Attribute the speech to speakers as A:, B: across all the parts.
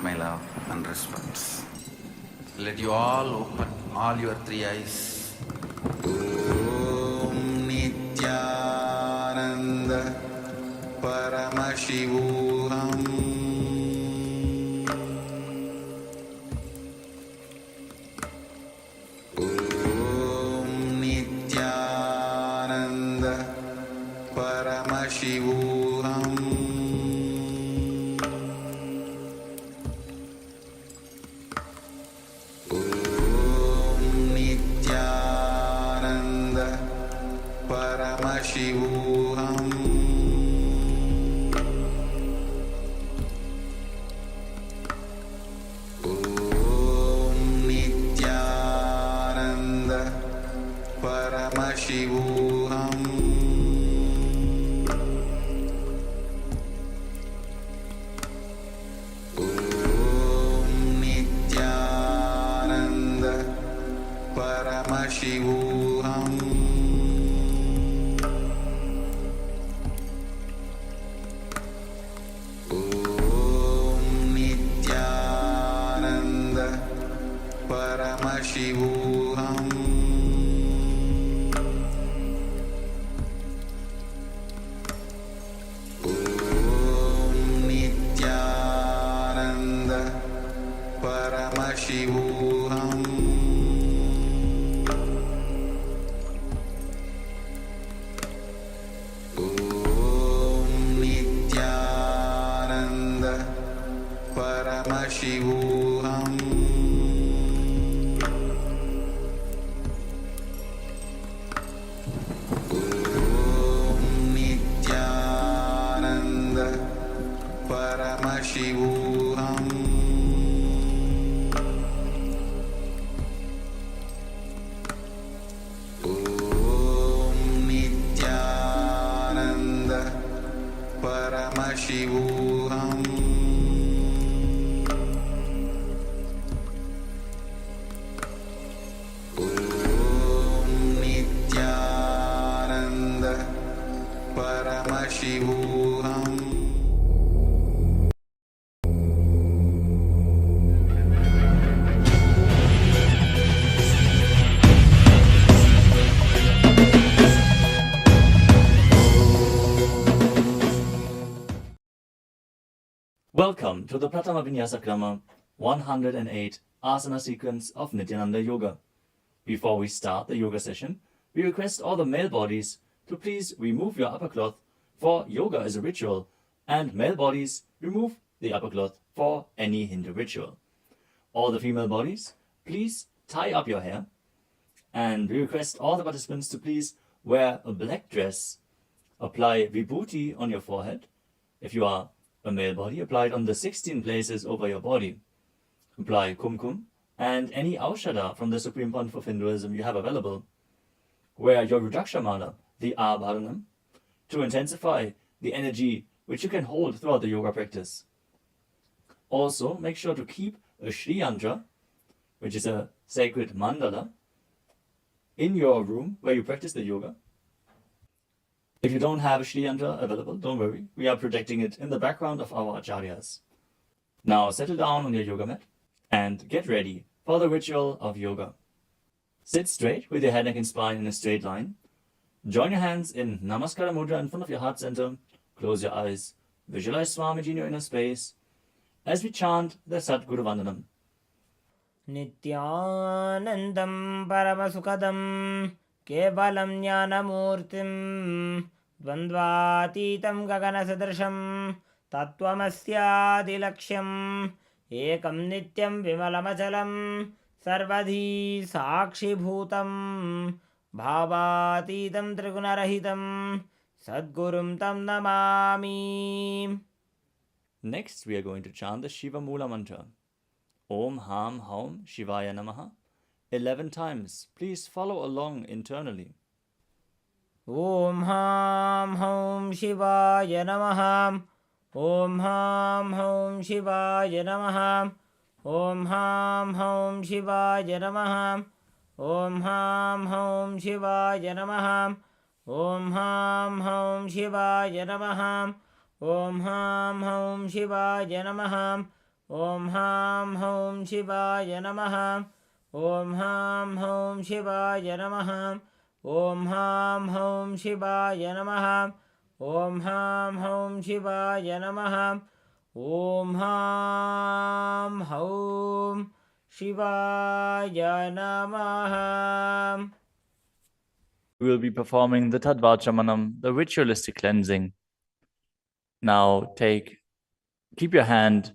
A: my love and respects. Let you all open all your three eyes. Om Nityananda Paramashivoham. Om Nityananda Paramashivoham. Paramashivoham. Om Nityananda Paramashivoham. Om Nityananda Paramashivoham. Paramashivoham. Om Nityananda Paramashivoham. Om Nityananda Paramashivoham. Paramashivoham. Om Nityananda Paramashivoham. Om Nityananda Paramashivoham.
B: Welcome to the Pratama Vinyasa Krama 108 Asana sequence of Nityananda Yoga. Before we start the yoga session, we request all the male bodies to please remove your upper cloth, for yoga is a ritual, and male bodies remove the upper cloth for any Hindu ritual. All the female bodies, please tie up your hair, and we request all the participants to please wear a black dress, apply vibhuti on your forehead. If you are a male body, apply it on the 16 places over your body. Apply kumkum and any aushadha from the Supreme Pontiff of Hinduism you have available. Wear your Rudraksha mala, the Abharanam, to intensify the energy which you can hold throughout the yoga practice. Also, make sure to keep a Shri Yantra, which is a sacred mandala, in your room where you practice the yoga. If you don't have a Shri Yantra available, don't worry, we are projecting it in the background of our acharyas. Now settle down on your yoga mat and get ready for the ritual of yoga. Sit straight with your head, neck and spine in a straight line. Join your hands in Namaskara Mudra in front of your heart center. Close your eyes. Visualize Swamiji in your inner space as we chant the Sadguru Vandanam.
C: Nityanandam Paramasukadam Kevalam Jnanamurtim Dvandvatitam Gaganasadrasham Tattvamasyaadilaksham Ekam Nityam Vimalamachalam Sarvadhi Sakshibhutam Bhavatitam Trigunarahitam Sadgurum Tam Namami.
B: Next, we are going to chant the Shiva Mula mantra. Om Ham Haum Shivaya Namaha 11 times. Please follow along internally.
C: Om Ham Haum Shivaya Namaha. Om Ham Haum Shivaya Namaha. Om Ham Haum Shivaya Namaha. Om Ham Haum Shivaya Namaha. Om Ham Haum Shivaya Namaha. Om Ham Haum Shivaya Namaha. ॐ हां हौं शिवाय नमः ॐ हां हौं शिवाय नमः ॐ हां हौं शिवाय नमः ॐ हां हौं शिवाय नमः ॐ हां हौं शिवाय नमः.
B: We will be performing the Tadvachamanam, the ritualistic cleansing. Now keep your hand,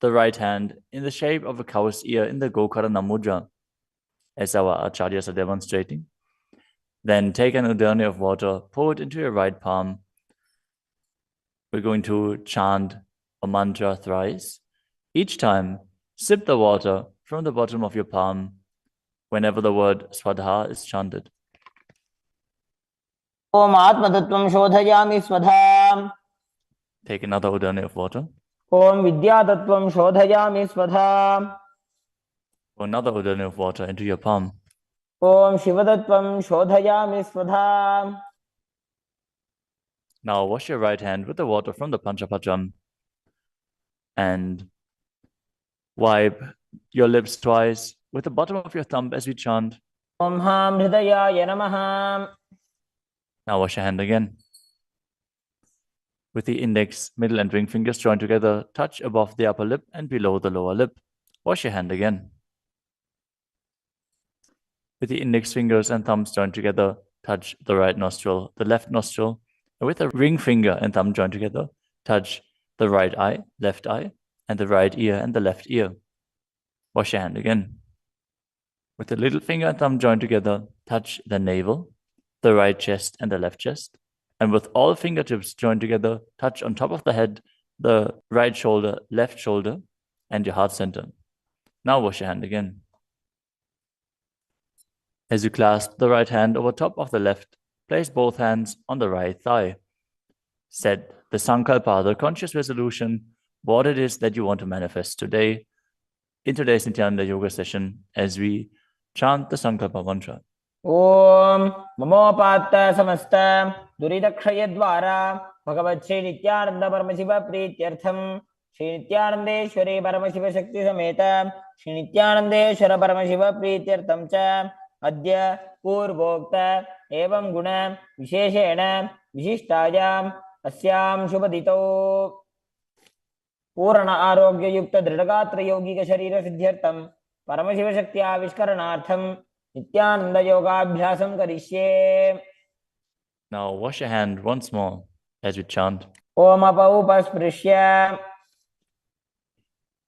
B: the right hand, in the shape of a cow's ear in the Gokarana Mudra, as our acharyas are demonstrating. Then take an udani of water, pour it into your right palm. We're going to chant a mantra thrice. Each time, sip the water from the bottom of your palm whenever the word Swadha is chanted.
C: Om आत्मतत्त्वं शोधयामि स्वधाम्.
B: Take another udani of water.
C: Om विद्यातत्त्वं शोधयामि स्वधाम्.
B: Pour another udani of water into your palm.
C: Om शिवतत्त्वं शोधयामि स्वधाम्.
B: Now wash your right hand with the water from the Panchapatram and wipe your lips twice with the bottom of your thumb as we chant.
C: ॐ हां हृदयाय नमः.
B: Now wash your hand again. With the index, middle and ring fingers joined together, touch above the upper lip and below the lower lip. Wash your hand again. With the index fingers and thumbs joined together, touch the right nostril, the left nostril, and with the ring finger and thumb joined together, touch the right eye, left eye, and the right ear and the left ear. Wash your hand again. With the little finger and thumb joined together, touch the navel, the right chest and the left chest. And with all fingertips joined together, touch on top of the head, the right shoulder, left shoulder, and your heart center. Now wash your hand again. As you clasp the right hand over top of the left, place both hands on the right thigh. Set the sankalpa, the conscious resolution, what it is that you want to manifest today in today's Nityananda Yoga session as we chant the sankalpa mantra.
C: ॐ ममोपात्त समस्त दुरितक्षयद्वारा भगवत् श्री नित्यानंद परमशिव प्रीत्यर्थम श्री नित्यानंदेश्वरी परमशिव शक्ति समेत श्री नित्यानंदेश्वर परमशिव प्रीत्यर्थम च अद्य पूर्वोक्त एवं गुण विशेषेण विशिष्टायाम् अस्यां शुभदितौ पूर्ण आरोग्य युक्त दृढ़गात्र यौगिक शरीर सिद्ध्यर्थम परमशिव शक्ति आविष्करणार्थम नित्यानंद योगाभ्यासं करिष्ये.
B: Now wash your hand once more as we chant.
C: Om अपौपस्पृश्य.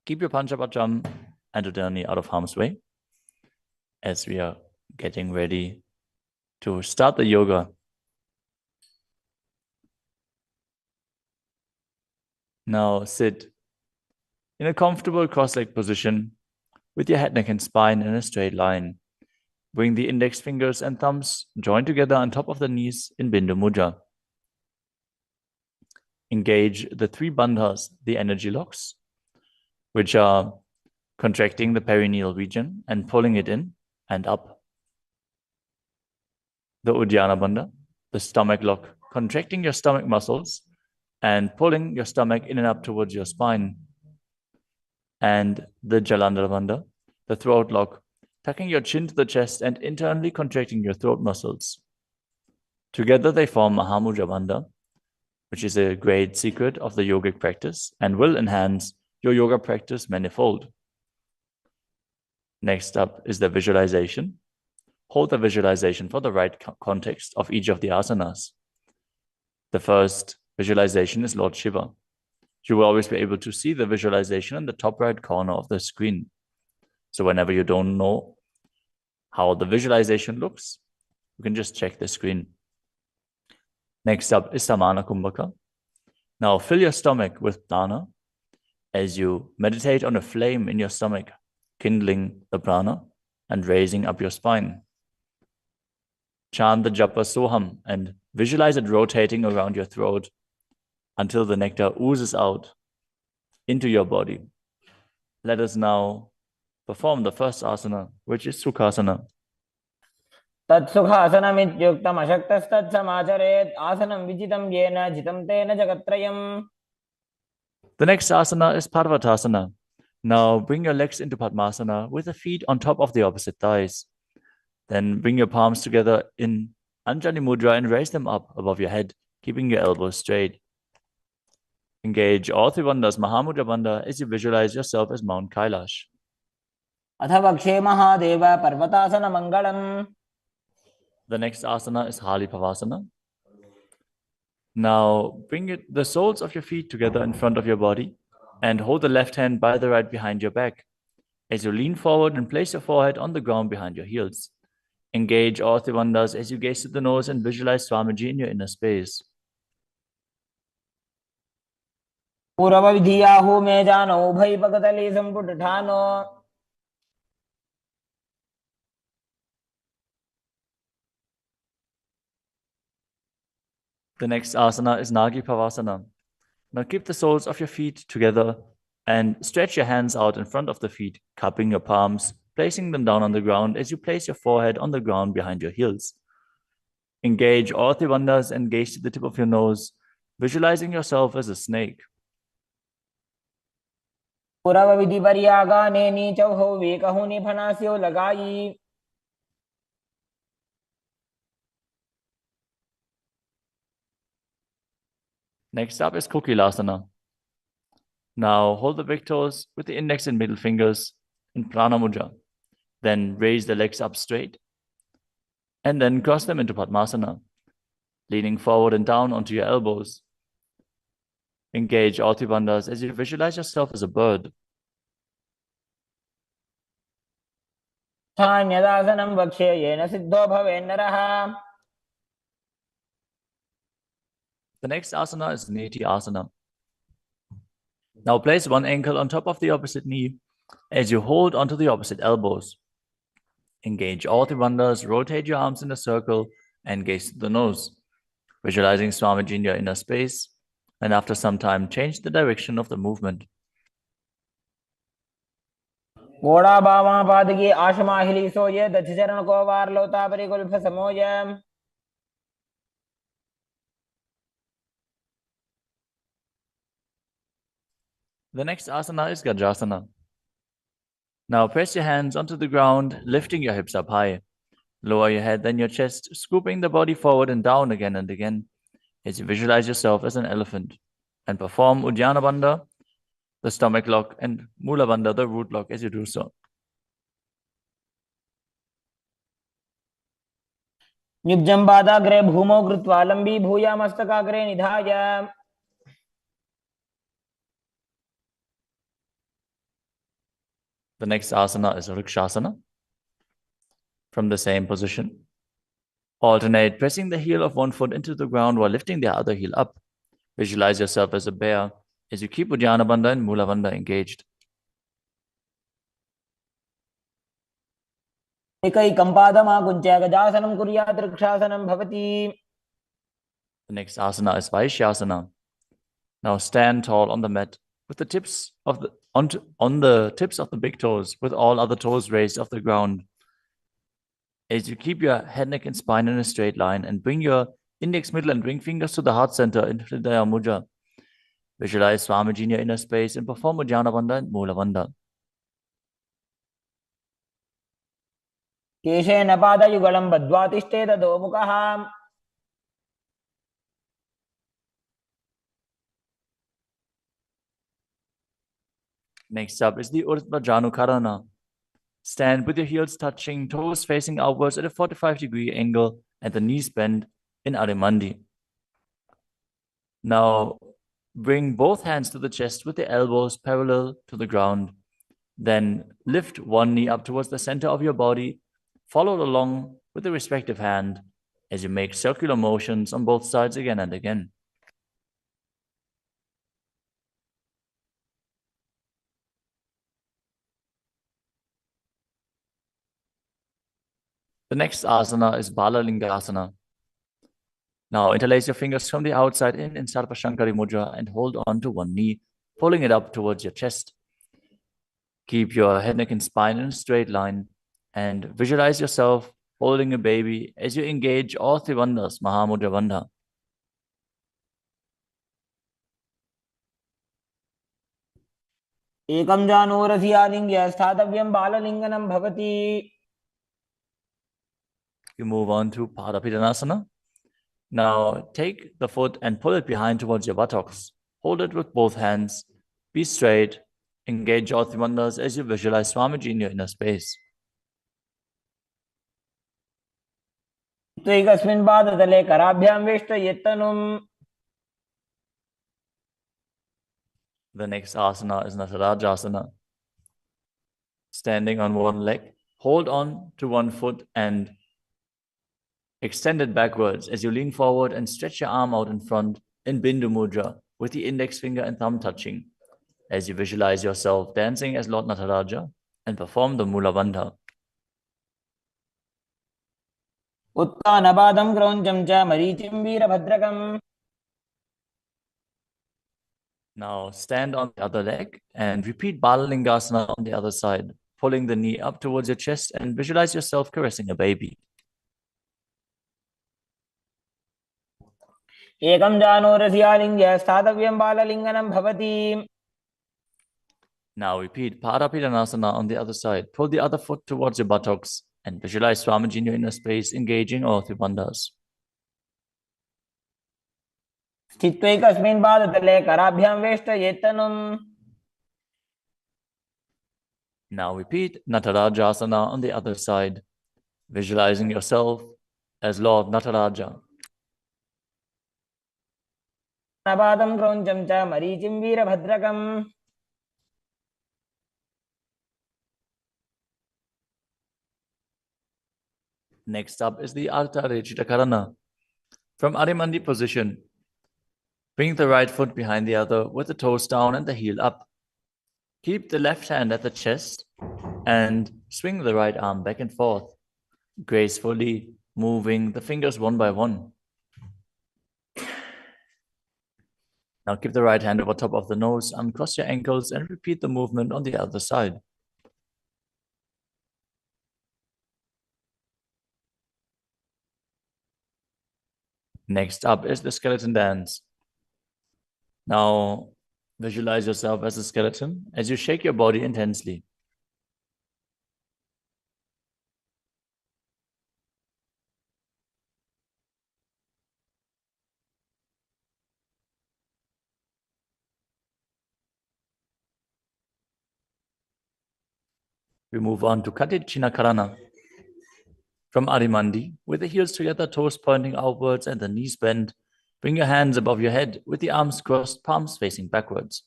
B: Keep your Panchapatram and udani out of harm's way as we are getting ready to start the yoga. Now sit in a comfortable cross-legged position with your head, neck, and spine in a straight line. Bring the index fingers and thumbs joined together on top of the knees in Bindu Mudra. Engage the three bandhas, the energy locks, which are contracting the perineal region and pulling it in and up. The Uddiyana Bandha, the stomach lock, contracting your stomach muscles and pulling your stomach in and up towards your spine. And the Jalandhara Bandha, the throat lock, tucking your chin to the chest and internally contracting your throat muscles. Together they form Mahamudra Bandha, which is a great secret of the yogic practice and will enhance your yoga practice manifold. Next up is the visualization. Hold the visualization for the right context of each of the asanas. The first visualization is Lord Shiva. You will always be able to see the visualization in the top right corner of the screen. So whenever you don't know how the visualization looks, you can just check the screen. Next up is Samana Kumbhaka. Now fill your stomach with prana as you meditate on a flame in your stomach, kindling the prana and raising up your spine. Chant the japa soham and visualize it rotating around your throat until the nectar oozes out into your body. Let us now perform the first asana, which is Sukhasana.
C: तत्सुखासनमित्युक्तम् अशक्तस्तत्समाचरेत् आसनं विजितं येन जितं तेन जगत्त्रयम्.
B: The next asana is Parvatasana. Now bring your legs into Padmasana with the feet on top of the opposite thighs. Then bring your palms together in Anjali Mudra and raise them up above your head, keeping your elbows straight. Engage all three bandhas, Mahamudra Bandha, as you visualize yourself as Mount Kailash.
C: अथ वक्षे महादेव पर्वतासन मंगलम.
B: The next asana is Hali Pavasana. Now bring the soles of your feet together in front of your body and hold the left hand by the right behind your back. As you lean forward and place your forehead on the ground behind your heels. Engage all three bandhas as you gaze to the nose and visualize Swamiji in your inner space.
C: पूर्व विधियाहु में जानो उभय पगतली संपुट ठानो.
B: The next asana is Nagi Pavasana. Now keep the soles of your feet together and stretch your hands out in front of the feet, cupping your palms, placing them down on the ground as you place your forehead on the ground behind your heels. Engage all three bandhas and gaze to the tip of your nose, visualizing yourself as a snake.
C: पूर्व विधि परियागा ने नीचौ हो वे कहूनि फनास्यो लगाई.
B: Next up is Kokilasana. Now hold the big toes with the index and middle fingers in Prana Mudra. Then raise the legs up straight and then cross them into Padmasana, leaning forward and down onto your elbows. Engage all three bandhas as you visualize yourself as a bird.
C: स्थान्यदासनं वक्ष्ये yen Sidho भवेन्नरः.
B: The next asana is Neti Asana. Now place one ankle on top of the opposite knee as you hold onto the opposite elbows. Engage all three bandhas, rotate your arms in a circle and gaze to the nose, visualizing Swamiji in your inner space, and after some time change the direction of the movement.
C: घोड़ा बावा पादकी आशमाहिली सोये दधि चरण को वार लोता परिकुल्फ समोय.
B: The next asana is Gajasana. Now press your hands onto the ground, lifting your hips up high. Lower your head, then your chest, scooping the body forward and down again and again as you visualize yourself as an elephant. And perform Uddiyana Bandha, the stomach lock, and Mula Bandha, the root lock, as you do so.
C: युज्यं पादाग्रे भूमौ कृत्वा लम्बी भूया मस्तकाग्रे निधाय.
B: The next asana is Vrikshasana. From the same position, alternate pressing the heel of one foot into the ground while lifting the other heel up. Visualize yourself as a bear as you keep Uddiyana Bandha and Mula Bandha engaged.
C: एकैकं पादमाकुञ्च्य गजासनं कुर्यात् वृक्षासनं भवति.
B: The next asana is Vaishyasana. Now stand tall on the mat with the tips of the on the tips of the big toes, with all other toes raised off the ground. As you keep your head, neck, and spine in a straight line, and bring your index, middle, and ring fingers to the heart center in Hridaya Mudra. Visualize Swamiji in your inner space and perform Uddiyana Bandha and Mula Bandha.
C: केशेन पादयुगलं बद्ध्वा तिष्ठेत दोमुखः.
B: Next up is the Urdhva Janukarana. Stand with your heels touching, toes facing outwards at a 45-degree angle, and the knees bend in Adimandi. Now, bring both hands to the chest with the elbows parallel to the ground. Then lift one knee up towards the center of your body, followed along with the respective hand as you make circular motions on both sides again and again. The next asana is Balalingasana. Now interlace your fingers from the outside in Sarpa Shankari Mudra and hold on to one knee, pulling it up towards your chest. Keep your head, neck, and spine in a straight line and visualize yourself holding a baby as you engage all three bandhas, Mahamudra Bandha.
C: एकं जानूरसि आलिङ्ग्य स्थातव्यं बाललिङ्गनं भवति.
B: You move on to Padapidanasana. Now take the foot and pull it behind towards your buttocks. Hold it with both hands. Be straight. Engage all three mandals as you visualize Swamiji in your inner space.
C: त्वैकस्मिन् पादतले कराभ्यां वेष्टयेत्तनुम्.
B: The next asana is Natarajasana. Standing on one leg, hold on to one foot and extend it backwards as you lean forward and stretch your arm out in front in Bindu Mudra with the index finger and thumb touching as you visualize yourself dancing as Lord Nataraja and perform the Mula Bandha.
C: उत्तानपादं क्रौञ्चं च मरीचिं वीरभद्रकम्.
B: Now stand on the other leg and repeat Balalingasana on the other side, pulling the knee up towards your chest and visualize yourself caressing a baby.
C: एकं जानूरसि आलिङ्ग्य स्थातव्यं बाललिङ्गनं भवति.
B: Now repeat Padapidanasana on the other side. Pull the other foot towards your buttocks and visualize Swamiji in your inner space, engaging all three bandhas.
C: स्थित्वैकस्मिन् पादतले कराभ्यां वेष्टयेत्तनुम्.
B: Now repeat Natarajasana on the other side, visualizing yourself as Lord Nataraja.
C: पादं क्रौञ्चं च मरीचिं वीरभद्रकम्.
B: Next up is the Ardha Rechita Karana. From Adimandi position, bring the right foot behind the other with the toes down and the heel up. Keep the left hand at the chest and swing the right arm back and forth, gracefully moving the fingers one by one. Now keep the right hand over top of the nose, uncross your ankles, and repeat the movement on the other side. Next up is the skeleton dance. Now visualize yourself as a skeleton as you shake your body intensely. We move on to Katichina Karana. From Adimandi, with the heels together, toes pointing outwards and the knees bent, bring your hands above your head with the arms crossed, palms facing backwards.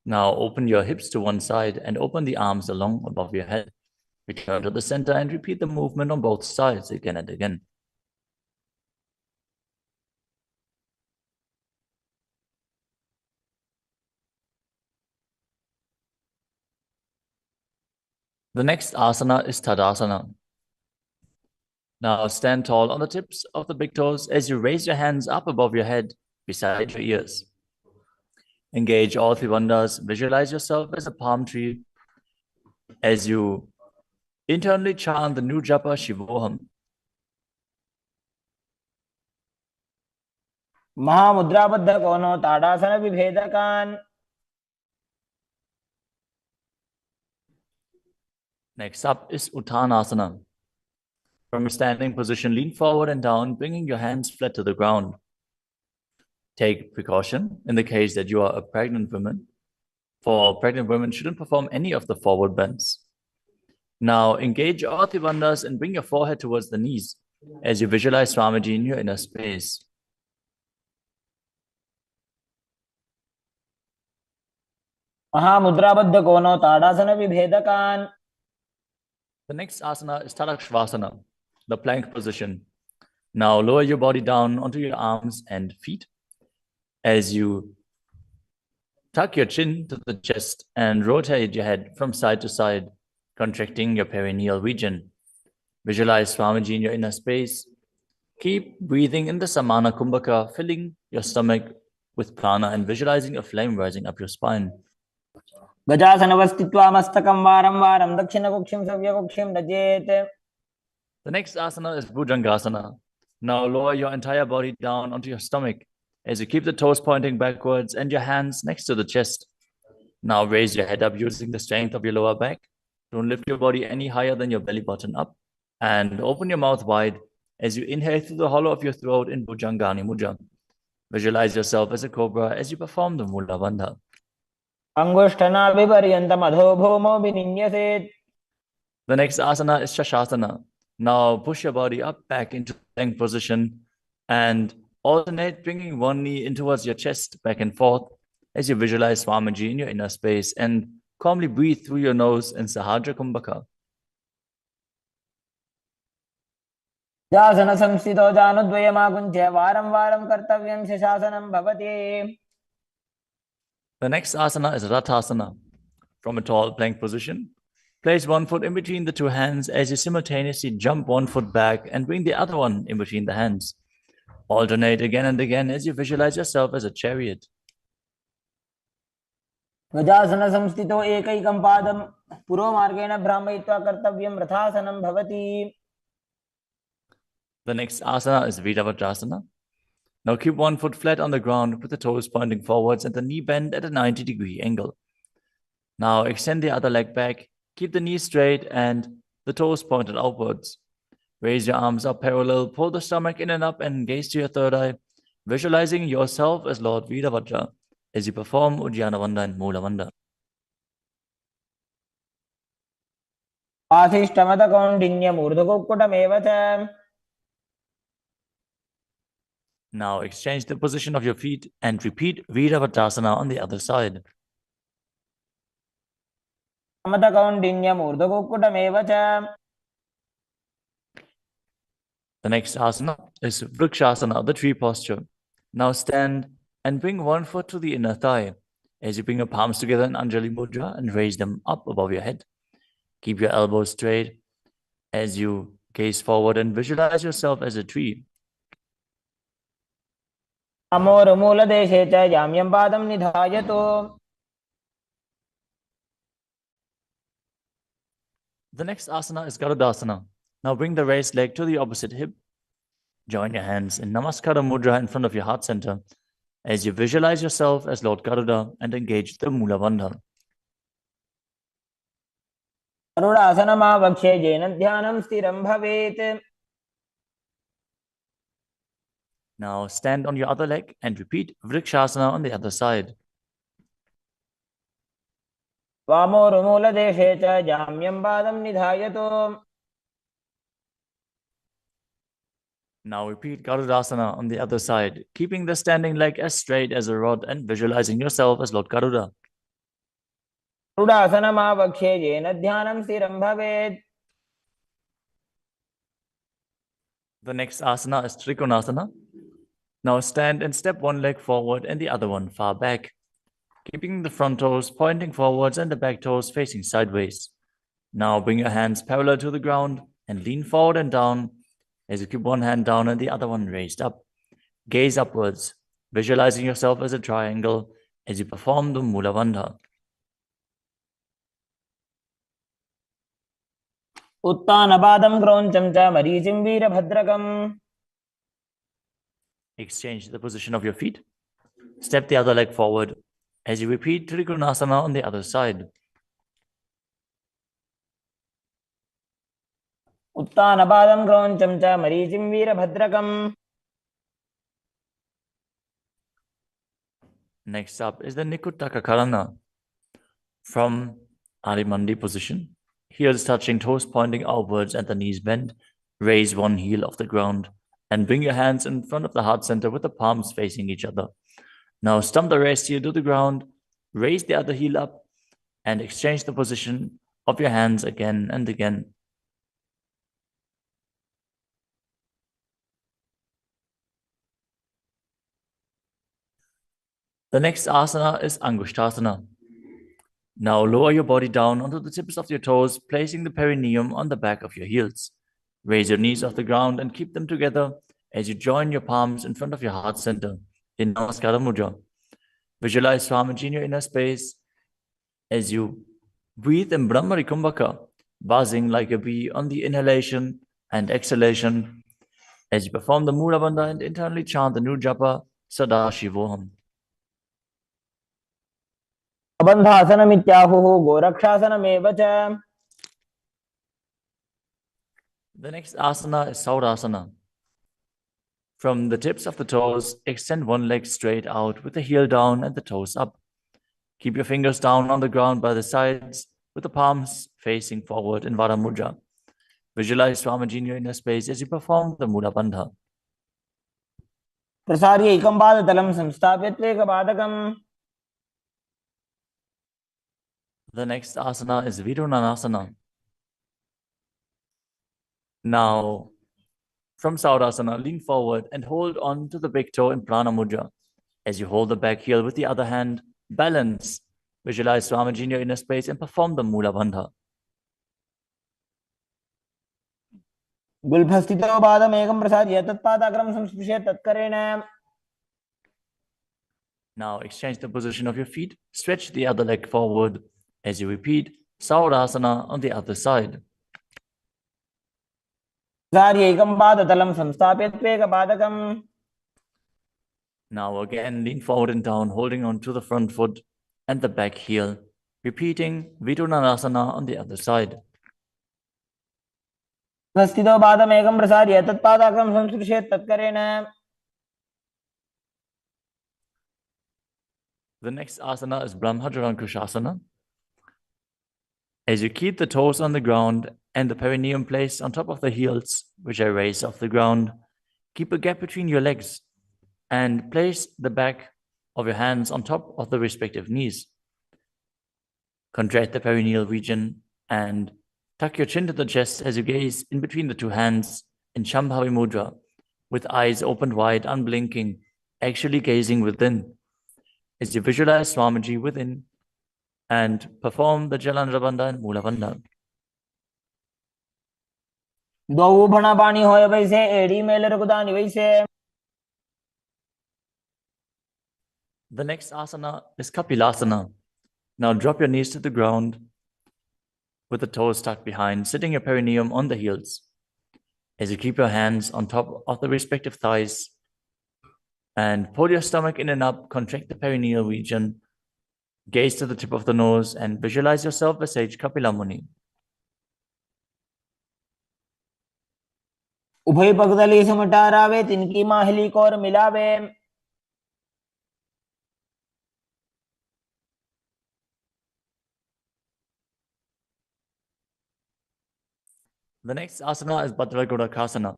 B: Now open your hips to one side and open the arms along above your head. Return to the center and repeat the movement on both sides again and again. The next asana is Tadasana. Now stand tall on the tips of the big toes as you raise your hands up above your head beside your ears. Engage all three bandhas. Visualize yourself as a palm tree as you internally chant the new japa Shivoham.
C: महामुद्राबद्धकोनो ताडासनविभेदकान्.
B: Next up is Uttanasana. From a standing position, lean forward and down, bringing your hands flat to the ground. Take precaution in the case that you are a pregnant woman. For pregnant women, shouldn't perform any of the forward bends. Now engage all three bandhas and bring your forehead towards the knees as you visualize Swamiji in your inner space.
C: महामुद्राबद्धकोनो ताडासनविभेदकान्.
B: The next asana is Tadakshvasana, the plank position. Now lower your body down onto your arms and feet as you tuck your chin to the chest and rotate your head from side to side, contracting your perineal region. Visualize Swamiji in your inner space. Keep breathing in the Samana Kumbhaka, filling your stomach with prana and visualizing a flame rising up your spine.
C: गजासनवस्थित्वा मस्तकं वारं वारं दक्षिणकुक्षिं सव्यकुक्षिं नजेत्.
B: The next asana is Bhujangasana. Now lower your entire body down onto your stomach as you keep the toes pointing backwards and your hands next to the chest. Now raise your head up using the strength of your lower back. Don't lift your body any higher than your belly button up. And open your mouth wide as you inhale through the hollow of your throat in Bhujangani Mudra. Visualize yourself as a cobra as you perform the Mula Bandha.
C: अंगुष्ठनाभिपर्यन्तम् अधोभूमौ विनिन्यसेत्.
B: The next asana is Shashasana. Now push your body up back into plank position and alternate bringing one knee in towards your chest back and forth as you visualize Swamiji in your inner space and calmly breathe through your nose in Sahajra Kumbhaka.
C: जासन संस्थितो जानुद्वयमाकुञ्च्य वारं वारं कर्तव्यं शशासनं भवति.
B: The next asana is Rathasana. From a tall plank position, place one foot in between the two hands as you simultaneously jump one foot back and bring the other one in between the hands. Alternate again and again as you visualize yourself as a chariot.
C: गजासन संस्थितो एकैकं पादं पुरोमार्गेण भ्रामयित्वा कर्तव्यं रथासनं भवति.
B: The next asana is Viravatrasana. Now keep one foot flat on the ground with the toes pointing forwards and the knee bent at a 90-degree angle. Now extend the other leg back, keep the knee straight and the toes pointed outwards. Raise your arms up parallel, pull the stomach in and up and gaze to your third eye, visualizing yourself as Lord Virabhadra as you perform Uddiyana Bandha and Mula Bandha.
C: आशिष्टमदकौण्डिन्यमूर्धकुक्कुटमेव च.
B: Now exchange the position of your feet and repeat Virabhadrasana on the other side.
C: मदकौण्डिन्यमूर्धकुक्कुटमेव च.
B: The next asana is Vrikshasana, the tree posture. Now stand and bring one foot to the inner thigh as you bring your palms together in Anjali Mudra and raise them up above your head. Keep your elbows straight as you gaze forward and visualize yourself as a tree.
C: अमोरमूलदेशे च जाम्यं पादं निधायतु.
B: The next asana is Garudasana. Now bring the raised leg to the opposite hip. Join your hands in Namaskara Mudra in front of your heart center as you visualize yourself as Lord Garuda and engage the Mula Bandha.
C: गरुडासनमावक्ष्ये येन ध्यानं स्थिरं भवेत्.
B: Now stand on your other leg and repeat Vrikshasana on the other side.
C: वामोरुमूलदेशे च जाम्यं पादं निधायतु.
B: Now repeat Garudasana on the other side, keeping the standing leg as straight as a rod and visualizing yourself as Lord Garuda.
C: गरुडासनमावक्ष्ये येन ध्यानं स्थिरं भवेत्.
B: The next asana is Trikonasana. Now stand and step one leg forward and the other one far back, keeping the front toes pointing forwards and the back toes facing sideways. Now bring your hands parallel to the ground and lean forward and down as you keep one hand down and the other one raised up. Gaze upwards, visualizing yourself as a triangle as you perform the Mula Bandha.
C: उत्तानपादं क्रौञ्चं च मरीचिं वीरभद्रकम्.
B: Exchange the position of your feet. Step the other leg forward as you repeat Trikonasana on the other side.
C: उत्तानपादं क्रौञ्चं च मरीचिं वीरभद्रकम्.
B: Next up is the Nikuttaka Karana. From Adimandi position, heels touching, toes pointing outwards and the knees bent, raise one heel off the ground and bring your hands in front of the heart center with the palms facing each other. Now stump the rest heel to the ground, raise the other heel up and exchange the position of your hands again and again. The next asana is Angushtasana. Now lower your body down onto the tips of your toes, placing the perineum on the back of your heels. Raise your knees off the ground and keep them together as you join your palms in front of your heart center in Namaskara Mudra. Visualize Swamiji in your inner space as you breathe in Brahmari Kumbhaka, buzzing like a bee on the inhalation and exhalation as you perform the Mula Bandha and internally chant the new japa Sada Shivoham.
C: अबन्धासनमित्याहुः गोरक्षासनमेव च।
B: The next asana is Saurasana. From the tips of the toes, extend one leg straight out with the heel down and the toes up. Keep your fingers down on the ground by the sides with the palms facing forward in Vara Mudra. Visualize Swamiji in your inner space as you perform the Mula Bandha.
C: प्रसार्य एकं पादतलं संस्थाप्य त्वेकपादकम्।
B: The next asana is Vidunanasana. Now, from Saurasana, lean forward and hold on to the big toe in Prana Mudra. As you hold the back heel with the other hand, balance. Visualize Swamiji in your inner space and perform the Mula Bandha.
C: गुल्फस्थितो पादमेकं प्रसार्य तत्पादाग्रं संस्पृश्य तत्करेण।
B: Now exchange the position of your feet, stretch the other leg forward as you repeat Saurasana on the other side.
C: प्रसार्य एकं पादतलं संस्थाप्य त्वेकपादकम्।
B: Now again, lean forward and down, holding on to the front foot and the back heel, repeating Vidunanasana on the other side.
C: स्थितो पादमेकं प्रसार्य तत्पादाग्रं संस्पृश्य तत्करेण।
B: The next asana is Brahmajarankushasana. As you keep the toes on the ground and the perineum placed on top of the heels, which are raised off the ground, keep a gap between your legs and place the back of your hands on top of the respective knees. Contract the perineal region and tuck your chin to the chest as you gaze in between the two hands in Shambhavi Mudra, with eyes opened wide, unblinking, actually gazing within. As you visualize Swamiji within and perform the Jalandhara Bandha and Mula Bandha.
C: दो भणा पानी होय वैसे एड़ी mail रघुदानी वैसे।
B: The next asana is Kapilasana. Now drop your knees to the ground with the toes tucked behind, sitting your perineum on the heels. As you keep your hands on top of the respective thighs and pull your stomach in and up, contract the perineal region, gaze to the tip of the nose and visualize yourself as Sage Kapila Muni.
C: उभय पगदली समटारावे तिनकी Mahuli core मिलावे।
B: The next asana is Bhadragodakasana.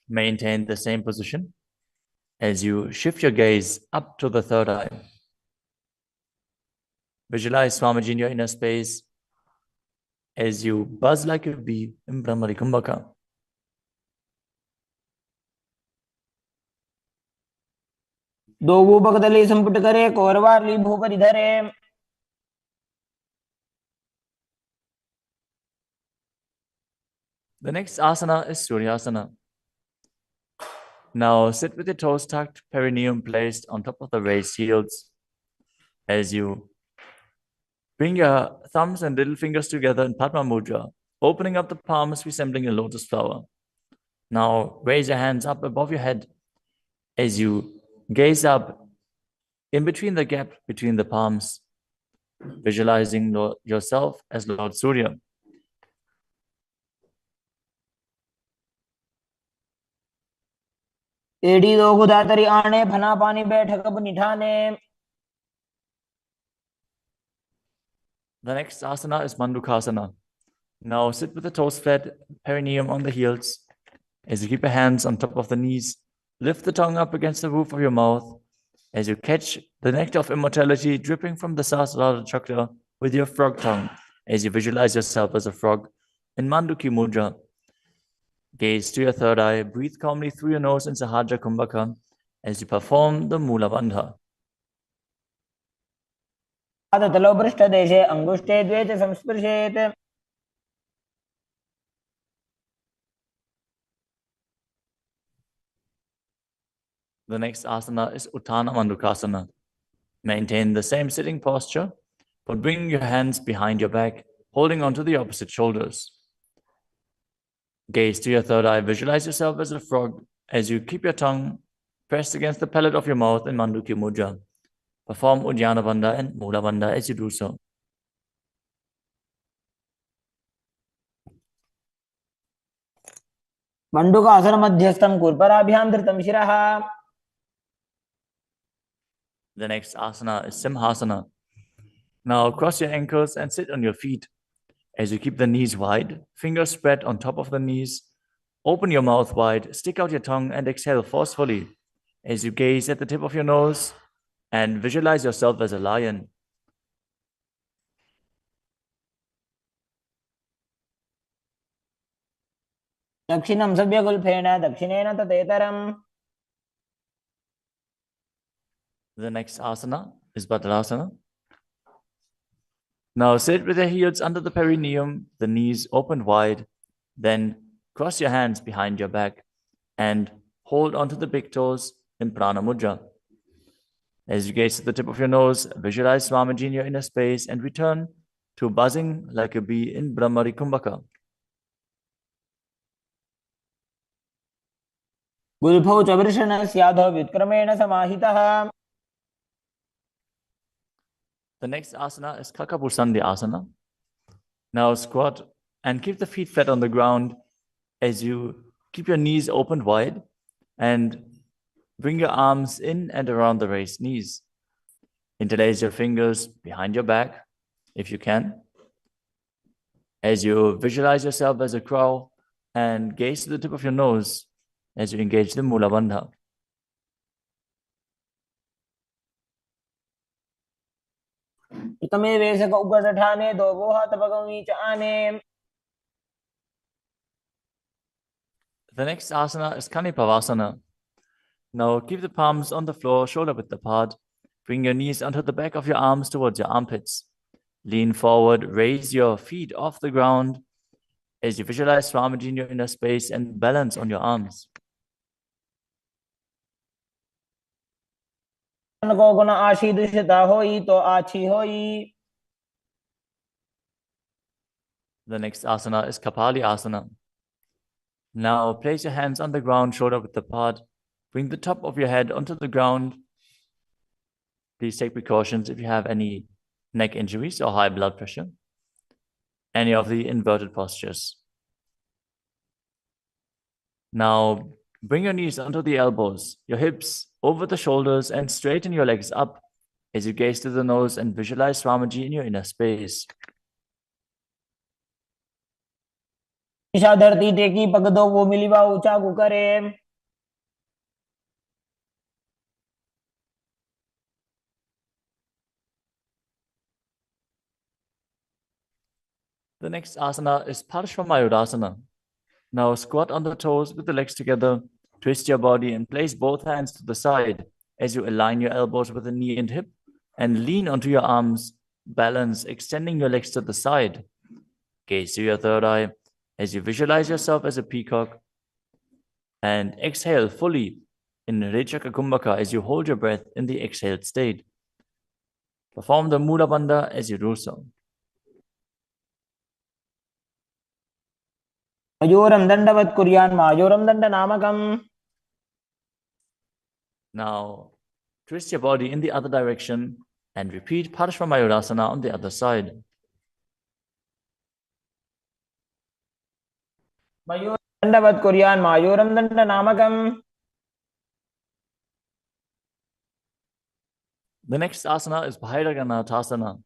B: Maintain the same position as you shift your gaze up to the third eye. Visualize Swamiji in your inner space as you buzz like a bee in Brahmari Kumbhaka.
C: दो वो पगदली संपुट करे कोरवाली भूकर धरे।
B: The next asana is Suryasana. Now sit with your toes tucked, perineum placed on top of the raised heels. As you bring your thumbs and little fingers together in Padma Mudra, opening up the palms resembling a lotus flower. Now raise your hands up above your head as you gaze up in between the gap between the palms, visualizing yourself as Lord Surya.
C: एड़ी दो गुदातरी आने फना पानी बैठक अब निठाने।
B: The next asana is Mandukasana. Now sit with the toes flat, perineum on the heels. As you keep your hands on top of the knees, lift the tongue up against the roof of your mouth. As you catch the nectar of immortality dripping from the Sahasrara chakra with your frog tongue. As you visualize yourself as a frog in Manduki Mudra. Gaze to your third eye, breathe calmly through your nose in Sahaja Kumbhaka as you perform the Mula Bandha.
C: पादतलो पृष्ठदेशे अंगुष्ठे द्वे च संस्पृशेत्।
B: The next asana is Uttana Mandukasana. Maintain the same sitting posture, but bring your hands behind your back, holding onto the opposite shoulders. Gaze to your third eye, visualize yourself as a frog As you keep your tongue pressed against the palate of your mouth in Mandukya Mudra, perform Uddiyana Bandha and Mula Bandha as you do so.
C: मंडूकासन मध्यस्थम कुर्पराभ्याम धृतम शिरः.
B: The next asana is Simhasana. Now cross your ankles and sit on your feet. As you keep the knees wide, fingers spread on top of the knees, open your mouth wide, stick out your tongue and exhale forcefully. As you gaze at the tip of your nose and visualize yourself as a lion.
C: दक्षिणं सव्यगुल्फेन दक्षिणेन ततेतरम्.
B: The next asana is Badrasana. Now sit with your heels under the perineum, the knees open wide, then cross your hands behind your back and hold onto the big toes in Prana Mudra. As you gaze at the tip of your nose, visualize Swamiji in your inner space and return to buzzing like a bee in Brahmari Kumbhaka.
C: गुल्फौ च वृषणस्याधो व्युत्क्रमेण समाहितः.
B: The next asana is Kakapusandi asana. Now squat and keep the feet flat on the ground as you keep your knees open wide and bring your arms in and around the raised knees. Interlace your fingers behind your back, if you can. As you visualize yourself as a crow and gaze to the tip of your nose as you engage the Mula Bandha.
C: तमे वेशक उगठाने दो वो हाथ भगवी च आने.
B: The next asana is Kanipavasana. Now keep the palms on the floor, shoulder width apart. Bring your knees onto the back of your arms towards your armpits. Lean forward, raise your feet off the ground as you visualize Swamiji in your inner space and balance on your arms.
C: को गुण आशी दुष्यता होई तो आछी होई.
B: The next asana is Kapali asana. Now place your hands on the ground, shoulder width apart. Bring the top of your head onto the ground. Please take precautions if you have any neck injuries or high blood pressure. Any of the inverted postures. Now bring your knees onto the elbows, your hips over the shoulders, and straighten your legs up as you gaze to the nose and visualize Swamiji in your inner space.
C: Isha धरती टेकी पग दो वो मिलीवा ऊंचा करे.
B: The next asana is Parshvamayurasana. Now squat on the toes with the legs together, twist your body and place both hands to the side as you align your elbows with the knee and hip and lean onto your arms, balance, extending your legs to the side. Gaze to your third eye as you visualize yourself as a peacock and exhale fully in Rechaka Kumbhaka as you hold your breath in the exhaled state. Perform the Mula Bandha as you do so.
C: मयूरं दंडवत् कुर्यान् मायूरं दंड नामकम्.
B: Now twist your body in the other direction and repeat Parshvamayurasana on the other side.
C: मयूरं दंडवत् कुर्यान् मायूरं दंड नामकम्.
B: The next asana is Bhairaganathasana.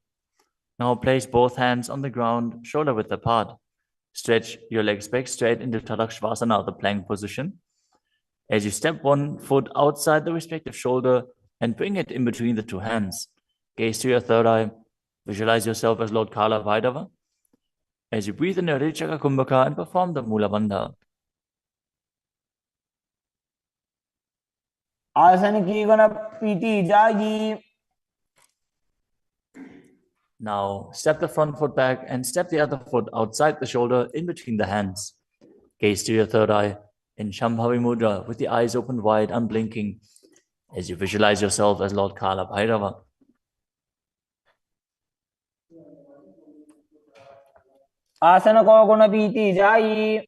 B: Now place both hands on the ground, shoulder width apart. Stretch your legs back straight into Tadakshvasana, the plank position. As you step one foot outside the respective shoulder and bring it in between the two hands. Gaze to your third eye. Visualize yourself as Lord Kala Bhairava. As you breathe in your Rechaka Kumbhaka and perform the Mula Bandha.
C: आसन की गुण पीती जागी.
B: Now step the front foot back and step the other foot outside the shoulder in between the hands. Gaze to your third eye in Shambhavi Mudra with the eyes open wide, unblinking, as you visualize yourself as Lord Kala Bhairava.
C: आसन को गुण पीती जाई.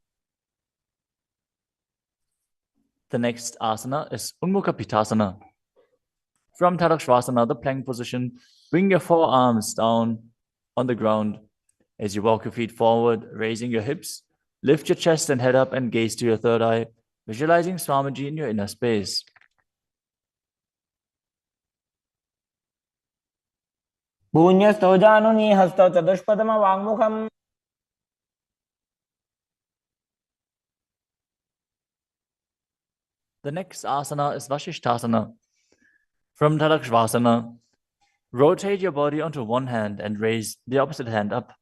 B: The next asana is Unmukha Pitasana. From Tadakshvasana, the plank position, bring your forearms down on the ground. As you walk your feet forward, raising your hips, lift your chest and head up and gaze to your third eye, visualizing Swamiji in your inner space.
C: भून्यस्थो जानुनी हस्तौ चतुष्पदम वाङ्मुखम्
B: The next asana is Vashishthasana. From Tadakshvasana, rotate your body onto one hand and raise the opposite hand up.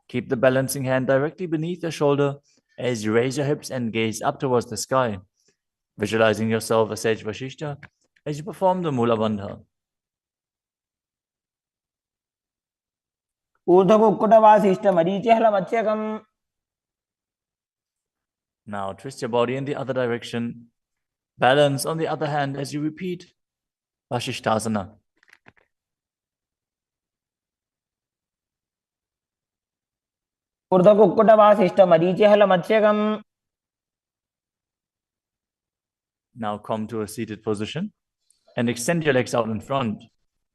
B: Keep the balancing hand directly beneath your shoulder as you raise your hips and gaze up towards the sky, visualizing yourself as Sage Vashishta as you perform the Mula Bandha.
C: ऊर्ध्वकुक्कुटवासिष्ठमरीचिहलमत्स्यकम्.
B: Now twist your body in the other direction. Balance on the other hand as you repeat Vashishthasana.
C: ऊर्ध्वकुक्कुटवासिष्ठमरीचिहलमत्स्यकम्.
B: Now come to a seated position and extend your legs out in front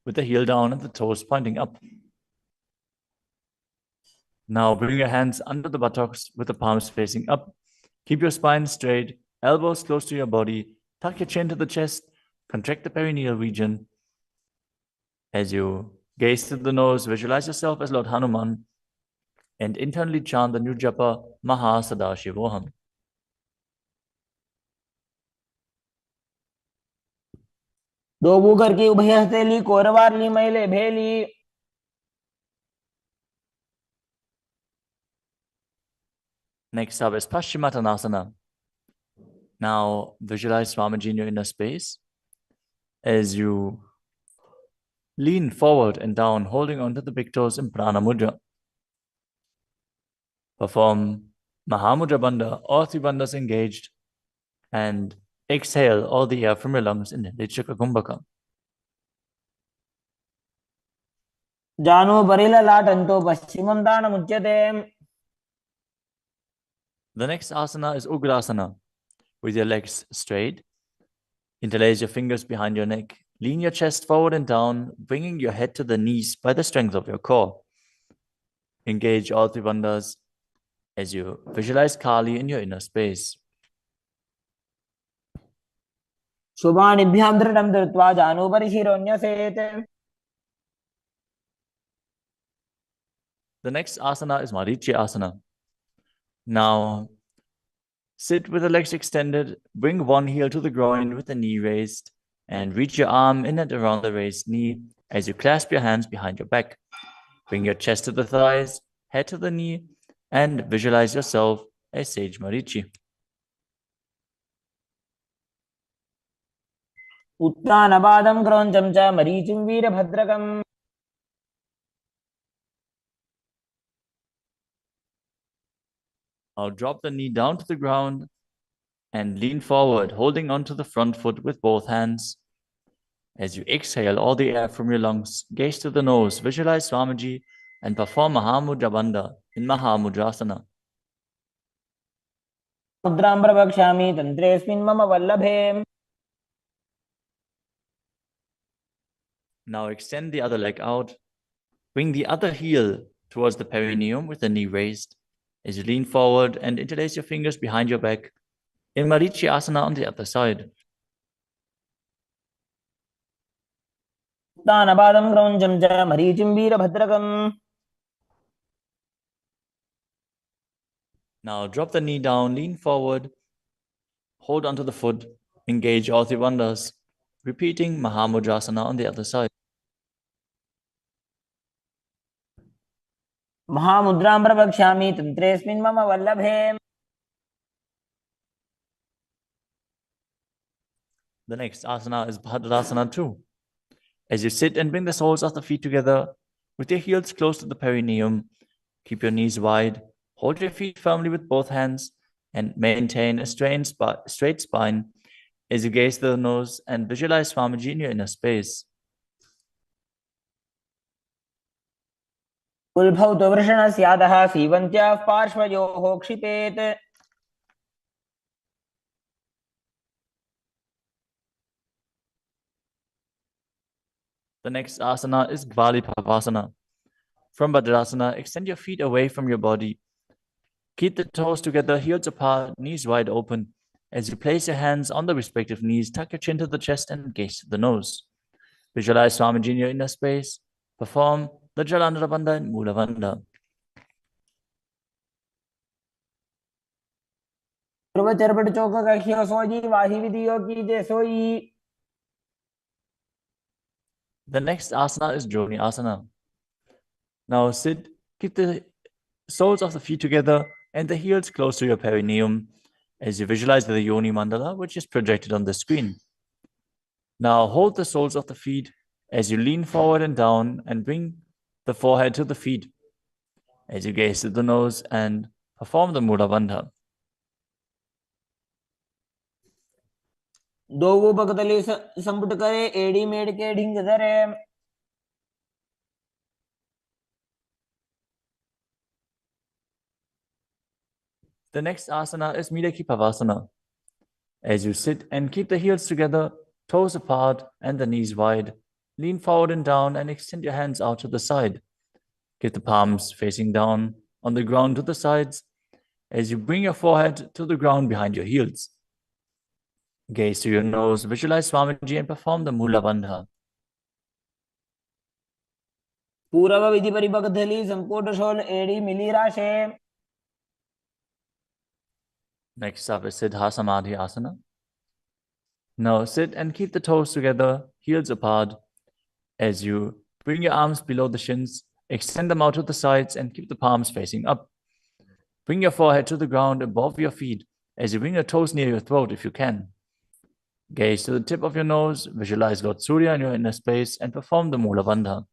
B: with the heel down and the toes pointing up. Now bring your hands under the buttocks with the palms facing up. Keep your spine straight, elbows close to your body. Tuck your chin to the chest. Contract the perineal region. As you gaze through the nose, visualize yourself as Lord Hanuman and internally chant the new japa Maha Sadashivoham.
C: दो Booker की उभय हथेली कोरवार ली मैले भेली.
B: Next up is Paschimottanasana. Now visualize Swamiji in your inner space as you lean forward and down, holding onto the big toes in Prana Mudra. Perform Mahamudra Bandha, all three bandhas engaged, and exhale all the air from your lungs in Lichaka Kumbhaka.
C: जानो Burrill लाटंतो पश्चिमं दानमुच्यते.
B: The next asana is Ugrasana. With your legs straight, interlace your fingers behind your neck. Lean your chest forward and down, bringing your head to the knees by the strength of your core. Engage all three bandhas as you visualize Kali in your inner space.
C: शुभानिभ्यां दृढं धृत्वा जानुपरि शिरोन्यसेत्.
B: The next asana is Marichi Asana. Now, sit with the legs extended, bring one heel to the groin with the knee raised, and reach your arm in and around the raised knee as you clasp your hands behind your back. Bring your chest to the thighs, head to the knee, and visualize yourself as Sage Marichi.
C: उत्तानपादं क्रौञ्चं च मरीचिं वीरभद्रकम्.
B: Now drop the knee down to the ground and lean forward, holding onto the front foot with both hands. As you exhale all the air from your lungs, gaze to the nose, visualize Swamiji, and perform Mahamudra Bandha in Mahamudrasana.
C: मुद्रां प्रवक्ष्यामि तन्त्रेऽस्मिन् मम वल्लभे.
B: Now extend the other leg out. Bring the other heel towards the perineum with the knee raised. As you lean forward and interlace your fingers behind your back in Marichi Asana on the other side.
C: उत्तानपादं क्रौञ्चं च मरीचिं वीरभद्रकम्.
B: Now drop the knee down, lean forward, hold onto the foot, engage all three bandhas, repeating Mahamudrasana on the other side.
C: महामुद्रां प्रवक्ष्यामि तन्त्रेऽस्मिन् मम वल्लभे.
B: The next asana is Bhadrasana 2. As you sit and bring the soles of the feet together with your heels close to the perineum, keep your knees wide, hold your feet firmly with both hands, and maintain a straight spine as you gaze to the nose and visualize Swamiji in your inner space.
C: कुल्भौ तु वृषणस्यादः सीवन्त्याः पार्श्वयोः क्षिपेत्.
B: The next asana is Gvalipavasana. From Vajrasana, extend your feet away from your body. Keep the toes together, heels apart, knees wide open. As you place your hands on the respective knees, tuck your chin to the chest and gaze to the nose. Visualize Swamiji in your inner space. Perform the Jalandhara Bandha and Mula Bandha.
C: पूर्व चरपट चौक कखियो सोई वाही विधियो की जे सोई.
B: The next asana is Joni Asana. Now sit, keep the soles of the feet together and the heels close to your perineum as you visualize the Yoni Mandala, which is projected on the screen. Now hold the soles of the feet as you lean forward and down and bring the forehead to the feet as you gaze to the nose and perform the Mula Bandha.
C: दो भगतली संपुट करे एड़ी मेड़ के ढिंग धरे.
B: The next asana is Midaki Pavasana. As you sit and keep the heels together, toes apart and the knees wide, lean forward and down and extend your hands out to the side. Keep the palms facing down on the ground to the sides as you bring your forehead to the ground behind your heels. Gaze to your nose, visualize Swamiji and perform the Mula Bandha.
C: पूर्व विधि परिभगधली संपुट शोल एड़ी मिली राशे.
B: Next up is Siddha Samadhi Asana. Now sit and keep the toes together, heels apart, as you bring your arms below the shins, extend them out to the sides and keep the palms facing up. Bring your forehead to the ground above your feet as you bring your toes near your throat if you can. Gaze to the tip of your nose, visualize Lord Surya in your inner space and perform the Mula Bandha.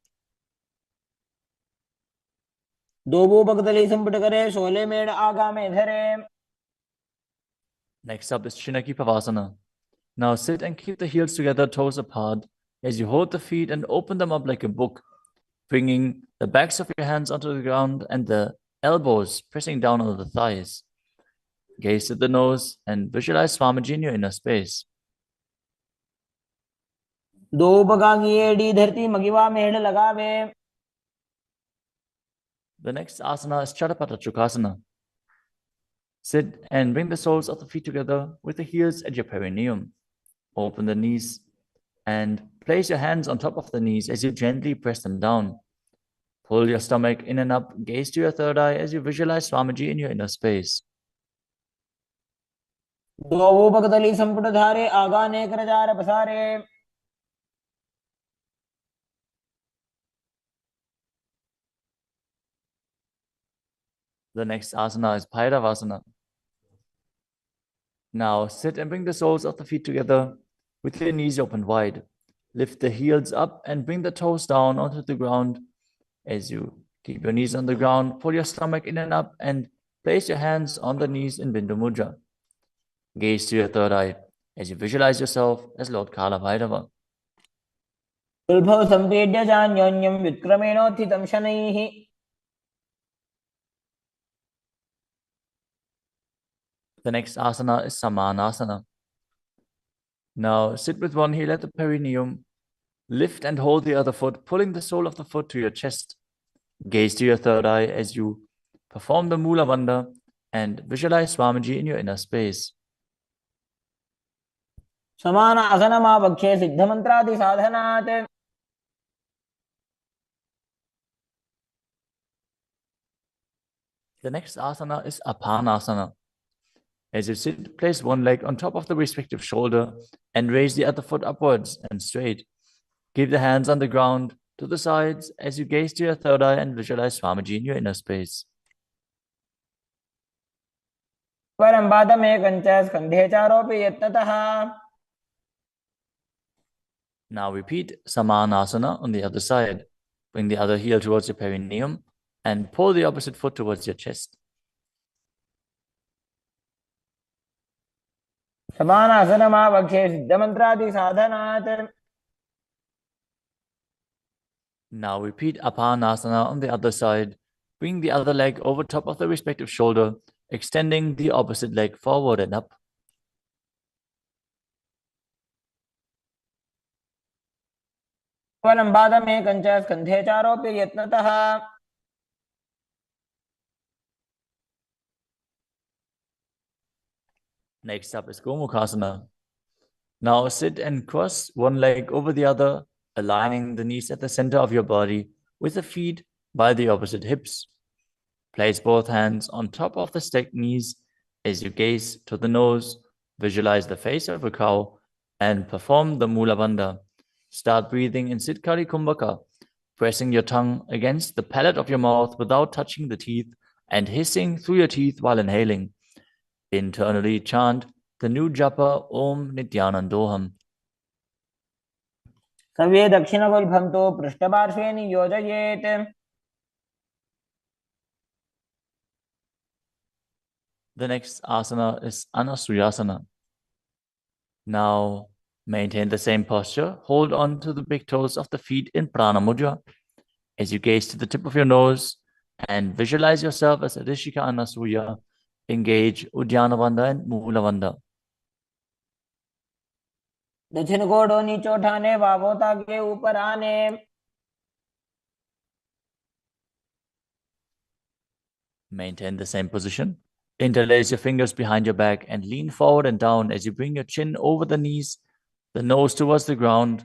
C: दो भगतली संपुट करे शोले मेड़ आगा में धरे.
B: Next up is Chinaki Pavasana. Now sit and keep the heels together, toes apart, as you hold the feet and open them up like a book, bringing the backs of your hands onto the ground and the elbows pressing down on the thighs. Gaze at the nose and visualize Swamiji in your inner space.
C: दो बगांगी एड़ी धरती मगिवा मेड़ लगावे.
B: The next asana is Chadapata Chukasana. Sit and bring the soles of the feet together with the heels at your perineum. Open the knees and place your hands on top of the knees as you gently press them down. Pull your stomach in and up, gaze to your third eye as you visualize Swamiji in your inner space.
C: दो भगतली संपुट धारे आगा ने कर jar पसारे.
B: The next asana is Bhairavasana. Now sit and bring the soles of the feet together with your knees open wide. Lift the heels up and bring the toes down onto the ground as you keep your knees on the ground. Pull your stomach in and up and place your hands on the knees in Bindu Mudra. Gaze to your third eye as you visualize yourself as Lord Kala Bhairava.
C: उल्भव संपीड्य चान्योन्यं व्युत्क्रमेणोत्थितं शनैः.
B: The next asana is Samanasana. Now sit with one heel at the perineum. Lift and hold the other foot, pulling the sole of the foot to your chest. Gaze to your third eye as you perform the Mula Bandha and visualize Swamiji in your inner space.
C: समान आसनमावक्षे सिद्धमन्त्रादि साधनात्.
B: The next asana is Apanasana. As you sit, place one leg on top of the respective shoulder and raise the other foot upwards and straight. Keep the hands on the ground to the sides as you gaze to your third eye and visualize Swamiji in your inner space.
C: परं पादमेकं च स्कन्धे चारोपि यत्नतः.
B: Now repeat Samanasana on the other side. Bring the other heel towards your perineum and pull the opposite foot towards your chest.
C: समान आसनमावक्षे सिद्धमन्त्रादि साधनात्.
B: Now repeat Apanasana on the other side. Bring the other leg over top of the respective shoulder, extending the opposite leg forward and up.
C: केवलं पादमेकं च स्कन्धे चारोप्य यत्नतः।
B: Next up is Gomukhasana. Now sit and cross one leg over the other, aligning the knees at the center of your body with the feet by the opposite hips. Place both hands on top of the stacked knees as you gaze to the nose, visualize the face of a cow, and perform the Mula Bandha. Start breathing in Siddhkari Kumbhaka, pressing your tongue against the palate of your mouth without touching the teeth and hissing through your teeth while inhaling. Internally chant the new japa Om Nityanandoham.
C: सर्वे दक्षिणगुल्फं तु पृष्ठपार्श्वे नियोजयेत्।
B: The next asana is Anasuyasana. Now maintain the same posture. Hold on to the big toes of the feet in Prana Mudra as you gaze to the tip of your nose and visualize yourself as Rishika Anasuya. Engage Uddiyana Bandha and Mula Bandha.
C: दक्षिण कोडो नीचे उठाने वावोता के ऊपर आने।
B: Maintain the same position. Interlace your fingers behind your back and lean forward and down as you bring your chin over the knees, the nose towards the ground,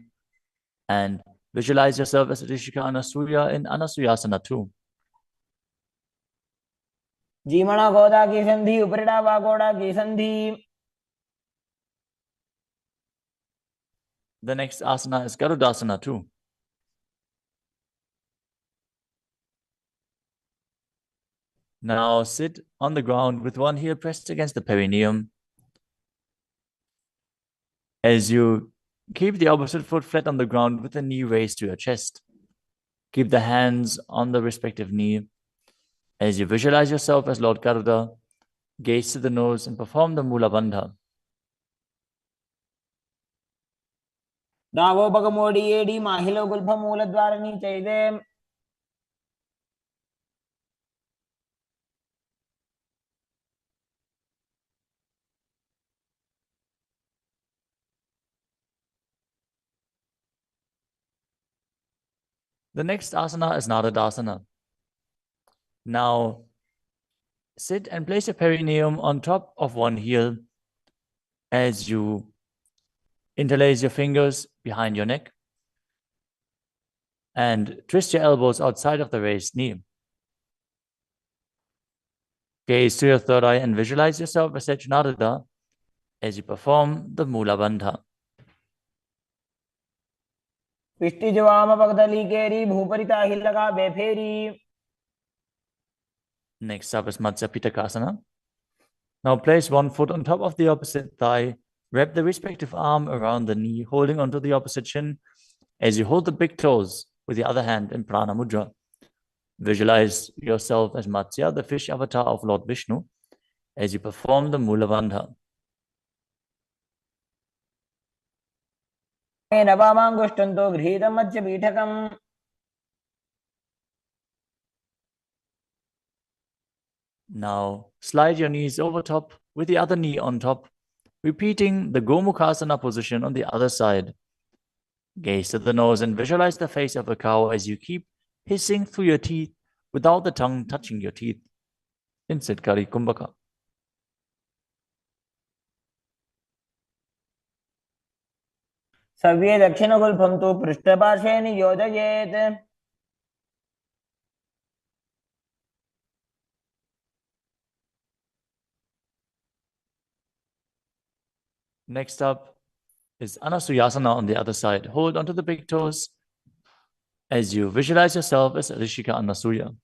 B: and visualize yourself as Rishika Anasuya in Anasuyasana too.
C: जीमणा गोदा की संधि उपरिड़ा वागोड़ा की संधि।
B: The next asana is Garudasana too. Now sit on the ground with one heel pressed against the perineum. As you keep the opposite foot flat on the ground with the knee raised to your chest. Keep the hands on the respective knee. As you visualize yourself as Lord Garuda, gaze to the nose and perform the Mula Bandha.
C: दावो बगमोडी AD माहिलो Gulf मूल द्वार नीचे दे।
B: The next asana is Naradasana. Now sit and place your perineum on top of one heel as you interlace your fingers behind your neck and twist your elbows outside of the raised knee. Gaze to your third eye and visualize yourself as Narada as you perform the Mula Bandha.
C: पिष्टि जवाम पगदली केरी भूपरिता हिल लगा बेफेरी।
B: Next up is Matsya Pitakasana. Now place one foot on top of the opposite thigh. Wrap the respective arm around the knee, holding onto the opposite shin as you hold the big toes with the other hand in Prana Mudra. Visualize yourself as Matsya, the fish avatar of Lord Vishnu, as you perform the Mula Bandha.
C: नवामांगुष्टन्तो गृहीतं Matsya पीठकम्।
B: Now slide your knees over top with the other knee on top, repeating the Gomukhasana position on the other side. Gaze to the nose and visualize the face of a cow as you keep hissing through your teeth without the tongue touching your teeth in Siddhkari Kumbhaka.
C: सव्ये दक्षिणगुल्फं तु पृष्ठपार्श्वे नियोजयेत्।
B: Next up is Anasuyasana on the other side. Hold onto the big toes as you visualize yourself as Rishika Anasuya.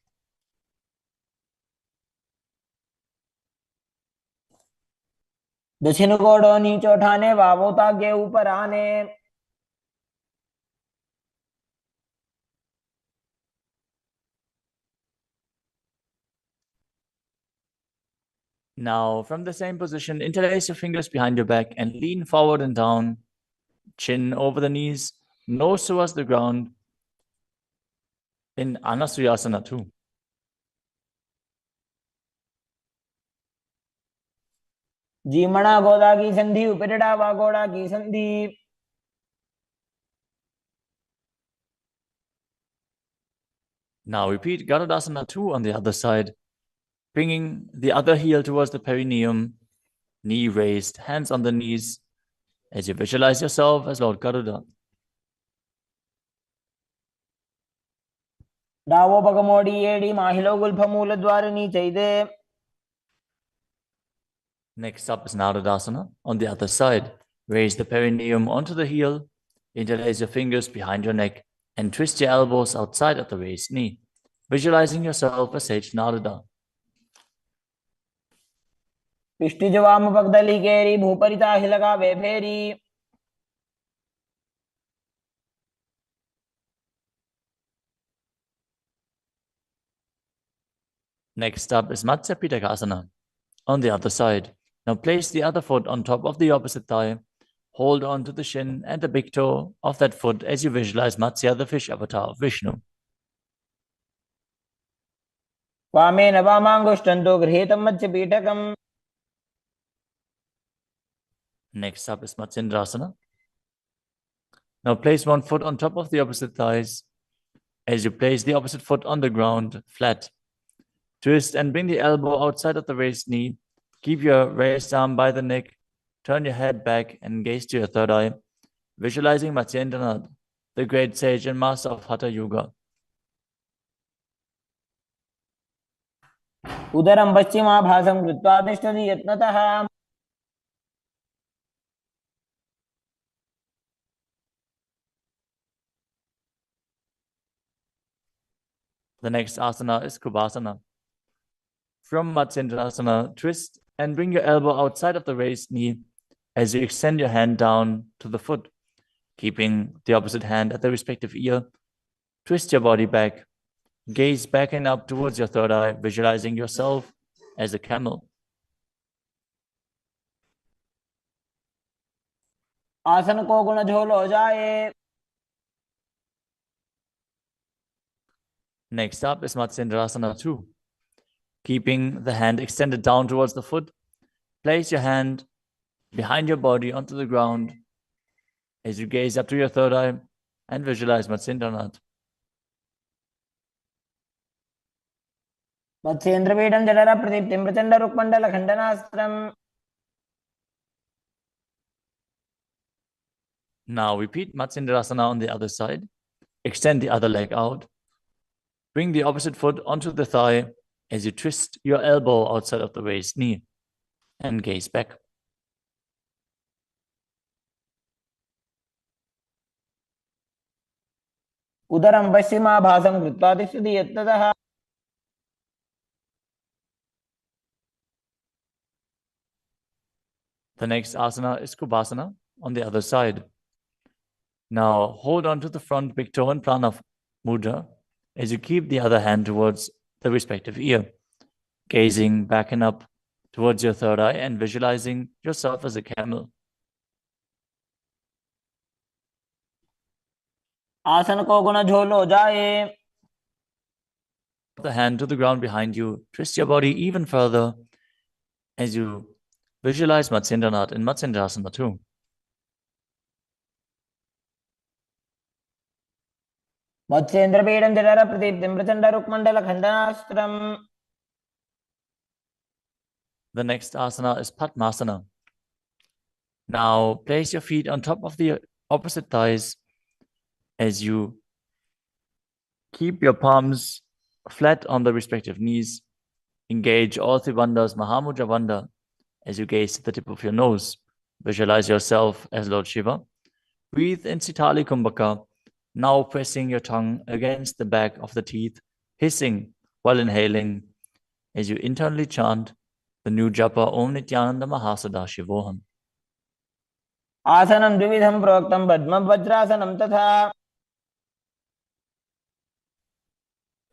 C: दक्षिण कोडो नीचे उठाने वावोता के ऊपर आने।
B: Now, from the same position, interlace your fingers behind your back and lean forward and down, chin over the knees, nose towards the ground in Anasuyasana too.
C: जीमणा गोदा की संधि उपरिड़ा वागोड़ा की संधि।
B: Now repeat Garudasana 2 on the other side, bringing the other heel towards the perineum, knee raised, hands on the knees, as you visualize yourself as Lord Garuda.
C: डावो पगमोडी एडी माहिलो गुल्फमूल द्वारिणी चैदे.
B: Next up is Narudasana on the other side. Raise the perineum onto the heel, interlace your fingers behind your neck, and twist your elbows outside of the raised knee, visualizing yourself as Sage Naruda.
C: पिष्टिजवाम पगदली केरी भूपरिता हिलगा वे फेरी.
B: Next up is Matsya Pitakasana on the other side. Now place the other foot on top of the opposite thigh. Hold on to the shin and the big toe of that foot as you visualize Matsya, the fish avatar of Vishnu.
C: वामेन वामाङ्गुष्ठन्तो गृहीतं मत्स्यपीठकम्.
B: Next up is Matsindrasana. Now place one foot on top of the opposite thighs as you place the opposite foot on the ground, flat. Twist and bring the elbow outside of the raised knee. Keep your raised arm by the neck. Turn your head back and gaze to your third eye, visualizing Matsyendranath, the great sage and master of Hatha Yoga.
C: उदरं पश्चिमाभासं कृत्वा तिष्ठति यत्नतः.
B: The next asana is Kubhasana. From Matsyendrasana, twist and bring your elbow outside of the raised knee as you extend your hand down to the foot, keeping the opposite hand at the respective ear. Twist your body back. Gaze back and up towards your third eye, visualizing yourself as a camel.
C: आसन को गुण झोल हो जाए.
B: Next up is Matsyendrasana 2. Keeping the hand extended down towards the foot, place your hand behind your body onto the ground as you gaze up to your third eye and visualize Matsyendranath.
C: मत्स्येन्द्रपीठं जठर प्रदीप्तिं Prachanda रुक्मण्डल खण्डनास्त्रम्.
B: Now repeat Matsyendrasana on the other side. Extend the other leg out. Bring the opposite foot onto the thigh as you twist your elbow outside of the raised knee and gaze back.
C: उदरं पश्चिमाभासं कृत्वा तिष्ठति यत्नतः.
B: The next asana is Kubhasana on the other side. Now hold on to the front big toe and prana mudra as you keep the other hand towards the respective ear, gazing back and up towards your third eye and visualizing yourself as a camel.
C: आसन को गुण झोल हो जाए.
B: The hand to the ground behind you. Twist your body even further as you visualize Matsyendranath in Matsyendrasana 2.
C: मत्स्येन्द्रपीठं जठर प्रदीप्तिं Prachanda रुक्मण्डल खण्डनास्त्रम्.
B: The next asana is Padmasana. Now place your feet on top of the opposite thighs as you keep your palms flat on the respective knees. Engage all three bandhas, Mahamudra Bandha, as you gaze to the tip of your nose. Visualize yourself as Lord Shiva. Breathe in Sitali Kumbhaka, now pressing your tongue against the back of the teeth, hissing while inhaling as you internally chant the new japa Om Nityananda Mahasada-shivoham.
C: आसनं द्विविधं प्रोक्तं पद्मं वज्रासनं तथा.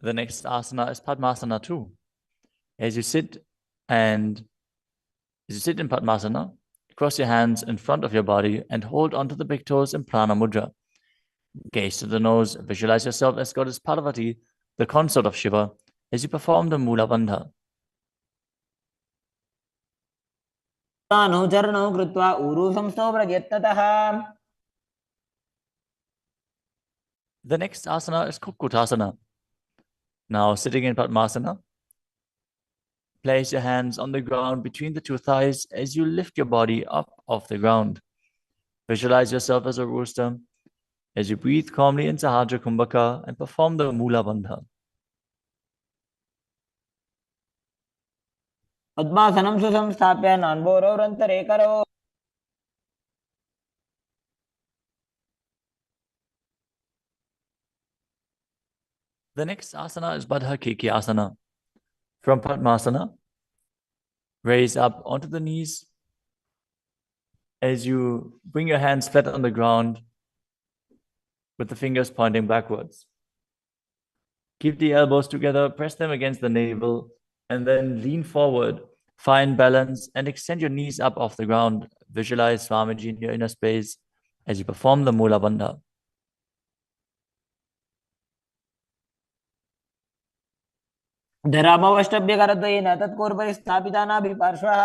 B: The next asana is Padmasana 2. As you sit in Padmasana, cross your hands in front of your body and hold onto the big toes in Prana Mudra. Gaze to the nose, visualize yourself as Goddess Parvati, the consort of Shiva, as you perform the Mula Bandha.
C: चरणौ कृत्वा ऊरू संस्थो प्रयत्नतः.
B: The next asana is Kukutasana. Now, sitting in Padmasana, place your hands on the ground between the two thighs as you lift your body up off the ground. Visualize yourself as a rooster as you breathe calmly into Sahasrara Kumbhaka and perform the Mula Bandha.
C: पद्मासनं सुसंस्थाप्य नान्भोरौरन्तरे करौ
B: The next asana is Baddha Keki Asana. From Padmasana, raise up onto the knees as you bring your hands flat on the ground with the fingers pointing backwards. Keep the elbows together, press them against the navel, and then lean forward. Find balance and extend your knees up off the ground. Visualize Swamiji in your inner space as you perform the Mula Bandha.
C: धरामवष्टभ्यकरद्वयेन तत्कोर्परि स्थापितानाभिपार्श्वः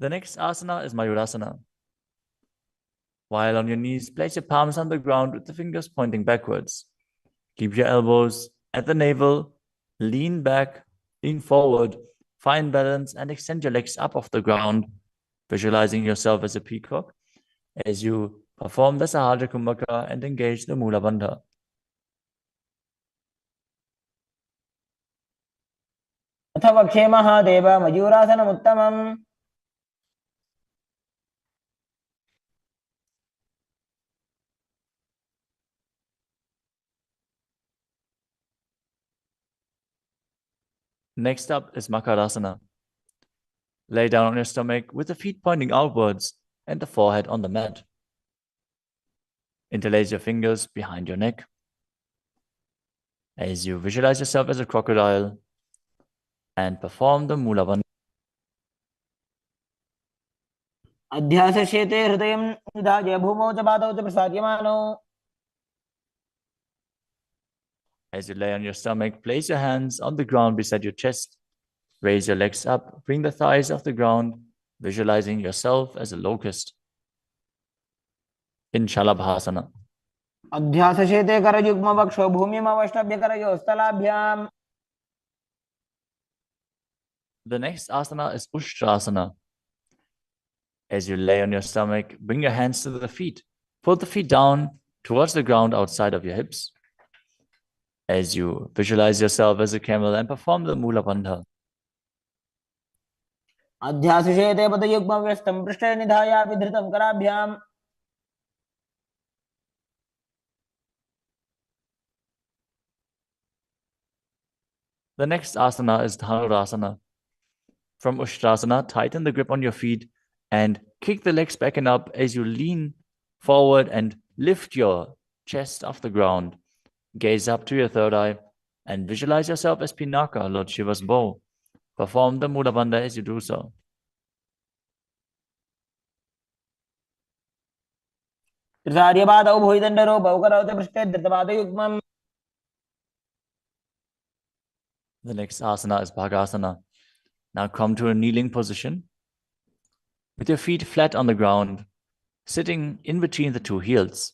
B: The next asana is Mayurasana. While on your knees, place your palms on the ground with the fingers pointing backwards. Keep your elbows at the navel, lean back, lean forward, find balance, and extend your legs up off the ground, visualizing yourself as a peacock as you perform the Sahasrara Kumbhaka and engage the Mula Bandha.
C: अथ वक्षे Mahadev मयूरासनमुत्तमम्
B: Next up is Makarasana. Lay down on your stomach with the feet pointing outwards and the forehead on the mat. Interlace your fingers behind your neck as you visualize yourself as a crocodile and perform the Mula Bandha.
C: अध्यासशेते हृदयं निधाय भूमौ च पादौ च प्रसाद्यमानौ
B: As you lay on your stomach, place your hands on the ground beside your chest. Raise your legs up, bring the thighs off the ground, visualizing yourself as a locust. In Shalabhasana.
C: अध्यासशेते करयुग्मवक्षो भूमिमवष्टभ्यकरयोस्तलाभ्याम्
B: The next asana is Ushtrasana. As you lay on your stomach, bring your hands to the feet. Pull the feet down towards the ground outside of your hips. As you visualize yourself as a camel and perform the Mula Bandha.
C: अध्यासशेते पदयुग्मव्यस्तं पृष्ठे निधाय विधृतं कराभ्याम्
B: The next asana is Dhanurasana. From Ushtrasana, tighten the grip on your feet and kick the legs back and up as you lean forward and lift your chest off the ground. Gaze up to your third eye and visualize yourself as Pinaka, Lord Shiva's bow. Perform the Mula Bandha as you do so.
C: त्रिसार्यपादौ भुविदण्डरूपौ करौ च पृष्ठे धृतपादयुग्मम्
B: The next asana is Bhagasana. Now come to a kneeling position with your feet flat on the ground, sitting in between the two heels.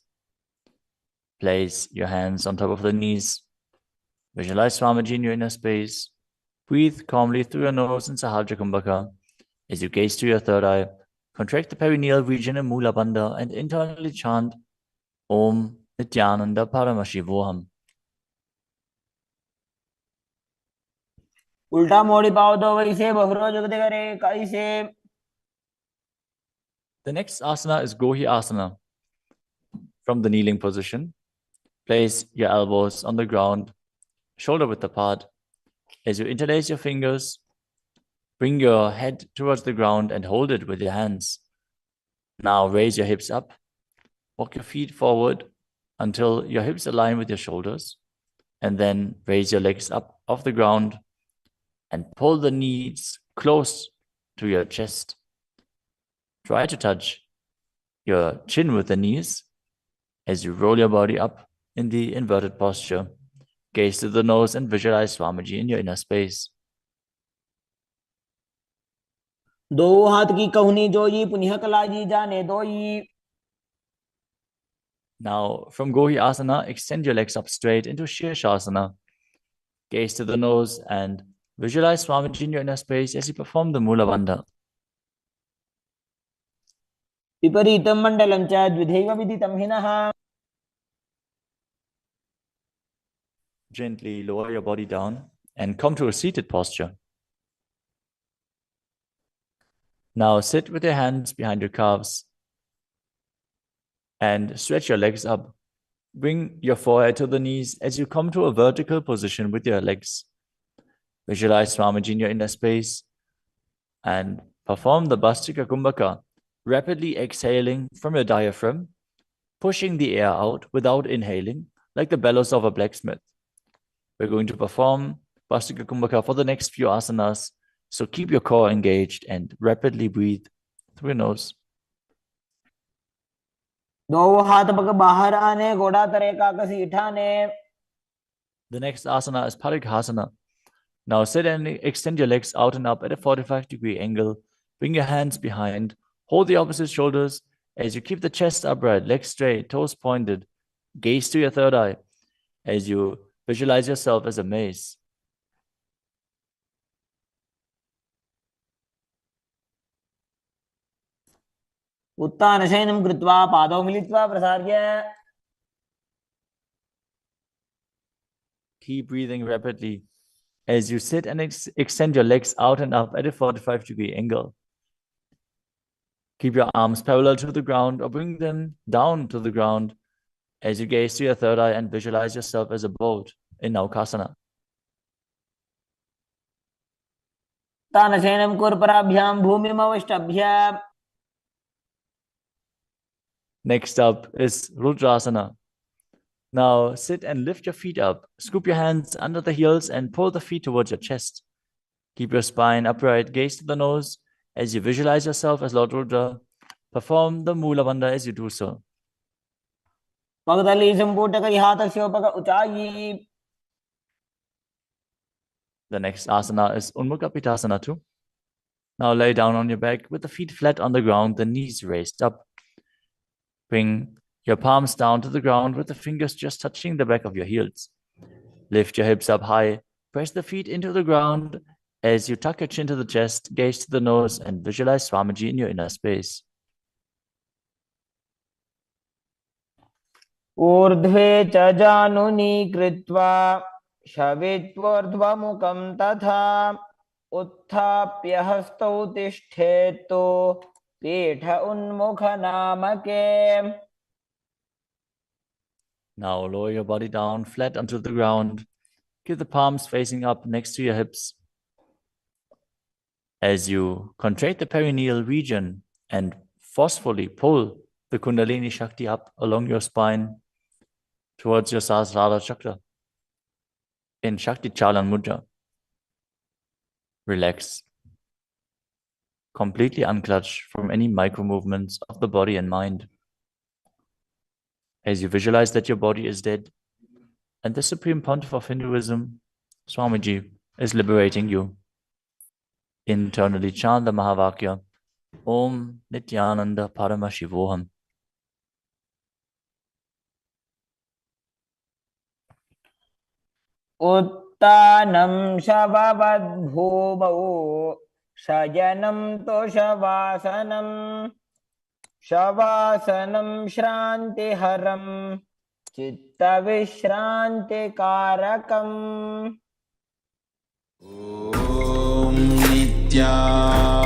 B: Place your hands on top of the knees. Visualize Swamiji in your inner space. Breathe calmly through your nose in Sahasrara Kumbhaka. As you gaze to your third eye, contract the perineal region in Mula Bandha and internally chant Om Jayanti Paramashivoham.
C: उल्टा मोड़ी पाओ तो वैसे बहुरो जगत करे कैसे
B: The next asana is Gohi Asana. From the kneeling position, place your elbows on the ground, shoulder width apart. As you interlace your fingers, bring your head towards the ground and hold it with your hands. Now raise your hips up. Walk your feet forward until your hips align with your shoulders. And then raise your legs up off the ground and pull the knees close to your chest. Try to touch your chin with the knees as you roll your body up in the inverted posture. Gaze to the nose and visualize Swamiji in your inner space.
C: दो हाथ की कहुनी जोई पुनिह कलाजी जाने दोई.
B: Now, from Gohi Asana, extend your legs up straight into Shirshasana. Gaze to the nose and visualize Swamiji in your inner space as you perform the Mula Bandha.
C: विपरीतं मण्डलं च द्विधैव विदितं हिनः.
B: Gently lower your body down and come to a seated posture. Now sit with your hands behind your calves and stretch your legs up. Bring your forehead to the knees as you come to a vertical position with your legs. Visualize Swamiji in your inner space and perform the Bhastika Kumbhaka, rapidly exhaling from your diaphragm, pushing the air out without inhaling, like the bellows of a blacksmith. We're going to perform Bhastika Kumbhaka for the next few asanas, so keep your core engaged and rapidly breathe through your nose.
C: दो हाथ पग बाहर आने घोड़ा तरे काकसी ठाने.
B: The next asana is Parighasana. Now sit and extend your legs out and up at a 45-degree angle. Bring your hands behind. Hold the opposite shoulders as you keep the chest upright, legs straight, toes pointed. Gaze to your third eye as you visualize yourself as a mace.
C: उत्तानशयनं कृत्वा पादौ मिलित्वा प्रसार्य.
B: Keep breathing rapidly as you sit and extend your legs out and up at a 45-degree angle. Keep your arms parallel to the ground or bring them down to the ground as you gaze to your third eye and visualize yourself as a boat in Naukasana.
C: तानशयनं कुर्पराभ्यां भूमिमवष्टभ्य.
B: Next up is Rudrasana. Now sit and lift your feet up. Scoop your hands under the heels and pull the feet towards your chest. Keep your spine upright, gaze to the nose as you visualize yourself as Lord Rudra. Perform the Mula Bandha as you do so.
C: पगदली संपुटक हाथस्योपक उचाई.
B: The next asana is Unmukha Pitasana too. Now lay down on your back with the feet flat on the ground, the knees raised up. Bring your palms down to the ground with the fingers just touching the back of your heels. Lift your hips up high. Press the feet into the ground as you tuck your chin to the chest, gaze to the nose, and visualize Swamiji in your inner space.
C: ऊर्ध्वे च जानुनी कृत्वा शवित्वोर्ध्वमुखं तथा उत्थाप्य हस्तौ तिष्ठेत्तु पीठ उन्मुख नामके.
B: Now lower your body down flat onto the ground. Keep the palms facing up next to your hips. As you contract the perineal region and forcefully pull the Kundalini Shakti up along your spine towards your Sahasrara Chakra in Shakti Chalan Mudra. Relax. Completely unclutch from any micro movements of the body and mind. As you visualize that your body is dead and the Supreme Pontiff of Hinduism, Swamiji, is liberating you. Internally chant the Mahavakya, Om Nityananda Paramashivoham.
C: उत्तानं शववद्भूमौ शयनं तोषवासनं शवासनं श्रान्तिहरं चित्तविश्रान्तिकारकम्.
A: ॐ नित्यानन्द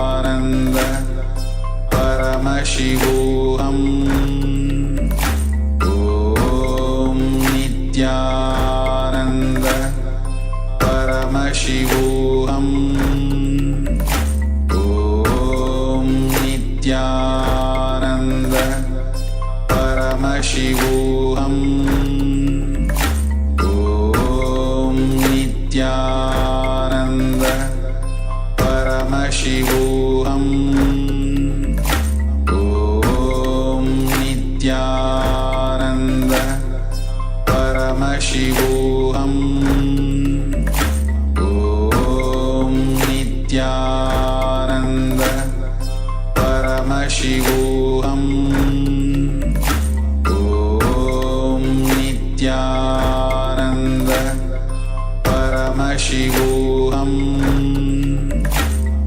A: परमशिवोऽहम् ॐ नित्यानन्द परमशिवोऽहम् ॐ नित्यानन्द परमशिवोऽहम् ॐ नित्यानन्द परमशिवोऽहम् ॐ नित्यानन्द परमशिवोऽहम् ॐ Nityanand Paramashivoham Om Nityananda Paramashivoham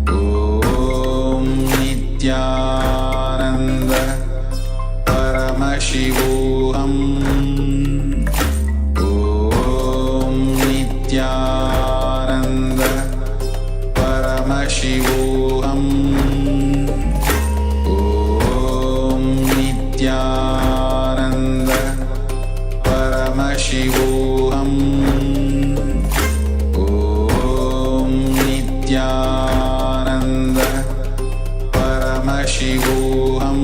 A: Om Nityananda Paramashivoham Om Nityananda Paramashivoham Om Nityananda Paramashivoham Om Nityananda Paramashivoham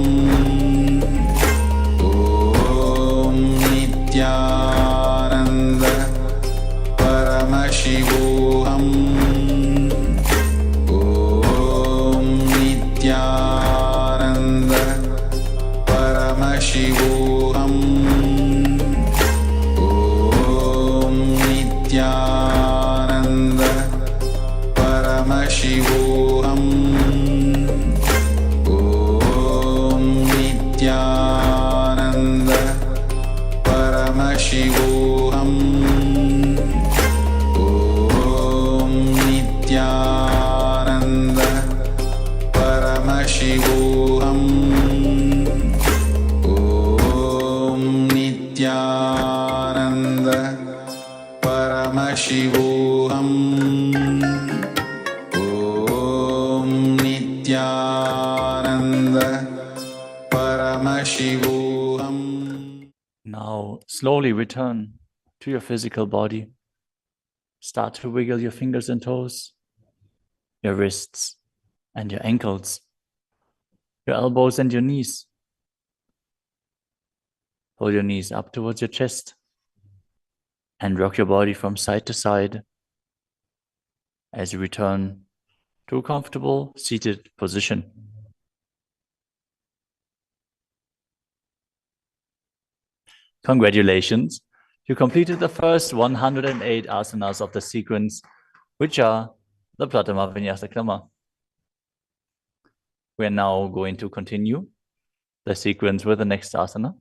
A: Om Nityananda Paramashivoham Om Nityananda Paramashivoham Om Nityananda Paramashivoham Om Nityananda Paramashivoham Om Nityananda Paramashivoham Om Nityananda Paramashivoham Om Nityananda Paramashivoham.
B: Now, slowly return to your physical body. Start to wiggle your fingers and toes, your wrists and your ankles, your elbows and your knees. Pull your knees up towards your chest and rock your body from side to side as you return to a comfortable seated position. Congratulations! You completed the first 108 asanas of the sequence, which are the Pratama Vinyasa Krama. We are now going to continue the sequence with the next asana,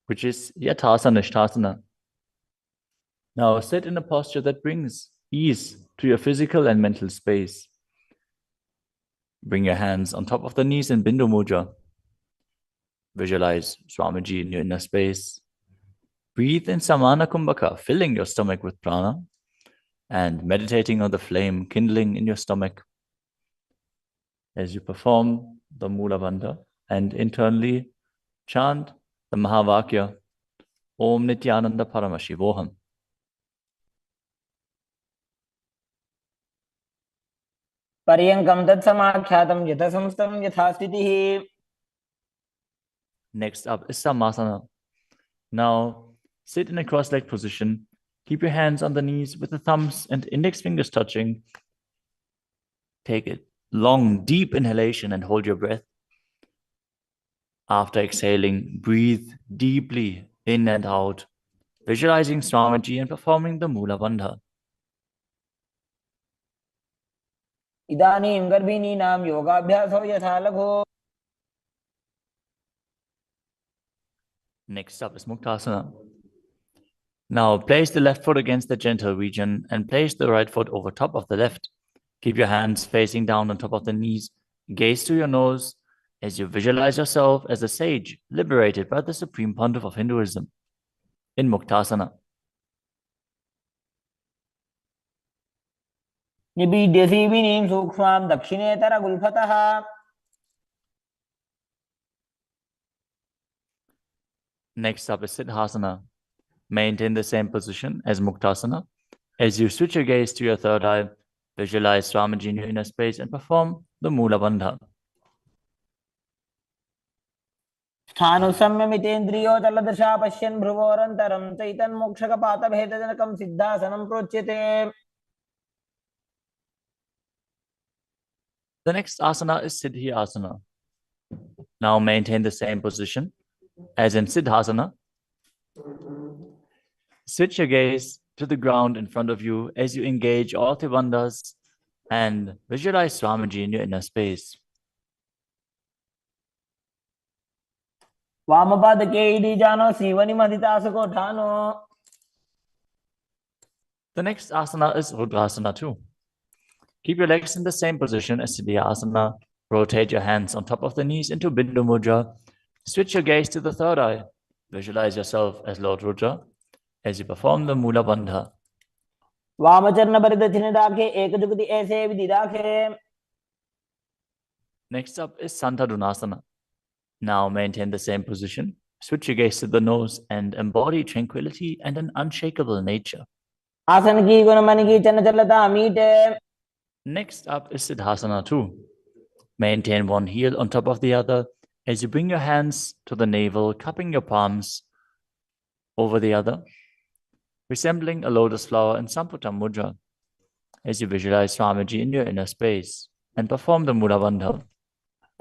B: which is Yathasana Ishtasana. Now sit in a posture that brings ease to your physical and mental space. Bring your hands on top of the knees in Bindu Mudra. Visualize Swamiji in your inner space. Breathe in Samana Kumbhaka, filling your stomach with prana and meditating on the flame kindling in your stomach as you perform the Mula Bandha and internally chant the Mahavakya Om Nityananda Paramashivoham.
C: पर्यङ्कं तत्समाख्यातं यथासंस्थं यथा स्थितिः.
B: Next up is Samasana. Now sit in a cross-legged position. Keep your hands on the knees with the thumbs and index fingers touching. Take a long, deep inhalation and hold your breath. After exhaling, breathe deeply in and out, visualizing Swamiji and performing the Mula Bandha.
C: इदानीं गर्भिणीनां योगाभ्यासो यथा लघो.
B: Next up is Muktasana. Now place the left foot against the gentle region and place the right foot over top of the left. Keep your hands facing down on top of the knees. Gaze to your nose as you visualize yourself as a sage liberated by the Supreme Pontiff of Hinduism in Muktasana.
C: निबीड्यसीविनीं सूक्ष्मां दक्षिणेतरगुल्फतः.
B: Next up is Siddhasana. Maintain the same position as Muktasana. As you switch your gaze to your third eye, visualize Swamiji in your inner space and perform the Mula Bandha.
C: स्थानुसंयमितेन्द्रियोतलदृशा पश्यन् भ्रुवोरन्तरं चैतन्मोक्षकपातभेदजनकं सिद्धासनं प्रोच्यते.
B: The next asana is Siddhi Asana. Now maintain the same position as in Siddhasana. Switch your gaze to the ground in front of you as you engage all Tribandhas and visualize Swamiji in your inner space.
C: वामपादके इति जानो सीवनिमधितासुको ठानो.
B: The next asana is Rudrasana 2. Keep your legs in the same position as the asana. Rotate your hands on top of the knees into Bindu Mudra. Switch your gaze to the third eye. Visualize yourself as Lord Rudra as you perform the Mula Bandha.
C: वामचरण परिदक्षिण दाखे एक जुगति ऐसे विधि दाखे.
B: Next up is Santadunasana. Now maintain the same position. Switch your gaze to the nose and embody tranquility and an unshakable nature.
C: आसन की गुण मन की चन चलता मीटे.
B: Next up is Siddhasana 2. Maintain one heel on top of the other as you bring your hands to the navel, cupping your palms over the other, resembling a lotus flower in Samputa Mudra as you visualize Swamiji in your inner space and perform the Mula Bandha.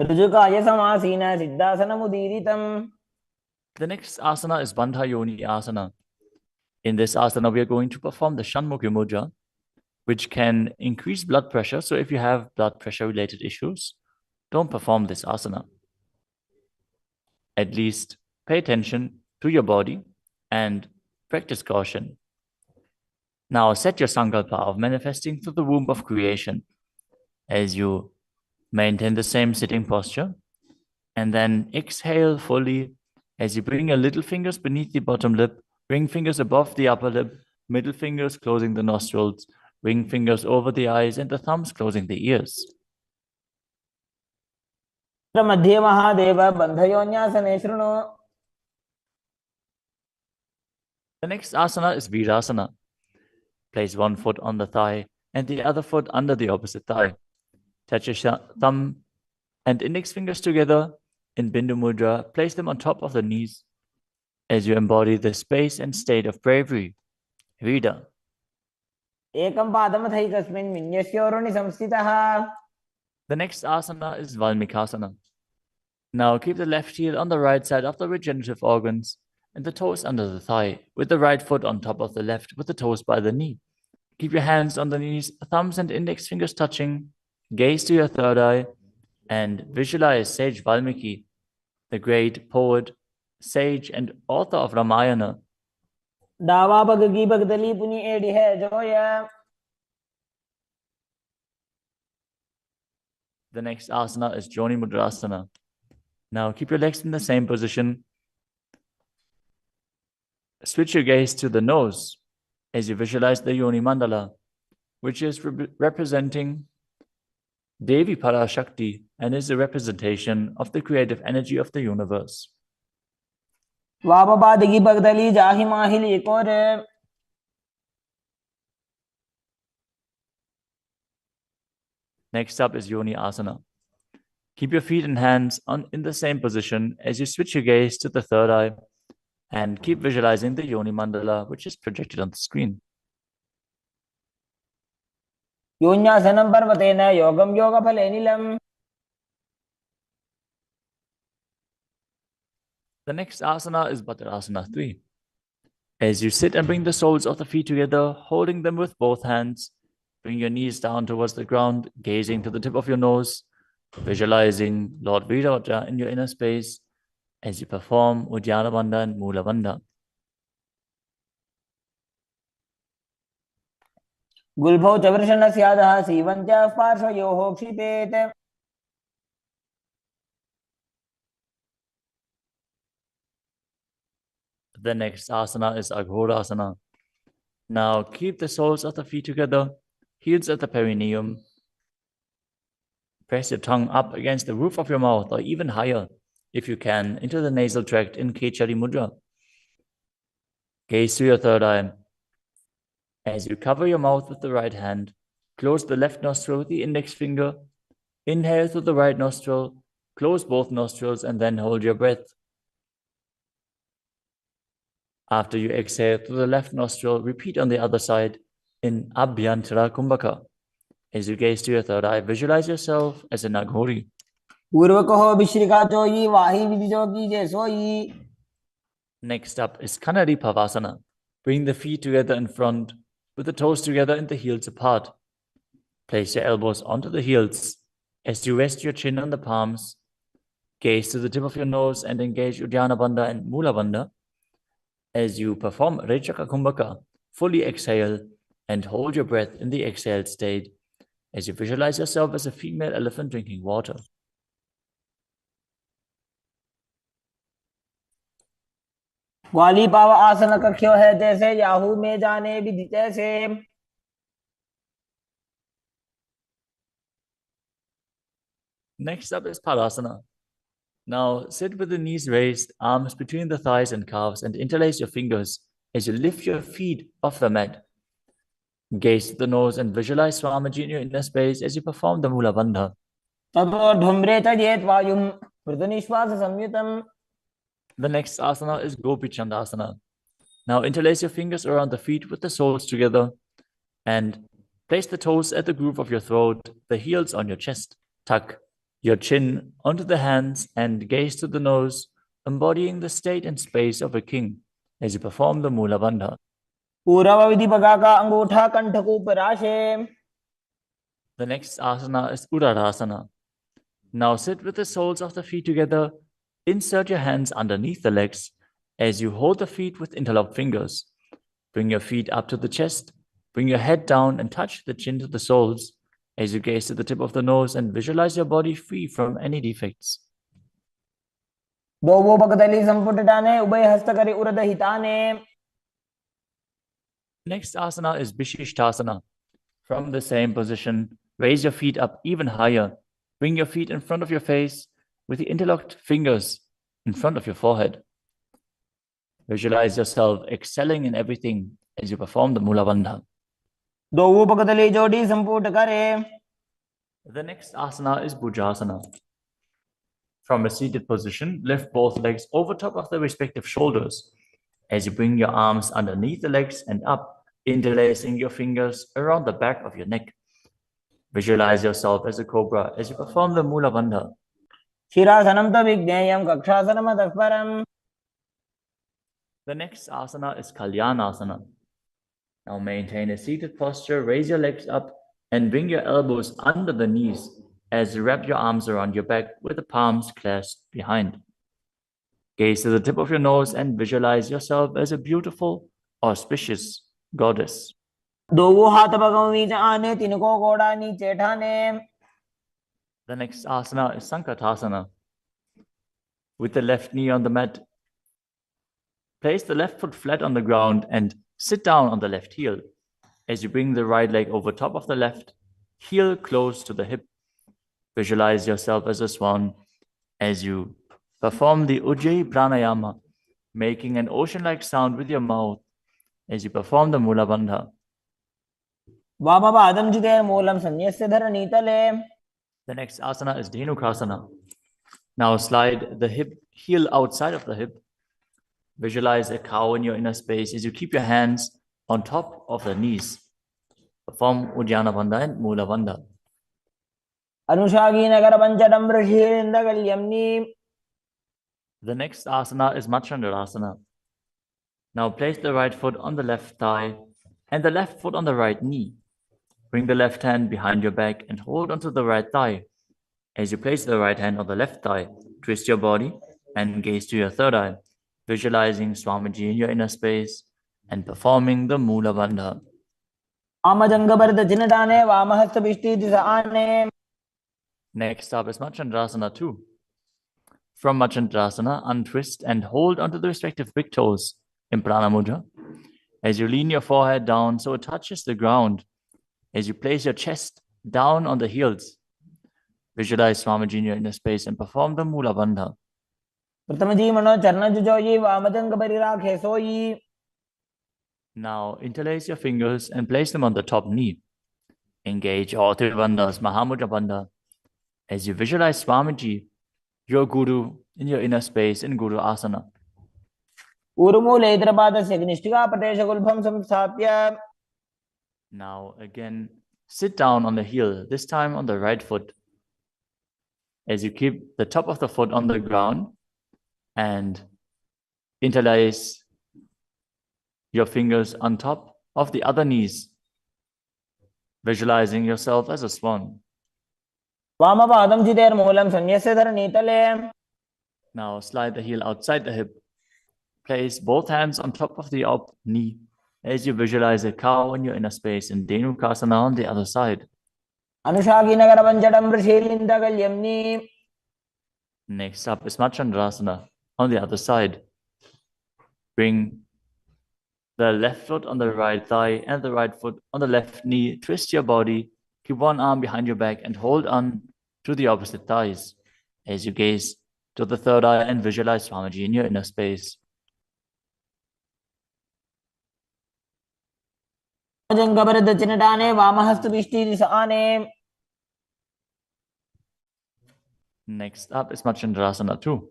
C: ऋजुकाय समासीन सिद्धासनमुदीरितम्.
B: The next asana is Bandha Yoni Asana. In this asana, we are going to perform the Shanmukhi Mudra, which can increase blood pressure. So if you have blood pressure related issues, don't perform this asana. At least pay attention to your body and practice caution. Now set your sankalpa of manifesting through the womb of creation as you maintain the same sitting posture, and then exhale fully as you bring your little fingers beneath the bottom lip, ring fingers above the upper lip, middle fingers closing the nostrils, ring fingers over the eyes, and the thumbs closing the ears.
C: मध्ये महादेव बन्धयोन्यासने शृणु.
B: The next asana is Virasana. Place one foot on the thigh and the other foot under the opposite thigh. Touch your thumb and index fingers together in Bindu Mudra. Place them on top of the knees as you embody the space and state of bravery. Vida.
C: एकं पादमथैकस्मिन् विन्यस्योरुणि संस्थितः.
B: The next asana is Valmikasana. Now keep the left heel on the right side of the regenerative organs and the toes under the thigh, with the right foot on top of the left, with the toes by the knee. Keep your hands on the knees, thumbs and index fingers touching. Gaze to your third eye and visualize Sage Valmiki, the great poet, sage, and author of Ramayana.
C: दावा पग की भगदली पुनि एड़ी है Zoya.
B: The next asana is Joni Mudrasana. Now keep your legs in the same position. Switch your gaze to the nose as you visualize the Yoni Mandala, which is representing Devi Parashakti and is a representation of the creative energy of the universe.
C: वामपाद की भगदली जाहि माहिली कोरे.
B: Next up is Yoni Asana. Keep your feet and hands in the same position as you switch your gaze to the third eye and keep visualizing the Yoni Mandala, which is projected on the screen.
C: योन्यासनं पर्वतेन योगं योगफले नीलम्.
B: The next asana is Bhadrasana 3. As you sit and bring the soles of the feet together, holding them with both hands, bring your knees down towards the ground, gazing to the tip of your nose, visualizing Lord Viravaja in your inner space as you perform Uddiyana Bandha and Mula Bandha.
C: गुल्भौ च वृषणस्यादः सीवन्त्याः पार्श्वयोः क्षिपेत्.
B: The next asana is Aghodasana. Now keep the soles of the feet together, heels at the perineum. Press your tongue up against the roof of your mouth or even higher, if you can, into the nasal tract in Kechari Mudra. Gaze to your third eye. As you cover your mouth with the right hand, close the left nostril with the index finger. Inhale through the right nostril, close both nostrils, and then hold your breath. After you exhale through the left nostril, repeat on the other side in Abhyantara Kumbhaka. As you gaze to your third eye, visualize yourself as a Naghori.
C: पूर्वकहो विश्रिका Choi वाही विधिजो कीजे सोई.
B: Next up is Kanadi Pavasana. Bring the feet together in front, with the toes together and the heels apart. Place your elbows onto the heels as you rest your chin on the palms. Gaze to the tip of your nose and engage Uddiyana Bandha and Mula Bandha. As you perform Rechaka Kumbhaka, fully exhale and hold your breath in the exhaled state as you visualize yourself as a female elephant drinking water.
C: ग्वाली पाव आसन कख्यो है जैसे Yahoo में जाने विधि जैसे.
B: Next up is Padasana. Now sit with the knees raised, arms between the thighs and calves, and interlace your fingers as you lift your feet off the mat. Gaze to the nose and visualize Swamiji in your inner space as you perform the Mula Bandha.
C: ततोर्ध्वम्रे तजेत वायुं मृदुनिश्वास संयुतम्.
B: The next asana is Gopi Chandasana. Now interlace your fingers around the feet with the soles together and place the toes at the groove of your throat, the heels on your chest. Tuck your chin onto the hands and gaze to the nose, embodying the state and space of a king as you perform the Mula Bandha.
C: पूरव विधि बगा का अंगूठा कंठ को पराशे.
B: The next asana is Uddarasana. Now sit with the soles of the feet together. Insert your hands underneath the legs as you hold the feet with interlocked fingers. Bring your feet up to the chest. Bring your head down and touch the chin to the soles as you gaze to the tip of the nose and visualize your body free from any defects.
C: दोवो बगदली संपुटटाने उभय हस्त करी उरद हिताने.
B: Next asana is Vishishtasana. From the same position, raise your feet up even higher. Bring your feet in front of your face with the interlocked fingers in front of your forehead. Visualize yourself excelling in everything as you perform the Mula Bandha.
C: दोवो बगदली जोड़ी संपुट करे.
B: The next asana is Bhujasana. From a seated position, lift both legs over top of the respective shoulders as you bring your arms underneath the legs and up, interlacing your fingers around the back of your neck. Visualize yourself as a cobra as you perform the Mula Bandha.
C: शिरासनं तविज्ञेयं कक्षासनं तत्परम्.
B: The next asana is Kalyanasana. Now maintain a seated posture, raise your legs up and bring your elbows under the knees as you wrap your arms around your back with the palms clasped behind. Gaze to the tip of your nose and visualize yourself as a beautiful, auspicious goddess.
C: दोवो हाथ बगों बीच आने तिनको गोड़ा नीचे ठाने.
B: The next asana is Sankatasana. With the left knee on the mat, place the left foot flat on the ground and sit down on the left heel as you bring the right leg over top of the left, heel close to the hip. Visualize yourself as a swan as you perform the Ujjayi pranayama, making an ocean-like sound with your mouth as you perform the Mula Bandha.
C: वामपादं चितेन मूलं संन्यस्य धरणीतले.
B: The next asana is Dhenukasana. Now slide the heel outside of the hip. Visualize a cow in your inner space as you keep your hands on top of the knees. Perform Uddiyana Bandha and Mula Bandha.
C: अनुषागी Nagar पंचडम ऋषिन्दगल्यम्नि.
B: The next asana is Machandrasana. Now place the right foot on the left thigh and the left foot on the right knee. Bring the left hand behind your back and hold onto the right thigh. As you place the right hand on the left thigh, twist your body and gaze to your third eye, visualizing Swamiji in your inner space and performing the Mula Bandha. Next up is Machandrasana 2. From Machandrasana, untwist and hold onto the respective big toes in Prana Mudra. As you lean your forehead down so it touches the ground, as you place your chest down on the heels, visualize Swamiji in your inner space and perform the Mula Bandha. Now interlace your fingers and place them on the top knee. Engage all three bandhas, Mahamudra Bandha, as you visualize Swamiji, your Guru, in your inner space in Guru Asana. Now again, sit down on the heel, this time on the right foot, as you keep the top of the foot on the ground and interlace your fingers on top of the other knees, visualizing yourself as a swan. Now slide the heel outside the hip. Place both hands on top of the up knee as you visualize a cow in your inner space in Dhenukasana on the other side.
C: Anushaginagarabhanjadam Vrishilindagalyamni.
B: Next up is Machandrasana on the other side. Bring the left foot on the right thigh and the right foot on the left knee. Twist your body. Keep one arm behind your back and hold on to the opposite thighs as you gaze to the third eye and visualize Swamiji in your inner space.
C: Jangabharadachinatane Vamahastubishti
B: Next up is Machandrasana 2.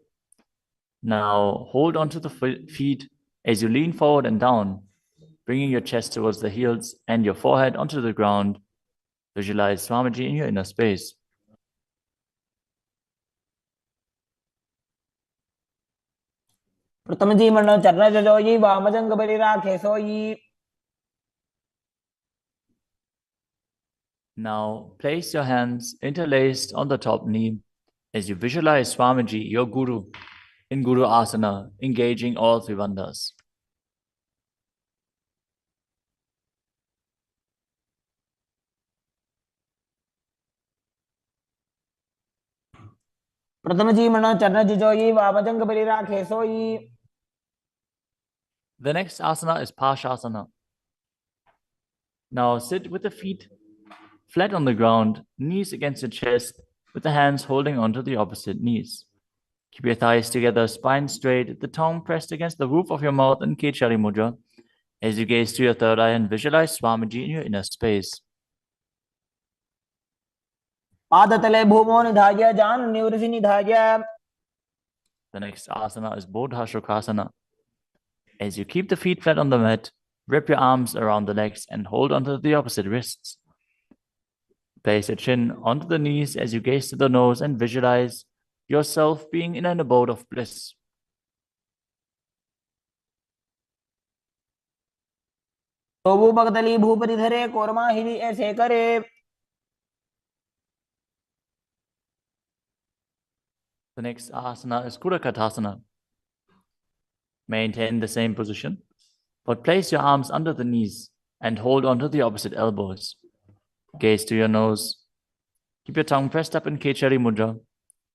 B: Now hold on to the feet as you lean forward and down, bringing your chest towards the heels and your forehead onto the ground. Visualize Swamiji in your inner space.
C: Pratamaji Mano Charnajoyi Vamajangabharira Kesoyi.
B: Now place your hands interlaced on the top knee as you visualize Swamiji, your Guru, in Guru Asana, engaging all three bandhas.
C: Pratamaji Mano Charnajoyi Vamajangabharira Kesoyi.
B: The next asana is Pashasana. Now sit with the feet flat on the ground, knees against your chest, with the hands holding onto the opposite knees. Keep your thighs together, spine straight, the tongue pressed against the roof of your mouth in Kechari Mudra as you gaze to your third eye and visualize Swamiji in your inner space.
C: Padatale Bhumo Nidhaya Jan Nivrisi Nidhaya.
B: The next asana is Bodha Shukasana. As you keep the feet flat on the mat, wrap your arms around the legs and hold onto the opposite wrists. Place your chin onto the knees as you gaze to the nose and visualize yourself being in an abode of bliss.
C: Tobu Bhagdali Bhuparidhare Korma Hiri Esekare.
B: The next asana is Kudakatasana. Maintain the same position, but place your arms under the knees and hold onto the opposite elbows. Gaze to your nose. Keep your tongue pressed up in Kechari Mudra,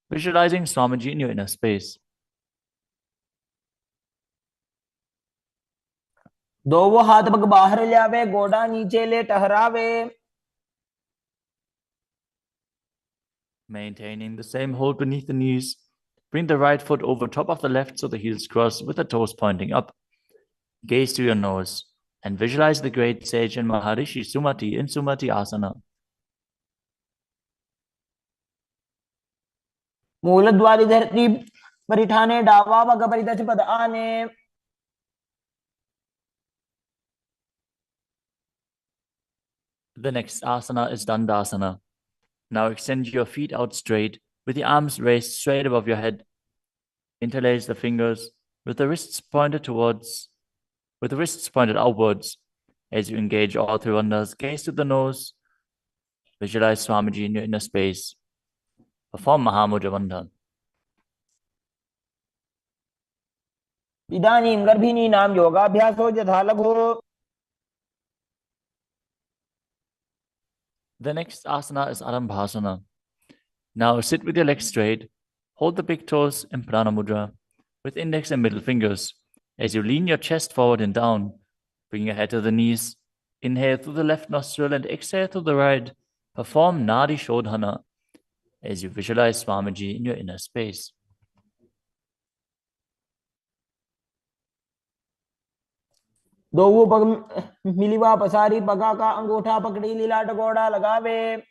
B: visualizing Swamiji in your inner space.
C: दो हाथ पग बाहर ले आवे गोड़ा नीचे ले टहरावे.
B: Maintaining the same hold beneath the knees, bring the right foot over top of the left so the heels cross with the toes pointing up. Gaze to your nose and visualize the great sage and Maharishi Sumati in Sumati Asana.
C: मूलद्वारी धरती परिठाने डावा पग परिदच पद आने.
B: The next asana is Dandasana. Now extend your feet out straight with the arms raised straight above your head. Interlace the fingers with the wrists pointed outwards. As you engage all three bandhas, gaze to the nose. Visualize Swamiji in your inner space. Perform Mahamudra Bandha.
C: इदानीं गर्भिणीनां योगाभ्यासो यथा लघु.
B: The next asana is Arambhasana. Now sit with your legs straight. Hold the big toes in Prana Mudra with index and middle fingers. As you lean your chest forward and down, bring your head to the knees. Inhale through the left nostril and exhale through the right. Perform Nadi Shodhana as you visualize Swamiji in your inner space.
C: दो पग मिलिवा पसारी पगा का अंगूठा पकड़ी लीला टकोड़ा लगावे.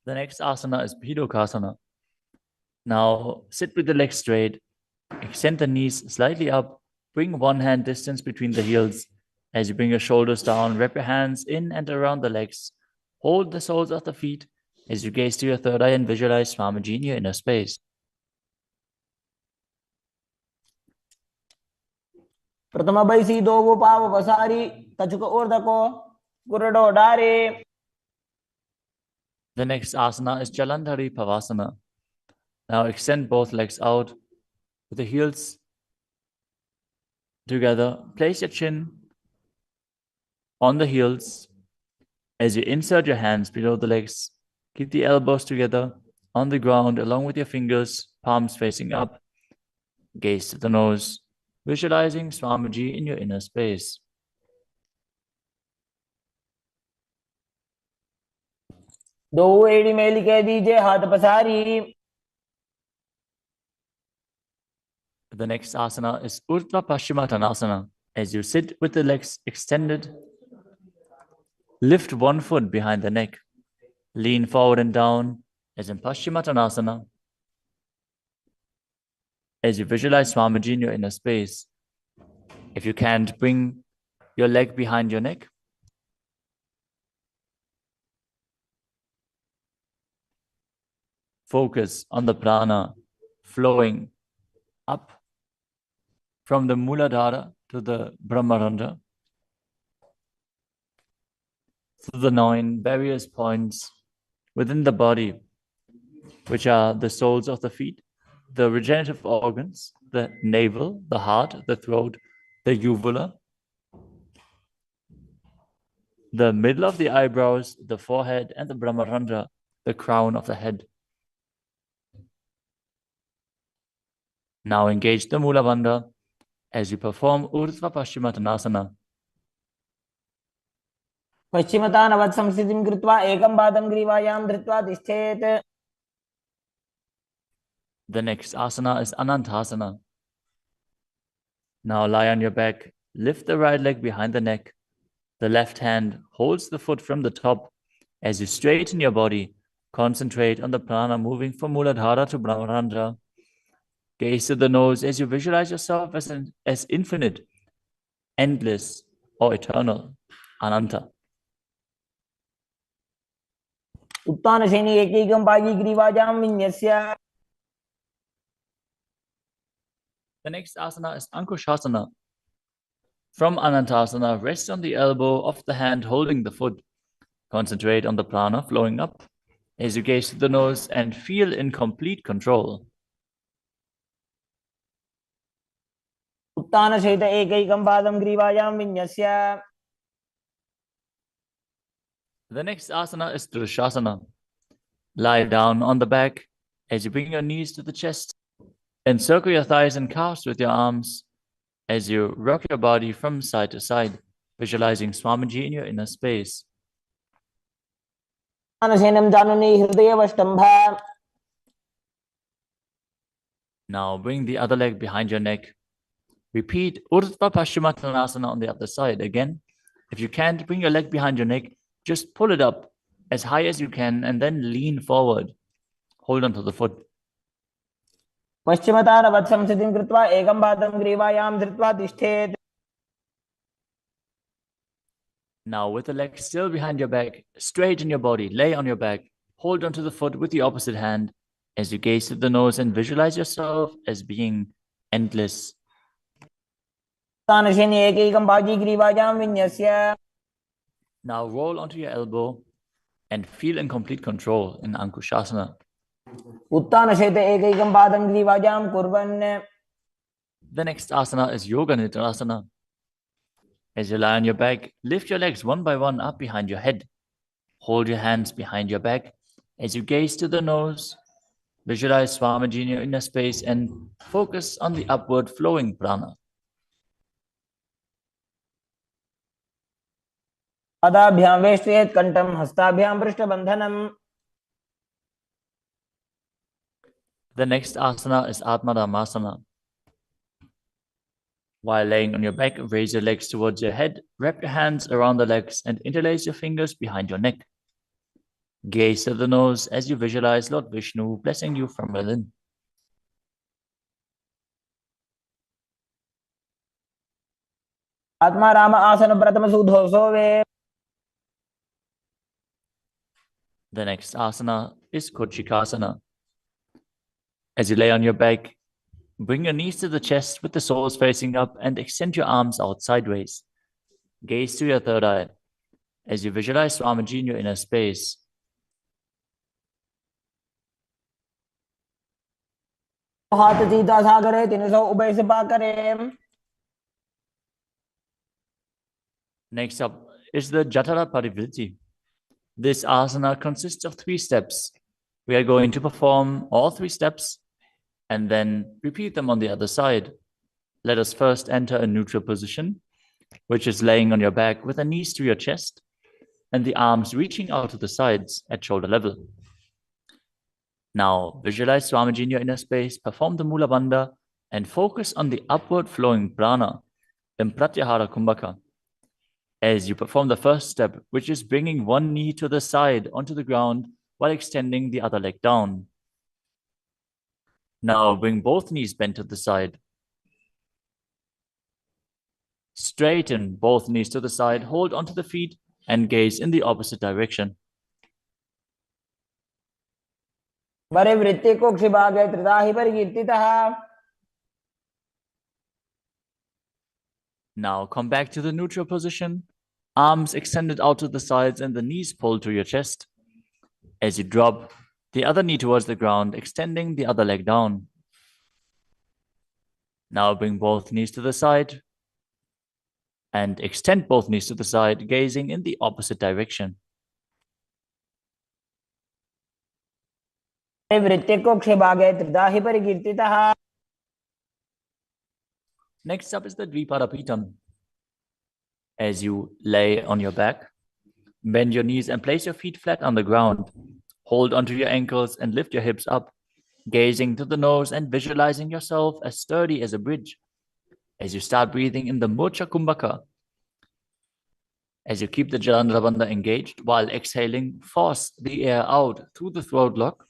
B: The next asana is Bhidokasana. Now sit with the legs straight. Extend the knees slightly up. Bring one hand distance between the heels. As you bring your shoulders down, wrap your hands in and around the legs. Hold the soles of the feet as you gaze to your third eye and visualize Swamiji in your inner space.
C: प्रथम बैसी दो पाव पसारी कछुक ऊर्ध को गुरडो डारे.
B: The next asana is Jalandhari Pavasana. Now extend both legs out with the heels together. Place your chin on the heels as you insert your hands below the legs. Keep the elbows together on the ground along with your fingers, palms facing up. Gaze to the nose, visualizing Swamiji in your inner space.
C: दो एड़ी mail के दीजिए हाथ पसारी.
B: The next asana is Urdhva Paschimottanasana. As you sit with the legs extended, lift one foot behind the neck. Lean forward and down as in Paschimottanasana. As you visualize Swamiji in your inner space. If you can't, bring your leg behind your neck. Focus on the prana flowing up from the Muladhara to the Brahmarandha, through the 9 various points within the body, which are the soles of the feet, the regenerative organs, the navel, the heart, the throat, the uvula, the middle of the eyebrows, the forehead, and the Brahmarandha, the crown of the head. Now engage the Mula Bandha as you perform Urdhva Paschimottanasana.
C: पश्चिमतानवत् संस्थितिं कृत्वा एकं पादं ग्रीवायां धृत्वा तिष्ठेत्.
B: The next asana is Anantasana. Now lie on your back, lift the right leg behind the neck. The left hand holds the foot from the top. As you straighten your body, concentrate on the prana moving from Muladhara to Brahmarandha. Gaze to the nose as you visualize yourself as infinite, endless, or eternal, Ananta.
C: उत्तानशयनि एकैकं पायी ग्रीवायां विन्यस्य.
B: The next asana is Ankushasana. From Anantasana, rest on the elbow of the hand holding the foot. Concentrate on the prana flowing up as you gaze to the nose and feel in complete control.
C: उत्तानशयित एकैकं पादं ग्रीवायां विन्यस्य.
B: The next asana is Drishasana. Lie down on the back as you bring your knees to the chest. Encircle your thighs and calves with your arms as you rock your body from side to side, visualizing Swamiji in your inner space.
C: उत्तानशयनं जानूनि हृदयवष्टम्भ.
B: Now bring the other leg behind your neck. Repeat Urdhva Paschimottanasana on the other side. Again, if you can't bring your leg behind your neck, just pull it up as high as you can and then lean forward. Hold on to the foot.
C: पश्चिमतानवत् संस्थितिं कृत्वा एकं पादं ग्रीवायां धृत्वा तिष्ठेत्.
B: Now with the leg still behind your back, straighten your body, lay on your back, hold onto the foot with the opposite hand as you gaze to the nose and visualize yourself as being endless.
C: उत्तानशयनि एकैकं पायी ग्रीवायां विन्यस्य.
B: Now roll onto your elbow and feel in complete control in Ankushasana.
C: उत्तानशयित एकैकं पादं ग्रीवायां कुर्वन्.
B: The next asana is Yoga Nidrasana. As you lie on your back, lift your legs one by one up behind your head. Hold your hands behind your back as you gaze to the nose. Visualize Swamiji in your inner space and focus on the upward flowing prana.
C: पादाभ्यां वेष्टयेत् कण्ठं हस्ताभ्यां पृष्ठबन्धनम्.
B: The next asana is Atmadhammasana. While laying on your back, raise your legs towards your head, wrap your hands around the legs and interlace your fingers behind your neck. Gaze to the nose as you visualize Lord Vishnu blessing you from within.
C: आत्मा राम आसन प्रथम सुधो सोवे.
B: The next asana is Kochikasana. As you lay on your back, bring your knees to the chest with the soles facing up and extend your arms out sideways. Gaze to your third eye as you visualize Swamiji in your inner space.
C: हाथ सीधा सागरे 300 उभय सभा करे.
B: Next up is the Jatara Parivriti. This asana consists of 3 steps. We are going to perform all 3 steps and then repeat them on the other side. Let us first enter a neutral position, which is laying on your back with the knees to your chest and the arms reaching out to the sides at shoulder level. Now, visualize Swamiji in your inner space, perform the Mula Bandha, and focus on the upward flowing prana in Pratyahara Kumbhaka. As you perform the first step, which is bringing one knee to the side onto the ground while extending the other leg down. Now bring both knees bent to the side. Straighten both knees to the side, hold onto the feet, and gaze in the opposite direction.
C: परिवृत्ति को क्षिभागे त्रिदाहि परिकीर्तितः.
B: Now come back to the neutral position, arms extended out to the sides and the knees pulled to your chest. As you drop the other knee towards the ground, extending the other leg down. Now bring both knees to the side and extend both knees to the side, gazing in the opposite direction.
C: परिवृत्ति को क्षिभागे त्रिदाहि परिकीर्तितः.
B: Next up is the Dvipadapitam. As you lay on your back, bend your knees and place your feet flat on the ground. Hold onto your ankles and lift your hips up, gazing to the nose and visualizing yourself as sturdy as a bridge. As you start breathing in the Mocha Kumbhaka, as you keep the Jalandhara Bandha engaged while exhaling, force the air out through the throat lock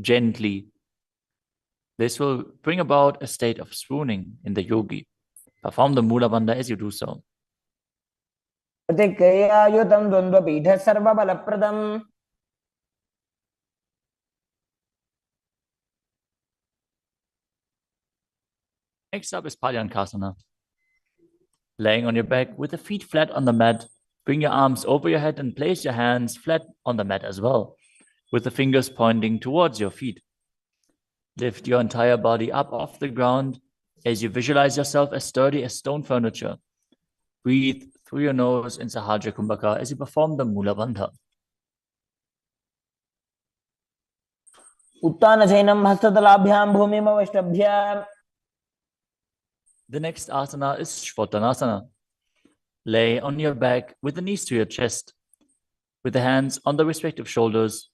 B: gently. This will bring about a state of swooning in the yogi. Perform the Mula Bandha as you do so.
C: प्रतिक्रियायुतं द्वन्द्वपीठः सर्वबलप्रदम्.
B: Next up is Palyankasana. Laying on your back with the feet flat on the mat, bring your arms over your head and place your hands flat on the mat as well, with the fingers pointing towards your feet. Lift your entire body up off the ground as you visualize yourself as sturdy as stone furniture. Breathe through your nose in Sahajra Kumbhaka as you perform the Mula Bandha.
C: उत्तानशयनं हस्ततलाभ्यां भूमिमवष्टभ्य.
B: The next asana is Shvatanasana. Lay on your back with the knees to your chest. With the hands on the respective shoulders,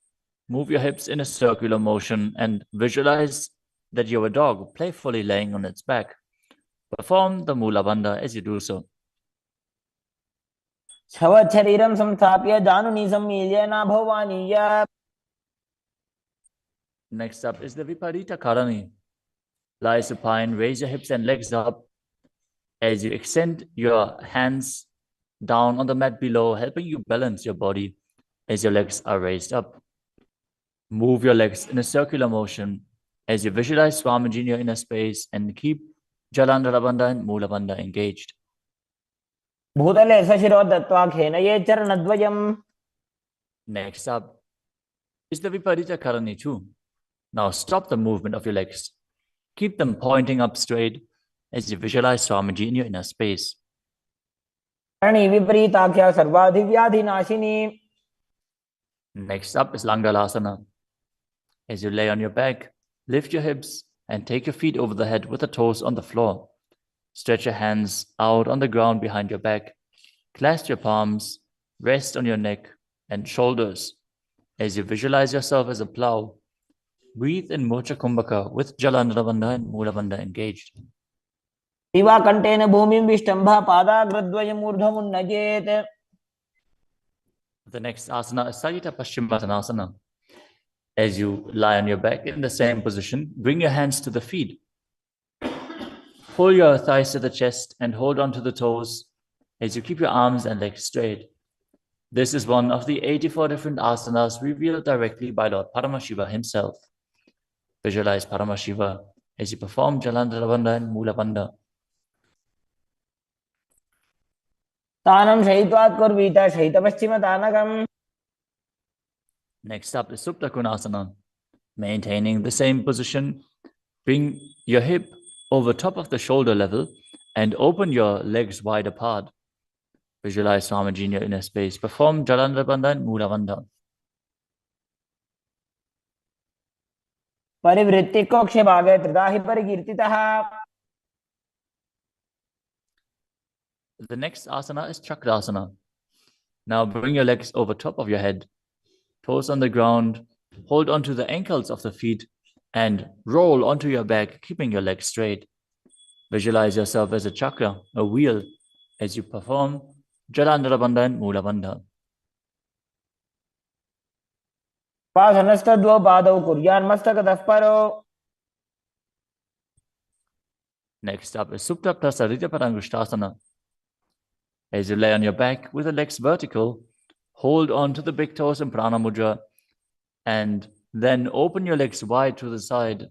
B: move your hips in a circular motion and visualize that you're a dog playfully laying on its back. Perform the Mula Bandha as you do so.
C: शरीरं संस्थाप्य जानुनी सम्मील्य नाभवानीय.
B: Next up is the Viparita Karani. Lie supine, raise your hips and legs up as you extend your hands down on the mat below, helping you balance your body as your legs are raised up. Move your legs in a circular motion as you visualize Swamiji in your inner space and keep Jalandhara Bandha and Mula Bandha engaged.
C: भूतले सशिरो दत्त्वा खेनये चरणद्वयम्.
B: Next up is the Viparita Karani too. Now stop the movement of your legs. Keep them pointing up straight as you visualize Swamiji in your inner space.
C: Karni विपरीताख्या सर्वाधिव्याधिनाशिनी.
B: Next up is Langalasana. As you lay on your back, lift your hips and take your feet over the head with the toes on the floor. Stretch your hands out on the ground behind your back. Clasp your palms, rest on your neck and shoulders as you visualize yourself as a plow. Breathe in Mocha Kumbhaka with Jalandhara Bandha and Mula Bandha engaged.
C: दिवाकण्ठेन भूमिं विष्टम्भा पादाग्रद्वयम् ऊर्ध्वमुन्नयेत्.
B: The next asana is Sajita Paschimottanasana. As you lie on your back in the same position, bring your hands to the feet. Pull your thighs to the chest and hold on to the toes as you keep your arms and legs straight. This is one of the 84 different asanas revealed directly by Lord Paramashiva himself. Visualize Paramashiva as you perform Jalandhara Bandha and Mula Bandha.
C: तानं शयित्वात् कुर्वीत शयितपश्चिमतानकम्.
B: Next up is Supta Konasana. Maintaining the same position, Bring your hip over top of the shoulder level and open your legs wide apart. Visualize Swamiji in your inner space. Perform Jalandhara Bandha and Mula Bandha.
C: परिवृत्ति कोक्ष भागे त्रिधा हि परिकीर्तितः.
B: The next asana is Chakrasana. Now bring your legs over top of your head, toes on the ground, hold onto the ankles of the feet, and roll onto your back, keeping your legs straight. Visualize yourself as a chakra, a wheel, as you perform Jalandhara Bandha and Mula Bandha.
C: पासनस्तद्वौ पादौ कुर्यान्मस्तकतः परो.
B: Next up is Supta Prasarita Parangushtasana. As you lay on your back with the legs vertical, hold on to the big toes in Prana Mudra, and then open your legs wide to the side.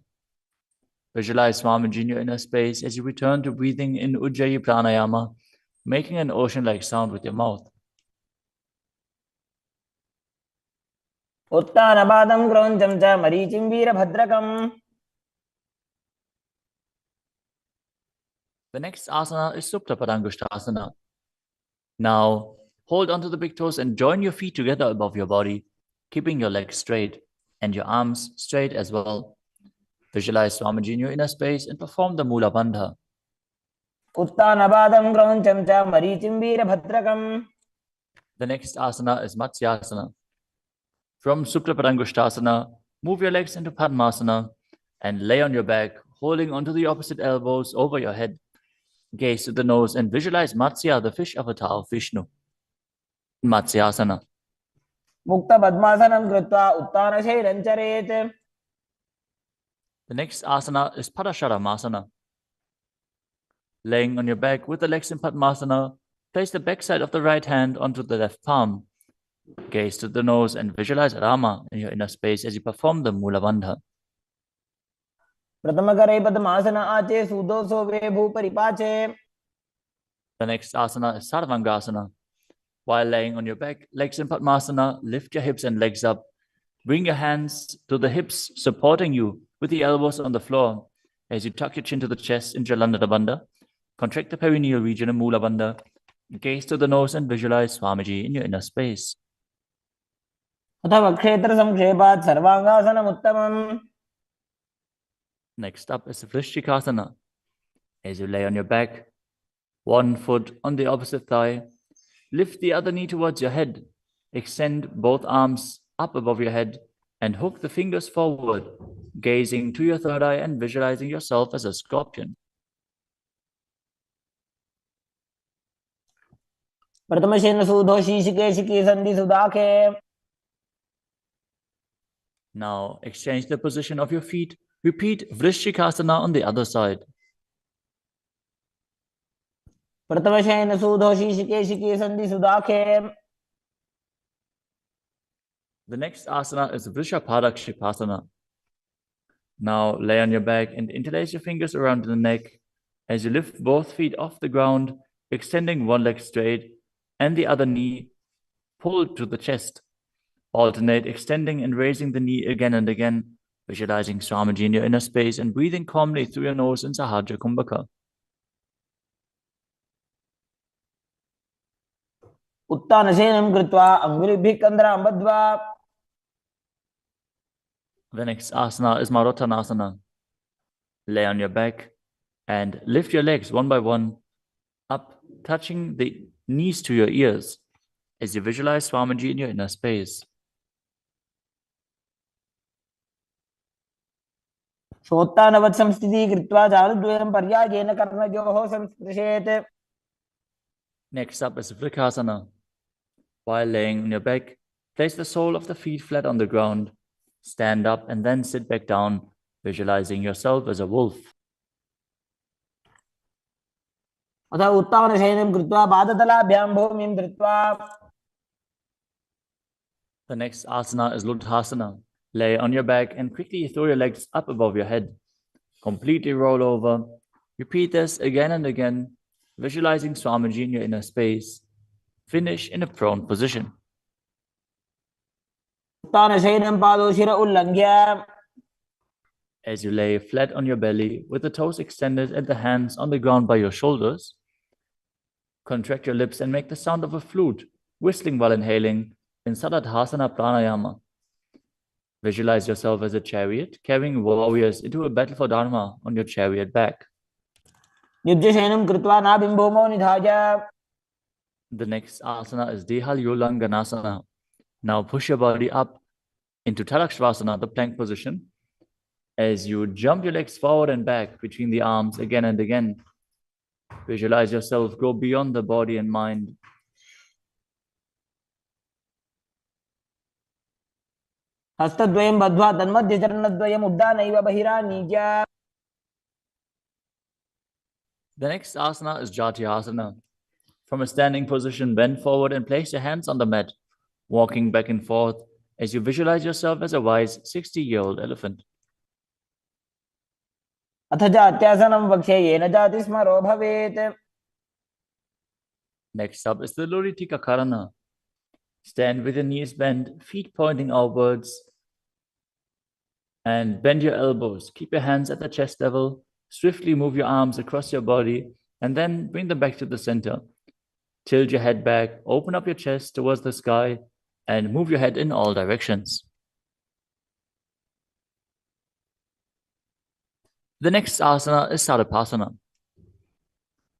B: Visualize Swamiji in your inner space as you return to breathing in Ujjayi Pranayama, making an ocean-like sound with your mouth.
C: उत्तानपादं क्रौञ्चं च मरीचिं वीरभद्रकम्.
B: The next asana is Supta Parangushtasana. Now, hold onto the big toes and join your feet together above your body, keeping your legs straight and your arms straight as well. Visualize Swamiji in your inner space and perform the Mula Bandha.
C: उत्तानपादं क्रौञ्चं च मरीचिं वीरभद्रकम्.
B: The next asana is Matsyasana. From Supta Parangushtasana, move your legs into Padmasana and lay on your back, holding onto the opposite elbows over your head. Gaze to the nose and visualize Matsya, the fish avatar of Vishnu. Matsyasana.
C: मुक्तपद्मासनं कृत्वा उत्तानशैलं चरेत्.
B: The next asana is Padasharamasana. Laying on your back with the legs in Padmasana, place the backside of the right hand onto the left palm. Gaze to the nose and visualize Rama in your inner space as you perform the Mula Bandha.
C: प्रथमकरे पद्मासन आचे सुदोषो वे भूपरिपाचे.
B: The next asana is Sarvangasana. While laying on your back, legs in Padmasana, lift your hips and legs up. Bring your hands to the hips, supporting you with the elbows on the floor. As you tuck your chin to the chest in Jalandhara Bandha, contract the perineal region in Mula Bandha. Gaze to the nose and visualize Swamiji in your inner space.
C: अथवा क्षेत्र संक्षेपात् सर्वांगासनम् उत्तमम्.
B: Next up is Vrishchikasana. As you lay on your back, one foot on the opposite thigh, lift the other knee towards your head, extend both arms up above your head, and hook the fingers forward, gazing to your third eye and visualizing yourself as a scorpion.
C: प्रथमशेन सूधो शीशिकेशिकी सन्धि सुदाखे.
B: Now exchange the position of your feet. Repeat Vrishchikasana on the other side.
C: प्रथमशेन सूधो शीशिकेशिकी सन्धि सुदाखे.
B: The next asana is Vrishapadakshipasana. Now lay on your back and interlace your fingers around the neck as you lift both feet off the ground, extending one leg straight and the other knee pulled to the chest. Alternate extending and raising the knee again and again, visualizing Swamiji in your inner space and breathing calmly through your nose in Sahaja Kumbhaka.
C: उत्तानशयनं कृत्वा अङ्गुलिभिः कन्द्रां बद्ध्वा.
B: The next asana is Marottanasana. Lay on your back and lift your legs one by one up, touching the knees to your ears as you visualize Swamiji in your inner space.
C: शोत्तानवत् संस्थितिः कृत्वा जानुद्वयं पर्यायेन कर्णयोः संस्पृशेत्.
B: Next up is Vrikasana. While laying on your back, place the sole of the feet flat on the ground. Stand up and then sit back down, visualizing yourself as a wolf.
C: अथ उत्तानशयनं कृत्वा पादतलाभ्यां भूमिं धृत्वा.
B: The next asana is Luddhasana. Lay on your back and quickly throw your legs up above your head. Completely roll over. Repeat this again and again, visualizing Swamiji in your inner space. Finish in a prone position.
C: उत्तानशयनं पादौ शिर उल्लङ्घ्य.
B: As you lay flat on your belly with the toes extended and the hands on the ground by your shoulders, contract your lips and make the sound of a flute, whistling while inhaling in Sadatthasana pranayama. Visualize yourself as a chariot, carrying warriors into a battle for Dharma on your chariot back.
C: युज्यशयनं कृत्वा नाभिं भूमौ निधाय.
B: The next asana is Dehalyulanganasana. Now push your body up into Tadakshvasana, the plank position, as you jump your legs forward and back between the arms again and again. Visualize yourself go beyond the body and mind.
C: हस्तद्वयं बद्ध्वा तन्मध्यचरणद्वयम् उड्डानैव बहिरानीय.
B: The next asana is Jatyasana. From a standing position, bend forward and place your hands on the mat, walking back and forth as you visualize yourself as a wise 60-year-old elephant.
C: अथ जात्यासनं वक्ष्ये येन जाति स्मरो भवेत्.
B: Next up is the Luritika Karana. Stand with your knees bent, feet pointing outwards, and bend your elbows. Keep your hands at the chest level. Swiftly move your arms across your body and then bring them back to the center. Tilt your head back, open up your chest towards the sky, and move your head in all directions. The next asana is Sadapasana.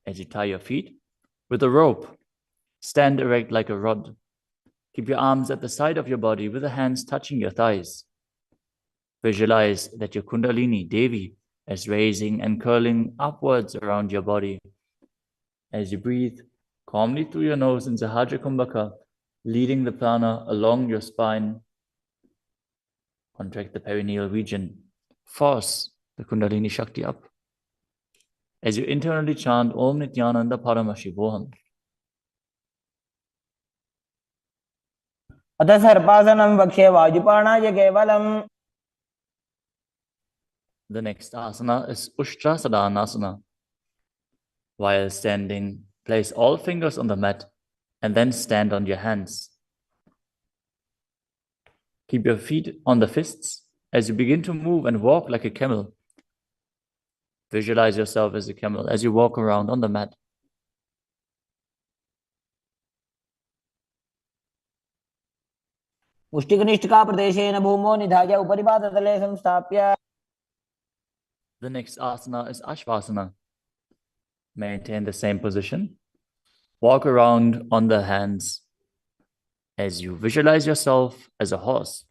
B: As you tie your feet with a rope, stand erect like a rod. Keep your arms at the side of your body with the hands touching your thighs. Visualize that your Kundalini, Devi, is raising and curling upwards around your body. As you breathe calmly through your nose in Sahajra Kumbhaka, leading the prana along your spine, contract the perineal region. Force the Kundalini Shakti up. As you internally chant Om Nityananda Paramashivoham.
C: अथ सर्पासनं वक्ष्ये वायुपाणाय केवलम्.
B: The next asana is Ushtrasadhanasana. While standing, place all fingers on the mat and then stand on your hands. Keep your feet on the fists as you begin to move and walk like a camel. Visualize yourself as a camel as you walk around on the mat.
C: मुष्टिकनिष्ठिकाप्रदेशेन भूमौ निधाय उपरिपादतले संस्थाप्य.
B: The next asana is Ashvasana. Maintain the same position. Walk around on the hands as you visualize yourself as a horse.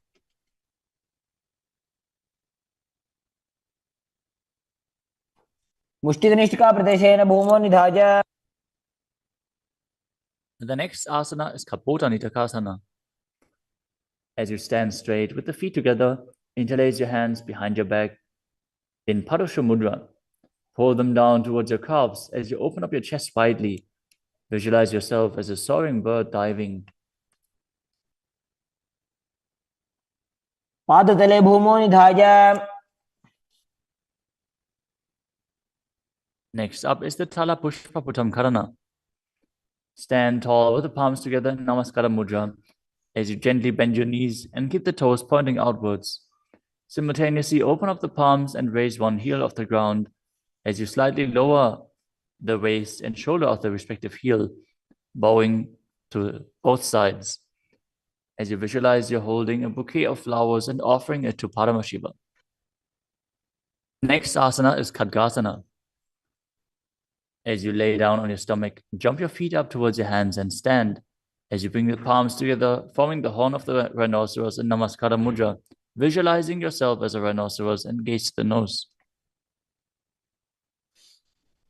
C: मुष्टिकनिष्ठिकाप्रदेशेन भूमौ निधाय.
B: The next asana is Kapota Nitakasana. As you stand straight with the feet together, interlace your hands behind your back in Padusha Mudra. Pull them down towards your calves as you open up your chest widely. Visualize yourself as a soaring bird diving.
C: पादतले भूमौ निधाय.
B: Next up is the Tala Pushpaputam Karana. Stand tall with the palms together in Namaskara Mudra as you gently bend your knees and keep the toes pointing outwards. Simultaneously open up the palms and raise one heel off the ground as you slightly lower the waist and shoulder of the respective heel, bowing to both sides. As you visualize you're holding a bouquet of flowers and offering it to Paramashiva. Next asana is Khadgasana. As you lay down on your stomach, jump your feet up towards your hands and stand. As you bring the palms together, forming the horn of the rhinoceros in Namaskara Mudra, visualizing yourself as a rhinoceros and gaze to the nose.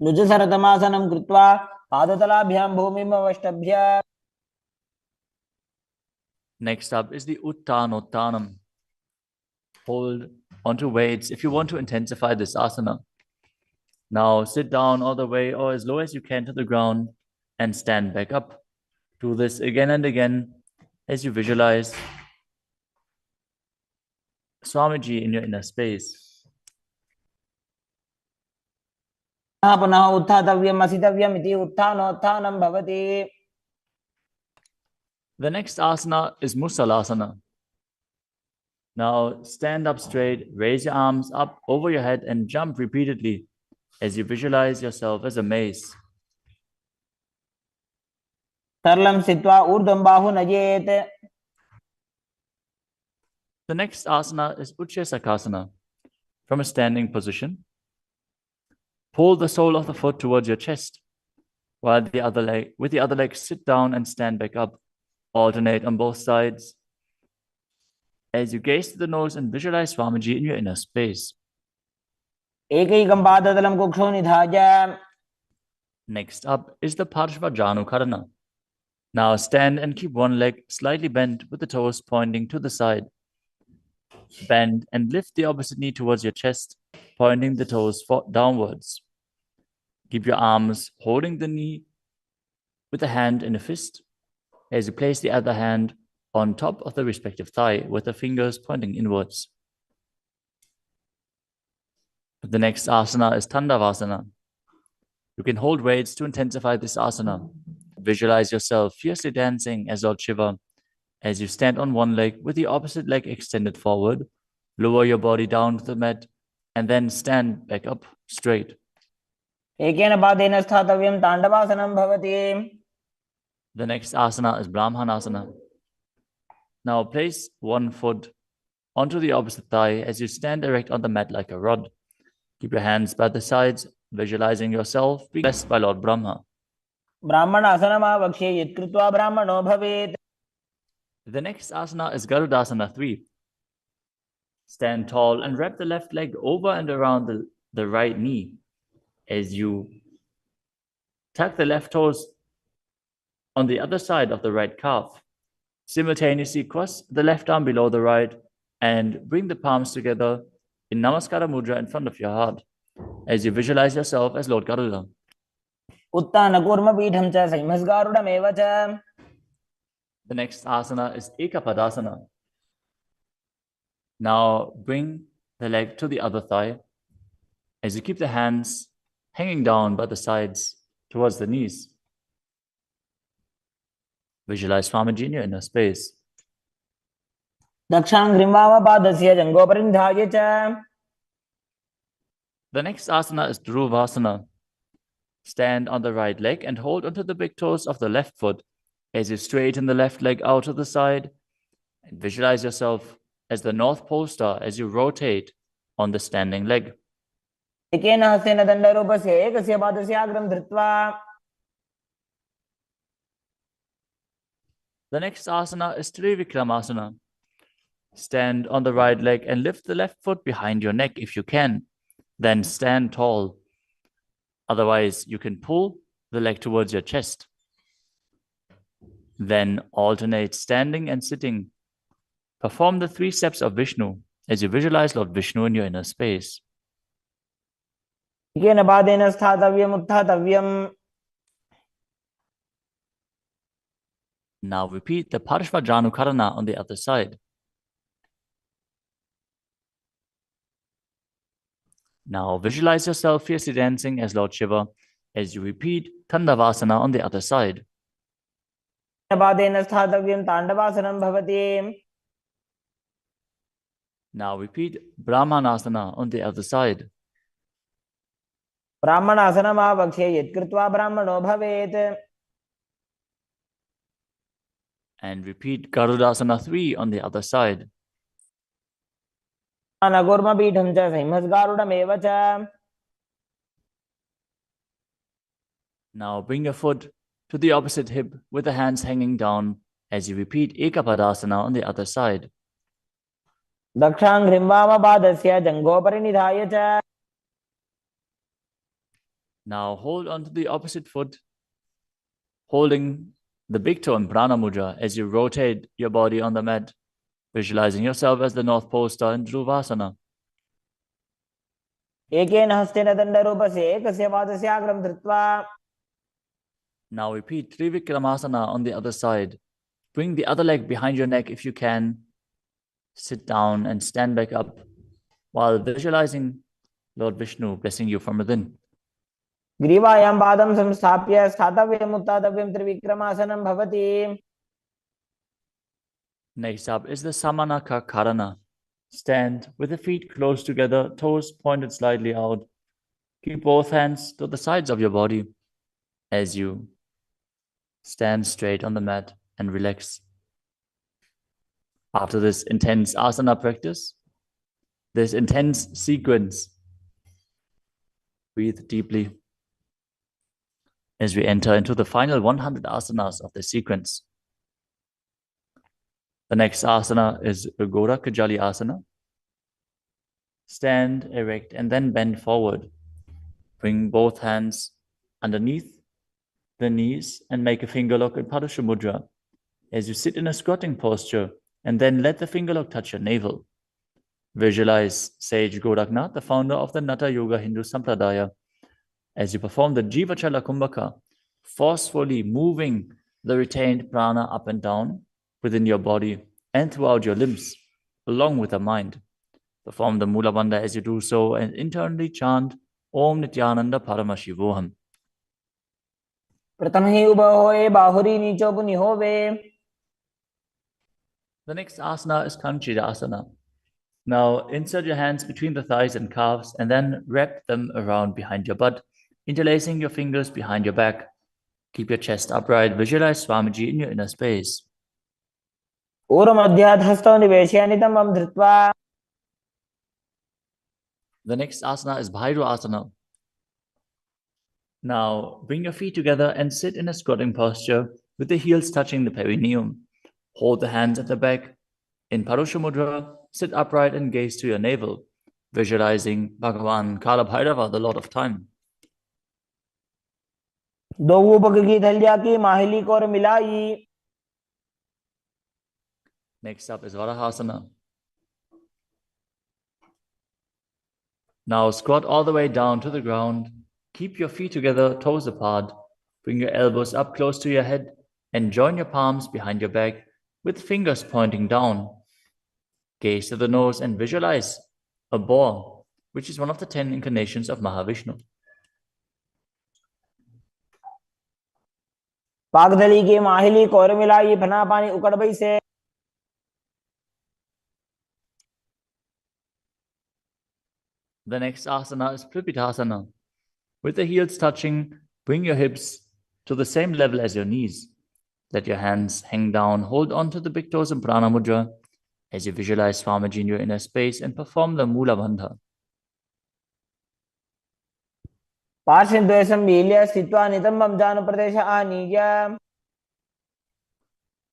C: लुजसरतमासनं कृत्वा पादतलाभ्यां भूमिम् अवष्टभ्य.
B: Next up is the Uttanottanam. Hold onto weights if you want to intensify this asana. Now sit down all the way or as low as you can to the ground and stand back up. Do this again and again as you visualize Swamiji in your inner space.
C: पुनः उत्थातव्यम् असितव्यम् इति उत्थानोत्थानं भवति.
B: The next asana is Musalasana. Now stand up straight, raise your arms up over your head and jump repeatedly as you visualize yourself as a mace.
C: सरलं स्थित्वा ऊर्ध्वं बाहु नयेत्.
B: The next asana is Utshesakasana. From a standing position, pull the sole of the foot towards your chest, while with the other leg, sit down and stand back up. Alternate on both sides. As you gaze to the nose and visualize Swamiji in your inner space.
C: एकैकं पादतलं कुक्षौ निधाय.
B: Next up is the Parshvajanukarana. Now stand and keep one leg slightly bent with the toes pointing to the side. Bend and lift the opposite knee towards your chest, pointing the toes downwards. Keep your arms holding the knee with the hand in a fist as you place the other hand on top of the respective thigh with the fingers pointing inwards. The next asana is Tandavasana. You can hold weights to intensify this asana. Visualize yourself fiercely dancing as Lord Shiva as you stand on one leg with the opposite leg extended forward. Lower your body down to the mat and then stand back up straight.
C: एकेन पादेन स्थातव्यं ताण्डवासनं भवति.
B: The next asana is Brahmanasana. Now place one foot onto the opposite thigh as you stand erect on the mat like a rod. Keep your hands by the sides, visualizing yourself being blessed by Lord Brahma.
C: ब्राह्मणासनमावक्ष्ये यत्कृत्वा ब्राह्मणो भवेत्.
B: The next asana is Garudasana 3. Stand tall and wrap the left leg over and around the right knee as you tuck the left toes on the other side of the right calf. Simultaneously cross the left arm below the right and bring the palms together in Namaskara Mudra in front of your heart as you visualize yourself as Lord Garuda.
C: उत्तानकूर्मपीठं च संहिमस्गारुडमेव च.
B: The next asana is Ekapadasana. Now bring the leg to the other thigh as you keep the hands hanging down by the sides towards the knees. Visualize Swamiji in your inner space.
C: दक्षाङ्घ्रिं वामपादस्य जङ्घोपरि निधाय च.
B: The next asana is Dhruvasana. Stand on the right leg and hold onto the big toes of the left foot as you straighten the left leg out to the side and visualize yourself as the North Pole Star as you rotate on the standing leg.
C: एकेन हस्तेन दण्डरूपस्य एकस्य पादस्य अग्रं धृत्वा.
B: The next asana is Trivikramasana. Stand on the right leg and lift the left foot behind your neck if you can. Then stand tall. Otherwise, you can pull the leg towards your chest. Then alternate standing and sitting. Perform the 3 steps of Vishnu as you visualize Lord Vishnu in your inner space.
C: एकेन पादेन स्थातव्यम् उत्थातव्यम्.
B: Now repeat the Parshvajanukarana on the other side. Now visualize yourself fiercely dancing as Lord Shiva as you repeat Tandavasana on the other side.
C: पादेन स्थातव्यं ताण्डवासनं भवति.
B: Now repeat Brahmanasana on the other side.
C: ब्राह्मणासनमावक्ष्ये यत्कृत्वा ब्राह्मणो भवेत्.
B: And repeat Garudasana 3 on the other side.
C: उत्तानकूर्मपीठं च संहिमस्गारुडमेव च.
B: Now bring your foot to the opposite hip with the hands hanging down as you repeat Ekapadasana on the other side.
C: दक्षाङ्घ्रिं वामपादस्य जङ्घोपरि निधाय च.
B: Now hold on to the opposite foot, holding the big toe in Prana Mudra as you rotate your body on the mat, visualizing yourself as the North Pole Star in Dhruvasana.
C: एकेन हस्तेन दण्डरूपस्य एकस्य पादस्य अग्रं धृत्वा.
B: Now repeat Trivikramasana on the other side. Bring the other leg behind your neck if you can. Sit down and stand back up while visualizing Lord Vishnu blessing you from within.
C: ग्रीवायां पादं संस्थाप्य स्थातव्यम् उत्थातव्यं त्रिविक्रमासनं भवति.
B: Next up is the Samanaka Karana. Stand with the feet close together, toes pointed slightly out. Keep both hands to the sides of your body as you stand straight on the mat and relax. After this intense asana practice, this intense sequence, breathe deeply as we enter into the final 100 asanas of the sequence. The next asana is Gora Kajali Asana. Stand erect and then bend forward. Bring both hands underneath the knees and make a finger lock in Padusha Mudra as you sit in a squatting posture, and then let the finger lock touch your navel. Visualize Sage Goraknath, the founder of the Nata Yoga Hindu Sampradaya, as you perform the Jivachala Kumbhaka, forcefully moving the retained prana up and down within your body and throughout your limbs, along with the mind. Perform the Mula Bandha as you do so and internally chant Om Nityananda Paramashivoham.
C: प्रथम ही उभ होए बाहुरी नीचो पुनि होवे.
B: The next asana is Kanchira Asana. Now insert your hands between the thighs and calves and then wrap them around behind your butt, interlacing your fingers behind your back. Keep your chest upright. Visualize Swamiji in your inner space.
C: ऊर्ध्वमध्यात् हस्तौ निवेशयानितं धृत्वा.
B: The next asana is Bhairu Asana. Now bring your feet together and sit in a squatting posture with the heels touching the perineum. Hold the hands at the back. In Parusha Mudra, sit upright and gaze to your navel, visualizing Bhagavan Kala Bhairava, the Lord of Time.
C: दो उपक की थलिया की माहिली को और मिलाई.
B: Next up is Varahasana. Now squat all the way down to the ground. Keep your feet together, toes apart. Bring your elbows up close to your head and join your palms behind your back with fingers pointing down. Gaze to the nose and visualize a boar, which is one of the 10 incarnations of Mahavishnu.
C: पागदली की माहिली को और मिलाई फना पानी उकड़बई से.
B: The next asana is Pripitasana. With the heels touching, bring your hips to the same level as your knees. Let your hands hang down. Hold on to the big toes in Prana Mudra as you visualize Swamiji in your inner space and perform the Mula Bandha.
C: पार्श्वद्वयसं मील्य स्थित्वा नितम्बं जानुप्रदेश आनीय.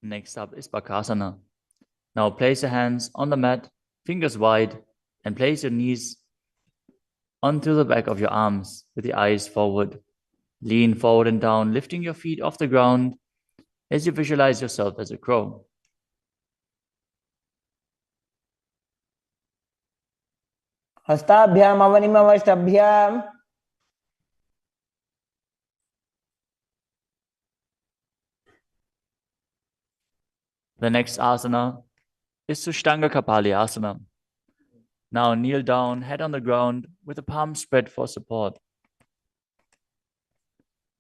B: Next up is Bakasana. Now place your hands on the mat, fingers wide, and place your knees onto the back of your arms with the eyes forward. Lean forward and down, lifting your feet off the ground as you visualize yourself as a crow.
C: हस्ताभ्याम अवनिमवष्टभ्याम.
B: The next asana is Sushtanga Kapali Asana. Now kneel down, head on the ground with the palms spread for support.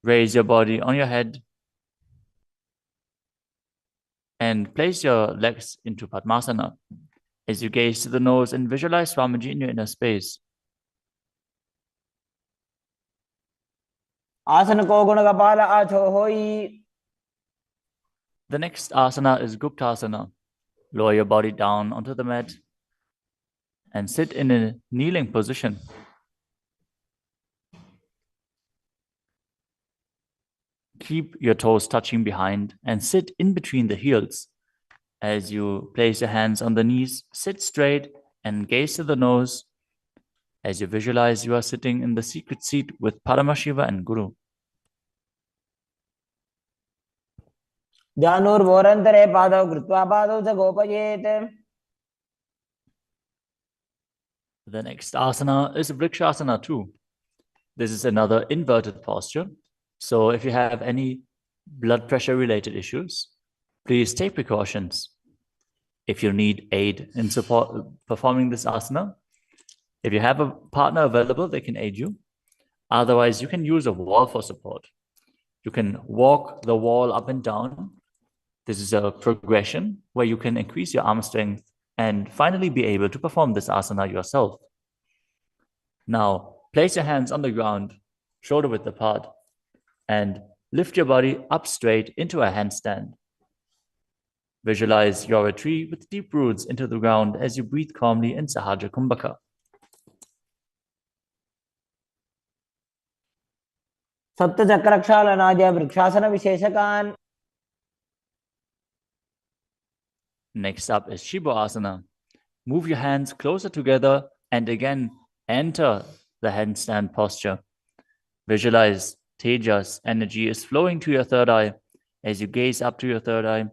B: Raise your body on your head and place your legs into Padmasana as you gaze to the nose and visualize Swamiji in your inner space.
C: आसन को गुण कपाल आछो होई.
B: The next asana is Guptasana. Lower your body down onto the mat and sit in a kneeling position. Keep your toes touching behind and sit in between the heels. As you place your hands on the knees, sit straight and gaze to the nose as you visualize you are sitting in the secret seat with Paramashiva and Guru.
C: ध्यानोर्वोरन्तरे पादौ कृत्वा पादौ च गोपयेत्.
B: The next asana is Vrikshasana too. This is another inverted posture. So if you have any blood pressure related issues, please take precautions. If you need aid in support performing this asana, if you have a partner available, they can aid you. Otherwise, you can use a wall for support. You can walk the wall up and down. This is a progression where you can increase your arm strength and finally be able to perform this asana yourself. Now, place your hands on the ground, shoulder width apart, and lift your body up straight into a handstand. Visualize you're a tree with deep roots into the ground as you breathe calmly in Sahaja Kumbhaka.
C: सप्तचक्रक्षालनाद्य vrikshasana विशेषकान्.
B: Next up is Shibo Asana. Move your hands closer together and again enter the handstand posture. Visualize Tejas energy is flowing to your third eye. As you gaze up to your third eye,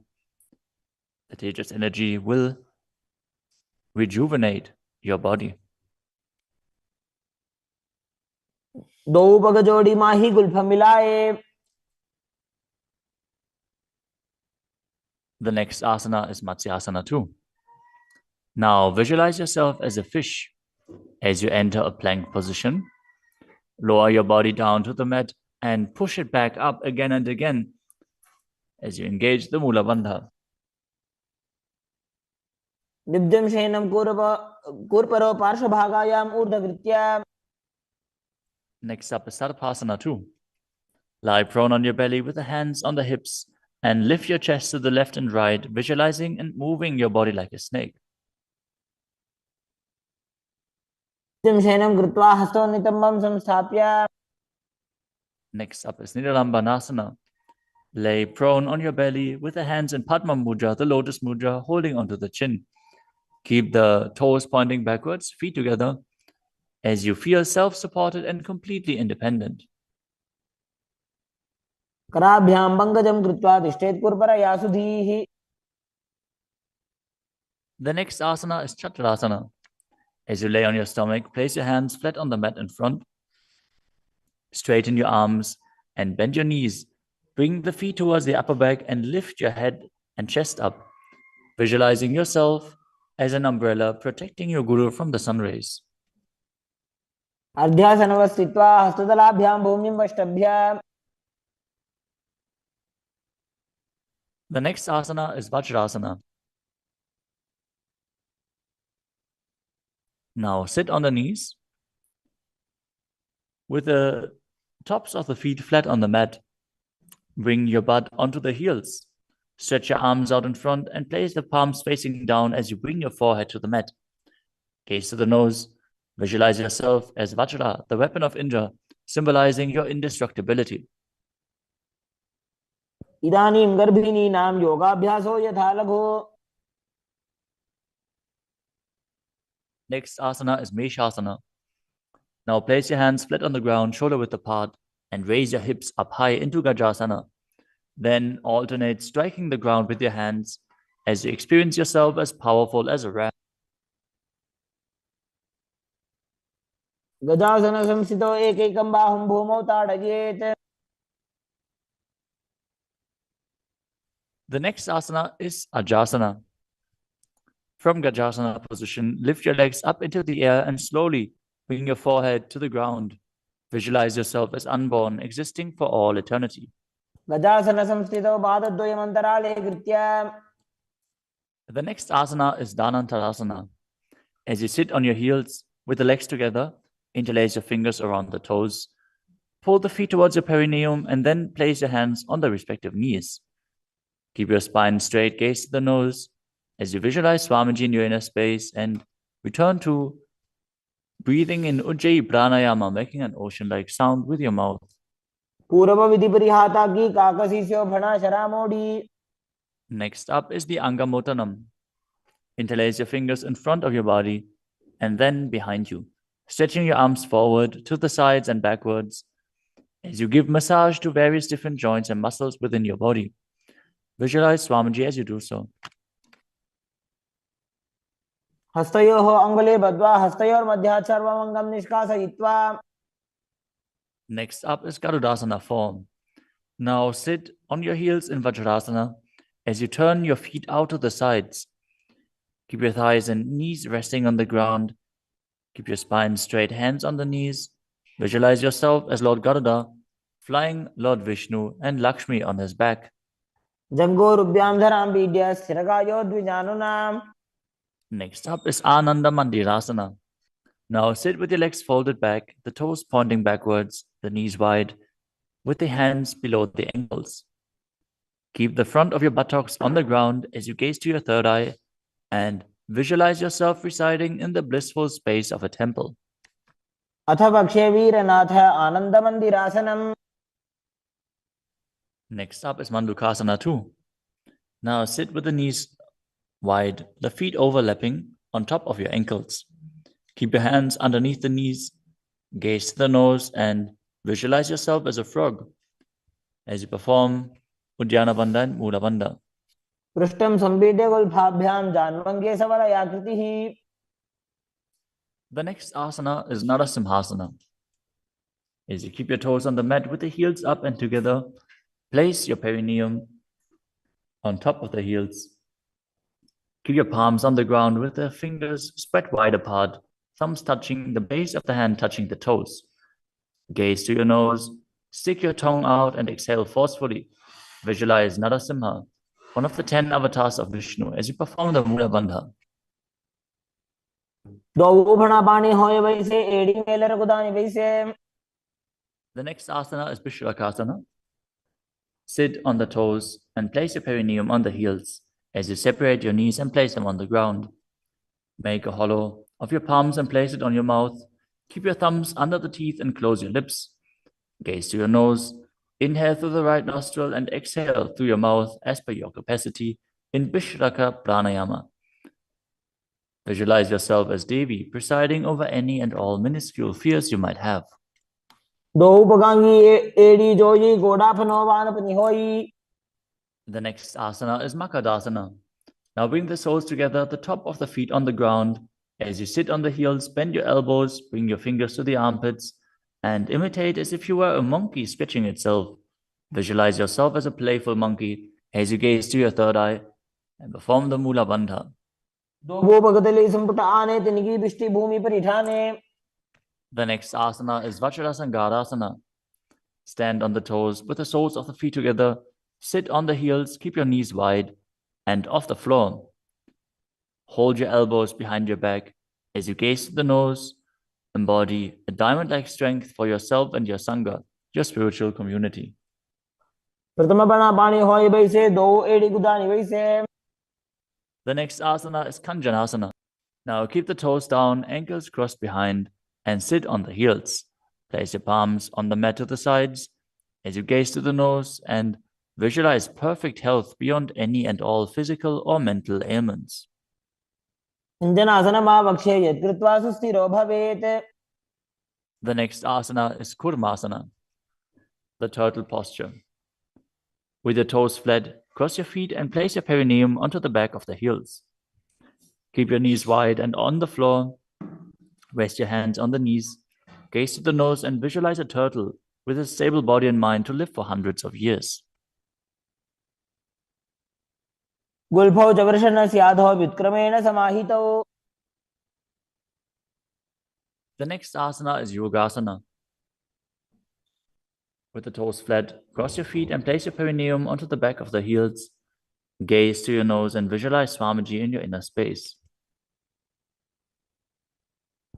B: the Tejas energy will rejuvenate your body.
C: दो पग जोड़ी माही Gulf मिलाए.
B: The next asana is Matsyasana too. Now visualize yourself as a fish as you enter a plank position. Lower your body down to the mat and push it back up again and again as you engage the Mula Bandha.
C: दिव्यं शयनं कूर्परो पार्श्वभागायाम् ऊर्ध्वकृत्य.
B: Next up is Sarpasana too. Lie prone on your belly with the hands on the hips and lift your chest to the left and right, visualizing and moving your body like a snake.
C: शयनं कृत्वा हस्तोन्नितम्बं संस्थाप्य.
B: Next up is Nidalambanasana. Lay prone on your belly with the hands in Padma Mudra, the lotus mudra, holding onto the chin. Keep the toes pointing backwards, feet together, as you feel self-supported and completely independent.
C: कराभ्यां पंकजं कृत्वा तिष्ठेत् कुर्परया सुधीः.
B: The next asana is Chaturasana. As you lay on your stomach, place your hands flat on the mat in front. Straighten your arms and bend your knees. Bring the feet towards the upper back and lift your head and chest up, visualizing yourself as an umbrella protecting your guru from the sun rays.
C: अर्ध्यासनवस्थित्वा हस्ततलाभ्यां भूमिं वष्टभ्य.
B: The next asana is Vajrasana. Now sit on the knees with the tops of the feet flat on the mat. Bring your butt onto the heels. Stretch your arms out in front and place the palms facing down as you bring your forehead to the mat. Gaze to the nose. Visualize yourself as Vajra, the weapon of Indra, symbolizing your indestructibility.
C: इदानीं गर्भिणीनां योगाभ्यासो यथा लघु.
B: Next asana is Meshasana. Now place your hands flat on the ground, shoulder width apart, and raise your hips up high into Gajasana. Then alternate striking the ground with your hands as you experience yourself as powerful as a ram.
C: गजासन संस्थितो एकैकं बाहुं भूमौ ताडयेत्.
B: The next asana is Ajasana. From Gajasana position, lift your legs up into the air and slowly bring your forehead to the ground. Visualize yourself as unborn, existing for all eternity.
C: गजासन संस्थितो पादद्वयम् अन्तराले कृत्य.
B: The next asana is Dhanantarasana. As you sit on your heels with the legs together, interlace your fingers around the toes. Pull the feet towards your perineum and then place your hands on the respective knees. Keep your spine straight, gaze to the nose as you visualize Swamiji in your inner space and return to breathing in Ujjayi pranayama, making an ocean-like sound with your mouth.
C: पूर्व विधि परिहाता की काकसीस्यो भणा शरामोडी.
B: Next up is the Angamotanam. Interlace your fingers in front of your body and then behind you, stretching your arms forward to the sides and backwards as you give massage to various different joints and muscles within your body. Visualize Swamiji as you do so.
C: हस्तयोः अङ्गुले बद्ध्वा हस्तयोर्मध्यात् सर्वमङ्गं निष्कासयित्वा.
B: Next up is Garudasana form. Now sit on your heels in Vajrasana as you turn your feet out to the sides. Keep your thighs and knees resting on the ground. Keep your spine straight, hands on the knees. Visualize yourself as Lord Garuda, flying Lord Vishnu and Lakshmi on his back.
C: जङ्गोरुभ्यां धरां पीड्य स्थिरकायो द्विजानुनाम्.
B: Next up is Ananda Mandirasana. Now sit with your legs folded back, the toes pointing backwards, the knees wide, with the hands below the ankles. Keep the front of your buttocks on the ground as you gaze to your third eye and visualize yourself residing in the blissful space of a temple.
C: अथ पक्षे वीरनाथ आनन्दमन्दिरासनम्.
B: Next up is Mandukasana 2. Now sit with the knees wide, the feet overlapping on top of your ankles. Keep your hands underneath the knees, gaze to the nose, and visualize yourself as a frog as you perform Uddiyana Bandha and Mula Bandha.
C: पृष्ठं सम्पीड्य गुल्फाभ्यां जान्वङ्गे सवलयाकृतिः.
B: The next asana is Narasimhasana. As you keep your toes on the mat with the heels up and together, place your perineum on top of the heels. Keep your palms on the ground with the fingers spread wide apart, thumbs touching the base of the hand, touching the toes. Gaze to your nose, stick your tongue out and exhale forcefully. Visualize Narasimha, one of the 10 avatars of Vishnu, as you perform the Mula Bandha. The next asana is Vishrakasana. Sit on the toes and place your perineum on the heels as you separate your knees and place them on the ground. Make a hollow of your palms and place it on your mouth. Keep your thumbs under the teeth and close your lips. Gaze to your nose. Inhale through the right nostril and exhale through your mouth as per your capacity in Vishraka pranayama. Visualize yourself as Devi, presiding over any and all minuscule fears you might have.
C: The
B: next asana is Makadasana. Now bring the soles together, the top of the feet on the ground. As you sit on the heels, bend your elbows, bring your fingers to the armpits, and imitate as if you were a monkey stretching itself. Visualize yourself as a playful monkey as you gaze to your third eye and perform the Mula Bandha. The next asana is Vajrasangarasana. Stand on the toes with the soles of the feet together, sit on the heels, keep your knees wide and off the floor. Hold your elbows behind your back as you gaze to the nose. Embody a diamond-like strength for yourself and your Sangha, your spiritual community. The next asana is Kanjanasana. Now keep the toes down, ankles crossed behind, and sit on the heels. Place your palms on the mat to the sides as you gaze to the nose and visualize perfect health beyond any and all physical or mental ailments. The next asana is Kurmasana, the turtle posture. With your toes flat, cross your feet and place your perineum onto the back of the heels. Keep your knees wide and on the floor. Rest your hands on the knees. Gaze to the nose and visualize a turtle with a stable body and mind to live for hundreds of years. The next asana is Yogasana. With the toes flat, cross your feet and place your perineum onto the back of the heels. Gaze to your nose and visualize Swamiji in your inner space.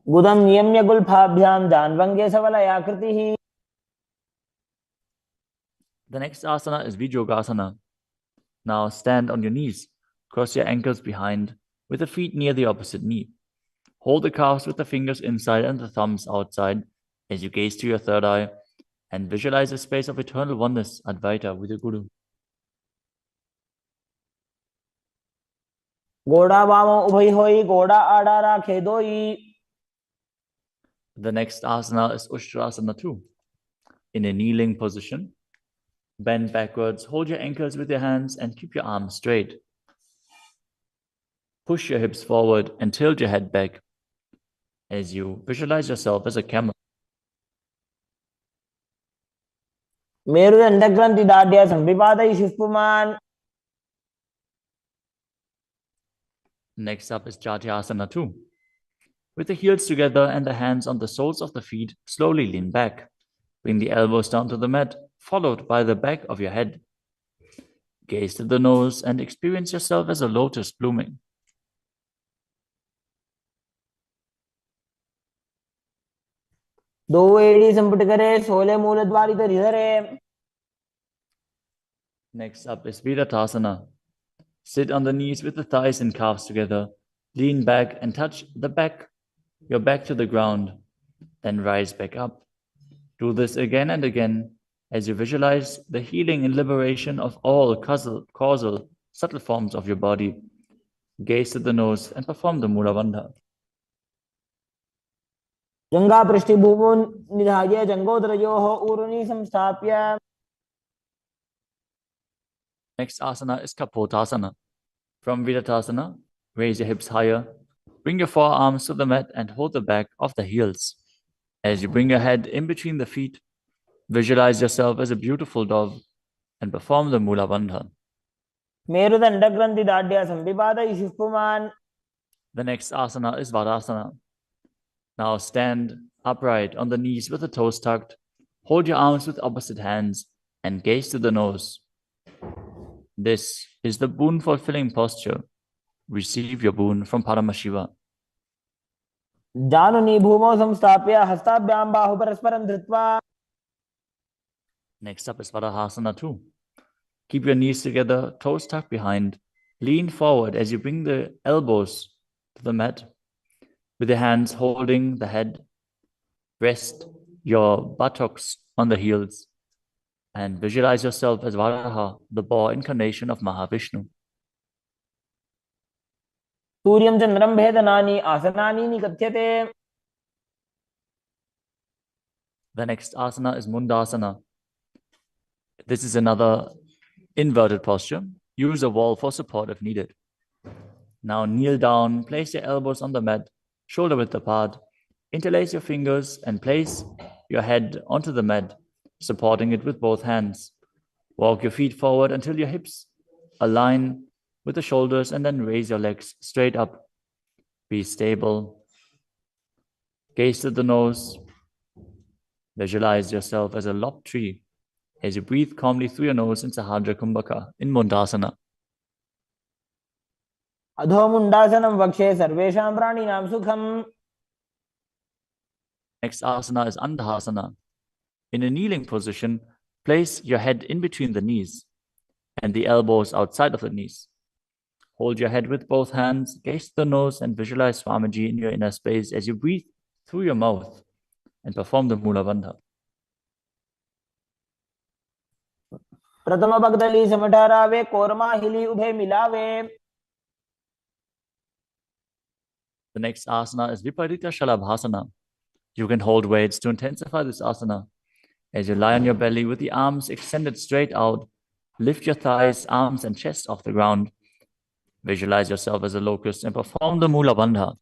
B: The next asana is Vijogasana. Now stand on your knees. Cross your ankles behind with the feet near the opposite knee. Hold the calves with the fingers inside and the thumbs outside as you gaze to your third eye and visualize a space of eternal oneness, Advaita, with your Guru. The next asana is Ushtrasana 2. In a kneeling position, bend backwards, hold your ankles with your hands and keep your arms straight. Push your hips forward and tilt your head back as you visualize yourself as a camel. Next up is Jatyasana 2. With the heels together and the hands on the soles of the feet, slowly lean back. Bring the elbows down to the mat, followed by the back of your head. Gaze to the nose and experience yourself as a lotus blooming.
C: दो एड़ी संपुट करे सोले मूल द्वारी तो धरे.
B: Next up is Virattasana. Sit on the knees with the thighs and calves together. Lean back and touch your back to the ground. Then rise back up. Do this again and again as you visualize the healing and liberation of all causal subtle forms of your body. Gaze to the nose and perform the Mula Bandha.
C: जंगा पृष्ठभूमो निधाय जंगोदरयोः ऊरुनि संस्थाप्य.
B: Next asana is Kapotasana. From Virattasana, raise your hips higher. Bring your forearms to the mat and hold the back of the heels. As you bring your head in between the feet, visualize yourself as a beautiful dove and perform the Mula Bandha.
C: मेरुदंड ग्रंथि दाढ़्य संविपादयिषुः पुमान्.
B: The next asana is Vadasana. Now stand upright on the knees with the toes tucked. Hold your arms with opposite hands and gaze to the nose. This is the boon-fulfilling posture. Receive your boon from Paramashiva.
C: जानुनि भूमौ संस्थाप्य हस्ताभ्यां बाहु परस्परं धृत्वा.
B: Next up is Vadahasana 2. Keep your knees together, toes tucked behind. Lean forward as you bring the elbows to the mat. With your hands holding the head, rest your buttocks on the heels and visualize yourself as Varaha, the boar incarnation of Mahavishnu.
C: सूर्यं चन्द्रं भेदनानि आसनानि निकथ्यते.
B: The next asana is Mundasana. This is another inverted posture. Use a wall for support if needed. Now kneel down, place your elbows on the mat, shoulder width apart. Interlace your fingers and place your head onto the mat, supporting it with both hands. Walk your feet forward until your hips align with the shoulders and then raise your legs straight up. Be stable. Gaze to the nose. Visualize yourself as a lopped tree as you breathe calmly through your nose in Sahadra Kumbhaka in Mundasana.
C: अधो मुंडासनं वक्षे सर्वेषां प्राणिनां सुखम्.
B: Next asana is Andhasana. In a kneeling position, place your head in between the knees and the elbows outside of the knees. Hold your head with both hands, gaze to the nose, and visualize Swamiji in your inner space as you breathe through your mouth and perform the Mula Bandha.
C: प्रथम भगदली समठारावे कोरमा हिली उभे मिलावे.
B: The next asana is Viparita Shalabhasana. You can hold weights to intensify this asana. As you lie on your belly with the arms extended straight out, lift your thighs, arms, and chest off the ground. Visualize yourself as a locust and perform the Mula Bandha.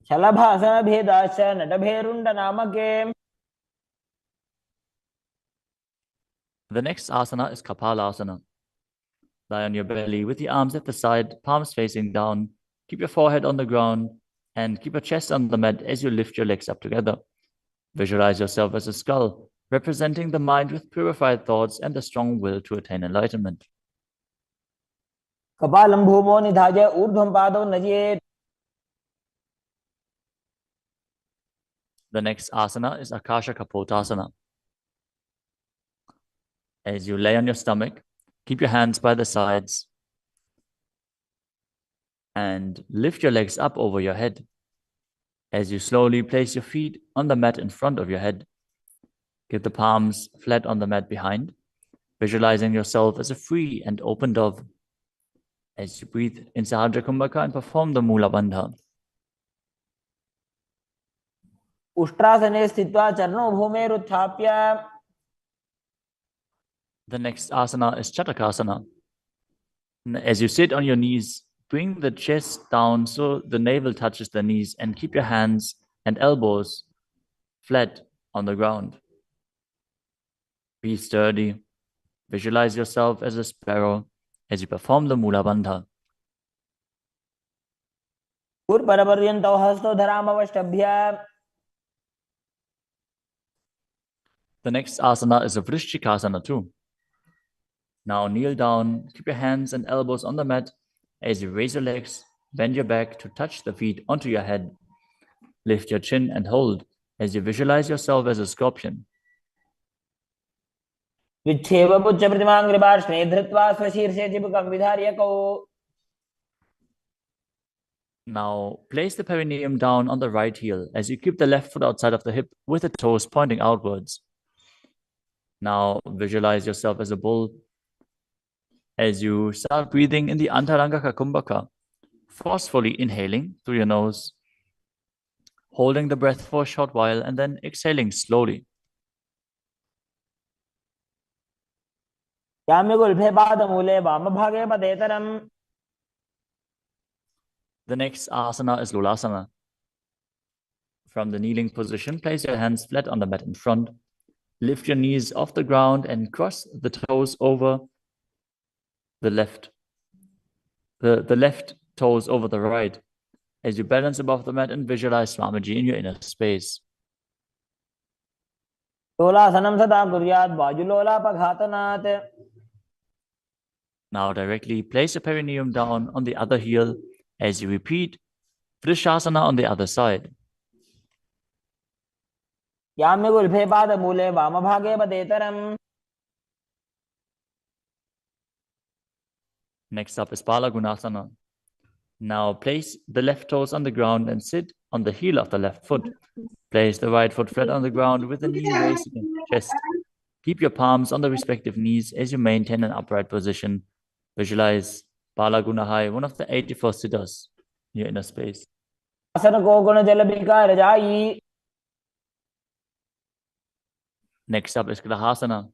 C: शलभासन भेदाश्च नटभेरुण्ड नामके.
B: The next asana is Kapalasana. Lie on your belly with the arms at the side, palms facing down. Keep your forehead on the ground and keep your chest on the mat as you lift your legs up together. Visualize yourself as a skull, representing the mind with purified thoughts and the strong will to attain enlightenment.
C: कपालं भूमो निधाय ऊर्ध्वं पादौ नयेत्.
B: The next asana is Akasha Kapotasana. As you lay on your stomach, keep your hands by the sides and lift your legs up over your head. As you slowly place your feet on the mat in front of your head, keep the palms flat on the mat behind, visualizing yourself as a free and open dove. As you breathe in Sahadra Kumbhaka and perform the Mula Bandha.
C: उष्ट्रासने स्थित्वा चरणौ भूमेरुत्थाप्य.
B: The next asana is Chatakasana. As you sit on your knees, bring the chest down so the navel touches the knees and keep your hands and elbows flat on the ground. Be sturdy. Visualize yourself as a sparrow as you perform the Mula Bandha.
C: पूर्वपर्यन्तौ हस्तौ धरामवष्टभ्य.
B: The next asana is a Vrishchikasana too. Now kneel down, keep your hands and elbows on the mat as you raise your legs, bend your back to touch the feet onto your head. Lift your chin and hold as you visualize yourself as a scorpion.
C: विच्छेव पुच्छ प्रतिमांग्रिपार्श्वे धृत्वा स्वशीर्षे चिबुकं विधार्य कौ.
B: Now, place the perineum down on the right heel as you keep the left foot outside of the hip with the toes pointing outwards. Now, visualize yourself as a bull as you start breathing in the Antaranga Kumbhaka, forcefully inhaling through your nose, holding the breath for a short while, and then exhaling slowly.
C: याम्यगुल्फे पादमूले वामभागे पदेतरम्.
B: The next asana is Lulasana. From the kneeling position, place your hands flat on the mat in front. Lift your knees off the ground and cross the toes over the left. The left toes over the right as you balance above the mat and visualize Swamiji in your inner space.
C: लोलासनं सदा कुर्यात् वायुलोलापघातनात्.
B: Now directly place your perineum down on the other heel as you repeat Vrishasana on the other side.
C: याम्यगुल्फे पादमूले वामभागे पदेतरम्.
B: Next up is Balagunasana. Now place the left toes on the ground and sit on the heel of the left foot. Place the right foot flat on the ground with the knee raised against the chest. Keep your palms on the respective knees as you maintain an upright position. Visualize Balagunahai, one of the 84 siddhas in your inner space.
C: आसन को गुण जल विकार जाई.
B: Next up is Grahasana.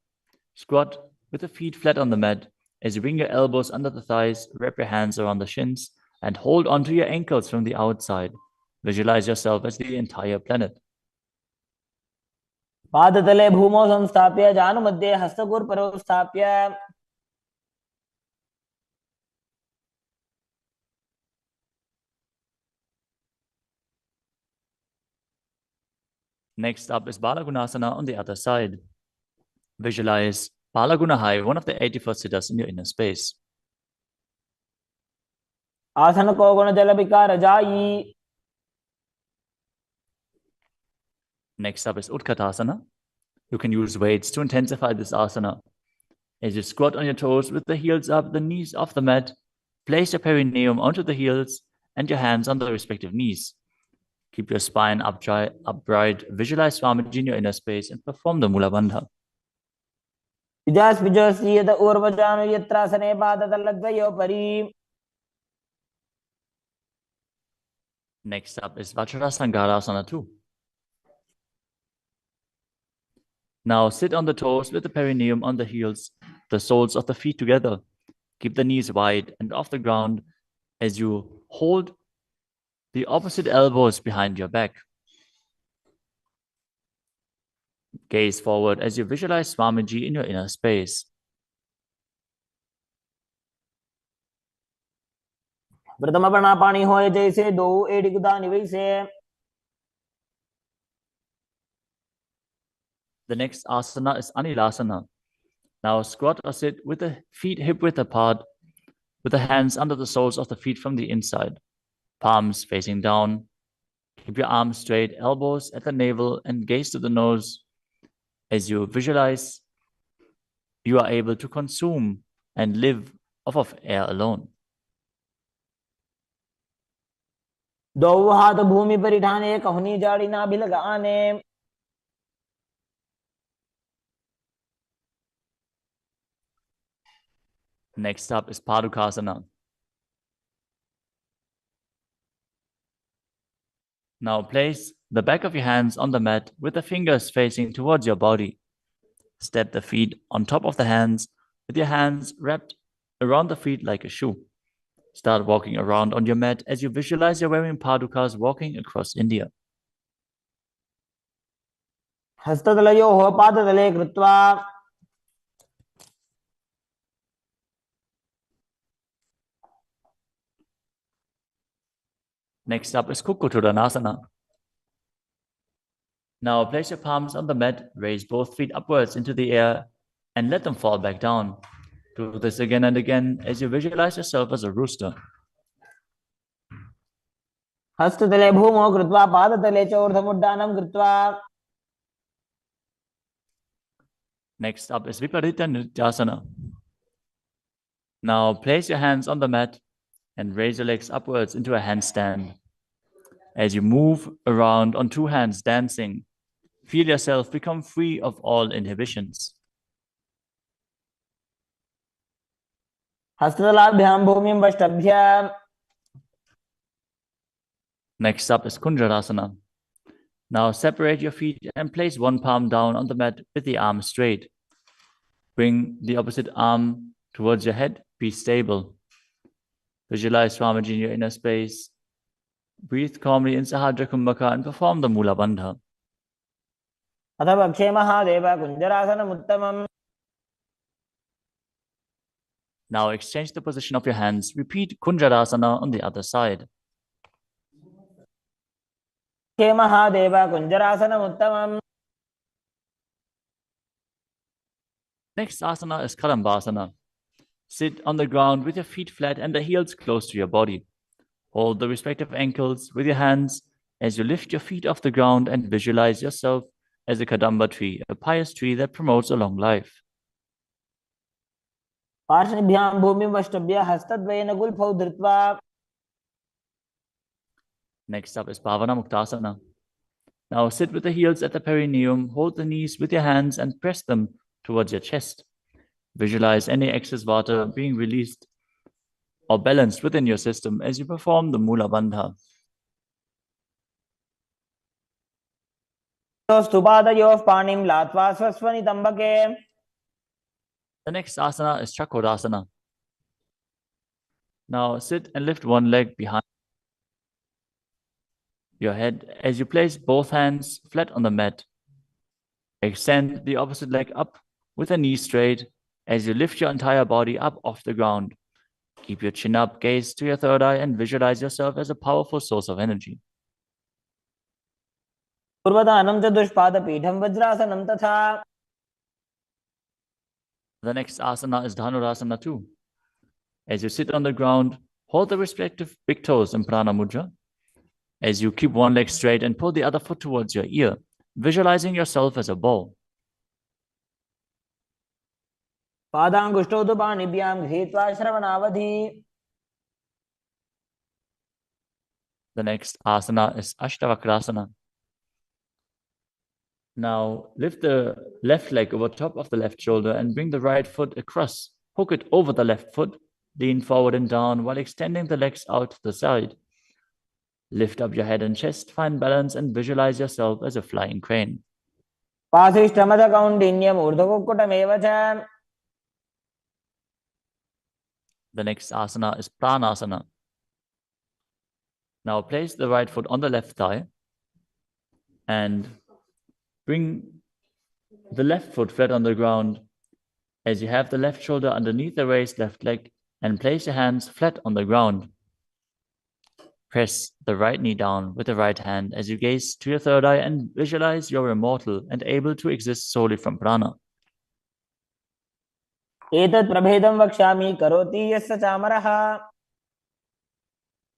B: Squat with the feet flat on the mat as you bring your elbows under the thighs, wrap your hands around the shins, and hold onto your ankles from the outside. Visualize yourself as the entire planet.
C: पादतले भूमौ संस्थाप्य जानुमध्ये हस्तगुर्परौ स्थाप्य.
B: Next up is Balagunasana on the other side. Visualize Balagunahai, one of the 84 siddhas in your inner space.
C: आसन को गुण जल विकार जाई.
B: Next up is Utkatasana. You can use weights to intensify this asana. As you squat on your toes with the heels up, the knees off the mat, place your perineum onto the heels and your hands on the respective knees. Keep your spine upright, visualize Swamiji in your inner space, and perform the Mula Bandha.
C: विजास विजोसी यद ऊर्वजानु यत्रासने पादतलद्वयो परि.
B: Next up is Vajrasangarasana 2. Now sit on the toes with the perineum on the heels, the soles of the feet together. Keep the knees wide and off the ground as you hold the opposite elbows behind your back. Gaze forward as you visualize Swamiji in your inner space.
C: प्रथम प्राणापानी होए जैसे दो एड़ी गुदानी वैसे.
B: The next asana is Anilasana. Now squat or sit with the feet hip-width apart, with the hands under the soles of the feet from the inside. Palms facing down. Keep your arms straight, elbows at the navel, and gaze to the nose as you visualize you are able to consume and live off of air alone.
C: दो हाथ भूमि पर ठाने कहनी जाड़ी ना भी लगाने.
B: Next up is Padukasana. Now place the back of your hands on the mat with the fingers facing towards your body. Step the feet on top of the hands with your hands wrapped around the feet like a shoe. Start walking around on your mat as you visualize you're wearing padukas walking across India.
C: हस्ततलयोः पादतले कृत्वा.
B: Next up is Kukutudanasana. Now place your palms on the mat, raise both feet upwards into the air, and let them fall back down. Do this again and again as you visualize yourself as a rooster.
C: हस्ततले भूमौ कृत्वा पादतले च ऊर्ध्वमुड्डानं कृत्वा.
B: Next up is Viparita Nityasana. Now place your hands on the mat and raise your legs upwards into a handstand. As you move around on two hands dancing, feel yourself become free of all inhibitions.
C: हस्ततलाभ्यां भूमिं वष्टभ्य.
B: Next up is Kunjarasana. Now separate your feet and place one palm down on the mat with the arm straight. Bring the opposite arm towards your head. Be stable. Visualize Swamiji in your inner space. Breathe calmly in Sahadra Kumbhaka and perform the Mula Bandha.
C: अथ वक्षे Mahadev कुञ्जरासनमुत्तमम्.
B: Now exchange the position of your hands. Repeat Kunjarasana on the other side.
C: वक्षे Mahadev कुञ्जरासनमुत्तमम्.
B: Next asana is Kadambasana. Sit on the ground with your feet flat and the heels close to your body. Hold the respective ankles with your hands as you lift your feet off the ground and visualize yourself as a Kadamba tree, a pious tree that promotes a long life.
C: पार्श्वभ्यां भूमिं वष्टभ्य हस्तद्वयेन गुल्फौ धृत्वा.
B: Next up is Bhavana Muktasana. Now sit with the heels at the perineum, hold the knees with your hands and press them towards your chest. Visualize any excess water being released or balanced within your system as you perform the Mula Bandha.
C: स्तुपादयोः पाणिं लात्वा स्वस्वनितम्बके.
B: The next asana is Chakrasana. Now sit and lift one leg behind your head as you place both hands flat on the mat. Extend the opposite leg up with the knee straight as you lift your entire body up off the ground. Keep your chin up, gaze to your third eye, and visualize yourself as a powerful source of energy.
C: पूर्वदानं चतुष्पादपीठं वज्रासनं तथा.
B: The next asana is Dhanurasana too. As you sit on the ground, hold the respective big toes in Prana Mudra. As you keep one leg straight and pull the other foot towards your ear, visualizing yourself as a bow.
C: पादाङ्गुष्ठौ तु पाणिभ्यां गृहीत्वा श्रवणावधि.
B: The next asana is Ashtavakrasana. Now lift the left leg over top of the left shoulder and bring the right foot across. Hook it over the left foot. Lean forward and down while extending the legs out to the side. Lift up your head and chest, find balance and visualize yourself as a flying crane.
C: पाशिष्ठमदकौण्डिन्यम् ऊर्ध्वकुक्कुटमेव च.
B: The next asana is Pranasana. Now place the right foot on the left thigh and bring the left foot flat on the ground as you have the left shoulder underneath the raised left leg and place your hands flat on the ground. Press the right knee down with the right hand as you gaze to your third eye and visualize you're immortal and able to exist solely from prana.
C: एतत् प्रभेदं वक्ष्यामि करोति यस्य चामरः.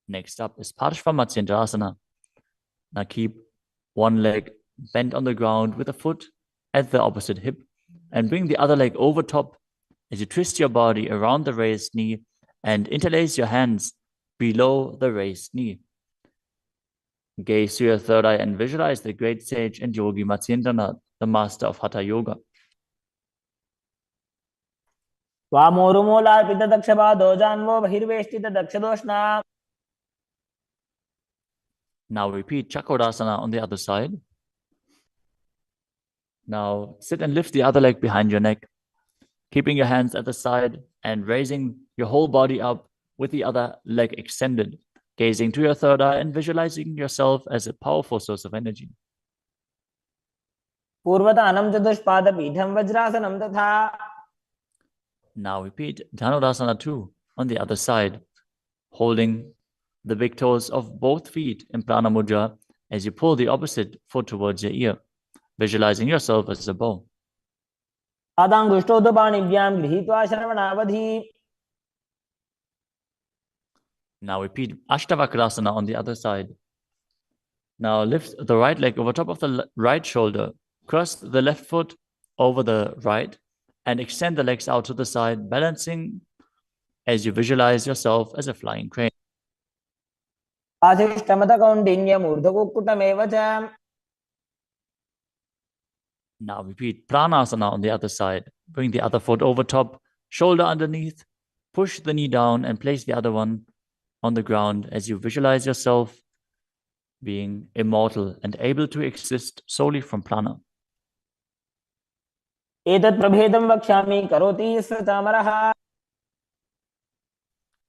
B: Next up is Parshva Now keep one leg bent on the ground with a foot at the opposite hip and bring the other leg over top as you twist your body around the raised knee and interlace your hands below the raised knee. Gaze to your third eye and visualize the great sage and yogi Matsyendranath, the master of Hatha Yoga.
C: वामोरुमूलार्पितदक्षपादो जान्वो बहिर्वेष्टितदक्षदोष्णा.
B: Now repeat Chakrasana on the other side. Now sit and lift the other leg behind your neck, keeping your hands at the side and raising your whole body up with the other leg extended, gazing to your third eye and visualizing yourself as a powerful source of energy.
C: पूर्वतानं चतुष्पादपीठं वज्रासनं तथा.
B: Now repeat Dhanurasana 2 on the other side, holding the big toes of both feet in Prana Mudra as you pull the opposite foot towards your ear, visualizing yourself as a bow.
C: पादाङ्गुष्ठौ तु पाणिभ्यां गृहीत्वा श्रवणावधि.
B: Now repeat Ashtavakrasana on the other side, Now lift the right leg over top of the right shoulder. Cross the left foot over the right and extend the legs out to the side, balancing as you visualize yourself as a flying crane.
C: वासिष्ठमतकौण्डिन्यमूर्धकुक्कुटमेव च.
B: Now repeat pranayama on the other side. Bring the other foot over top, shoulder underneath, push the knee down and place the other one on the ground as you visualize yourself being immortal and able to exist solely from prana.
C: एतत् प्रभेदं वक्ष्यामि करोति यस्य चामरः.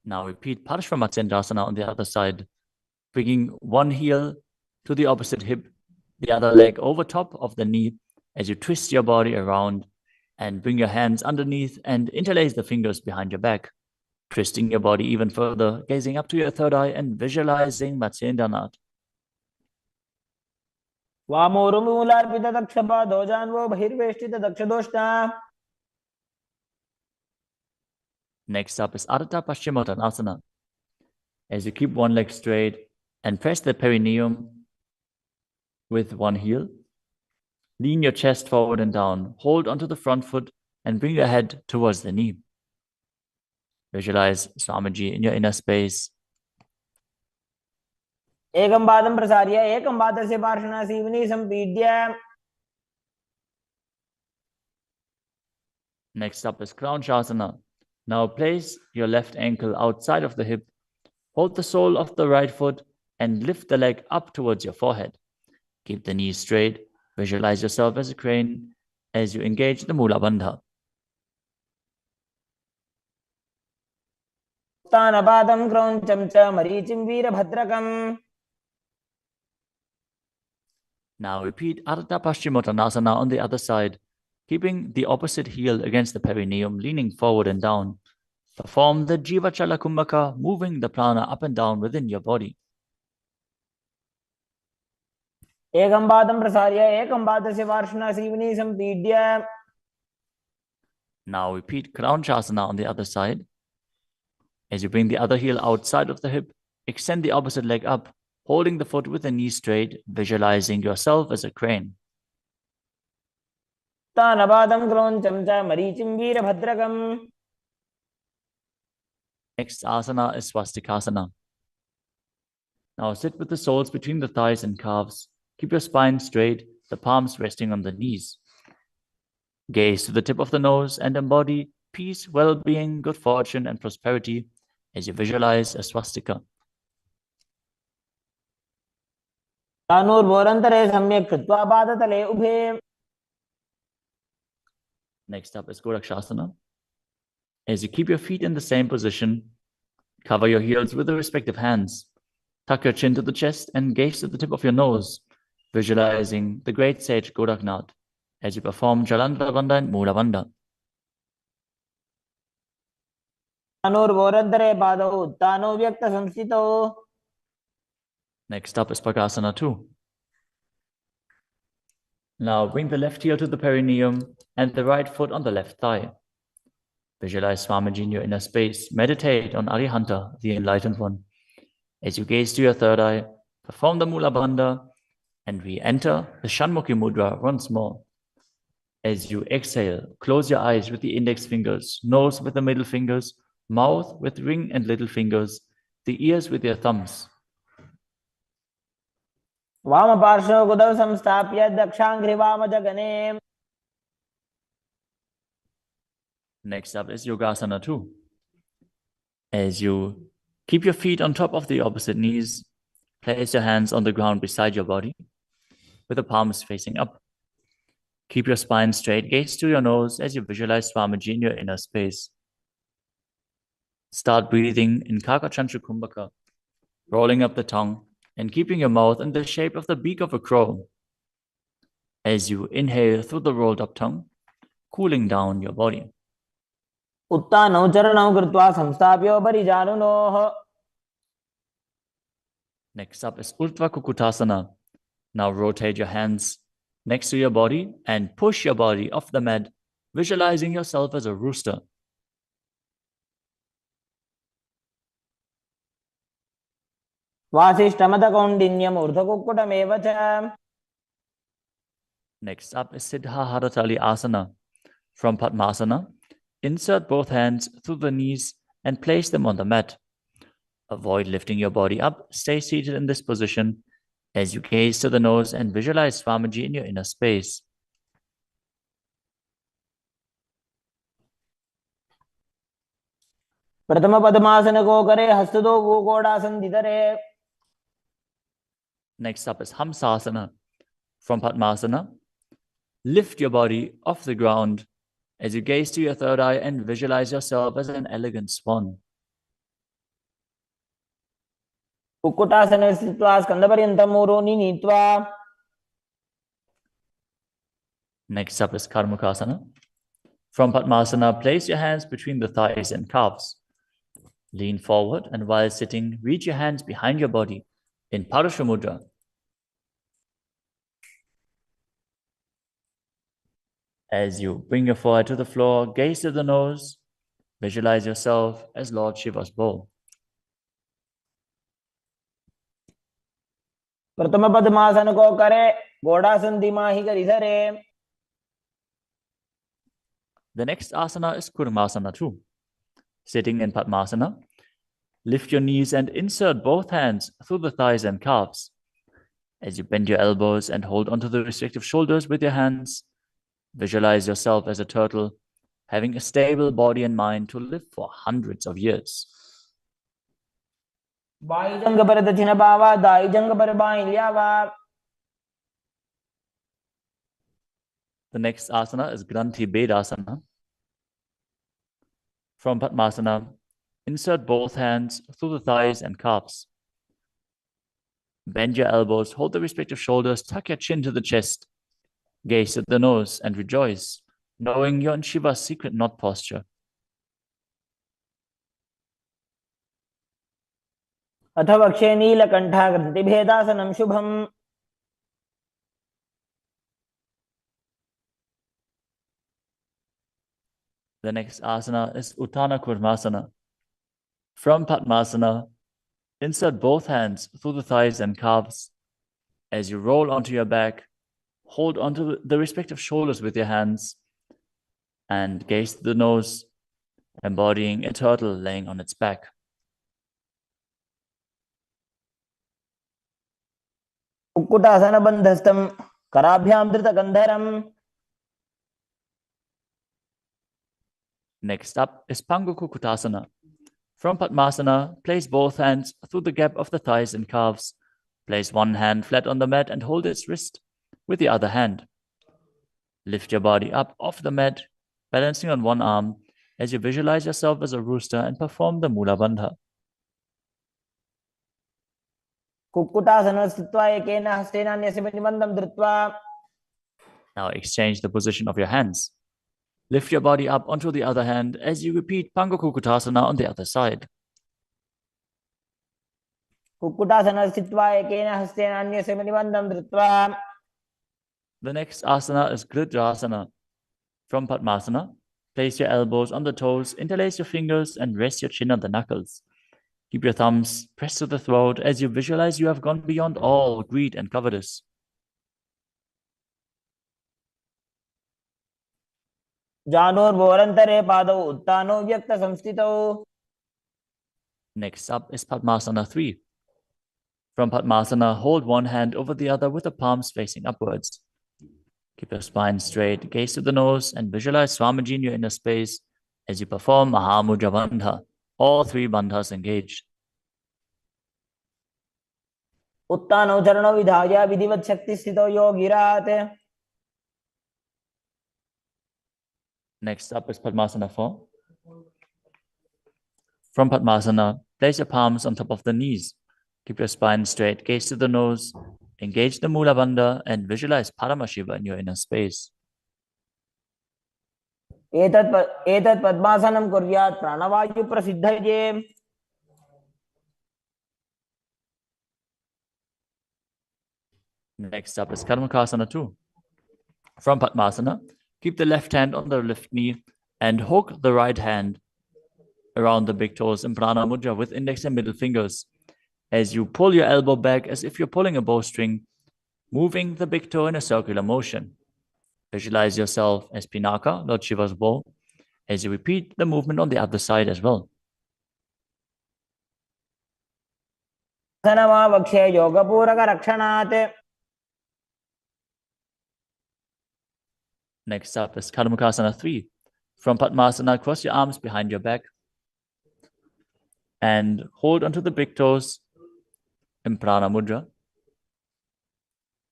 B: Now repeat Parshvamatsyendrasana on the other side, bringing one heel to the opposite hip, the other leg over top of the knee as you twist your body around and bring your hands underneath and interlace the fingers behind your back, twisting your body even further, gazing up to your third eye and visualizing Matsyendranath.
C: वामोरुमूलार्पितदक्षपादो जान्वो बहिर्वेष्टितदक्षदोष्टा.
B: Next up is Ardha Paschimottanasana. As you keep one leg straight and press the perineum with one heel, lean your chest forward and down, hold onto the front foot and bring your head towards the knee. Visualize Swamiji in your inner space.
C: एकं पादं प्रसार्य एकं पादस्य पार्श्वना Seoni सम्पीड्य.
B: Next up is Kranchasana. Now place your left ankle outside of the hip, hold the sole of the right foot and lift the leg up towards your forehead. Keep the knees straight. Visualize yourself as a crane as you engage the Mula Bandha.
C: उत्थानपादं क्रौञ्चं च मरीचिं वीरभद्रकम्.
B: Now repeat Ardha Paschimottanasana on the other side, keeping the opposite heel against the perineum, leaning forward and down. Perform the Jiva Chala Kumbhaka, moving the prana up and down within your body.
C: एकं पादं प्रसार्य एकं पादस्य पार्श्वना Seoni सम्पीड्य.
B: Now repeat Kranchasana on the other side. As you bring the other heel outside of the hip, extend the opposite leg up, holding the foot with the knee straight, visualizing yourself as a crane.
C: उत्थानपादं क्रौञ्चं च मरीचिं वीरभद्रकम्.
B: Next asana is Swastikasana. Now sit with the soles between the thighs and calves. Keep your spine straight, the palms resting on the knees. Gaze to the tip of the nose and embody peace, well-being, good fortune, and prosperity as you visualize a swastika.
C: तानूर्भोरन्तरे सम्यक् कृत्वा पादतले उभे.
B: Next up is Gorakshasana. As you keep your feet in the same position, cover your heels with the respective hands. Tuck your chin to the chest and gaze to the tip of your nose, visualizing the great sage Goraknath as you perform Jalandhara Bandha and Mula Bandha.
C: तानूर्भोरन्तरे पादौ उत्थानो व्यक्तसंस्थितौ.
B: Next up is Pakasana 2. Now bring the left heel to the perineum and the right foot on the left thigh. Visualize Swamiji in your inner space. Meditate on Arihanta, the Enlightened One. As you gaze to your third eye, perform the Mula Bandha and re-enter the Shanmukhi Mudra once more. As you exhale, close your eyes with the index fingers, nose with the middle fingers, mouth with ring and little fingers, the ears with your thumbs.
C: वामपार्श्वं गुदौ संस्थाप्य दक्षाङ्घ्रिवामजगने.
B: Next up is Yogasana 2. As you keep your feet on top of the opposite knees, place your hands on the ground beside your body with the palms facing up. Keep your spine straight, gaze to your nose as you visualize Swamiji in your inner space. Start breathing in Kakachantra Kumbhaka, rolling up the tongue and keeping your mouth in the shape of the beak of a crow. As you inhale through the rolled up tongue, cooling down your body.
C: उत्थानौ चरणौ कृत्वा संस्थाप्योपरि जानुनोः.
B: Next up is Urdhva Kukutasana. Now rotate your hands next to your body and push your body off the mat, visualizing yourself as a rooster.
C: वासिष्ठमथ कौण्डिन्यम् ऊर्ध्वकुक्कुटमेव च.
B: Next up is Siddha Haratali Asana. From Padmasana, insert both hands through the knees and place them on the mat. Avoid lifting your body up. Stay seated in this position as you gaze to the nose and visualize Swamiji in your inner space.
C: प्रथम पद्मासन को करे हस्त दो वो गोड़ासन धरे.
B: Next up is Hamsasana. From Padmasana, lift your body off the ground as you gaze to your third eye and visualize yourself as an elegant swan.
C: कुक्कुटासने स्थित्वा स्कन्धपर्यन्तं मूरोनि नीत्वा.
B: Next up is Karmukasana. From Padmasana, place your hands between the thighs and calves. Lean forward and while sitting, reach your hands behind your body in Parasha Mudra. As you bring your forehead to the floor, gaze to the nose, visualize yourself as Lord Shiva's bow.
C: प्रथम पद्मासन को करे गोड़ासन दिमाही करी धरे.
B: The next asana is Kurmasana too. Sitting in Padmasana, lift your knees and insert both hands through the thighs and calves. As you bend your elbows and hold onto the respective shoulders with your hands, visualize yourself as a turtle, having a stable body and mind to live for hundreds of years.
C: बाईजंग पर दक्षिण बावा दाईजंग पर बाईं ल्यावा.
B: The next asana is Granthi Bedasana. From Padmasana, insert both hands through the thighs and calves. Bend your elbows, hold the respective shoulders, tuck your chin to the chest, gaze at the nose and rejoice, knowing you're in Shiva's secret knot posture.
C: अथ वक्षे नीलकण्ठा ग्रन्थिभेदासनं शुभम्.
B: The next asana is Uttana Kurmasana. From Padmasana, insert both hands through the thighs and calves. As you roll onto your back, hold onto the respective shoulders with your hands and gaze to the nose, embodying a turtle laying on its back.
C: Kukkutasana बन्धस्थं कराभ्यां धृतगन्धरम्.
B: Next up is Pangukukutasana. From Padmasana, place both hands through the gap of the thighs and calves. Place one hand flat on the mat and hold its wrist with the other hand. Lift your body up off the mat, balancing on one arm as you visualize yourself as a rooster and perform the Mula Bandha.
C: Kukkutasana स्थित्वा एकेन हस्तेन अन्यस्य प्रतिबन्धं धृत्वा.
B: Now exchange the position of your hands. Lift your body up onto the other hand as you repeat Pangukukutasana on the other side.
C: Kukkutasana स्थित्वा एकेन हस्तेन अन्यस्य प्रतिबन्धं धृत्वा.
B: The next asana is Gridrasana. From Padmasana, place your elbows on the toes, interlace your fingers, and rest your chin on the knuckles. Keep your thumbs pressed to the throat as you visualize you have gone beyond all greed and covetous.
C: जानोर्भोरन्तरे पादौ उत्तानो व्यक्तसंस्थितौ.
B: Next up is Padmasana 3. From Padmasana, hold one hand over the other with the palms facing upwards. Keep your spine straight, gaze to the nose, and visualize Swamiji in your inner space as you perform Mahamudra Bandha. All three bandhas engaged.
C: उत्तानौ चरणौ विधाय विधिवत् शक्तिस्थितौ योगिरात्.
B: Next up is Padmasana 4. From Padmasana, place your palms on top of the knees. Keep your spine straight, gaze to the nose, engage the Mula Bandha, and visualize Paramashiva in your inner space.
C: एतत् पद्मासनं कुर्यात् प्राणवायु प्रसिद्धये.
B: Next up is Karmakasana 2. From Padmasana, keep the left hand on the left knee and hook the right hand around the big toes in Prana Mudra with index and middle fingers. as you pull your elbow back as if you're pulling a bowstring, moving the big toe in a circular motion. Visualize yourself as Pinaka, Lord Shiva's bow, as you repeat the movement on the other side as well.
C: आसनमावक्ष्य योगपूरकरक्षणात्.
B: Next up is Karmakasana 3. From Padmasana, cross your arms behind your back and hold onto the big toes in Prana Mudra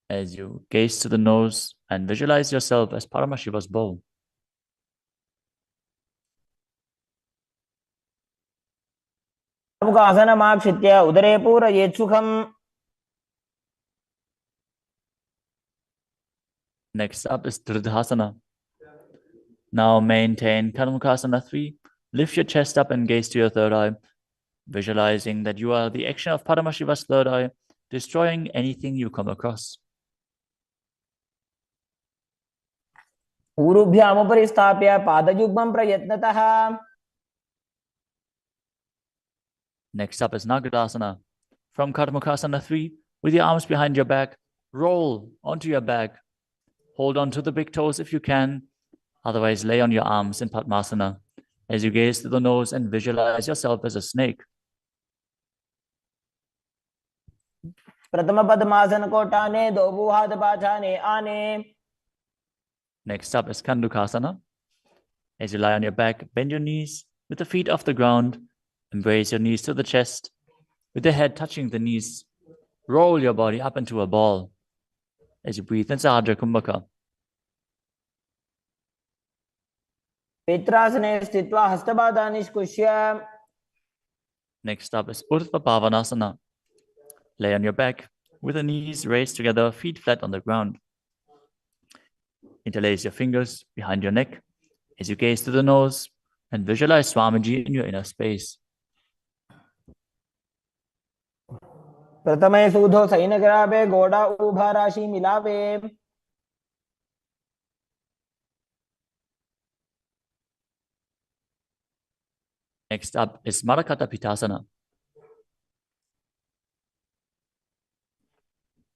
B: as you gaze to the nose and visualize yourself as Paramashiva's bow.
C: आसनमाक्षित्य उदरे पूरयेत् सुखम्.
B: Next up is Dridhasana. Now maintain Karmakasana 3. Lift your chest up and gaze to your third eye, visualizing that you are the action of Paramashiva's third eye, destroying anything you come across.
C: ऊरुभ्यामुपरि स्थाप्य पादयुग्मं प्रयत्नतः.
B: Next up is Nagadasana. From Karmakasana 3, with your arms behind your back, roll onto your back. Hold on to the big toes if you can. Otherwise, lay on your arms in Padmasana as you gaze to the nose and visualize yourself as a snake.
C: प्रथम पद्मासन को टाने, दो हाथ पाछाने आने.
B: Next up is Kandukasana. As you lie on your back, bend your knees with the feet off the ground. Embrace your knees to the chest with the head touching the knees. Roll your body up into a ball as you breathe in Sahadra Kumbhaka.
C: पित्रासने स्थित्वा हस्तपादानि निष्कुष्य.
B: Next up is Urdhva Pavanasana. Lay on your back with the knees raised together, feet flat on the ground. Interlace your fingers behind your neck as you gaze to the nose and visualize Swamiji in your inner space.
C: प्रथमे सूधो सैनग्रावे गोड़ा उभा राशि मिलावे.
B: Next up is Marakata Pitasana.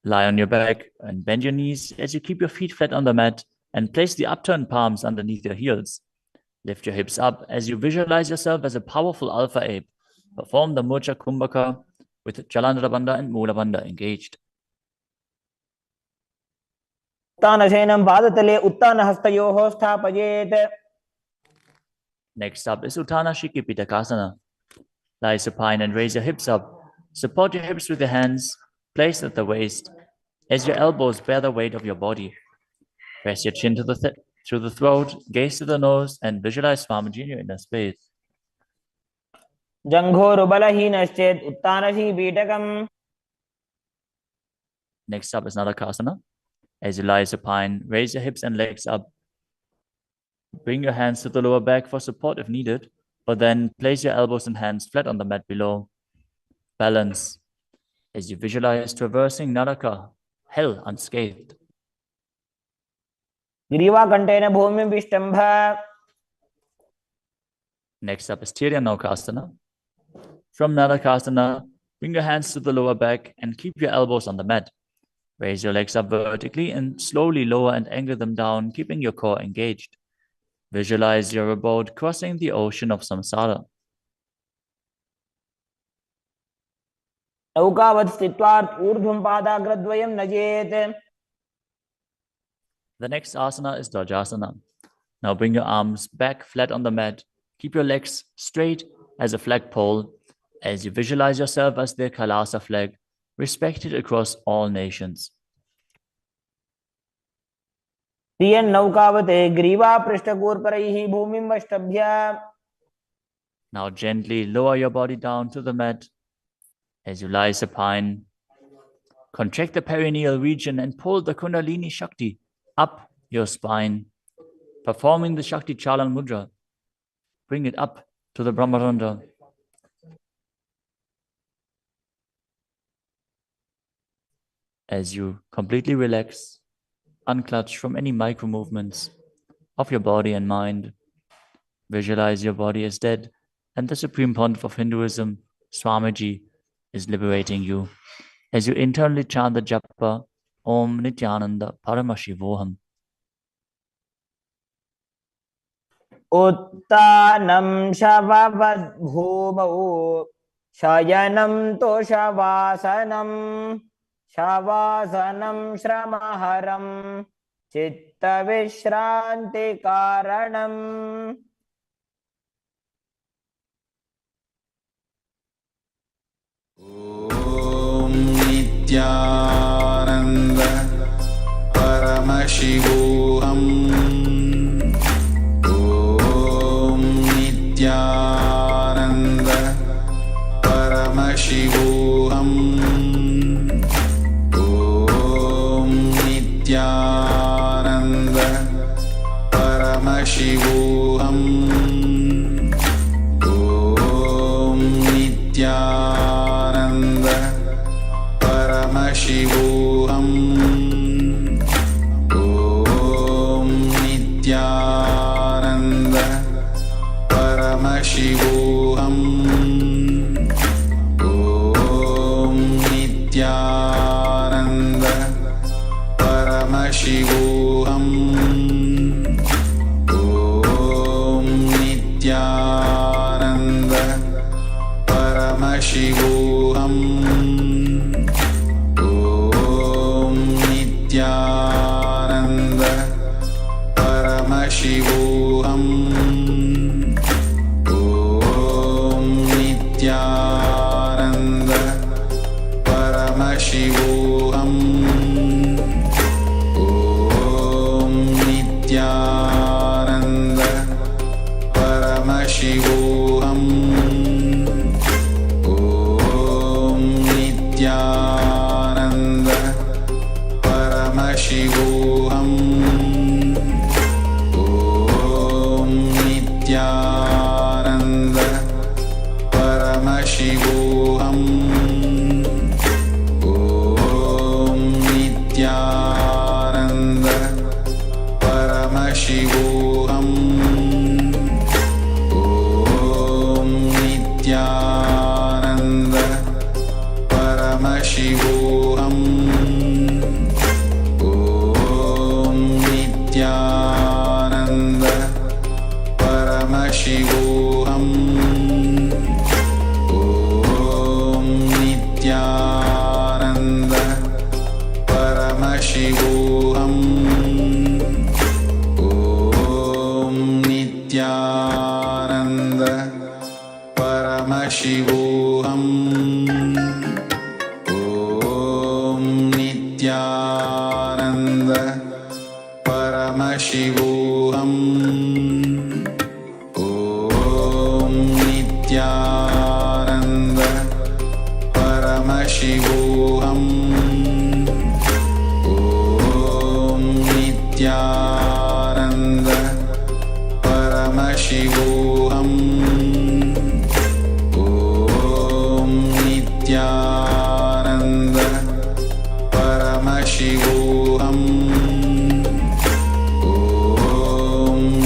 B: Lie on your back and bend your knees as you keep your feet flat on the mat and place the upturned palms underneath your heels. Lift your hips up as you visualize yourself as a powerful alpha ape. Perform the Murcha Kumbhaka with Jalandhara Bandha and Mula Bandha engaged.
C: उत्तानशयनं पादतले उत्तानहस्तयोः स्थापयेत्.
B: Next up is Uttana Shiki Pitakasana. Lie supine and raise your hips up. Support your hips with your hands, placed at the waist, as your elbows bear the weight of your body. Press your chin to the throat, gaze to the nose, and visualize Swamiji in your inner space.
C: जङ्घोरुबलहीनश्चेत् उत्तानशी पीठकम्.
B: Next up is Nadakasana. As you lie supine, raise your hips and legs up. Bring your hands to the lower back for support if needed, but then place your elbows and hands flat on the mat below. Balance as you visualize traversing Naraka, hell unscathed.
C: ग्रीवाकण्ठेन भूमिं विष्टम्भ.
B: Next up is Tiryanokasana. From Nadakasana, bring your hands to the lower back and keep your elbows on the mat. Raise your legs up vertically and slowly lower and angle them down, keeping your core engaged. Visualize your abode crossing the ocean of samsara.
C: नौकावत् स्थित्वा ऊर्ध्वं पादाग्रद्वयं नजेत्.
B: The next asana is Dvajasana. Now bring your arms back flat on the mat. Keep your legs straight as a flagpole as you visualize yourself as the Kailasa flag, respected across all nations.
C: प्रियन् नौकावते ग्रीवा पृष्ठकूर्परैः भूमिं वष्टभ्य.
B: Now gently lower your body down to the mat as you lie supine. Contract the perineal region and pull the Kundalini Shakti up your spine, performing the Shakti Chalan Mudra. Bring it up to the Brahmarandha. As you completely relax, unclutch from any micro movements of your body and mind. Visualize your body as dead and the supreme pontiff of Hinduism, Swamiji, is liberating you as you internally chant the japa Om Nityananda Paramashivoham.
C: उत्तानं शववद्भूमौ शयनं तोषवासनं शवासनं श्रमहरं चित्तविश्रान्तिकारणम्
A: ॐ नित्यानन्द परमशिवोऽहम् नित्यानन्द परमशिवोऽहम् ॐ नित्यानन्द परमशिवोऽहम् ॐ नित्यानन्द परमशिवोऽहम् ॐ नित्यानन्द परमशिवोऽहम् ॐ नित्यानन्द परमशिवोऽहम् ॐ नित्यानन्द परमशिवोऽहम् ॐ नित्यानन्द परमशिवोऽहम् नित्यानन्द परमशिवोऽहम् ॐ नित्यानन्द परमशिवोऽहम् ॐ नित्यानन्द परमशिवोऽहम् ॐ नित्यानन्द परमशिवोऽहम् ॐ नित्यानन्द परमशिवोऽहम् ॐ नित्यानन्द परमशिवोऽहम् ॐ नित्यानन्द परमशिवोऽहम् नित्यानन्द परमशिवोऽहम् ॐ नित्यानन्द परमशिवोऽहम् ॐ नित्यानन्द परमशिवोऽहम् ॐ नित्यानन्द परमशिवोऽहम् ॐ नित्यानन्द परमशिवोऽहम् ॐ नित्यानन्द परमशिवोऽहम् ॐ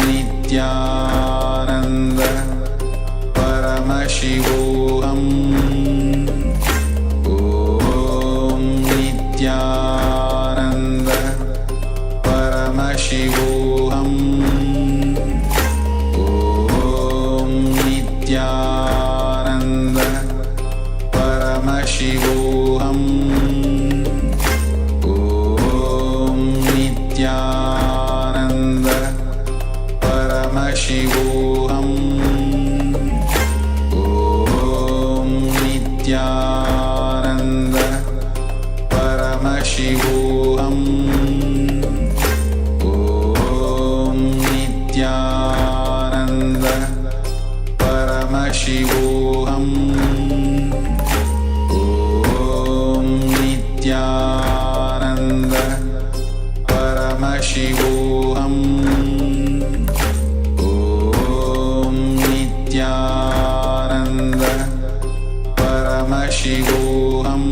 A: नित्यानन्द परमशिवोऽहम् ॐ नित्यानन्द परमशिवोऽहम् ॐ नित्यानन्द परमशिवोऽहम् ॐ नित्यानन्द परमशिवोऽहम् ॐ नित्यानन्द परमशिवोऽहम् ॐ नित्यानन्द परमशिवोऽहम् ॐ नित्यानन्द परमशिवोऽहम् ॐ नित्यानन्द परमशिवोऽहम्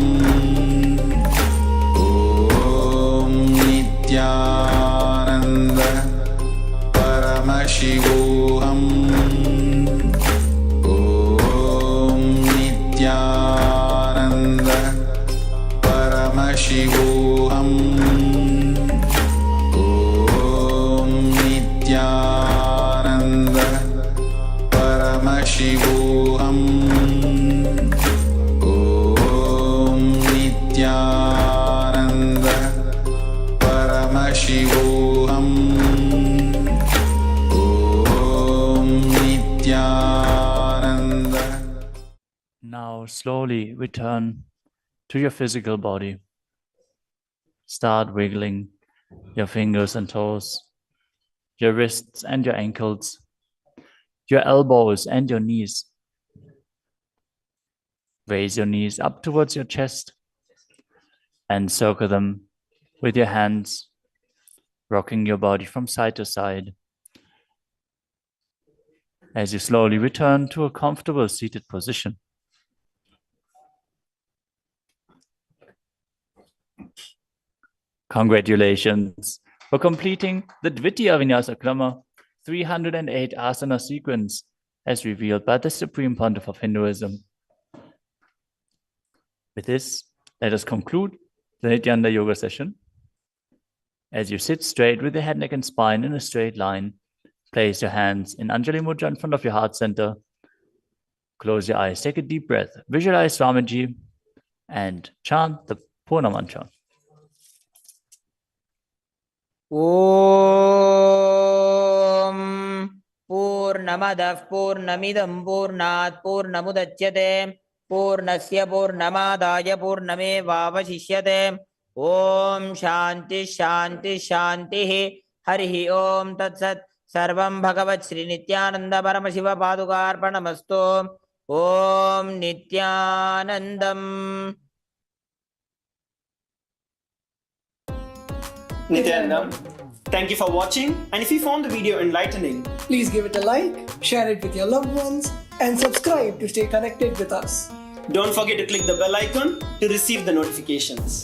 A: ॐ नित्यानन्द परमशिवोऽहम् ॐ Nityanand Paramashivoham Om Nityananda Paramashivoham Om Nityananda.
B: Now slowly return to your physical body. Start wiggling your fingers and toes, your wrists and your ankles, your elbows and your knees. Raise your knees up towards your chest and circle them with your hands, rocking your body from side to side. As you slowly return to a comfortable seated position. Congratulations for completing the Dvitiya Vinyasa Krama 308 asana sequence as revealed by the Supreme Pontiff of Hinduism. With this, let us conclude the Nityananda Yoga session. As you sit straight with your head, neck, and spine in a straight line, place your hands in Anjali Mudra in front of your heart center. Close your eyes, take a deep breath, visualize Swamiji, and chant the Purna Mantra.
C: ॐ पूर्णमदः पूर्णमिदं पूर्णात् पूर्णमुदच्यते पूर्णस्य पूर्णमादाय पूर्णमेवावशिष्यते ॐ शान्ति शान्ति शान्तिः हरिः ॐ तत्सत् सर्वं भगवत् श्रीनित्यानन्द परमशिवपादुकार्पणमस्तु ॐ नित्यानन्दम्
D: Nityanandam, thank you for watching, and if you found the video enlightening,
E: please give it a like, share it with your loved ones, and subscribe to stay connected with us.
D: don't forget to click the bell icon to receive the notifications.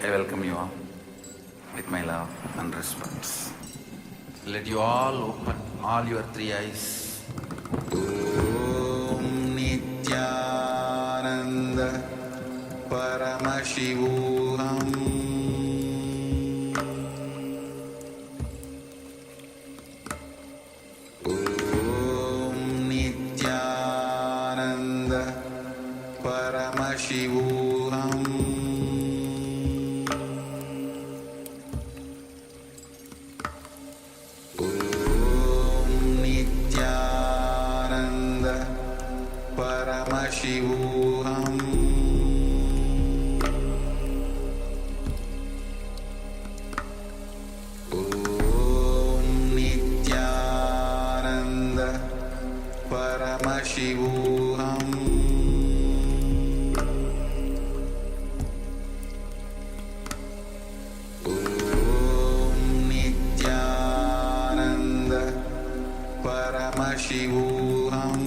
A: I welcome you all with my love and respect. Let you all open all your three eyes. Om Nityananda Paramashivoham Om Nityananda Paramashivoham Paramashivoham Om Nityananda Paramashivoham Om Nityananda Paramashivoham Paramashivoham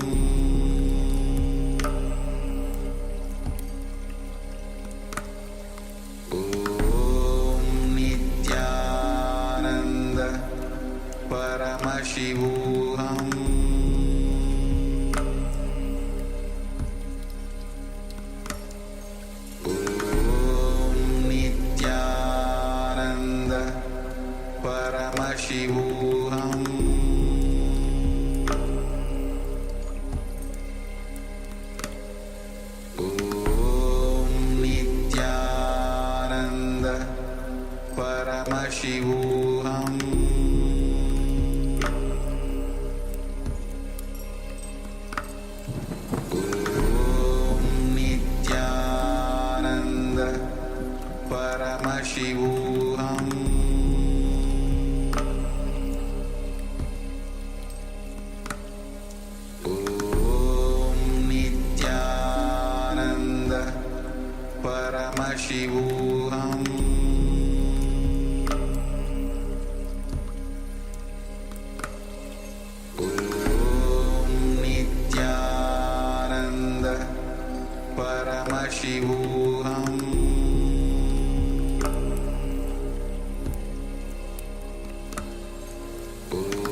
A: Om Nityananda Paramashivoham Om Nityananda Paramashivoham Paramashivoham Om Nityananda Paramashivoham Om Nityananda Paramashivoham Paramashivoham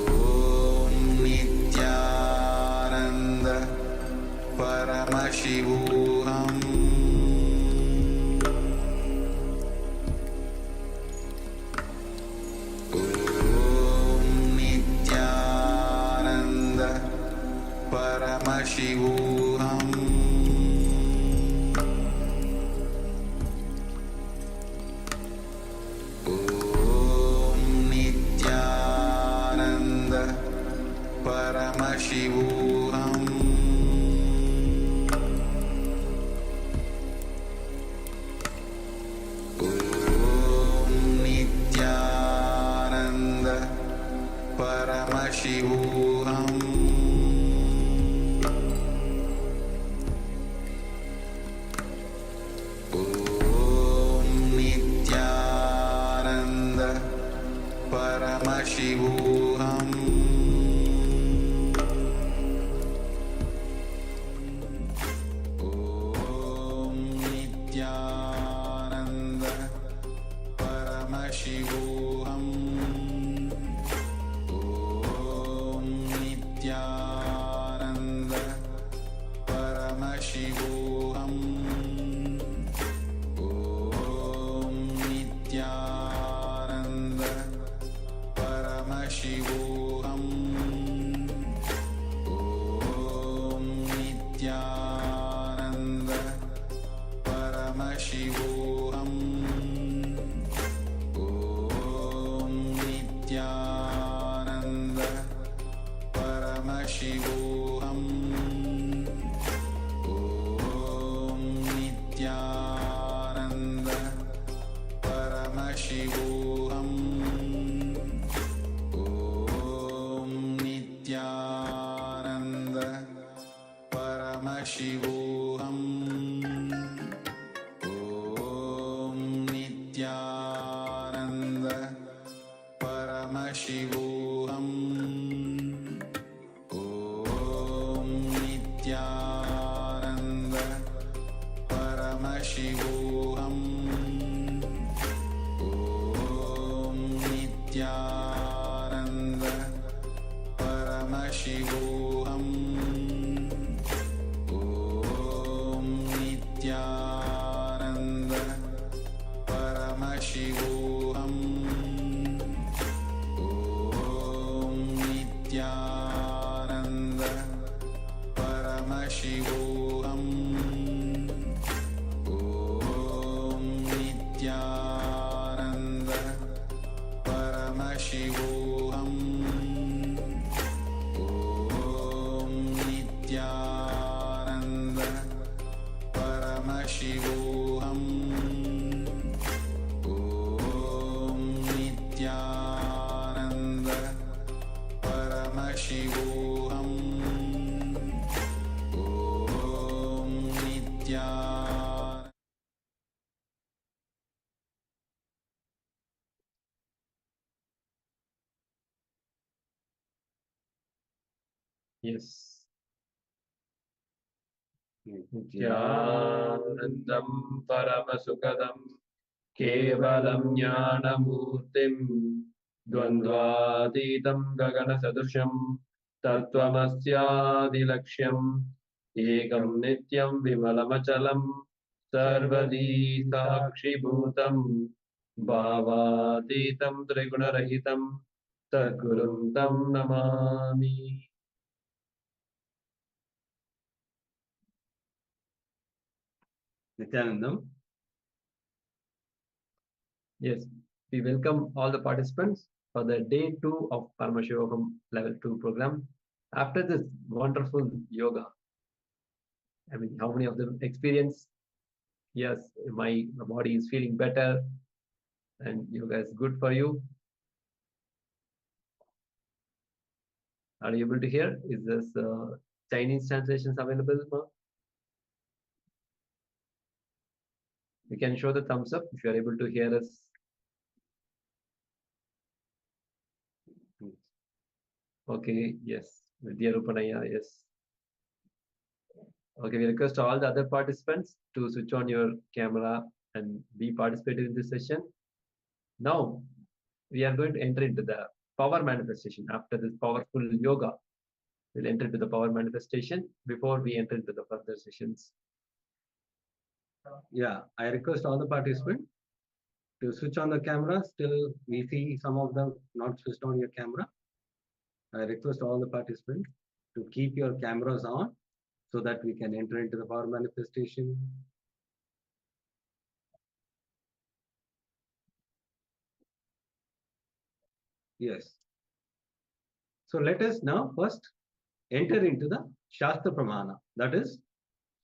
A: Om Nityananda Paramashivoham Om Nityananda Paramashivoham Paramashivoham Om Nityananda Paramashivoham Om Nityananda Paramashivoham Nityananda Paramashivoham Om Nityananda Paramashivoham Om Nityananda Paramashivoham Om Nityananda Paramashivoham Om Nityananda Paramashivoham Om Nityananda Paramashivoham Om Nityananda Paramashivoham Om Nityananda Paramashivoham Paramashivoham. Om Nityananda Paramashivoham. Om Nityananda Paramashivoham. Om Nityananda Paramashivoham. Om Nityananda Paramashivoham. Om Nityananda.
F: Yes. Nityanandam Paramasukadam Kevalam Jnanamurtim Dvandvaditam Gagana Sadusham Tattvamasyaadilaksham Ekam Nityam Vimalamachalam Sarvadi Sakshibhutam Bhavaditam Trigunarahitam Sadgurum Tam Namami. Nityanandam. Yes, we welcome all the participants for the day 2 of Paramashivoham Level 2 program. After this wonderful yoga, I mean, how many of them experience? Yes, my body is feeling better and yoga is good for you. Are you able to hear? Is this Chinese translations available? You can show the thumbs up if you are able to hear us. Okay, yes. Vidya Rupanaya, yes. Okay, we request all the other participants to switch on your camera and be participating in this session. Now, we are going to enter into the power manifestation. After this powerful yoga, we'll enter into the power manifestation before we enter into the further sessions. Yeah, I request all the participants to switch on the camera. Still, we see some of them not switched on your camera. I request all the participants to keep your cameras on so that we can enter into the power manifestation. Yes. So let us now first enter into the Shastra Pramana, that is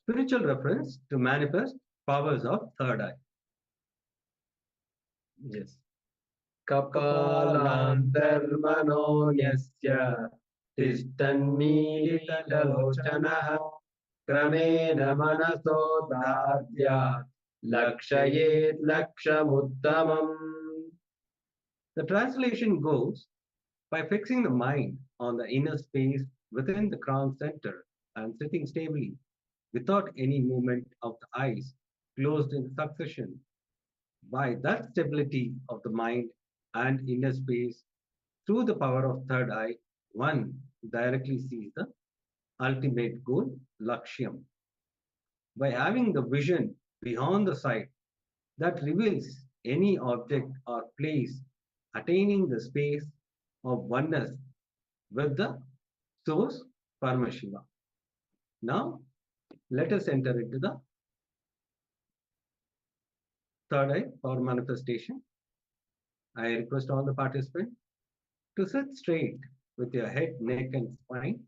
F: spiritual reference to manifest powers of third eye. Yes. Kapalantarmano yasya tishtanniditalochanaha kramena manaso dadya lakshayet lakshamuttamam. The translation goes, by fixing the mind on the inner space within the crown center and sitting stably without any movement of the eyes closed in succession, by that stability of the mind and inner space through the power of third eye, one directly sees the ultimate goal, Lakshyam. By having the vision beyond the sight that reveals any object or place attaining the space of oneness with the source Paramashiva. Now, let us enter into the third eye power manifestation. I request all the participants to sit straight with your head, neck, and spine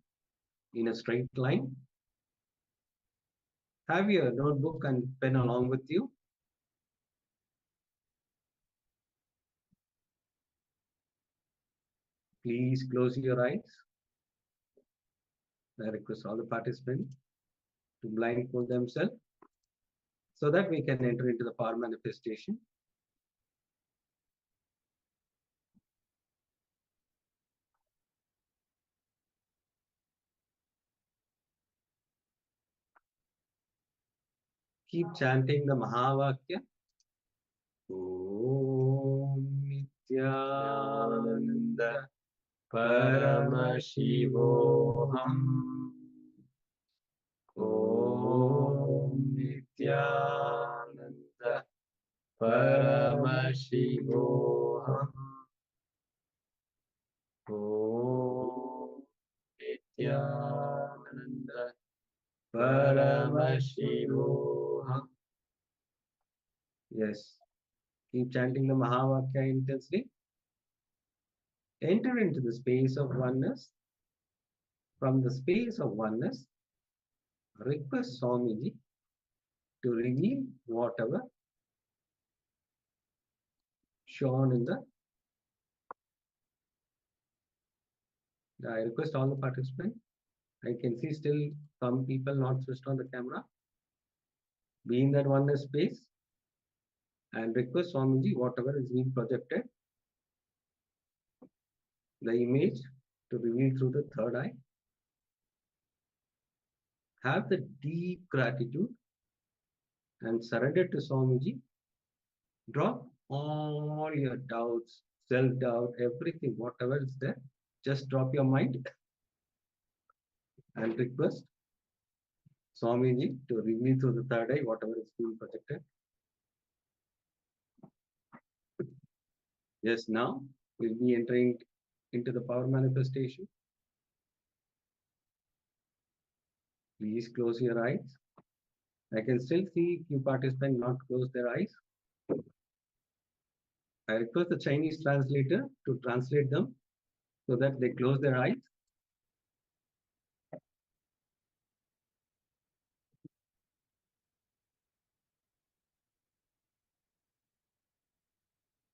F: in a straight line. Have your notebook and pen along with you. Please close your eyes. I request all the participants to blindfold themselves so that we can enter into the power manifestation. Keep chanting the Mahavakya. Om Nityananda Paramashivoham. Om Nityananda Paramashivoham. Paramashivoham. Yes. Keep chanting the Mahavakya intensely. Enter into the space of oneness. From the space of oneness, request Swamiji to reveal whatever shown in the. I request all the participants. I can see still some people not switched on the camera. Be in that oneness space and request Swamiji whatever is being projected, the image to reveal through the third eye. Have the deep gratitude and surrender to Swamiji. Drop all your doubts, self-doubt, everything, whatever is there. Just drop your mind and request Swamiji to reveal through the third eye whatever is being projected. Yes, now we'll be entering into the power manifestation. Please close your eyes. I can still see few participants not close their eyes. I request the Chinese translator to translate them so that they close their eyes.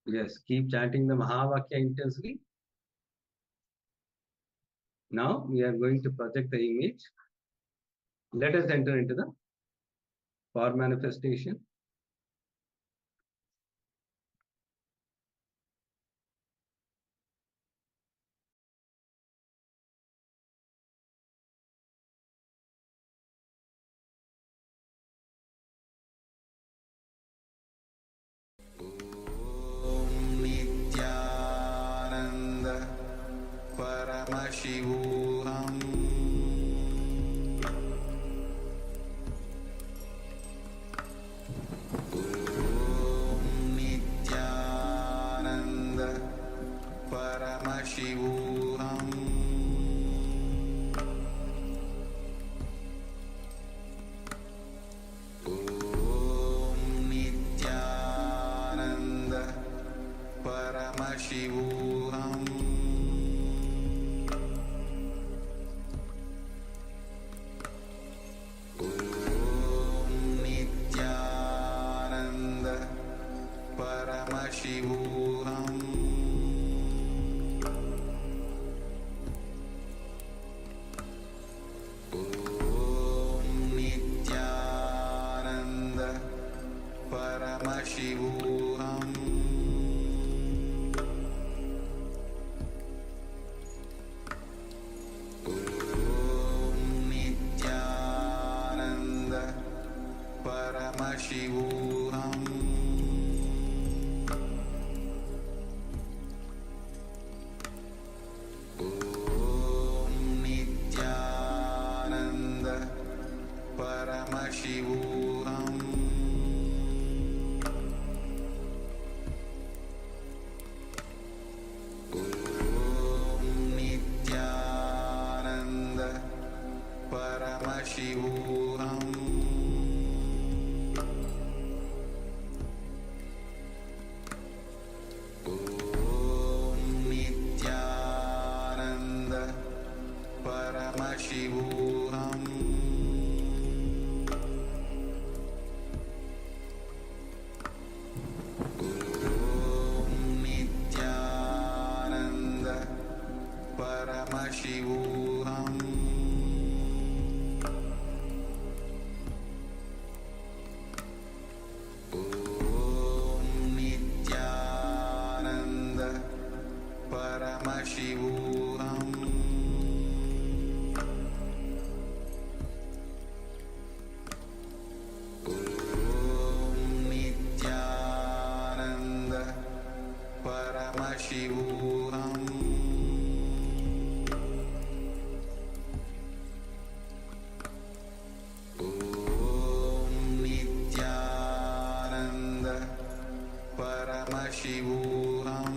F: Yes, keep chanting the Mahavakya intensely. Now we are going to project the image. Let us enter into the power manifestation.
A: Nityananda Paramashivoham Nityananda Paramashivoham Nityananda Paramashivoham Nityananda Paramashivoham Nityananda Paramashivoham Nityananda Paramashivoham Nityananda Paramashivoham Nityananda Paramashivoham Nityananda Paramashivoham Nityananda Paramashivoham Nityananda Paramashivoham Nityananda Paramashivoham Nityananda Paramashivoham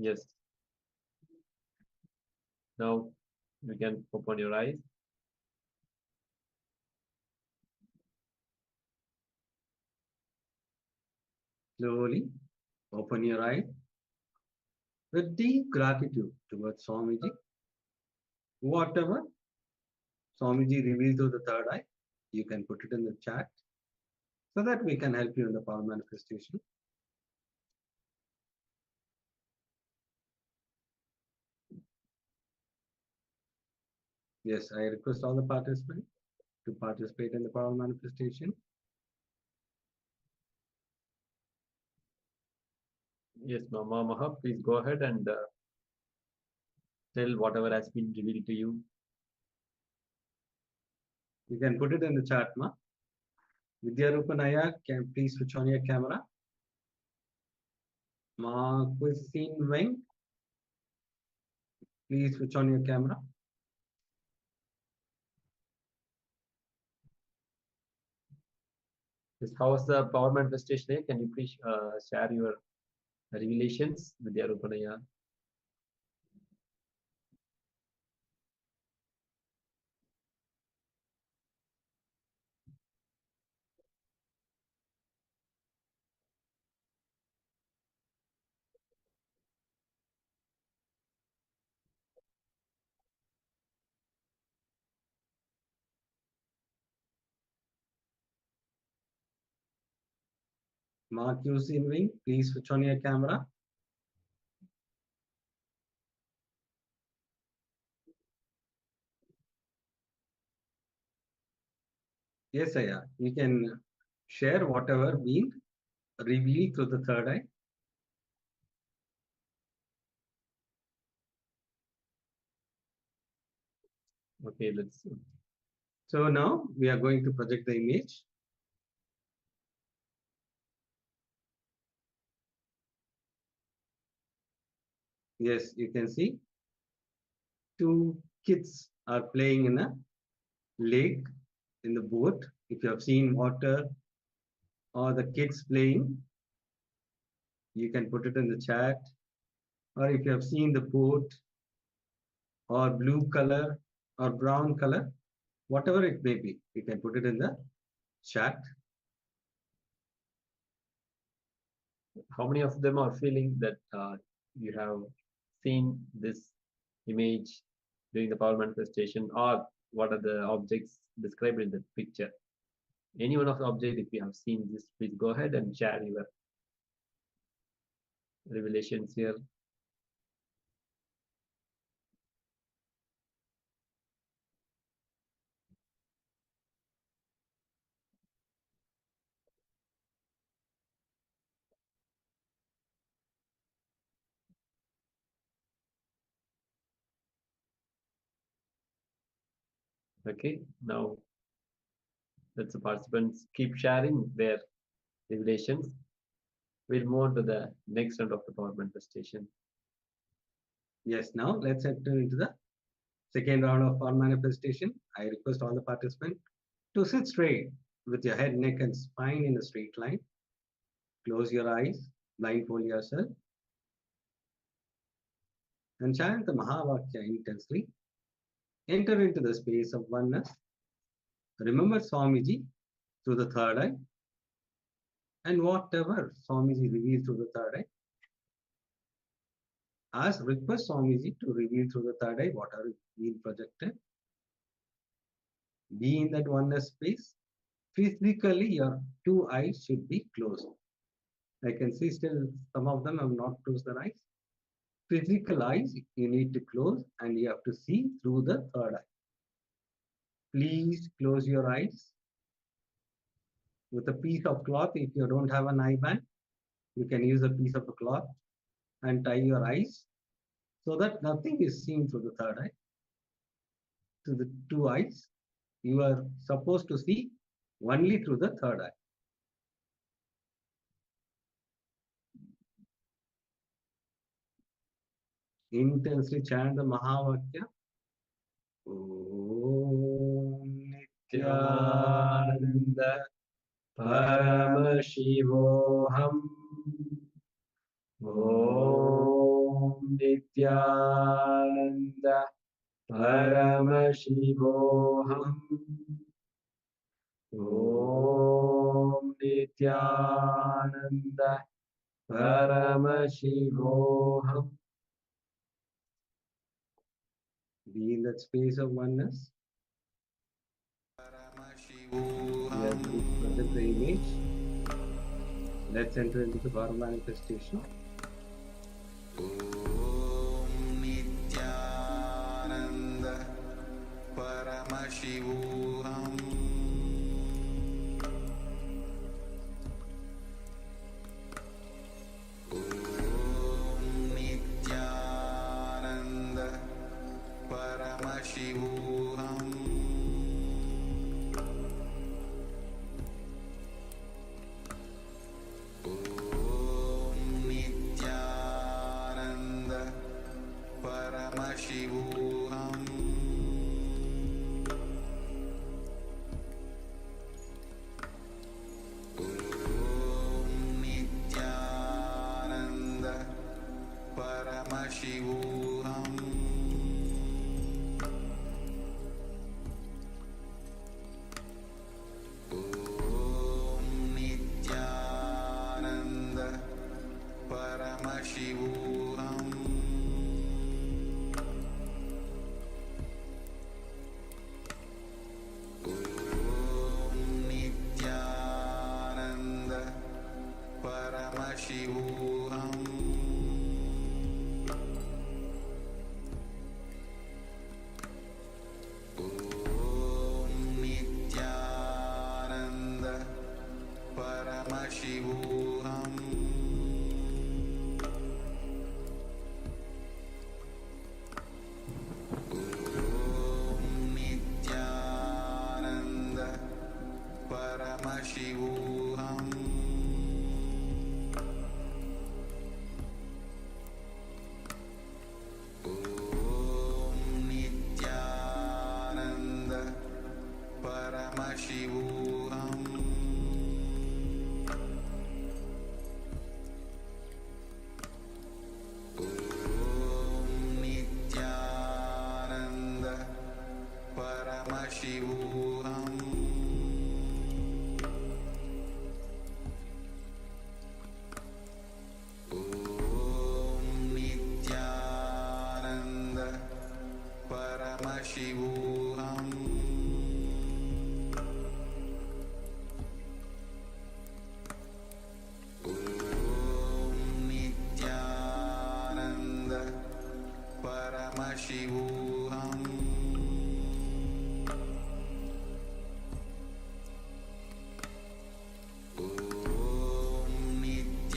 F: Yes. Now you can open your eyes. Slowly open your eyes with deep gratitude towards Swamiji. Whatever Swamiji revealed through the third eye, you can put it in the chat so that we can help you in the power manifestation. Yes, I request all the participants to participate in the power manifestation. Yes, Mama Maha, please go ahead and tell whatever has been revealed to you. You can put it in the chat, Ma. Vidyarupanaya, can please switch on your camera. Ma Christine Weng, please switch on your camera. Yes, how was the power manifestation? Can you please share your revelations, Vidyarupanaya? Mark Yusin Wing, please switch on your camera. Yes, Aya, you can share whatever been revealed through the third eye. Okay, let's see. So now we are going to project the image. Yes, you can see two kids are playing in a lake in the boat. If you have seen water or the kids playing, you can put it in the chat. Or if you have seen the boat or blue color or brown color, whatever it may be, you can put it in the chat. How many of them are feeling that you have seen this image during the power manifestation, or what are the objects described in the picture? Any one of the objects, if you have seen this, please go ahead and share your revelations here. Okay, now let the participants keep sharing their revelations. We'll move on to the next round of the power manifestation. Yes, now let's enter into the second round of power manifestation. I request all the participants to sit straight with your head, neck, and spine in a straight line. Close your eyes, blindfold yourself, and chant the Mahavakya intensely. Enter into the space of oneness. Remember Swamiji through the third eye, and whatever Swamiji reveals through the third eye, ask, request Swamiji to reveal through the third eye whatever is being projected. Be in that oneness space. Physically, your two eyes should be closed. I can see still some of them have not closed their eyes. Physical eyes you need to close, and you have to see through the third eye. Please close your eyes with a piece of cloth. If you don't have an eye band, you can use a piece of a cloth and tie your eyes so that nothing is seen through the third eye. To the two eyes, you are supposed to see only through the third eye. Intensely chant the Mahavakya. Om Nityananda Paramashivoham Om Nityananda Paramashivoham Om Nityananda Paramashivoham. Be in that space of oneness. We have to present the image. Let's enter into the power manifestation.
A: Nityananda Paramashivoham. Nityananda Paramashivoham. Nityananda Paramashivoham. Nityananda Paramashivoham. Nityananda Paramashivoham. Nityananda Paramashivoham. Nityananda Paramashivoham. Nityananda Paramashivoham. Nityananda Paramashivoham. Nityananda Paramashivoham. Nityananda Paramashivoham. Nityananda Paramashivoham. Nityananda Paramashivoham. Nityananda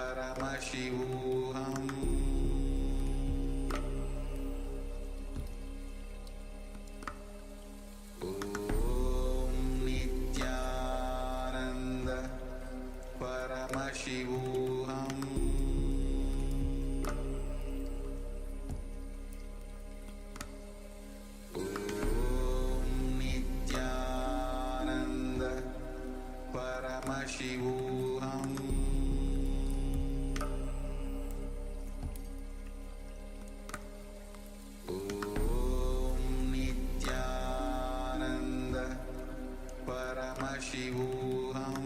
A: Paramashivoham. Nityananda Paramashivoham. Nityananda Paramashivoham. Nityananda Paramashivoham.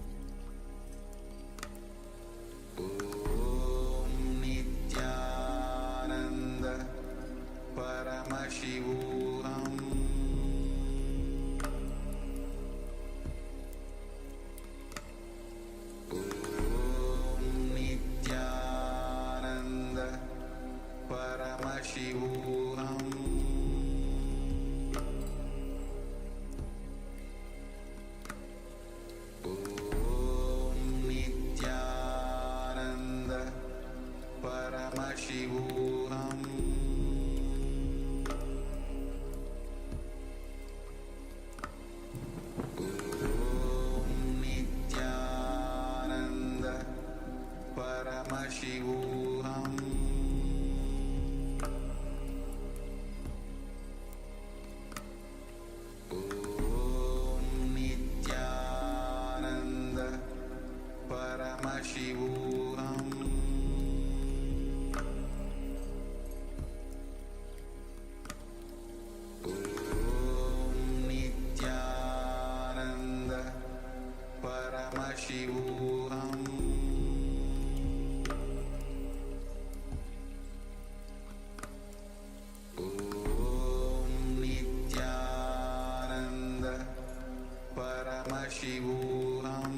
A: Paramashivoham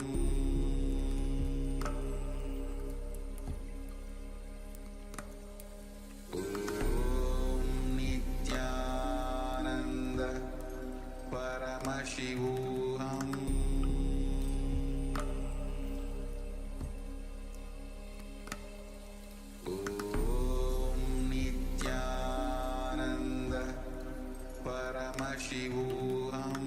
A: Om Nityananda Paramashivoham Om Nityananda Paramashivoham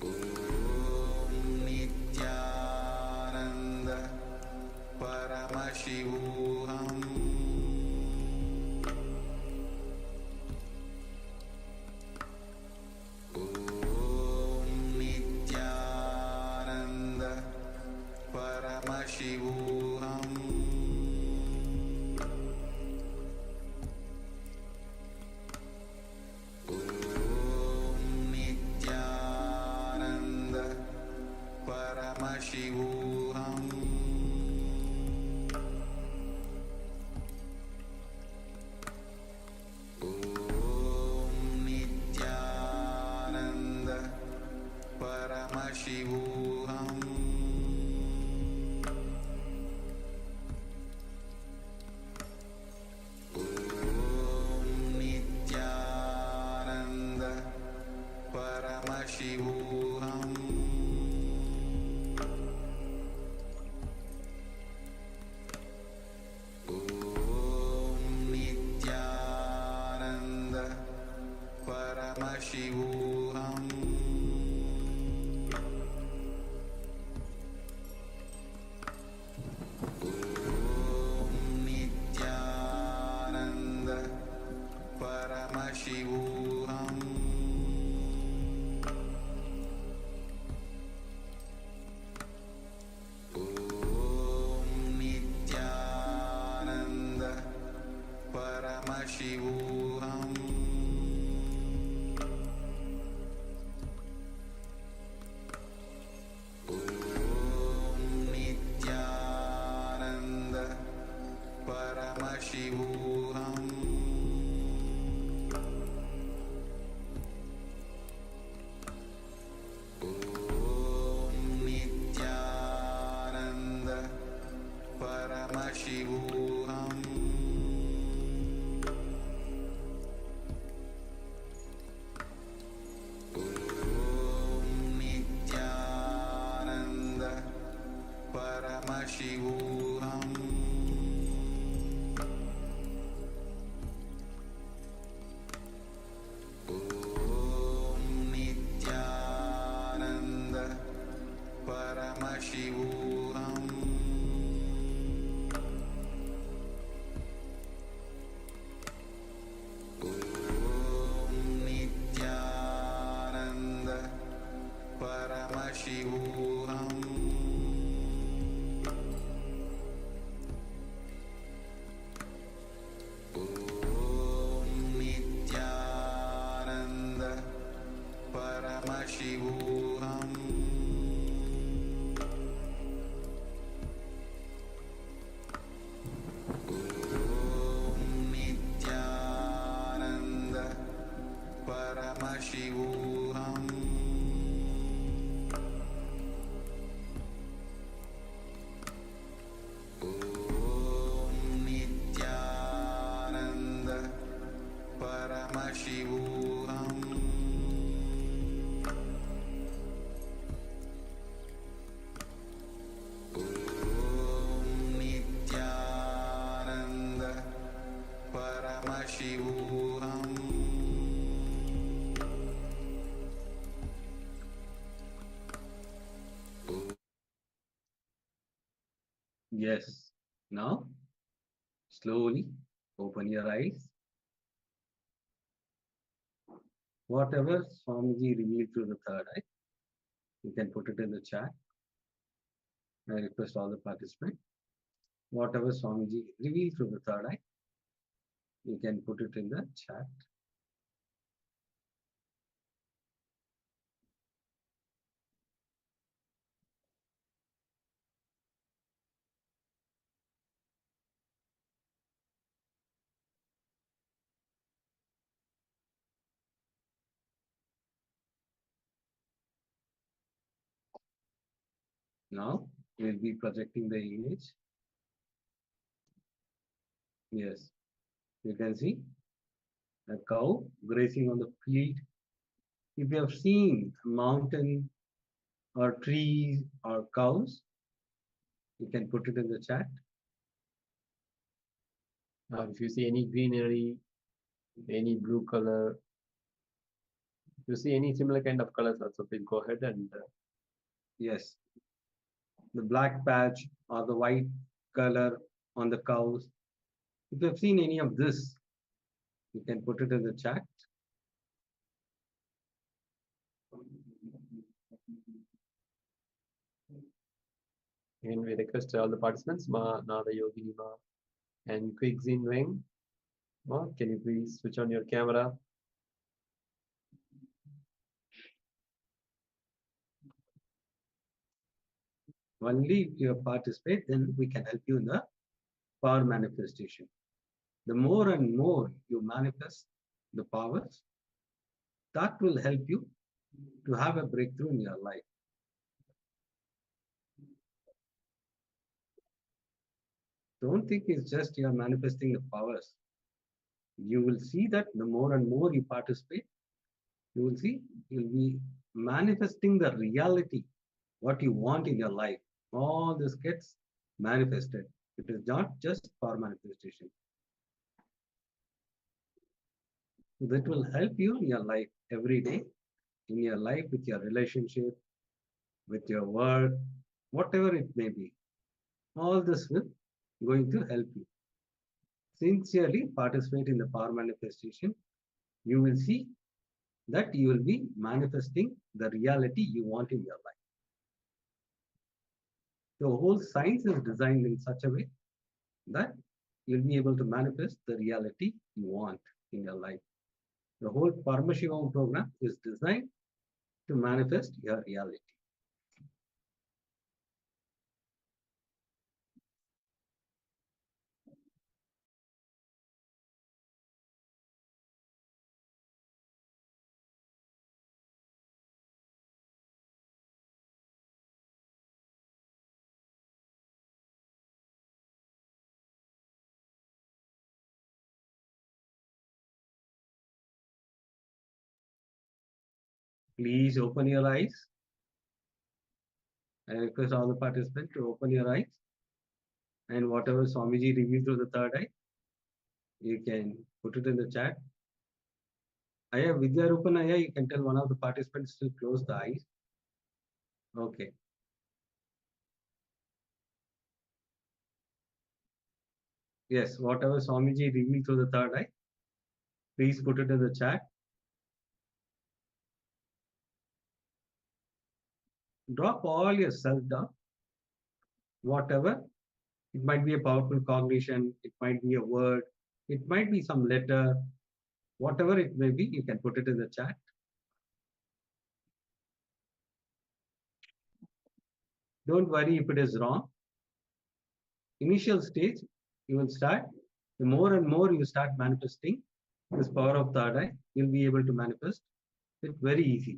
A: Om Nityananda Paramashivoham Om Nityananda Paramashivoham Om Nityananda Paramashivoham Om Nityananda Paramashivoham Om Nityananda Paramashivoham Om Nityananda Paramashivoham Om Nityananda Paramashivoham Om Nityananda Paramashivoham Om Nityananda Paramashivoham Om Nityananda Paramashivoham Om Nityananda Paramashivoham Om Nityananda Paramashivoham Om Nityananda Paramashivoham Om Nityananda Paramashivoham Om Nityananda Paramashivoham Om Nityananda Paramashivoham Om Nityananda Paramashivoham
F: Yes. Now, slowly open your eyes. Whatever Swamiji revealed through the third eye, you can put it in the chat. I request all the participants. Whatever Swamiji revealed through the third eye, you can put it in the chat. Now we'll be projecting the image. Yes, you can see a cow grazing on the field. If you have seen a mountain or trees or cows, you can put it in the chat. If you see any greenery, any blue color, if you see any similar kind of colors also, please go ahead and yes, the black patch or the white color on the cows. If you have seen any of this, you can put it in the chat. And we request all the participants, Ma, Nada Yogini Ma, and Quixin Weng. Ma, can you please switch on your camera? Only if you participate, then we can help you in the power manifestation. The more and more you manifest the powers, that will help you to have a breakthrough in your life. Don't think it's just you're manifesting the powers. You will see that the more and more you participate, you will see you'll be manifesting the reality, what you want in your life. All this gets manifested. It is not just power manifestation. That will help you in your life every day, in your life, with your relationship, with your work, whatever it may be. All this will going to help you. Sincerely participate in the power manifestation. You will see that you will be manifesting the reality you want in your life. The whole science is designed in such a way that you'll be able to manifest the reality you want in your life. The whole Paramashivoham program is designed to manifest your reality. Please open your eyes. I request all the participants to open your eyes, and whatever Swamiji revealed through the third eye, you can put it in the chat. Aya, Vidya Rupanaya, you can tell one of the participants to close the eyes. Okay. Yes, whatever Swamiji revealed through the third eye, please put it in the chat. Drop all your self down. Whatever, it might be a powerful cognition, it might be a word, it might be some letter, whatever it may be, you can put it in the chat. Don't worry if it is wrong. Initial stage, you will start. The more and more you start manifesting this power of third eye, you'll be able to manifest it very easy.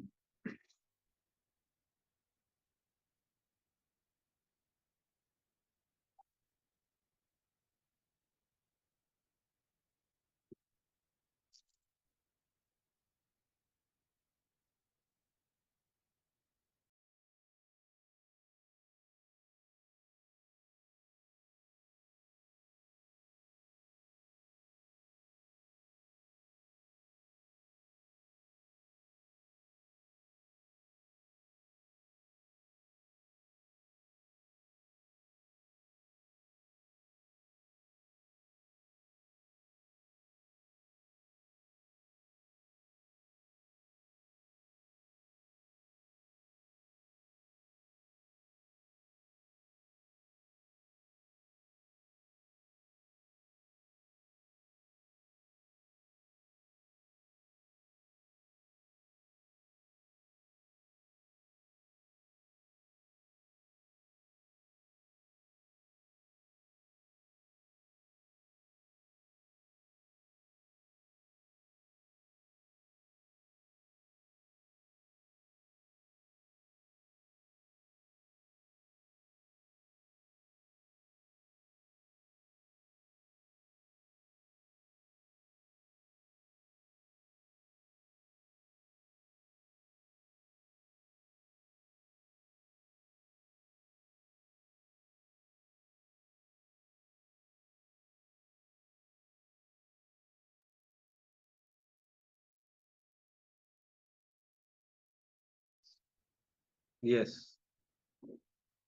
F: Yes.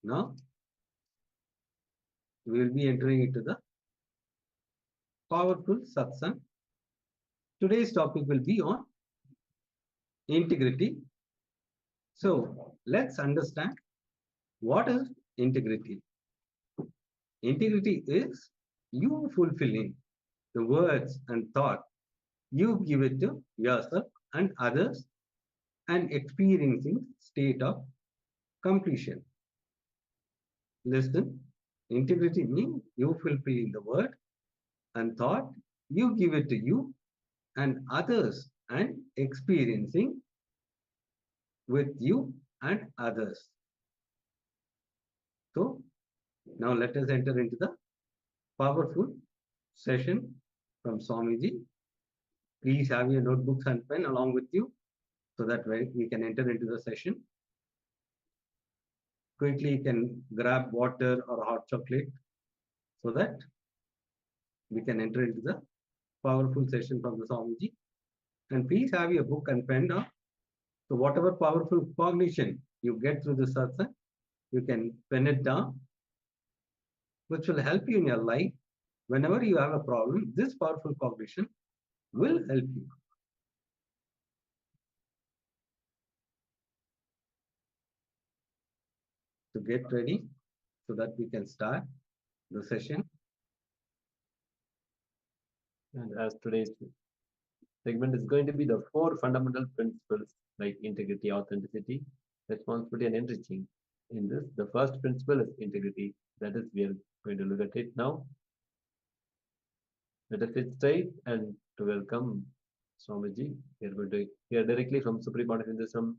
F: Now we will be entering into the powerful satsang. Today's topic will be on integrity. So let's understand what is integrity. Integrity is you fulfilling the words and thought you give it to yourself and others and experiencing state of completion. Listen, integrity means you fulfilling the word and thought you give it to you and others and experiencing with you and others. So now let us enter into the powerful session from Swamiji. Please have your notebooks and pen along with you so that we can enter into the session. Quickly you can grab water or hot chocolate so that we can enter into the powerful session from the Swamiji. And please have your book and pen now. So whatever powerful cognition you get through this satsang, you can pen it down, which will help you in your life. Whenever you have a problem, this powerful cognition will help you. To get ready so that we can start the session.
G: And as today's segment is going to be the 4 fundamental principles like integrity, authenticity, responsibility, and enriching. In this, the first principle is integrity. That is, we are going to look at it now. Let us sit straight and to welcome Swamiji. We are going to hear directly from Supreme Master Hinduism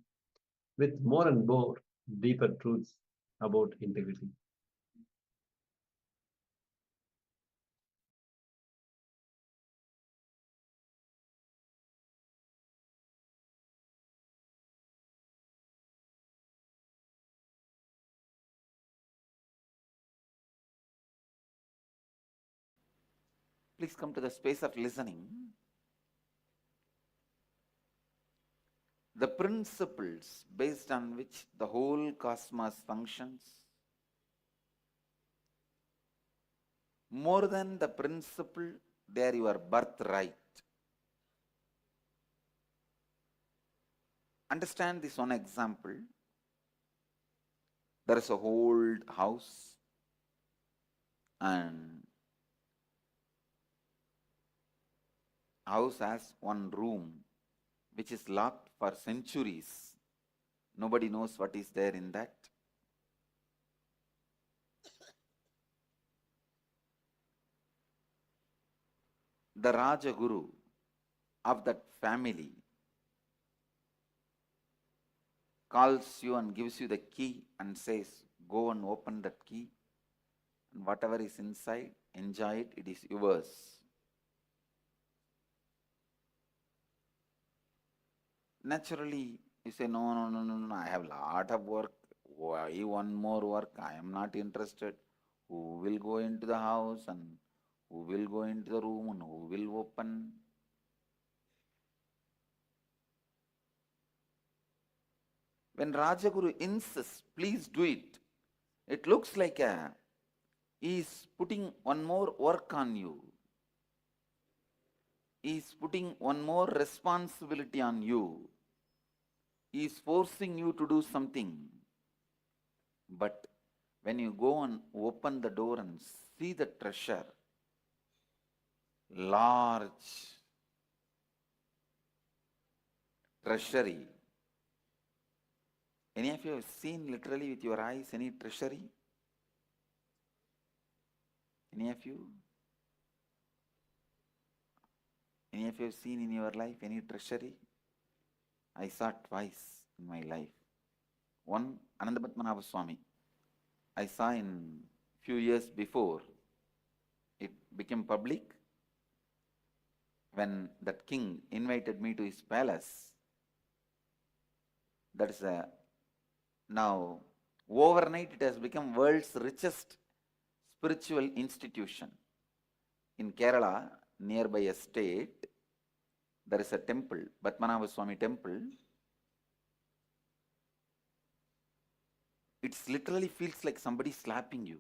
G: with more and more deeper truths about integrity.
A: Please come to the space of listening. The principles based on which the whole cosmos functions, more than the principle, they are your birthright. Understand this one example. There is a old house and house has one room which is locked for centuries. Nobody knows what is there in that. The Rajaguru of that family calls you and gives you the key and says, go and open that key, and whatever is inside, enjoy it, it is yours. Naturally, you say, no, I have a lot of work. Why one more work? I am not interested. Who will go into the house and who will go into the room and who will open? When Rajaguru insists, please do it, it looks like he is putting one more work on you. He is putting one more responsibility on you. He is forcing you to do something. But when you go and open the door and see the treasure, large treasury. Any of you have seen literally with your eyes any treasury? Any of you? Any of you have seen in your life any treasury? I saw twice in my life. One, Anandapadmanabha Swami. I saw in few years before it became public when that king invited me to his palace. That is now overnight it has become world's richest spiritual institution. In Kerala, nearby a state, there is a temple, Padmanabha Swami temple. It's literally feels like somebody slapping you.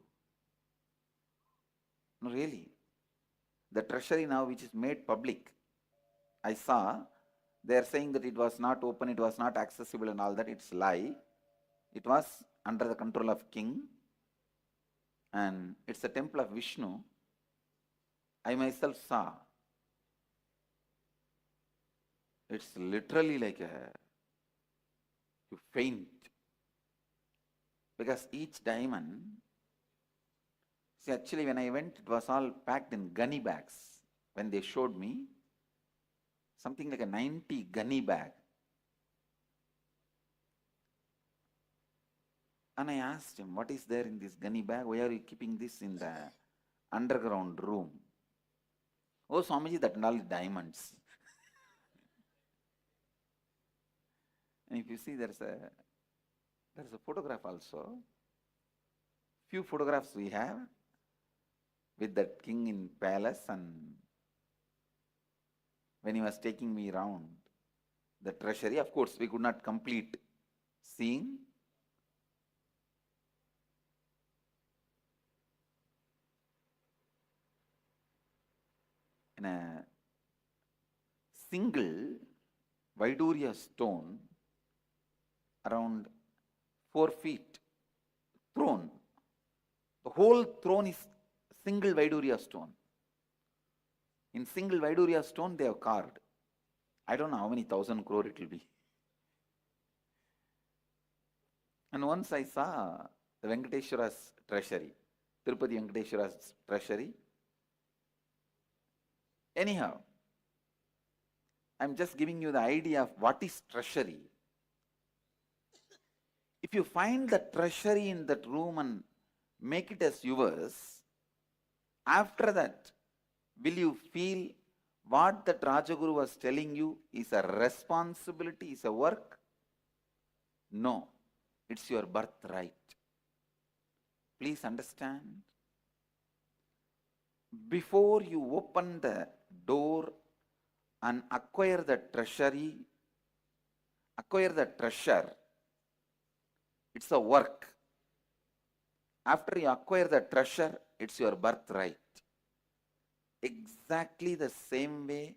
A: No, really. The treasury now, which is made public, I saw, they are saying that it was not open, it was not accessible and all that. It's lie. It was under the control of king, and it's a temple of Vishnu. I myself saw. It's literally like you faint. Because each diamond, see, actually when I went, it was all packed in gunny bags. When they showed me, something like a 90 gunny bag. And I asked him, what is there in this gunny bag? Why are you keeping this in the underground room? Oh, Swamiji, that and all diamonds. And if you see, there's a photograph also. Few photographs we have with that king in palace, and when he was taking me around the treasury, of course, we could not complete seeing. In a single Vaiduria stone, around 4 feet, throne. The whole throne is single Vaiduria stone. In single Vaiduria stone, they have carved. I don't know how many 1,000 crore it will be. And once I saw the Venkateshwara's treasury, Tirupati Venkateshwara's treasury. Anyhow, I'm just giving you the idea of what is treasury. If you find the treasury in that room and make it as yours, after that, will you feel what that Rajaguru was telling you is a responsibility, is a work? No, it's your birthright. Please understand. Before you open the door and acquire the treasury, acquire the treasure, it's a work. After you acquire the treasure, it's your birthright. Exactly the same way,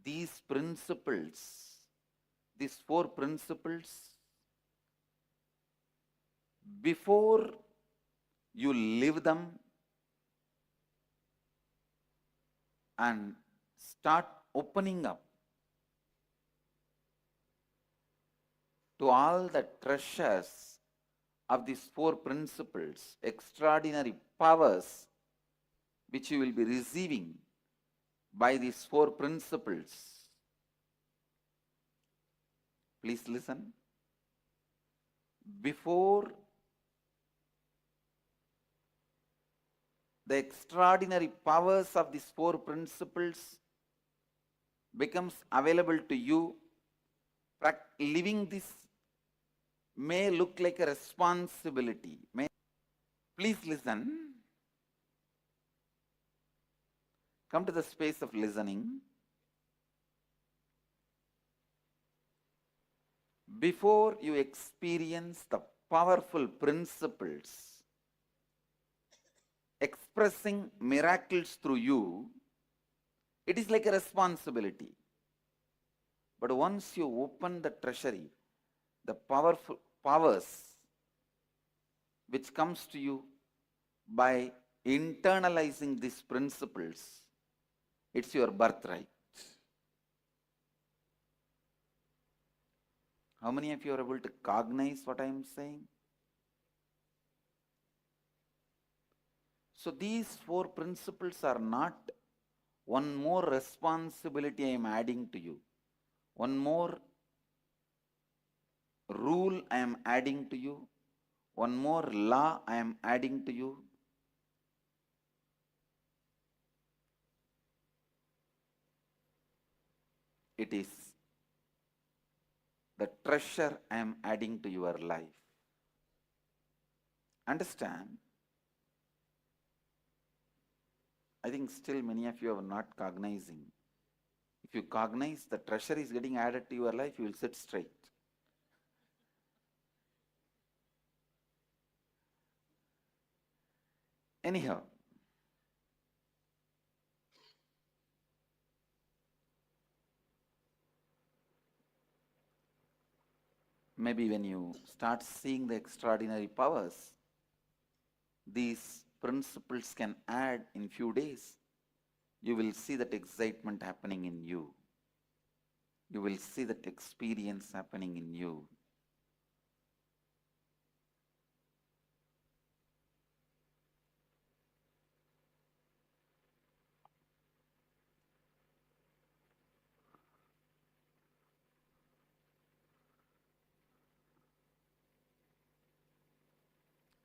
A: these principles, these 4 principles, before you live them and start opening up to all the treasures of these 4 principles, extraordinary powers which you will be receiving by these 4 principles. Please listen. Before the extraordinary powers of these 4 principles becomes available to you, living this may look like a responsibility. Please listen. Come to the space of listening. Before you experience the powerful principles expressing miracles through you, it is like a responsibility. But once you open the treasury, the powerful powers which comes to you by internalizing these principles, it's your birthright. How many of you are able to cognize what I am saying? So these 4 principles are not one more responsibility I am adding to you, one more rule I am adding to you, one more law I am adding to you. It is the treasure I am adding to your life. Understand? I think still many of you are not cognizing. If you cognize the treasure is getting added to your life, you will sit straight. Anyhow, maybe when you start seeing the extraordinary powers these principles can add in few days, you will see that excitement happening in you. You will see that experience happening in you.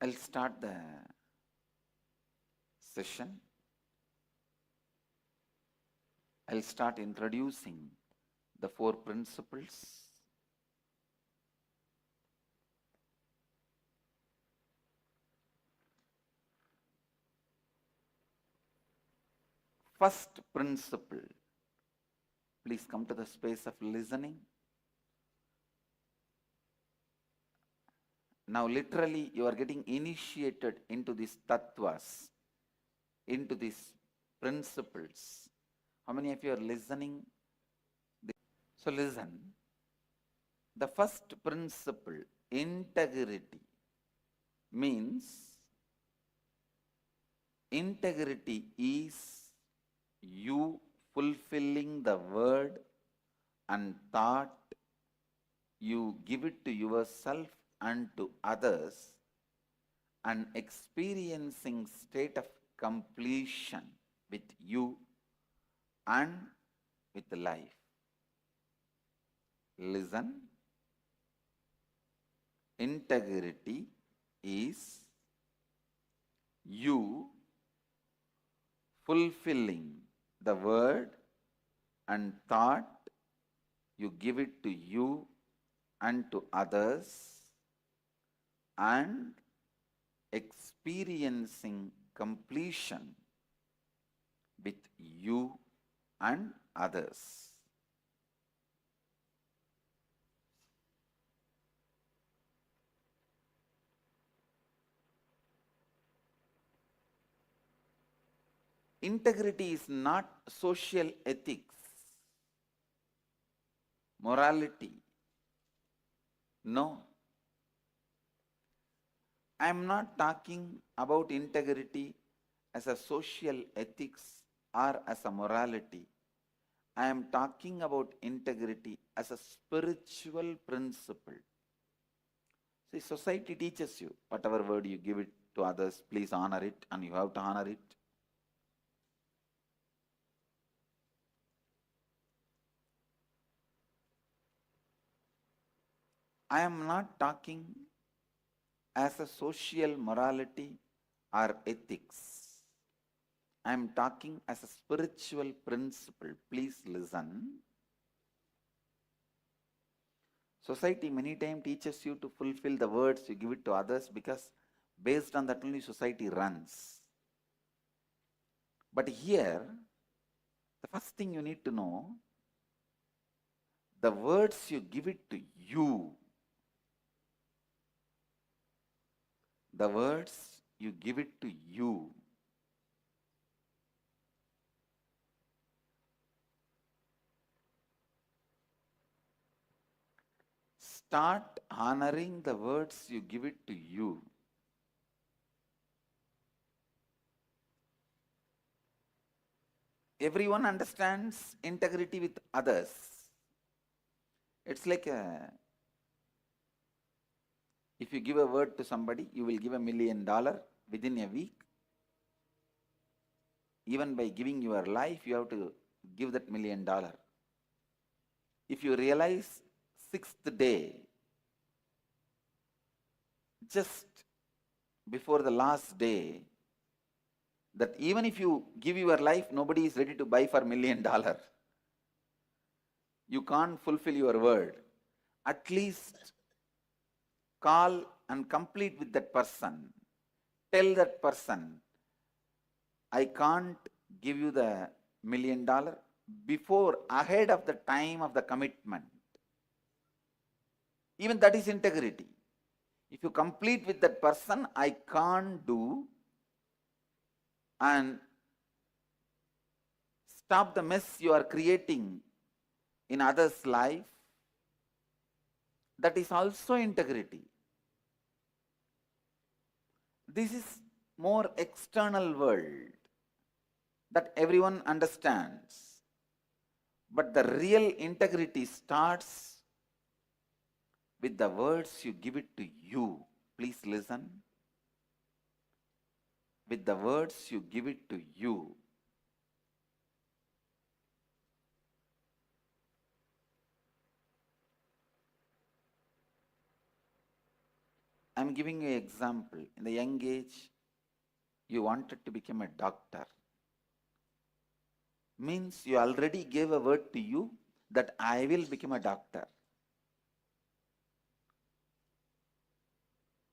A: I'll start the session. I'll start introducing the 4 principles. First principle. Please come to the space of listening. Now literally you are getting initiated into these tattvas, into these principles. How many of you are listening? So listen. The first principle, integrity, means integrity is you fulfilling the word and thought you give it to yourself and to others and experiencing state of completion with you and with life. Listen. Integrity is you fulfilling the word and thought you give it to you and to others and experiencing completion with you and others. Integrity is not social ethics, morality. No. I am not talking about integrity as a social ethics or as a morality. I am talking about integrity as a spiritual principle. See, society teaches you whatever word you give it to others, please honor it, and you have to honor it. I am not talking as a social morality or ethics. I am talking as a spiritual principle. Please listen. Society many times teaches you to fulfill the words you give it to others because based on that only society runs. But here, the first thing you need to know, the words you give it to you, the words you give it to you, start honoring the words you give it to you. Everyone understands integrity with others. It's like if you give a word to somebody, you will give $1 million within a week. Even by giving your life, you have to give that $1 million. If you realize 6th day, just before the last day, that even if you give your life, nobody is ready to buy for $1 million. You can't fulfill your word. At least call and complete with that person. Tell that person, I can't give you the $1 million before, ahead of the time of the commitment. Even that is integrity. If you complete with that person, I can't do and stop the mess you are creating in others' life, that is also integrity. This is more external world that everyone understands. But the real integrity starts with the words you give it to you. Please listen. With the words you give it to you. I'm giving you an example. In the young age, you wanted to become a doctor. Means you already gave a word to you that I will become a doctor.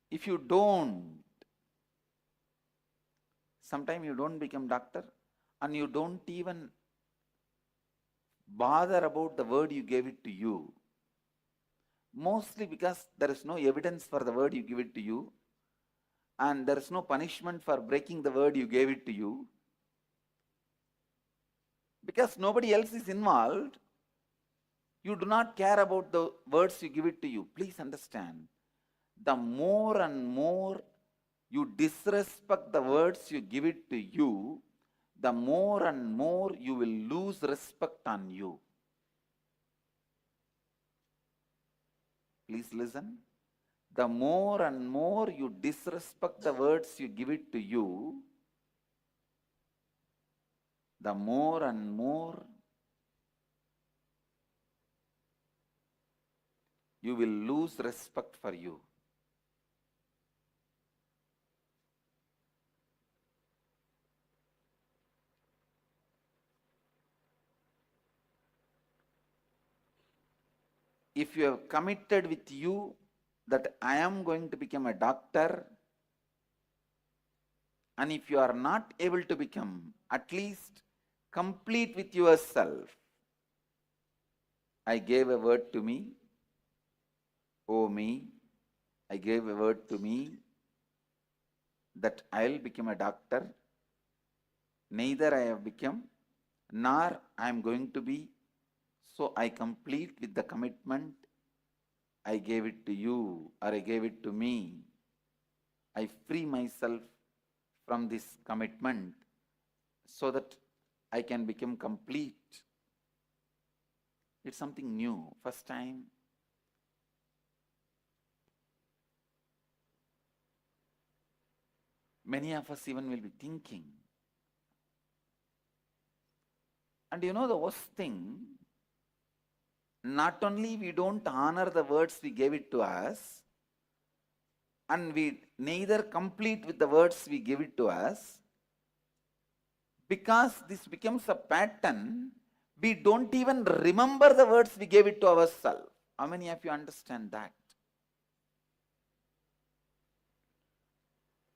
A: If you don't, sometimes you don't become doctor and you don't even bother about the word you gave it to you. Mostly because there is no evidence for the word you give it to you, and there is no punishment for breaking the word you gave it to you. Because nobody else is involved, you do not care about the words you give it to you. Please understand, the more and more you disrespect the words you give it to you, the more and more you will lose respect on you. Please listen. The more and more you disrespect the words you give it to you, the more and more you will lose respect for you. If you have committed with you that I am going to become a doctor, and if you are not able to become, at least complete with yourself. I gave a word to me, oh me, I gave a word to me that I'll become a doctor. Neither I have become, nor I am going to be. So I complete with the commitment. I gave it to you, or I gave it to me. I free myself from this commitment so that I can become complete. It's something new. First time. Many of us even will be thinking. And you know the worst thing, not only we don't honor the words we gave it to us, and we neither complete with the words we give it to us, because this becomes a pattern, we don't even remember the words we gave it to ourselves. How many of you understand that?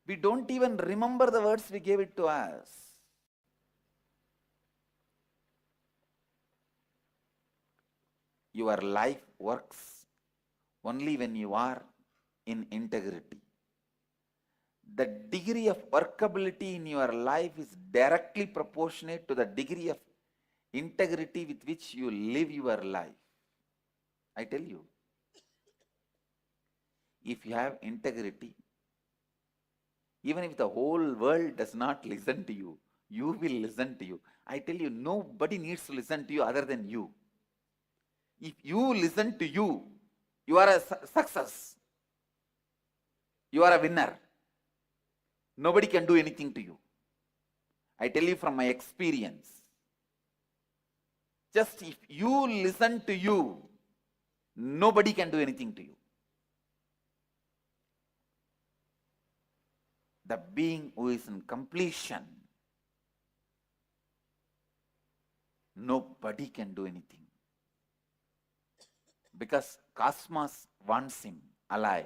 A: We don't even remember the words we gave it to us. Your life works only when you are in integrity. The degree of workability in your life is directly proportionate to the degree of integrity with which you live your life. I tell you, if you have integrity, even if the whole world does not listen to you, you will listen to you. I tell you, nobody needs to listen to you other than you. If you listen to you, you are a success. You are a winner. Nobody can do anything to you. I tell you from my experience. Just if you listen to you, nobody can do anything to you. The being who is in completion, nobody can do anything. Because cosmos wants him alive.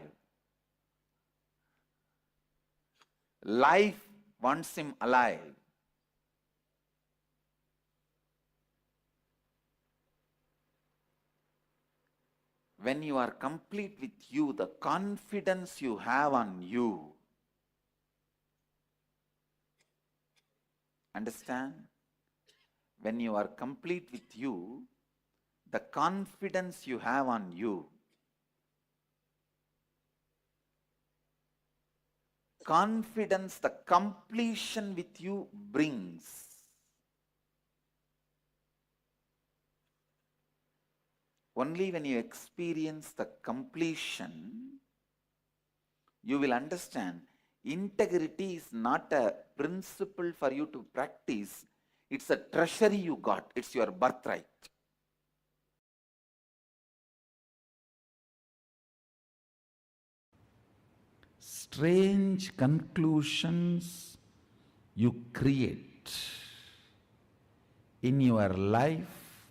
A: Life wants him alive. When you are complete with you, the confidence you have on you, Understand? When you are complete with you, the confidence you have on you, confidence the completion with you brings. Only when you experience the completion, you will understand integrity is not a principle for you to practice. It's a treasury you got. It's your birthright. Strange conclusions you create in your life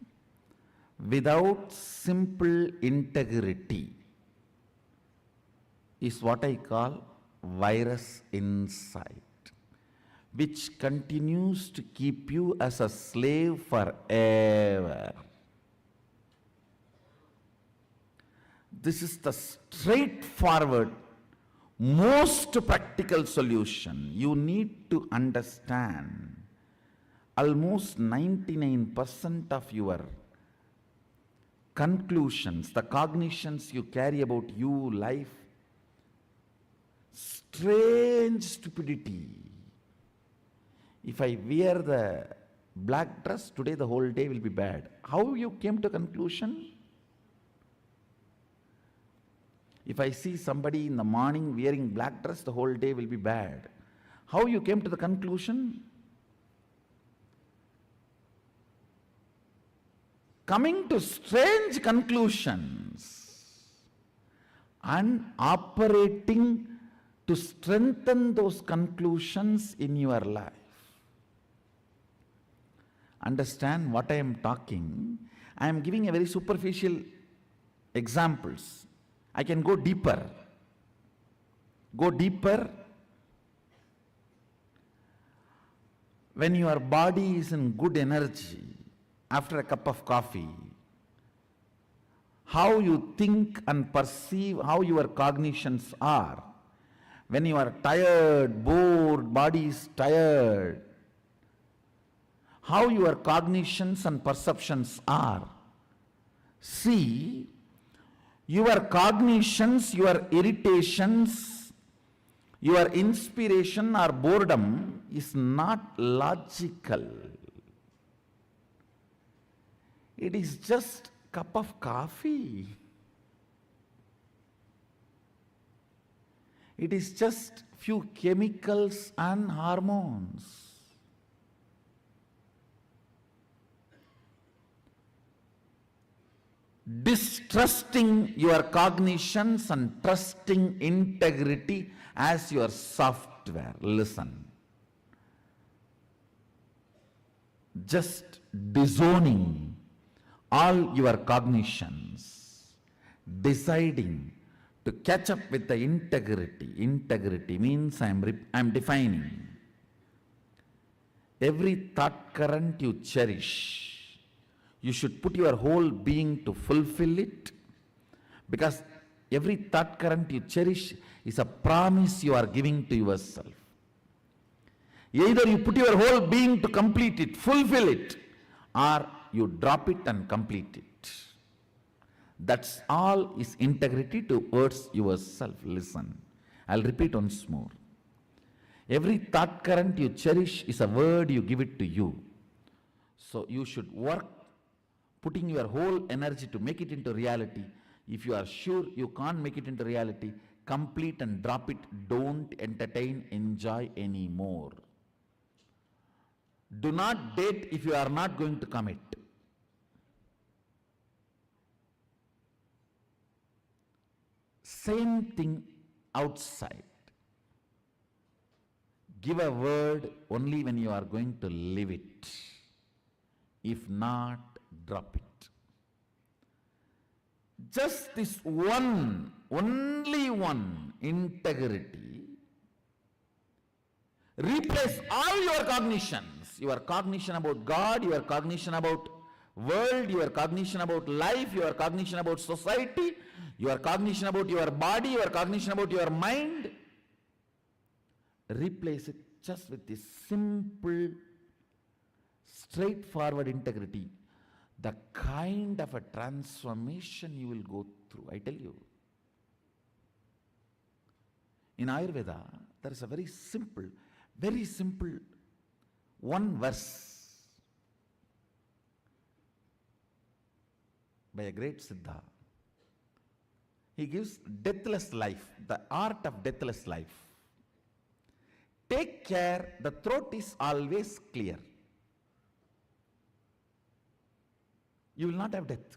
A: without simple integrity is what I call virus inside, which continues to keep you as a slave forever. This is the straightforward, most practical solution. You need to understand almost 99% of your conclusions, the cognitions you carry about you, life, strange stupidity. If I wear the black dress today, the whole day will be bad. How you came to conclusion? If I see somebody in the morning wearing black dress, the whole day will be bad. How you came to the conclusion? Coming to strange conclusions and operating to strengthen those conclusions in your life. Understand what I am talking? I am giving a very superficial examples. I can go deeper. Go deeper. When your body is in good energy, after a cup of coffee, how you think and perceive, how your cognitions are. When you are tired, bored, body is tired, how your cognitions and perceptions are. See, your cognitions, your irritations, your inspiration or boredom is not logical. It is just a cup of coffee. It is just few chemicals and hormones. Distrusting your cognitions and trusting integrity as your software. Listen. Just disowning all your cognitions, deciding to catch up with the integrity. Integrity means I am defining. Every thought current you cherish, you should put your whole being to fulfill it, because every thought current you cherish is a promise you are giving to yourself. Either you put your whole being to complete it, fulfill it, or you drop it and complete it. That's all is integrity towards yourself. Listen, I'll repeat once more. Every thought current you cherish is a word you give it to you. So you should work putting your whole energy to make it into reality. If you are sure you can't make it into reality, complete and drop it. Don't entertain, enjoy anymore. Do not date if you are not going to commit. Same thing outside. Give a word only when you are going to live it. If not, drop it. Just this one, only one, integrity, replace all your cognitions. Your cognition about God, your cognition about world, your cognition about life, your cognition about society, your cognition about your body, your cognition about your mind. Replace it just with this simple straightforward integrity, the kind of a transformation you will go through, I tell you. In Ayurveda, there is a very simple one verse by a great Siddha. He gives deathless life, the art of deathless life. Take care, the throat is always clear. You will not have death.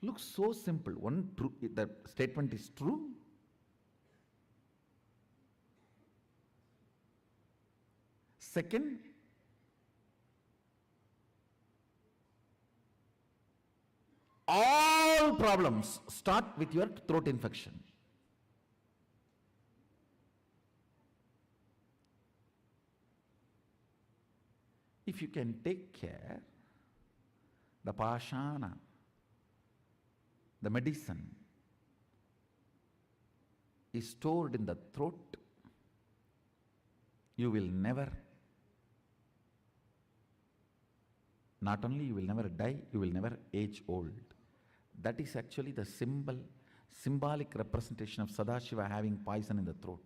A: Looks so simple. One, true, the statement is true. Second, all problems start with your throat infection. If you can take care, the pashana, the medicine is stored in the throat, you will never, not only you will never die, you will never age old. That is actually the symbolic representation of Sadashiva having poison in the throat.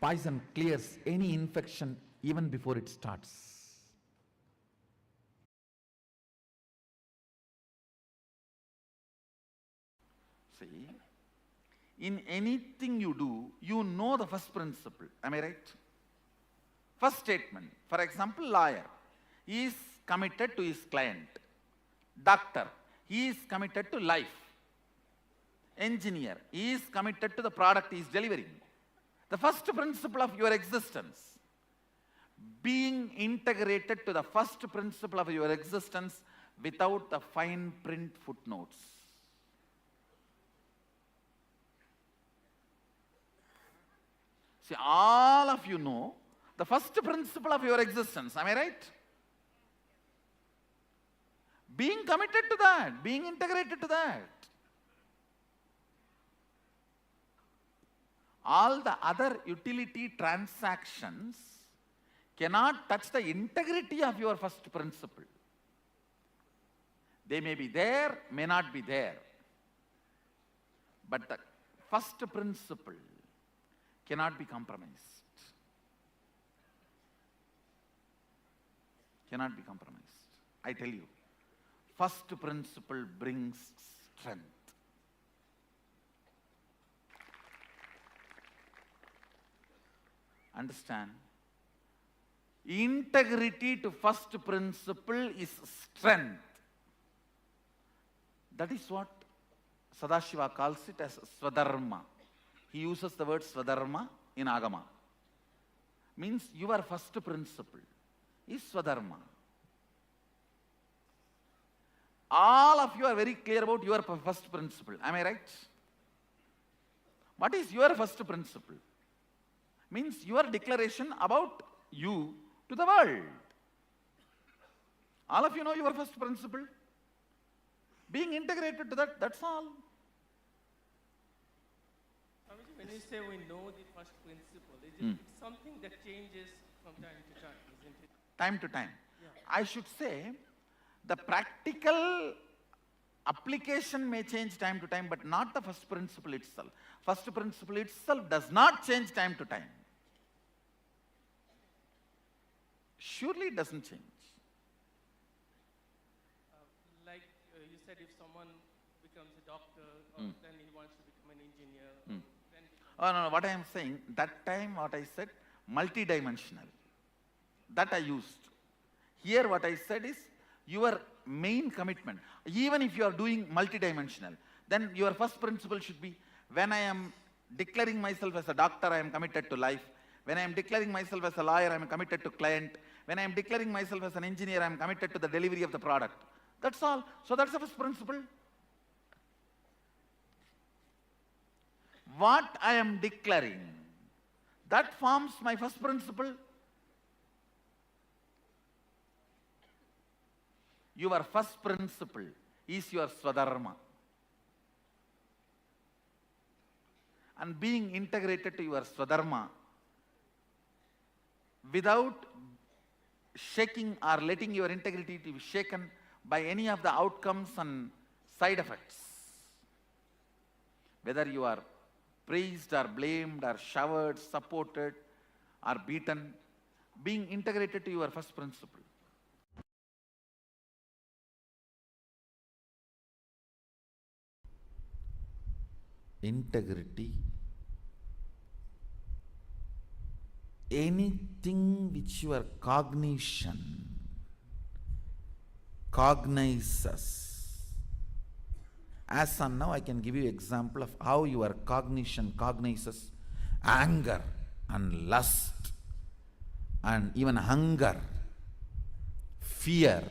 A: Poison clears any infection even before it starts. See, in anything you do, you know the first principle. Am I right? First statement. For example, lawyer, he is committed to his client. Doctor, he is committed to life. Engineer, he is committed to the product he is delivering. The first principle of your existence, being integrated to the first principle of your existence without the fine print footnotes. See, all of you know the first principle of your existence. Am I right? Being committed to that, being integrated to that. All the other utility transactions cannot touch the integrity of your first principle. They may be there, may not be there. But the first principle cannot be compromised. Cannot be compromised. I tell you, first principle brings strength. Understand? Integrity to first principle is strength. That is what Sadashiva calls it as Swadharma. He uses the word Swadharma in Agama. Means your first principle is Swadharma. All of you are very clear about your first principle. Am I right? What is your first principle? Means your declaration about you to the world. All of you know your first principle. Being integrated to that, that's all.
H: Swamiji, when you say we know the first principle, is it something that changes from time to time, isn't it?
A: Time to time.
H: Yeah.
A: I should say, the practical application may change time to time, but not the first principle itself. First principle itself does not change time to time. Surely it doesn't change.
H: Like you said, if someone becomes a doctor, or then he wants to become an engineer, or then
A: Oh, no, what I am saying, that time what I said, multidimensional. That I used. Here what I said is, your main commitment. Even if you are doing multidimensional, then your first principle should be, when I am declaring myself as a doctor, I am committed to life. When I am declaring myself as a lawyer, I am committed to client. When I am declaring myself as an engineer, I am committed to the delivery of the product. That's all. So that's the first principle. What I am declaring, that forms my first principle. Your first principle is your Swadharma. And being integrated to your Swadharma without shaking or letting your integrity to be shaken by any of the outcomes and side effects. Whether you are praised or blamed or showered, supported or beaten, being integrated to your first principle. Integrity, anything which your cognition cognizes. As on now, I can give you example of how your cognition cognizes anger and lust and even hunger, fear.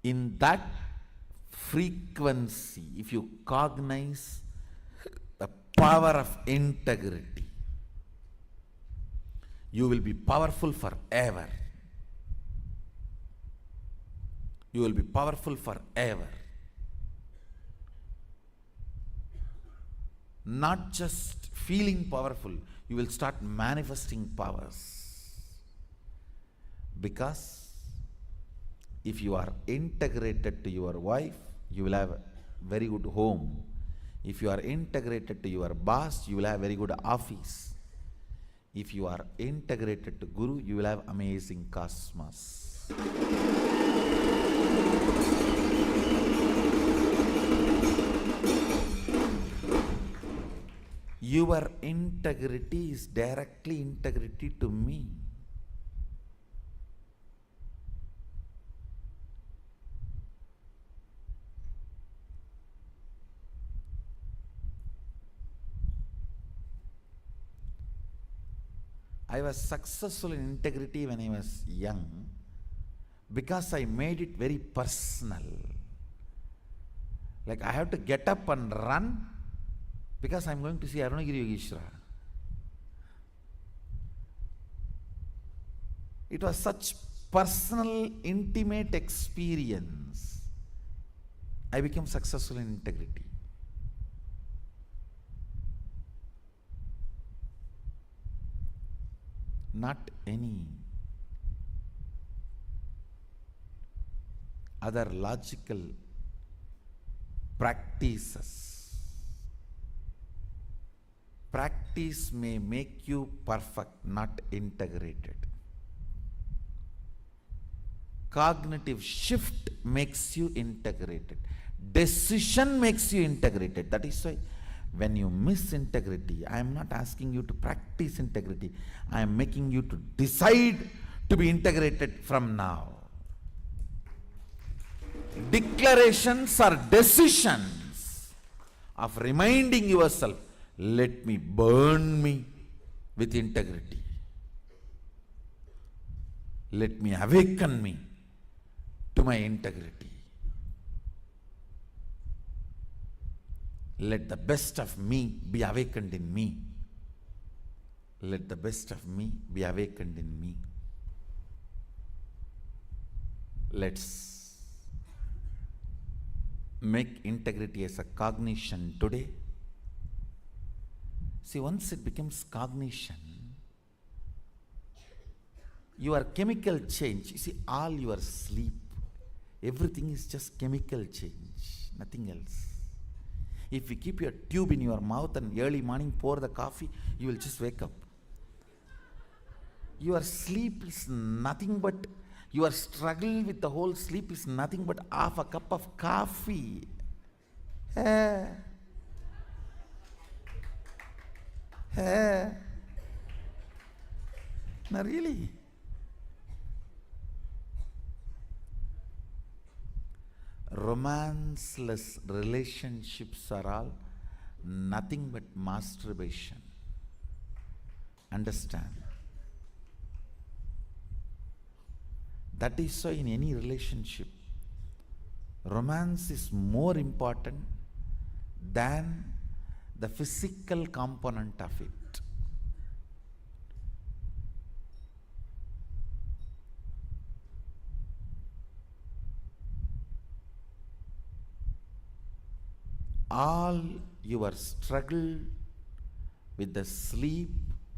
A: In that frequency, if you cognize the power of integrity, you will be powerful forever. You will be powerful forever. Not just feeling powerful, you will start manifesting powers. Because if you are integrated to your wife, you will have a very good home. If you are integrated to your boss, you will have very good office. If you are integrated to Guru, you will have amazing cosmos. Your integrity is directly integrity to me. I was successful in integrity when I was young because I made it very personal. Like I have to get up and run because I'm going to see Arunagiri Yogeshwara. It was such personal, intimate experience. I became successful in integrity. Not any other logical practices. Practice may make you perfect, not integrated. Cognitive shift makes you integrated. Decision makes you integrated. That is why when you miss integrity, I am not asking you to practice integrity. I am making you to decide to be integrated from now. Declarations are decisions of reminding yourself, let me burn me with integrity. Let me awaken me to my integrity. Let the best of me be awakened in me. Let the best of me be awakened in me. Let's make integrity as a cognition today. See, once it becomes cognition, your chemical change, you see, all your sleep, everything is just chemical change, nothing else. If you keep your tube in your mouth and early morning pour the coffee, you will just wake up. Your sleep is nothing but, your struggle with the whole sleep is nothing but half a cup of coffee. No, really. Romanceless relationships are all nothing but masturbation. Understand? That is why in any relationship, romance is more important than the physical component of it. All your struggle with the sleep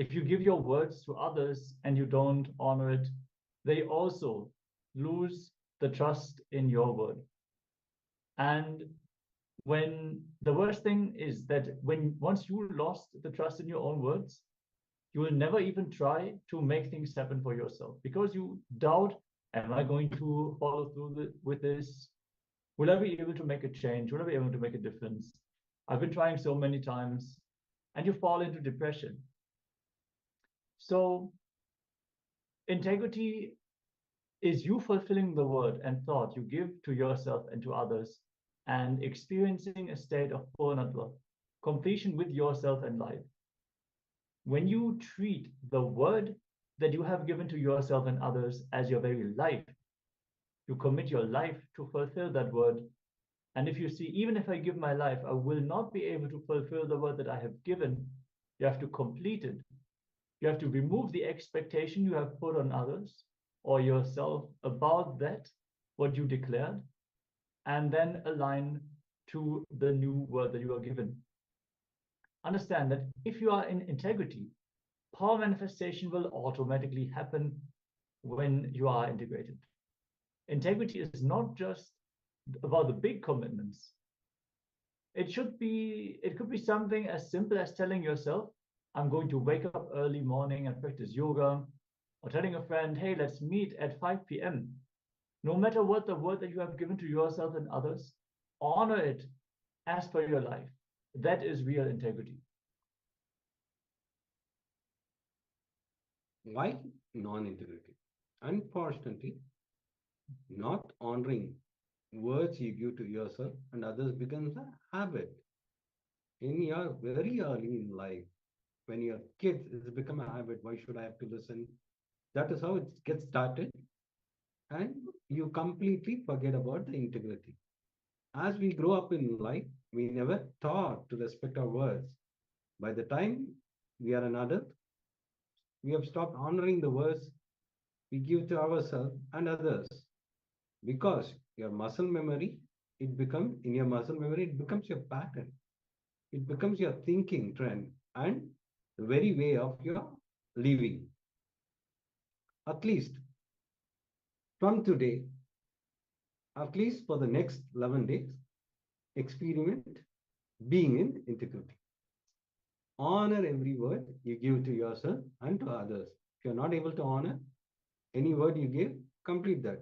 B: if you give your words to others and you don't honor it, they also lose the trust in your word. And when the worst thing is that once you lost the trust in your own words, you will never even try to make things happen for yourself, because you doubt, am I going to follow through with this? Will I be able to make a change? Will I be able to make a difference? I've been trying so many times, and you fall into depression. So integrity is you fulfilling the word and thought you give to yourself and to others, and experiencing a state of purnatva, completion with yourself and life. When you treat the word that you have given to yourself and others as your very life, you commit your life to fulfill that word. And if you see, even if I give my life, I will not be able to fulfill the word that I have given, you have to complete it. You have to remove the expectation you have put on others or yourself about that, what you declared, and then align to the new word that you are given. Understand that if you are in integrity, power manifestation will automatically happen when you are integrated. Integrity is not just about the big commitments. It could be something as simple as telling yourself, I'm going to wake up early morning and practice yoga, or telling a friend, hey, let's meet at 5 p.m. No matter what the word that you have given to yourself and others, honor it as per your life. That is real integrity.
F: Why non-integrity? Unfortunately, not honoring words you give to yourself and others becomes a habit. In your very early in life, when you're kids, it's become a habit. Why should I have to listen? That is how it gets started. And you completely forget about the integrity. As we grow up in life, we never taught to respect our words. By the time we are an adult, we have stopped honoring the words we give to ourselves and others. Because your muscle memory, it becomes your pattern. It becomes your thinking trend and the very way of your living. At least from today, at least for the next 11 days, experiment being in integrity. Honor every word you give to yourself and to others. If you're not able to honor any word you give, complete that.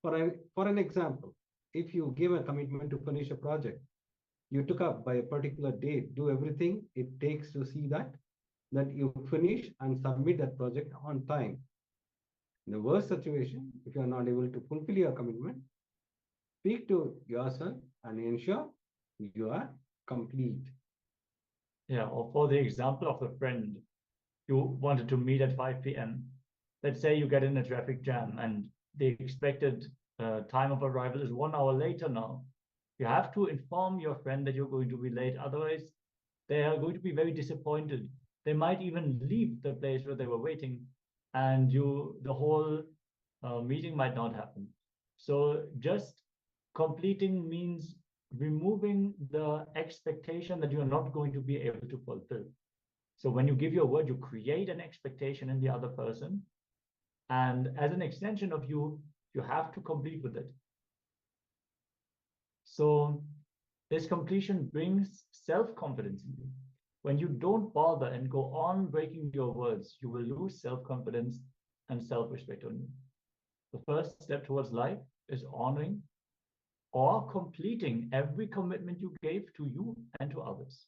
F: For an example, if you give a commitment to finish a project you took up by a particular date, do everything it takes to see that you finish and submit that project on time. In the worst situation, if you are not able to fulfill your commitment, speak to yourself and ensure you are complete.
B: Yeah, or for the example of a friend, you wanted to meet at 5 p.m. Let's say you get in a traffic jam and the expected time of arrival is 1 hour later now. You have to inform your friend that you're going to be late. Otherwise, they are going to be very disappointed. They might even leave the place where they were waiting, and the whole meeting might not happen. So just completing means removing the expectation that you're not going to be able to fulfill. So when you give your word, you create an expectation in the other person. And as an extension of you, you have to complete with it. So this completion brings self-confidence in you. When you don't bother and go on breaking your words, you will lose self-confidence and self-respect on you. The first step towards life is honoring or completing every commitment you gave to you and to others.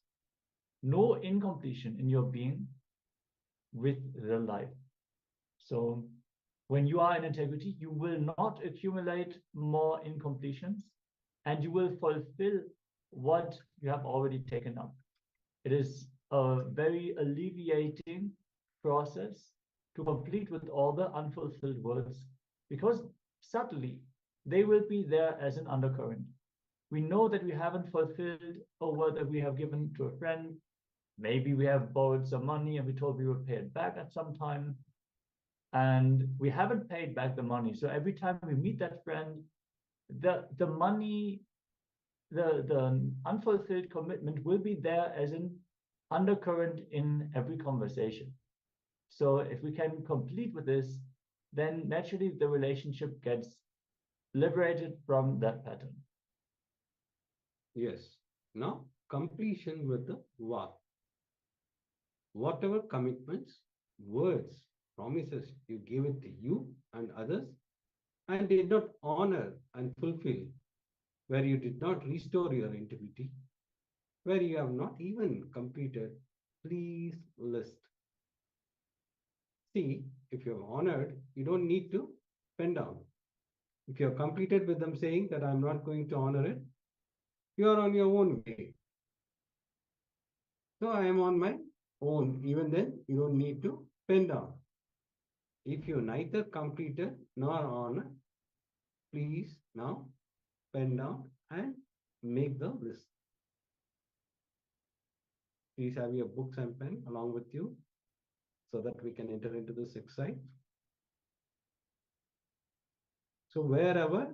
B: No incompletion in your being with the life. So when you are in integrity, you will not accumulate more incompletions, and you will fulfill what you have already taken up. It is a very alleviating process to complete with all the unfulfilled words, because subtly they will be there as an undercurrent. We know that we haven't fulfilled a word that we have given to a friend. Maybe we have borrowed some money and we told we would pay it back at some time, and we haven't paid back the money. So every time we meet that friend, the money, the unfulfilled commitment will be there as an undercurrent in every conversation. So if we can complete with this, then naturally the relationship gets liberated from that pattern.
F: Yes. Now, completion with the va. Whatever commitments, words, promises you give it to you and others, and did not honor and fulfill, where you did not restore your integrity, where you have not even completed, please list. See, if you have honored, you don't need to pen down. If you have completed with them saying that I'm not going to honor it, you are on your own way. So I am on my own. Even then, you don't need to pen down. If you neither completed nor honor, please now pen down and make the list. Please have your books and pen along with you so that we can enter into this exercise. So wherever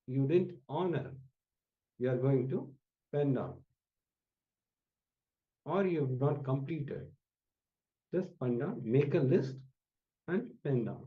F: you didn't honor, you are going to pen down. Or you have not completed, just pen down, make a list and pen down.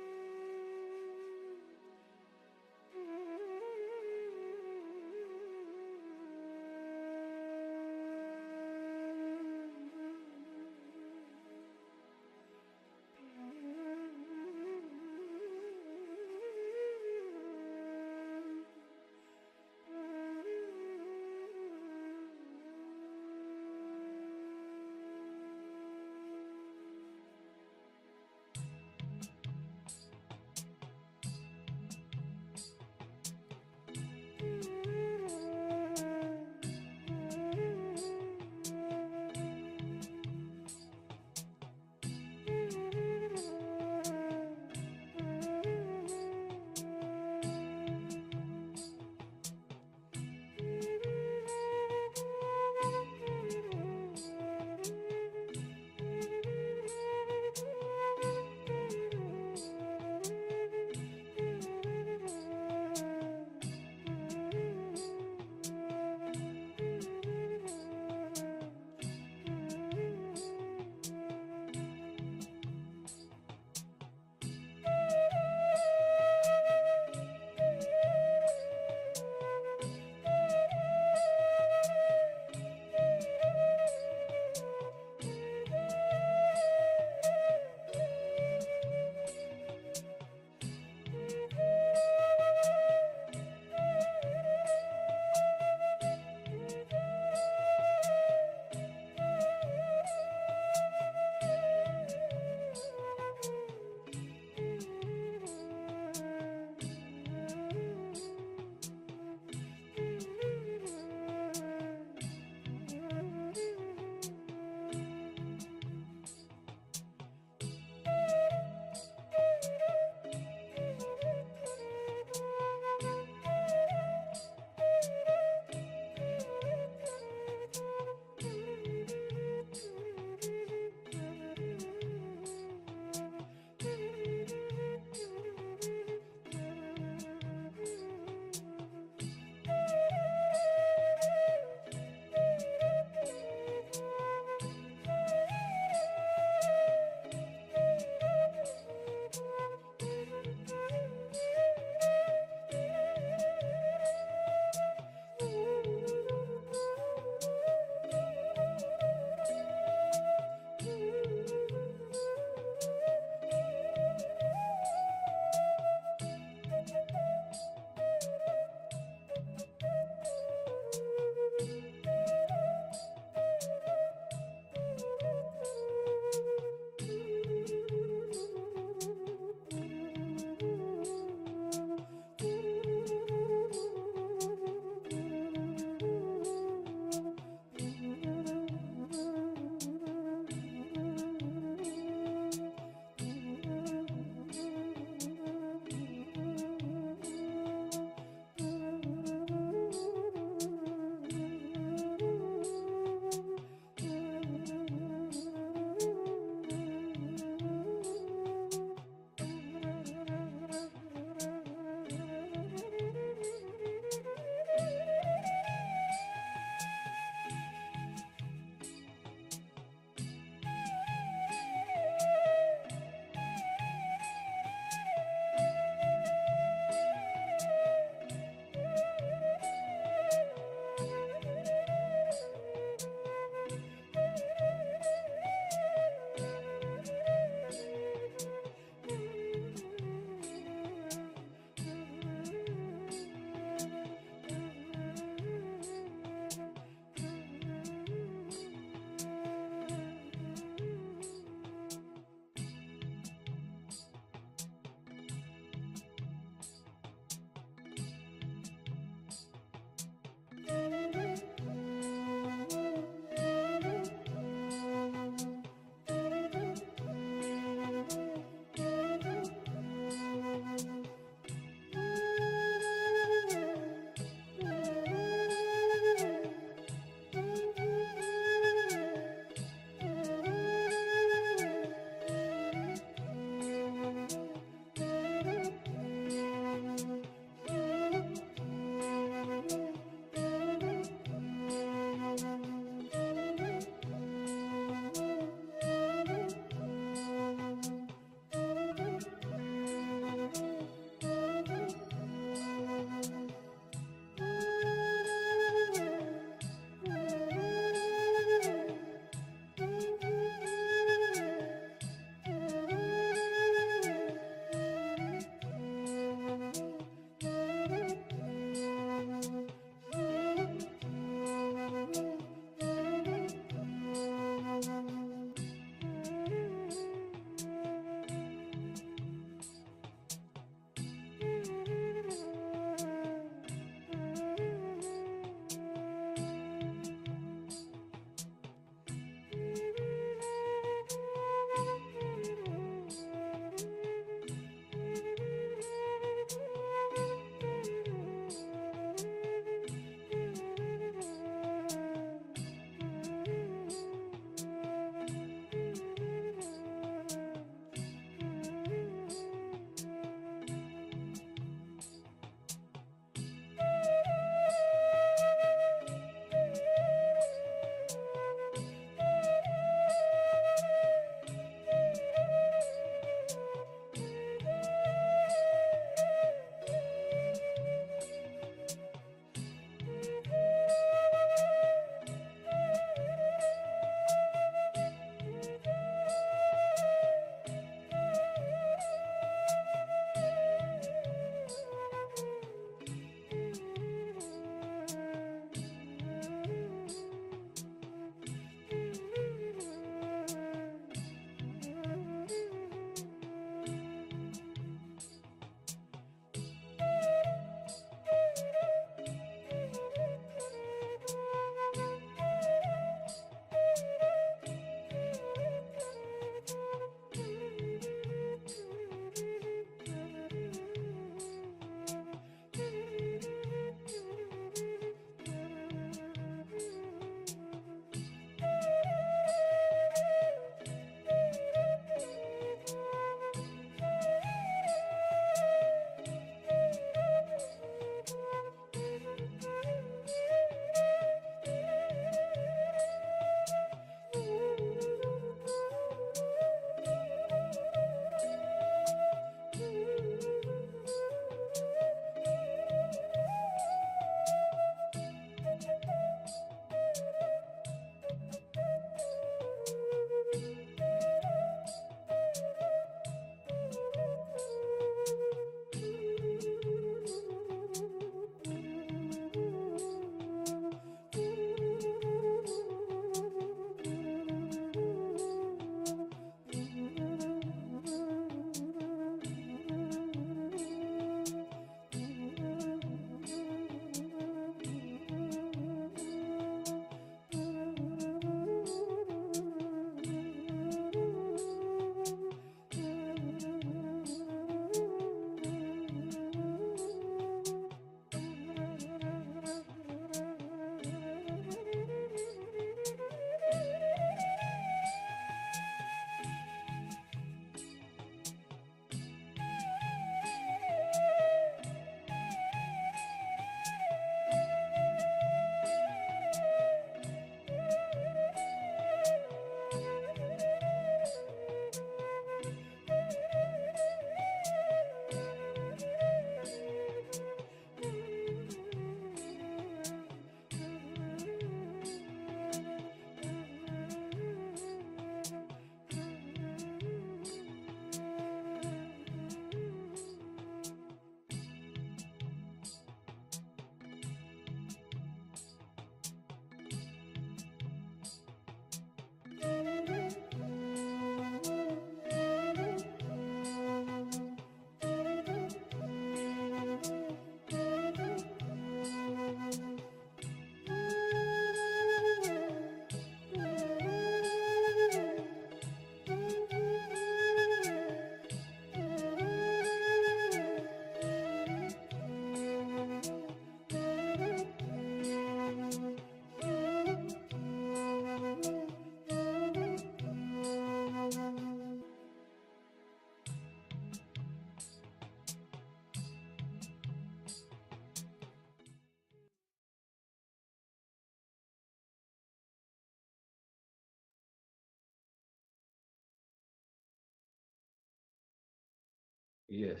F: Yes.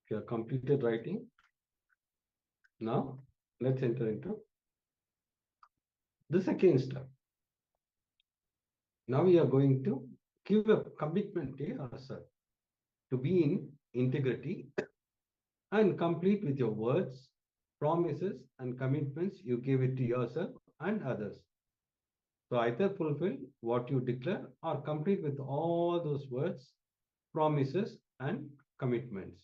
F: You have completed writing. Now, let's enter into the second step. Now we are going to give a commitment to yourself to be in integrity and complete with your words, promises, and commitments you give it to yourself and others. So either fulfill what you declare or complete with all those words, promises, and commitments.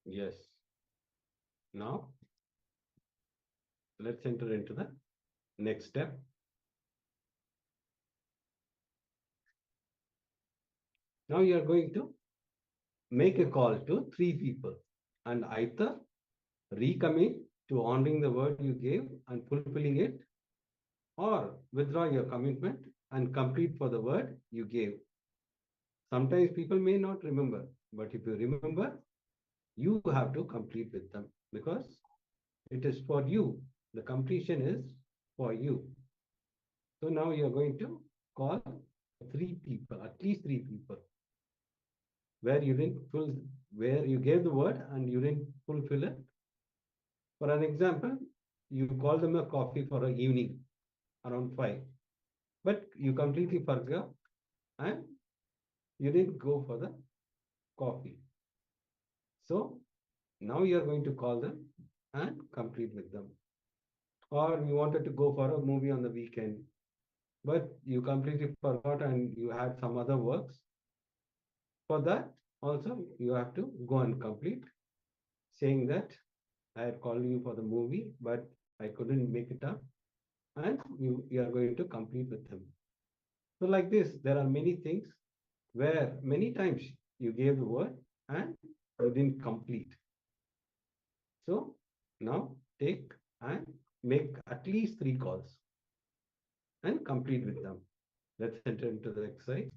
F: Yes. Now, let's enter into the next step. Now you are going to make a call to 3 people and either recommit to honoring the word you gave and fulfilling it, or withdraw your commitment and complete for the word you gave. Sometimes people may not remember, but if you remember, you have to complete with them because it is for you. The completion is for you. So now you are going to call 3 people, at least 3 people, where you didn't full, where you gave the word and you didn't fulfill it. For an example, you call them a coffee for an evening around 5, but you completely forgot and you didn't go for the coffee. So now you are going to call them and complete with them. Or you wanted to go for a movie on the weekend, but you completely forgot and you had some other works. For that, also you have to go and complete, saying that I had called you for the movie, but I couldn't make it up, and you are going to complete with them. So like this, there are many things where many times you gave the word and you didn't complete. So now take and make at least 3 calls and complete with them. Let's enter into the exercise.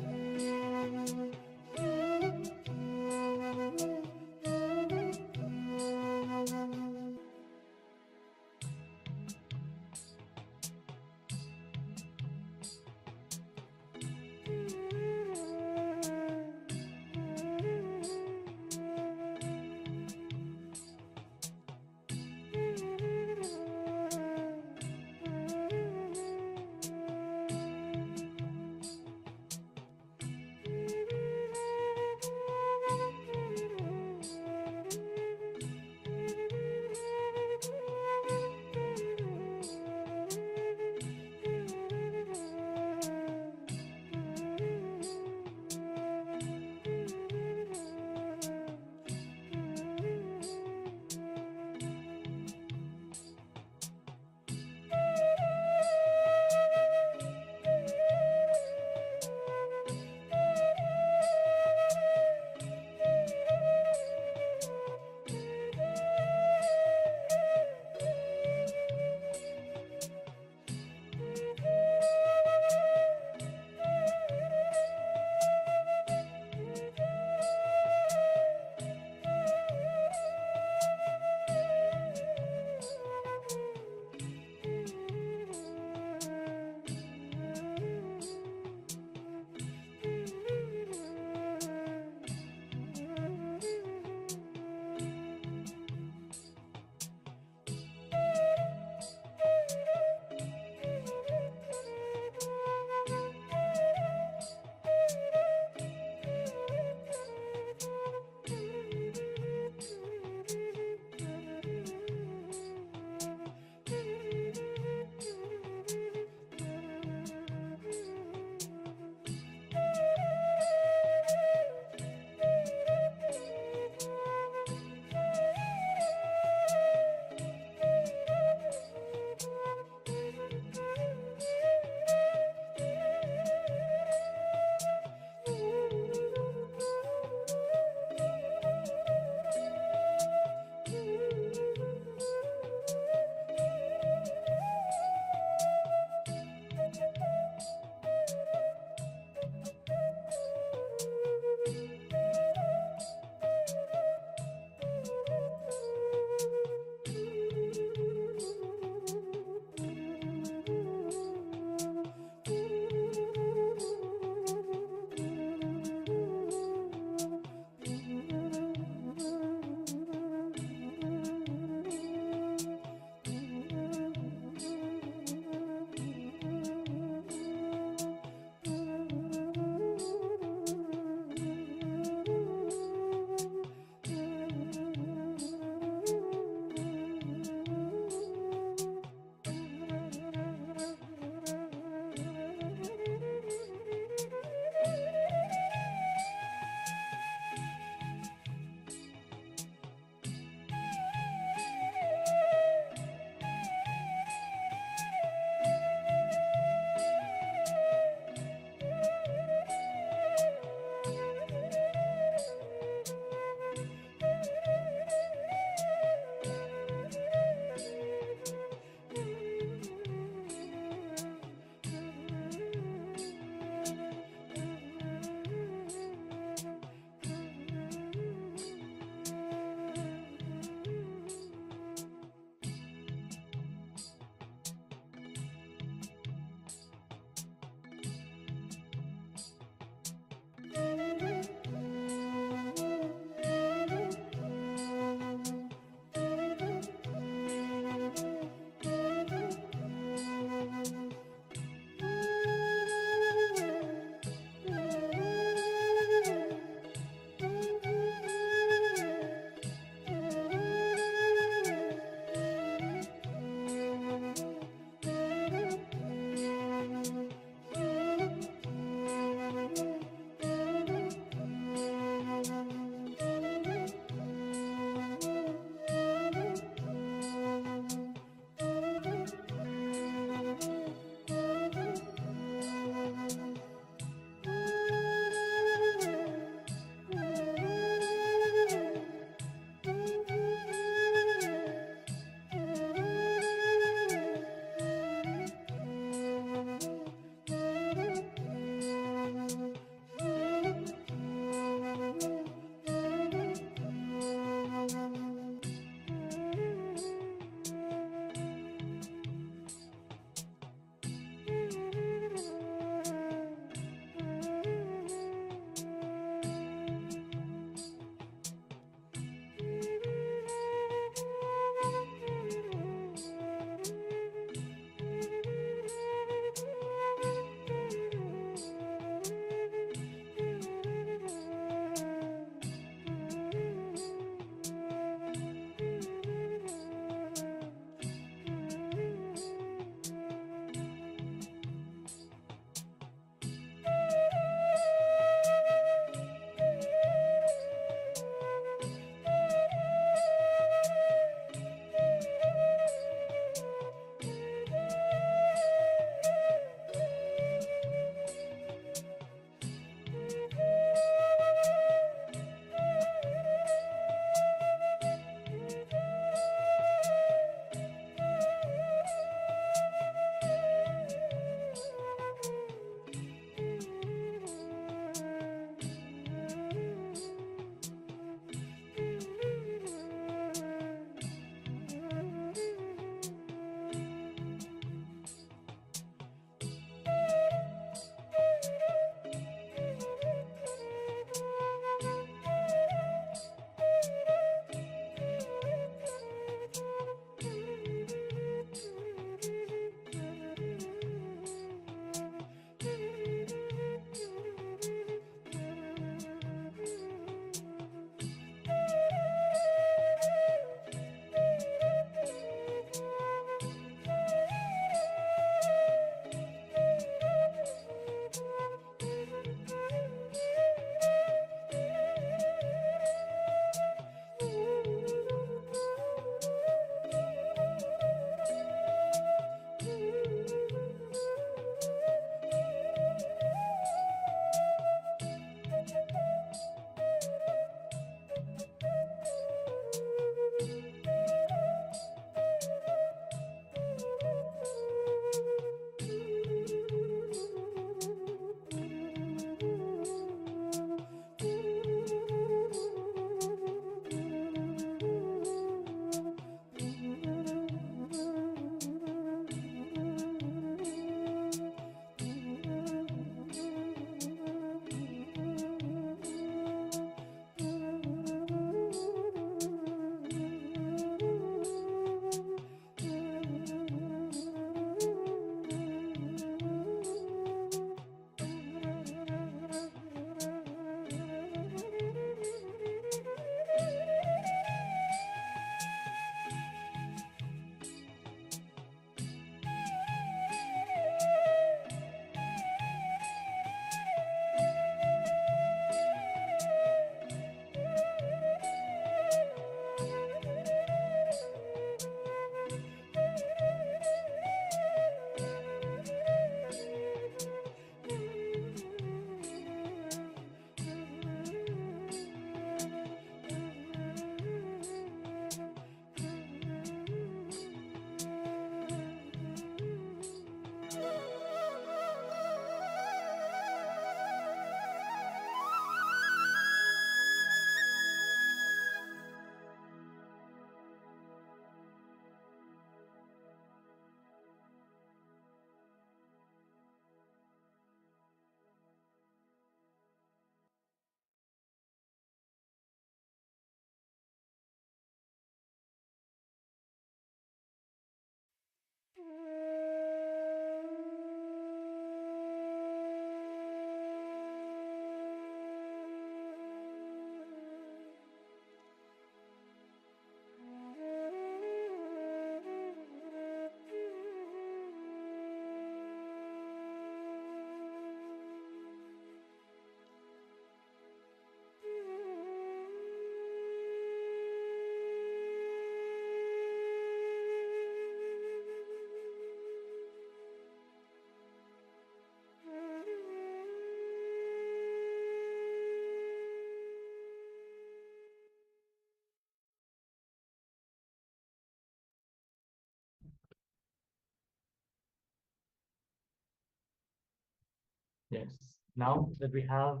B: Yes. Now that we have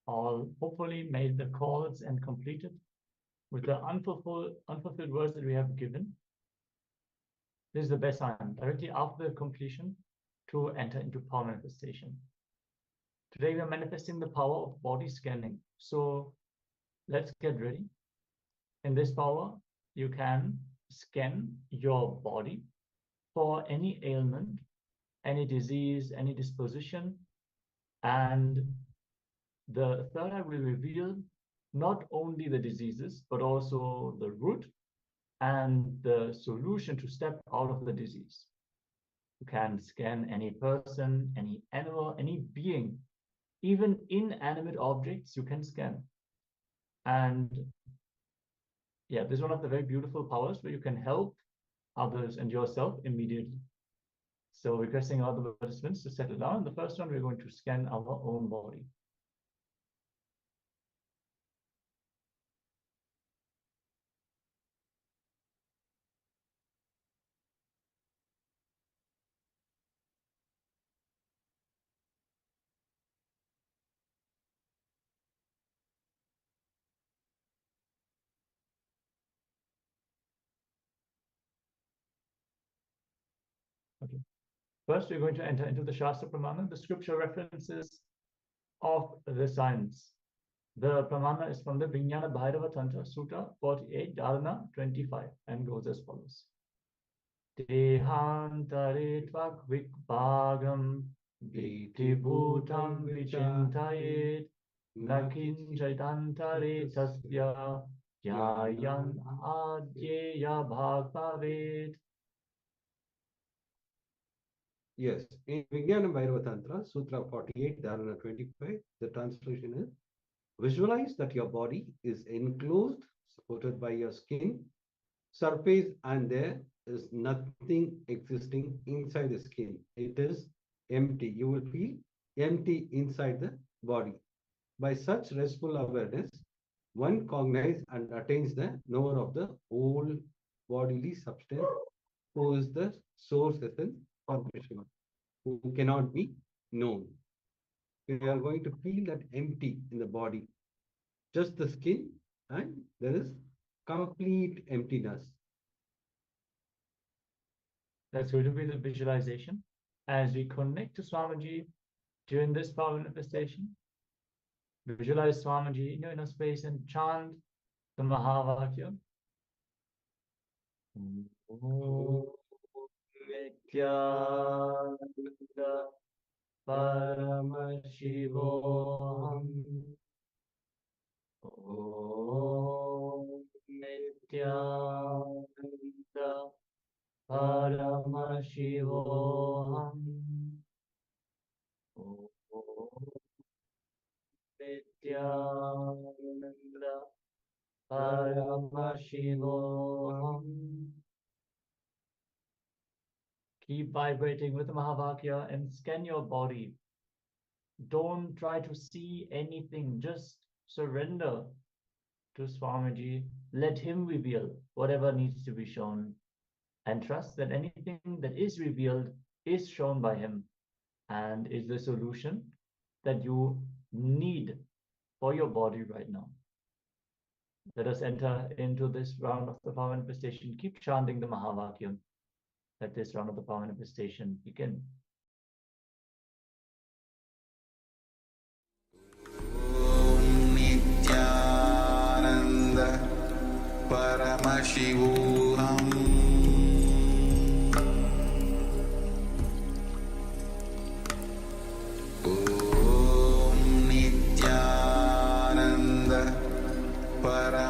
B: all hopefully made the calls and completed with the unfulfilled words that we have given, this is the best time, directly after completion, to enter into power manifestation. Today we are manifesting the power of body scanning. So let's get ready. In this power, you can scan your body for any ailment, any disease, any disposition, and the third eye will reveal not only the diseases, but also the root and the solution to step out of the disease. You can scan any person, any animal, any being, even inanimate objects you can scan. And yeah, this is one of the very beautiful powers where you can help others and yourself immediately. So requesting all the participants to settle down. The first one, we're going to scan our own body. Okay. First, we're going to enter into the Shastra Pramana, the scripture references of the science. The Pramana is from the Vijnana Bhairava Tantra, Sutta 48, Dharana 25, and goes as follows. Dehantare tvak vikbhagam viti bhutam vichintayet nakin chaitantare tasya yayan adyeya bhagavavet.
F: Yes, in Vijnana Bhairava Tantra, Sutra 48, Dharana 25, the translation is: visualize that your body is enclosed, supported by your skin surface, and there is nothing existing inside the skin. It is empty. You will feel empty inside the body. By such restful awareness, one cognizes and attains the knower of the whole bodily substance, who is the source essence or Krishna, who cannot be known. We are going to feel that empty in the body, just the skin, and there is complete emptiness.
B: That's going to be the visualization. As we connect to Swamiji during this power manifestation, visualize Swamiji in your inner space and chant the Mahavakya. Om Nityananda Paramashivoham. Om Nityananda Paramashivoham. Om Nityananda Paramashivoham. Keep vibrating with the Mahavakya and scan your body. Don't try to see anything, just surrender to Swamiji. Let him reveal whatever needs to be shown, and trust that anything that is revealed is shown by him and is the solution that you need for your body right now. Let us enter into this round of the power manifestation. Keep chanting the Mahavakya. Let this round of the power manifestation begin.
A: Om Nityananda Paramashivoham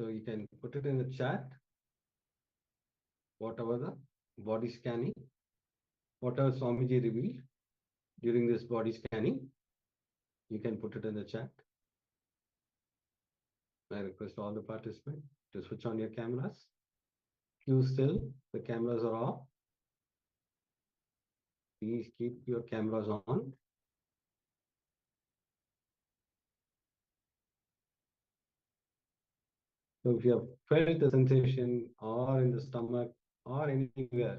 F: So you can put it in the chat, whatever the body scanning, whatever Swamiji revealed during this body scanning, you can put it in the chat. I request all the participants to switch on your cameras. Queue still, the cameras are off. Please keep your cameras on. So if you have felt the sensation or in the stomach or anywhere,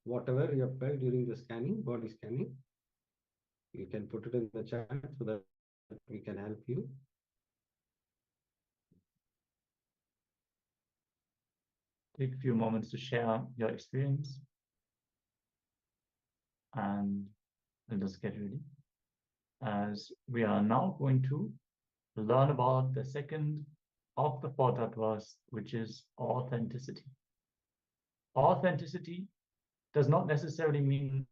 F: whatever you have felt during the scanning, body scanning, you can put it in the chat so that we can help you.
B: Take a few moments to share your experience. And let us get ready, as we are now going to learn about the second of the four tattvas, which is authenticity. Authenticity does not necessarily mean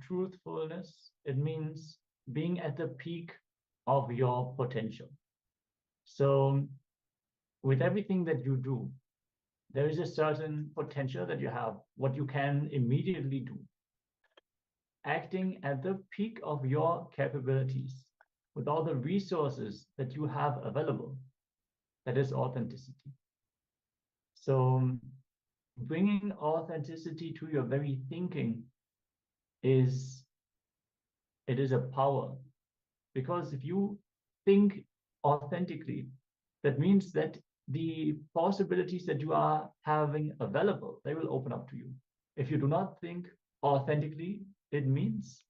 B: truthfulness. It means being at the peak of your potential. So with everything that you do, there is a certain potential that you have, what you can immediately do. Acting at the peak of your capabilities with all the resources that you have available, that is authenticity. So bringing authenticity to your very thinking is a power, because if you think authentically, that means that the possibilities that you are having available, they will open up to you. If you do not think authentically, it means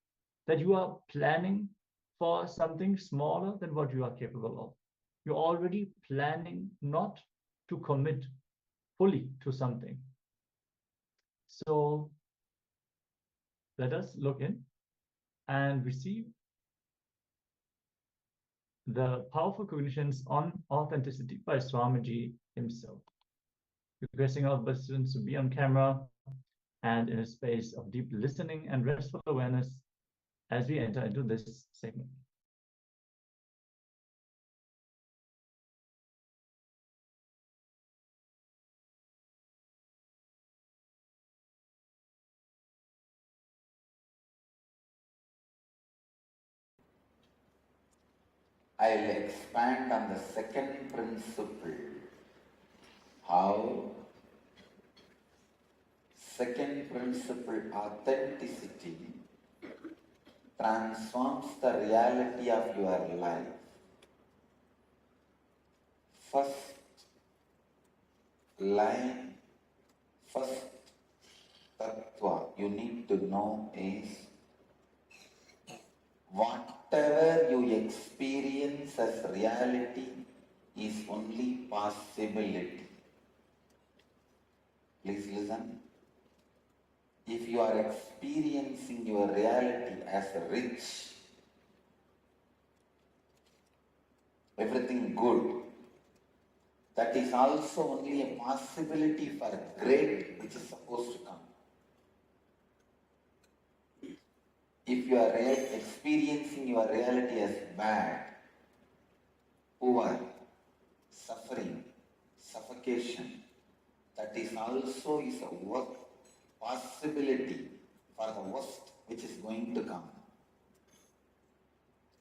B: that you are planning for something smaller than what you are capable of. You're already planning not to commit fully to something. So let us look in and receive the powerful cognitions on authenticity by Swamiji himself. Requesting all participants to be on camera and in a space of deep listening and restful awareness as we enter into this segment.
A: I'll expand on the second principle. How second principle, authenticity, transforms the reality of your life. First line, first tattva you need to know is, whatever you experience as reality is only possibility. Please listen. If you are experiencing your reality as rich, everything good, that is also only a possibility for great which is supposed to come. If you are experiencing your reality as bad, poor, suffering, suffocation, that is also is a possibility for the worst which is going to come.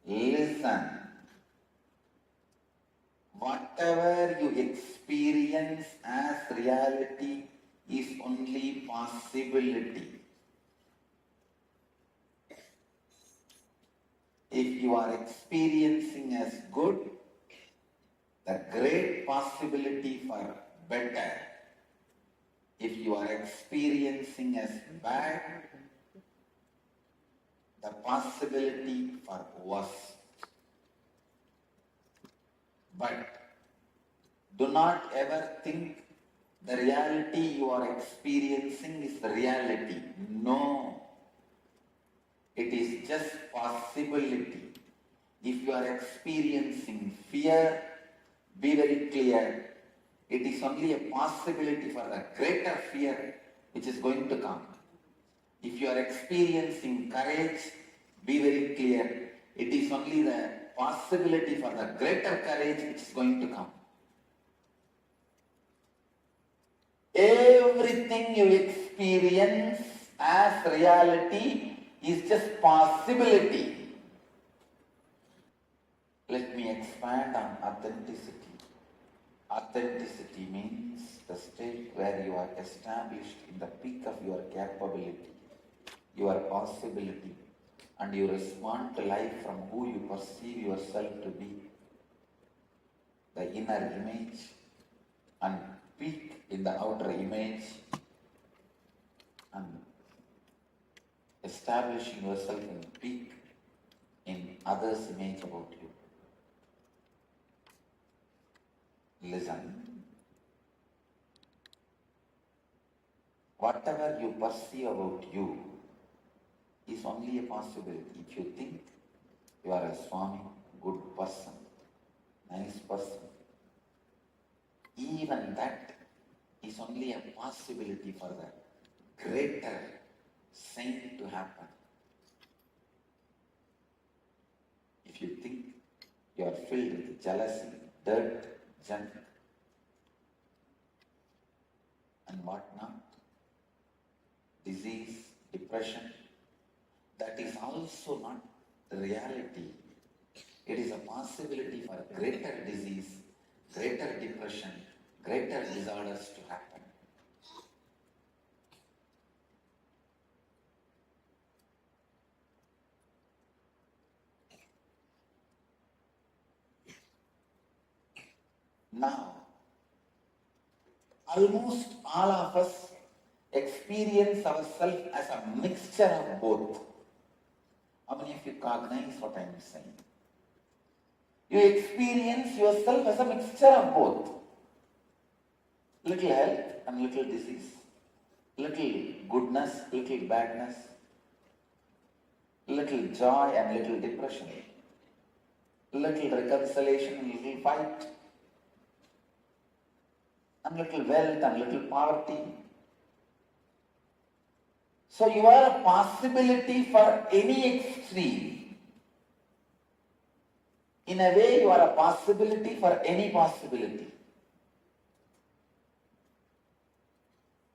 A: Listen. Whatever you experience as reality is only possibility. If you are experiencing as good, the great possibility for better. If you are experiencing as bad, the possibility for worse. But do not ever think the reality you are experiencing is the reality. No. It is just possibility. If you are experiencing fear, be very clear. It is only a possibility for the greater fear which is going to come. If you are experiencing courage, be very clear. It is only the possibility for the greater courage which is going to come. Everything you experience as reality is just possibility. Let me expand on authenticity. Authenticity means the state where you are established in the peak of your capability, your possibility, and you respond to life from who you perceive yourself to be. The inner image and peak in the outer image, and establishing yourself in peak in others' image about you. Listen. Whatever you perceive about you is only a possibility. If you think you are a Swami, good person, nice person, even that is only a possibility for the greater saint to happen. If you think you are filled with jealousy, dirt, junk, and whatnot, disease, depression, that is also not the reality. It is a possibility for greater disease, greater depression, greater disorders to happen. Now, almost all of us experience ourselves as a mixture of both. How many of you cognize what I am saying? You experience yourself as a mixture of both. Little health and little disease. Little goodness, little badness. Little joy and little depression. Little reconciliation and little fight. And little wealth and little poverty. So you are a possibility for any extreme. In a way, you are a possibility for any possibility.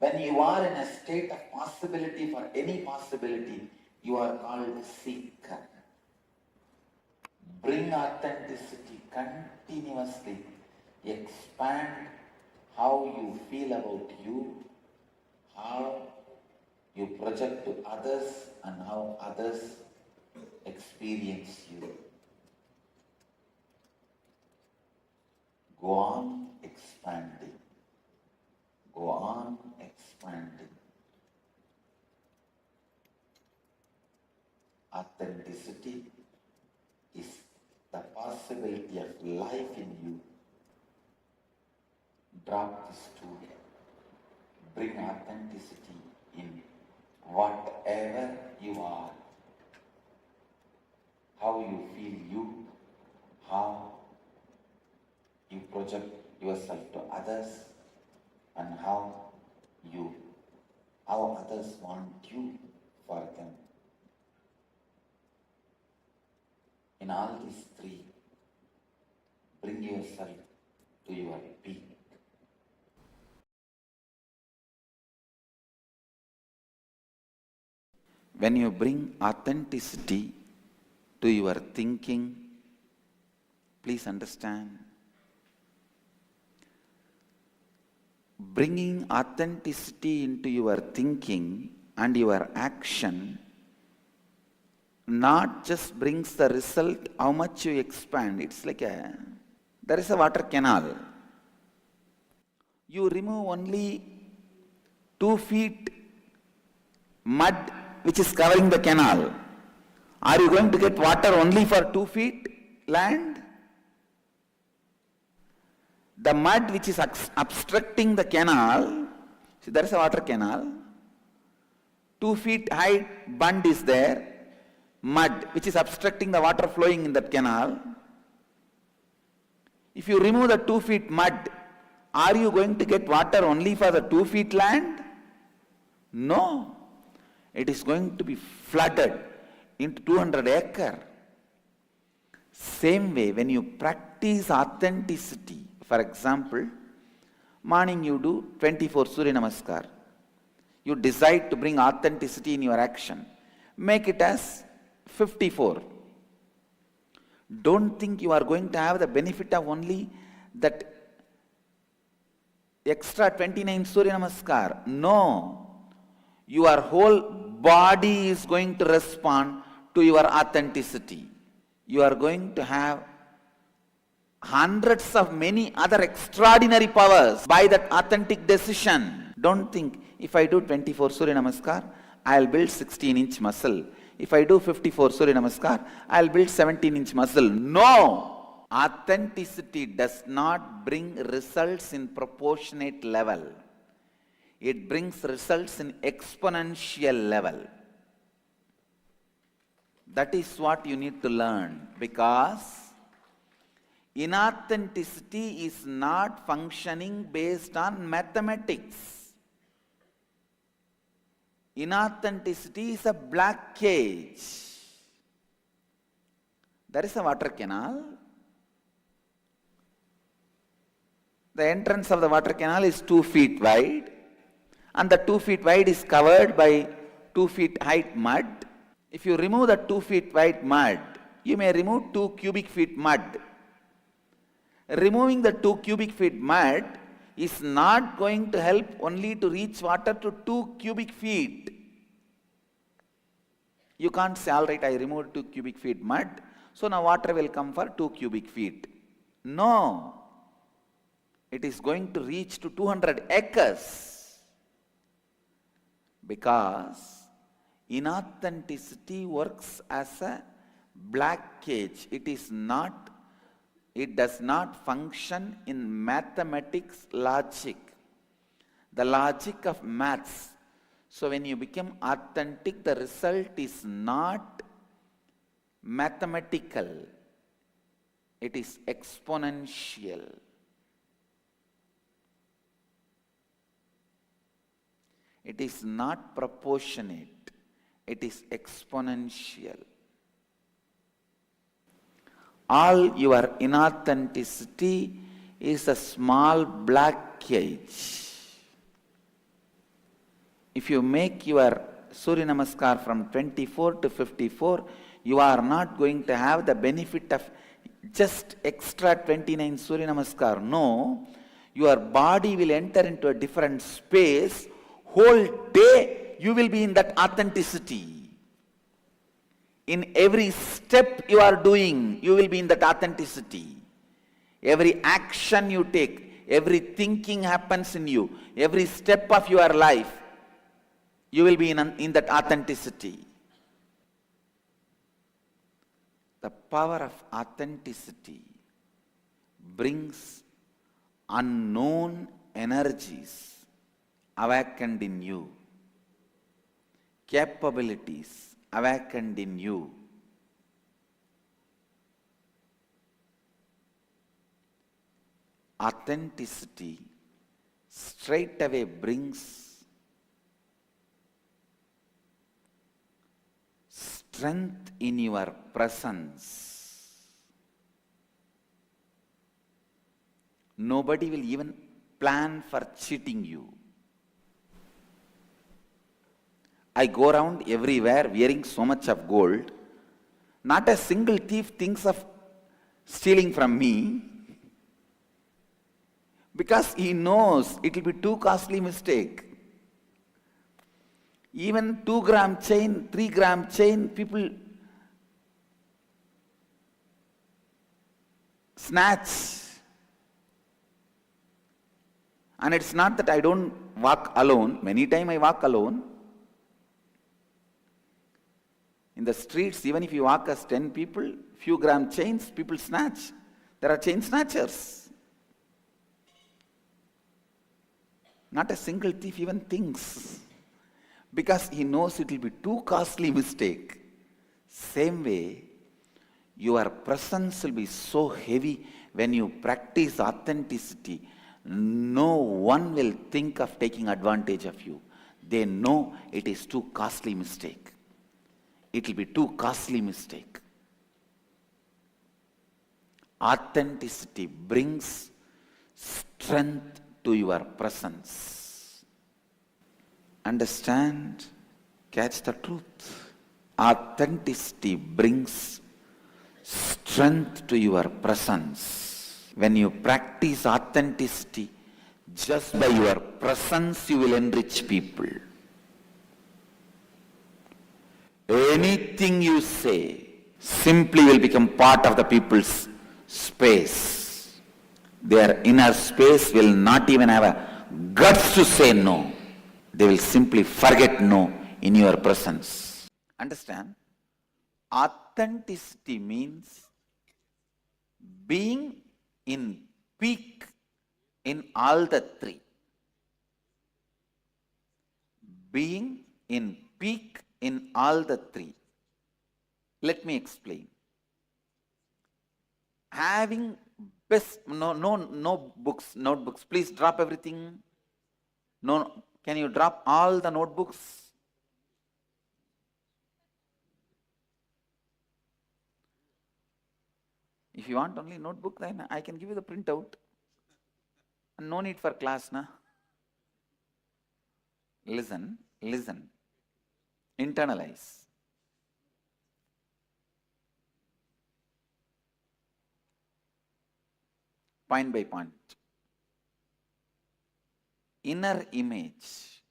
A: When you are in a state of possibility for any possibility, you are called seeker. Bring authenticity continuously. Expand how you feel about you, how you project to others, and how others experience you. Go on expanding. Go on expanding. Authenticity is the possibility of life in you. Drop this tool. Bring authenticity in whatever you are. How you feel you, how you project yourself to others, and how others want you for them. In all these three, bring yourself to your peak. When you bring authenticity to your thinking, please understand, bringing authenticity into your thinking and your action not just brings the result how much you expand. It's like there is a water canal. You remove only 2 feet mud which is covering the canal. Are you going to get water only for 2 feet land? The mud which is obstructing the canal, see, there is a water canal, 2 feet high bund is there, mud which is obstructing the water flowing in that canal. If you remove the 2 feet mud, are you going to get water only for the 2 feet land? No. It is going to be flooded into 200 acres. Same way, when you practice authenticity, for example, Morning you do 24 Surya Namaskar. You decide to bring authenticity in your action. Make it as 54. Don't think you are going to have the benefit of only that extra 29 Surya Namaskar. No. Your whole body is going to respond to your authenticity. You are going to have hundreds of many other extraordinary powers by that authentic decision. Don't think, if I do 24 Surya Namaskar, I'll build 16-inch muscle. If I do 54 Surya Namaskar, I'll build 17-inch muscle. No! Authenticity does not bring results in proportionate level. It brings results in exponential level. That is what you need to learn, because inauthenticity is not functioning based on mathematics. Inauthenticity is a black cage. There is a water canal. The entrance of the water canal is 2 feet wide, and the 2 feet wide is covered by 2 feet height mud. If you remove the 2 feet wide mud, you may remove 2 cubic feet mud. Removing the 2 cubic feet mud is not going to help only to reach water to 2 cubic feet. You can't say, all right, I removed 2 cubic feet mud, so now water will come for 2 cubic feet. No. It is going to reach to 200 acres, because inauthenticity works as a black cage. It does not function in mathematics logic, the logic of maths. So when you become authentic, the result is not mathematical, it is exponential. It is not proportionate, it is exponential. All your inauthenticity is a small black cage. If you make your Surya Namaskar from 24 to 54, you are not going to have the benefit of just extra 29 Surya Namaskar. No, your body will enter into a different space. Whole day you will be in that authenticity. In every step you are doing, you will be in that authenticity. Every action you take, every thinking happens in you, every step of your life, you will be in that authenticity. The power of authenticity brings unknown energies awakened in you, capabilities awakened in you. Authenticity straight away brings strength in your presence. Nobody will even plan for cheating you. I go around everywhere wearing so much of gold. Not a single thief thinks of stealing from me, because he knows it will be too costly mistake. Even 2-gram chain, 3-gram chain, people snatch. And it's not that I don't walk alone. Many times I walk alone. In the streets, even if you walk as 10 people, few gram chains, people snatch. There are chain snatchers. Not a single thief even thinks, because he knows it will be too costly mistake. Same way, your presence will be so heavy when you practice authenticity. No one will think of taking advantage of you. They know it is too costly mistake. It will be too costly mistake. Authenticity brings strength to your presence. Understand? Catch the truth. Authenticity brings strength to your presence. When you practice authenticity, just by your presence you will enrich people. Anything you say simply will become part of the people's space. Their inner space will not even have a guts to say no. They will simply forget no in your presence. Understand? Authenticity means being in peak in all the three. Being in peak in all the three. Let me explain. Having best, no books, notebooks. Please drop everything. No, can you drop all the notebooks? If you want only notebook, then I can give you the printout. No need for class, na? Listen, listen. Internalize. Point by point. Inner image.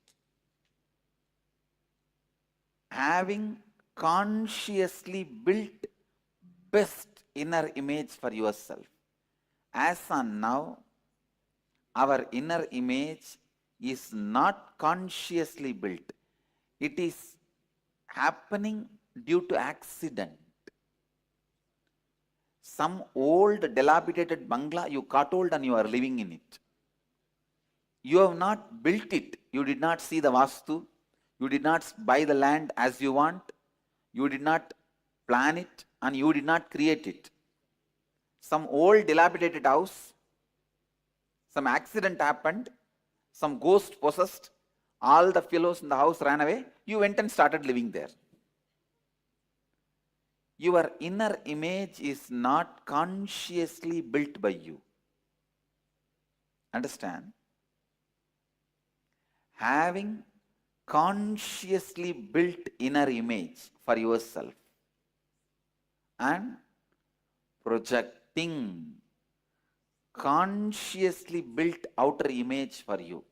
A: Having consciously built best inner image for yourself. As on now, our inner image is not consciously built. It is happening due to accident. Some old dilapidated bungalow you caught hold and you are living in it. You have not built it. You did not see the vastu. You did not buy the land as you want. You did not plan it and you did not create it. Some old dilapidated house, some accident happened, some ghost possessed, all the fellows in the house ran away, you went and started living there. Your inner image is not consciously built by you. Understand? Having consciously built inner image for yourself and projecting consciously built outer image for you.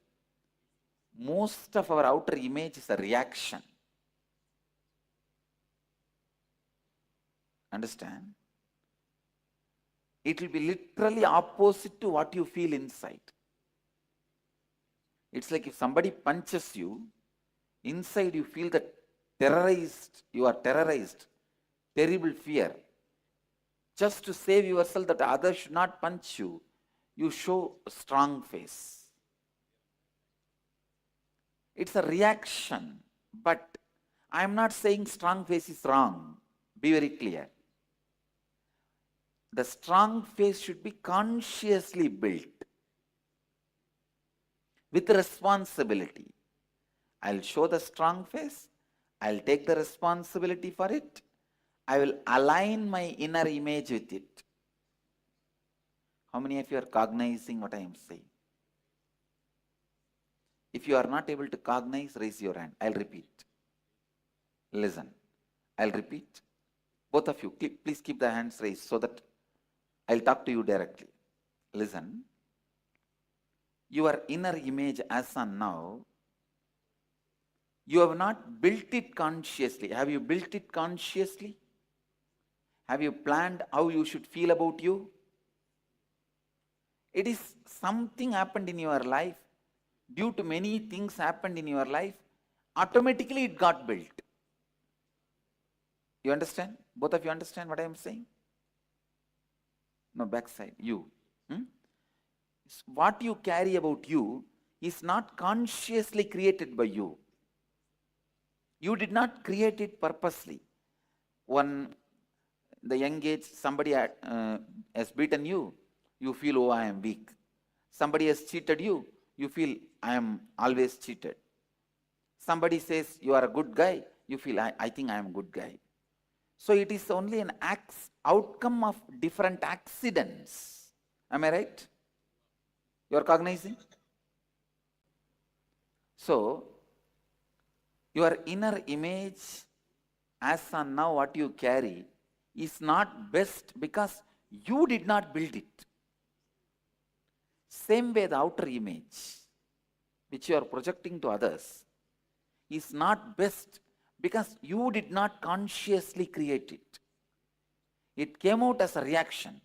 A: Most of our outer image is a reaction. Understand? It will be literally opposite to what you feel inside. It's like if somebody punches you, inside you feel that terrorized, you are terrorized, terrible fear. Just to save yourself that others should not punch you, you show a strong face. It's a reaction, but I am not saying strong face is wrong. Be very clear. The strong face should be consciously built with responsibility. I'll show the strong face. I'll take the responsibility for it. I will align my inner image with it. How many of you are cognizing what I am saying? If you are not able to cognize, raise your hand. I'll repeat. Listen. I'll repeat. Both of you, please keep the hands raised so that I'll talk to you directly. Listen. Your inner image as on now, you have not built it consciously. Have you built it consciously? Have you planned how you should feel about you? It is something happened in your life. Due to many things happened in your life, automatically it got built. You understand? Both of you understand what I am saying? No, backside, you. What you carry about you is not consciously created by you. You did not create it purposely. When the young age, somebody has beaten you, you feel, oh, I am weak. Somebody has cheated you, you feel, I am always cheated. Somebody says, you are a good guy, you feel, I think I am a good guy. So it is only an outcome of different accidents. Am I right? You are cognizing? So, your inner image, as on now what you carry, is not best because you did not build it. Same way, the outer image, which you are projecting to others, is not best because you did not consciously create it. It came out as a reaction.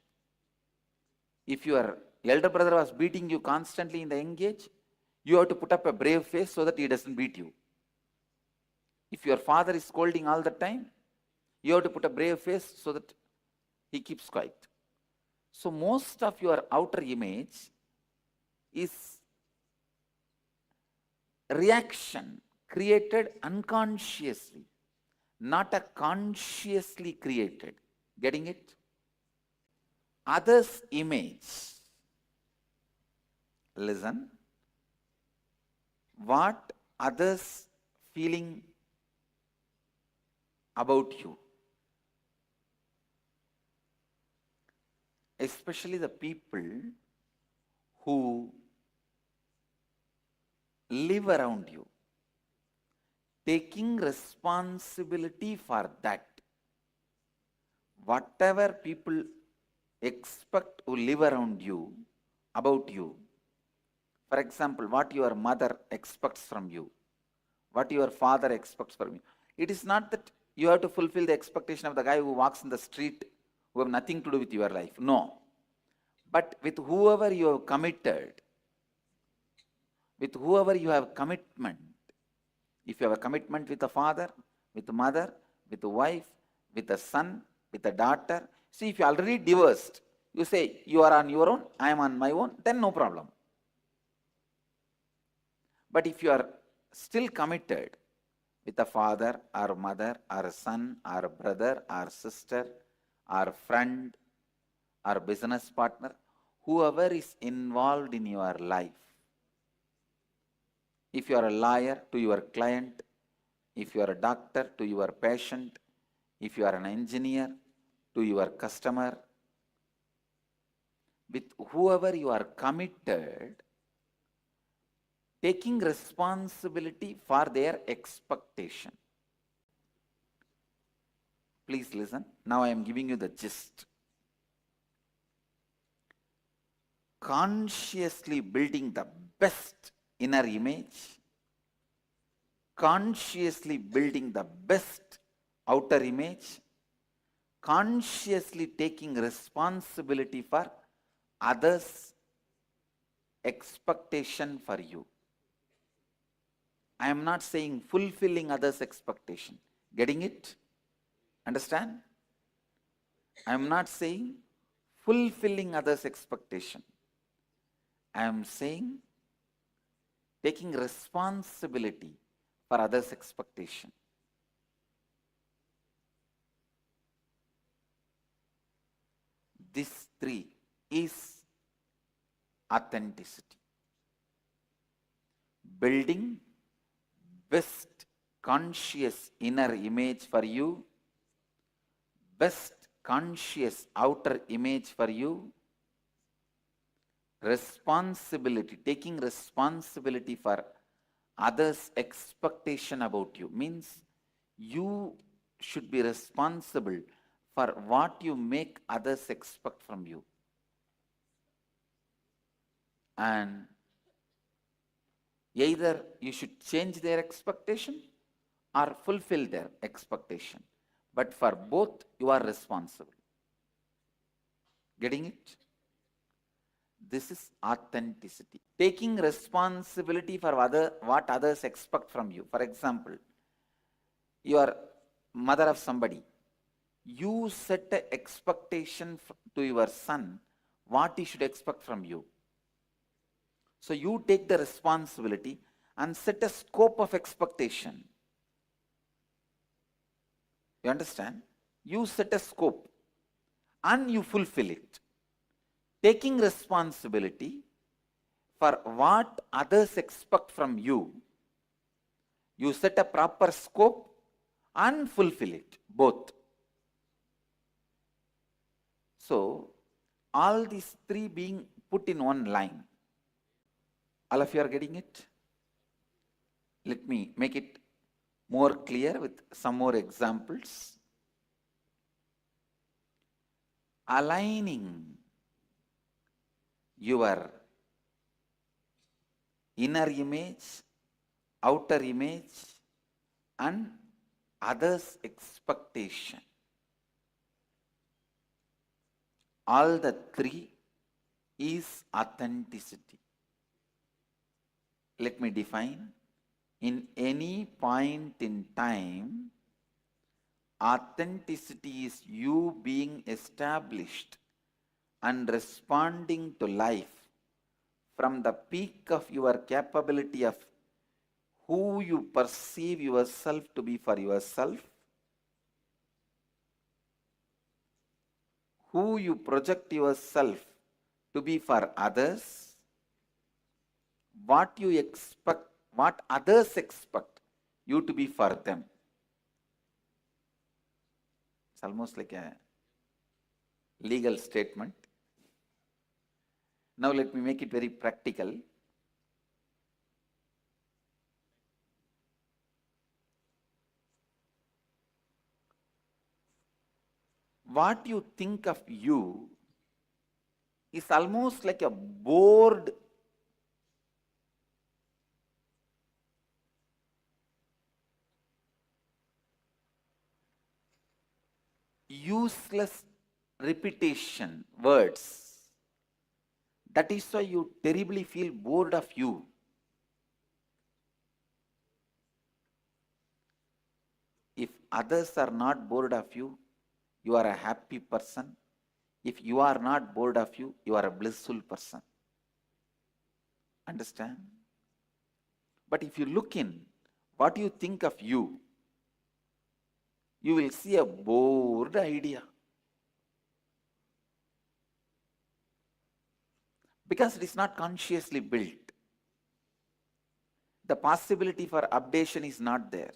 A: If your elder brother was beating you constantly in the young age, you have to put up a brave face so that he doesn't beat you. If your father is scolding all the time, you have to put a brave face so that he keeps quiet. So most of your outer image is reaction created unconsciously, not a consciously created. Getting it? Others' image. Listen. What others feeling about you, especially the people who live around you, taking responsibility for that. Whatever people expect who live around you, about you, for example, what your mother expects from you, what your father expects from you, it is not that you have to fulfill the expectation of the guy who walks in the street who have nothing to do with your life. No. But with whoever you have committed, with whoever you have commitment, if you have a commitment with a father, with a mother, with a wife, with a son, with a daughter, see, if you are already divorced, you say, you are on your own, I am on my own, then no problem. But if you are still committed with a father or mother or a son or a brother or sister or friend or business partner, whoever is involved in your life, if you are a lawyer to your client, if you are a doctor to your patient, if you are an engineer to your customer, with whoever you are committed, taking responsibility for their expectation. Please listen. Now I am giving you the gist. Consciously building the best inner image, consciously building the best outer image, consciously taking responsibility for others' expectation for you. I am not saying fulfilling others' expectation. Getting it? Understand? I am not saying fulfilling others' expectation. I am saying taking responsibility for others' expectation. This three is authenticity. Building best conscious inner image for you, best conscious outer image for you, responsibility, taking responsibility for others' expectation about you, means you should be responsible for what you make others expect from you. And either you should change their expectation or fulfill their expectation. But for both, you are responsible. Getting it? This is authenticity. Taking responsibility for what others expect from you. For example, you are mother of somebody. You set an expectation to your son what he should expect from you. So you take the responsibility and set a scope of expectation. You understand? You set a scope and you fulfill it. Taking responsibility for what others expect from you, you set a proper scope and fulfill it, both. So, all these three being put in one line. All of you are getting it? Let me make it more clear with some more examples. Aligning your inner image, outer image, and others' expectation. All the three is authenticity. Let me define. In any point in time, authenticity is you being established and responding to life from the peak of your capability of who you perceive yourself to be for yourself, who you project yourself to be for others, what you expect, what others expect you to be for them. It's almost like a legal statement. Now let me make it very practical. What you think of you is almost like a bored useless repetition words. That is why you terribly feel bored of you. If others are not bored of you, you are a happy person. If you are not bored of you, you are a blissful person. Understand? But if you look in what you think of you will see a bored idea. Because it is not consciously built. The possibility for updation is not there.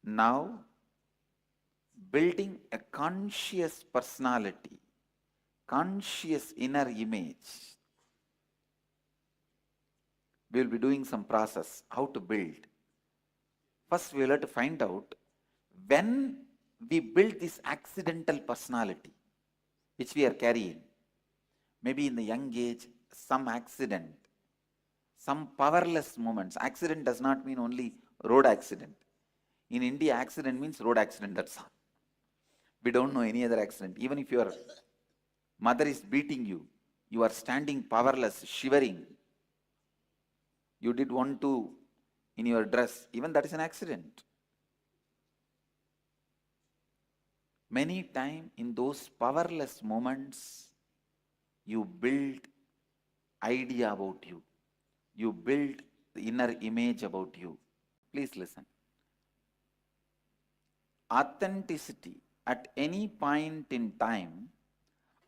A: Now, building a conscious personality, conscious inner image, we will be doing some process, how to build. First, we will have to find out when we build this accidental personality, which we are carrying. Maybe in the young age, some accident, some powerless moments. Accident does not mean only road accident. In India, accident means road accident, that's all. We don't know any other accident. Even if your mother is beating you, you are standing powerless, shivering. You did 1-2 in your dress, even that is an accident. Many times in those powerless moments, you build idea about you. You build the inner image about you. Please listen. Authenticity at any point in time,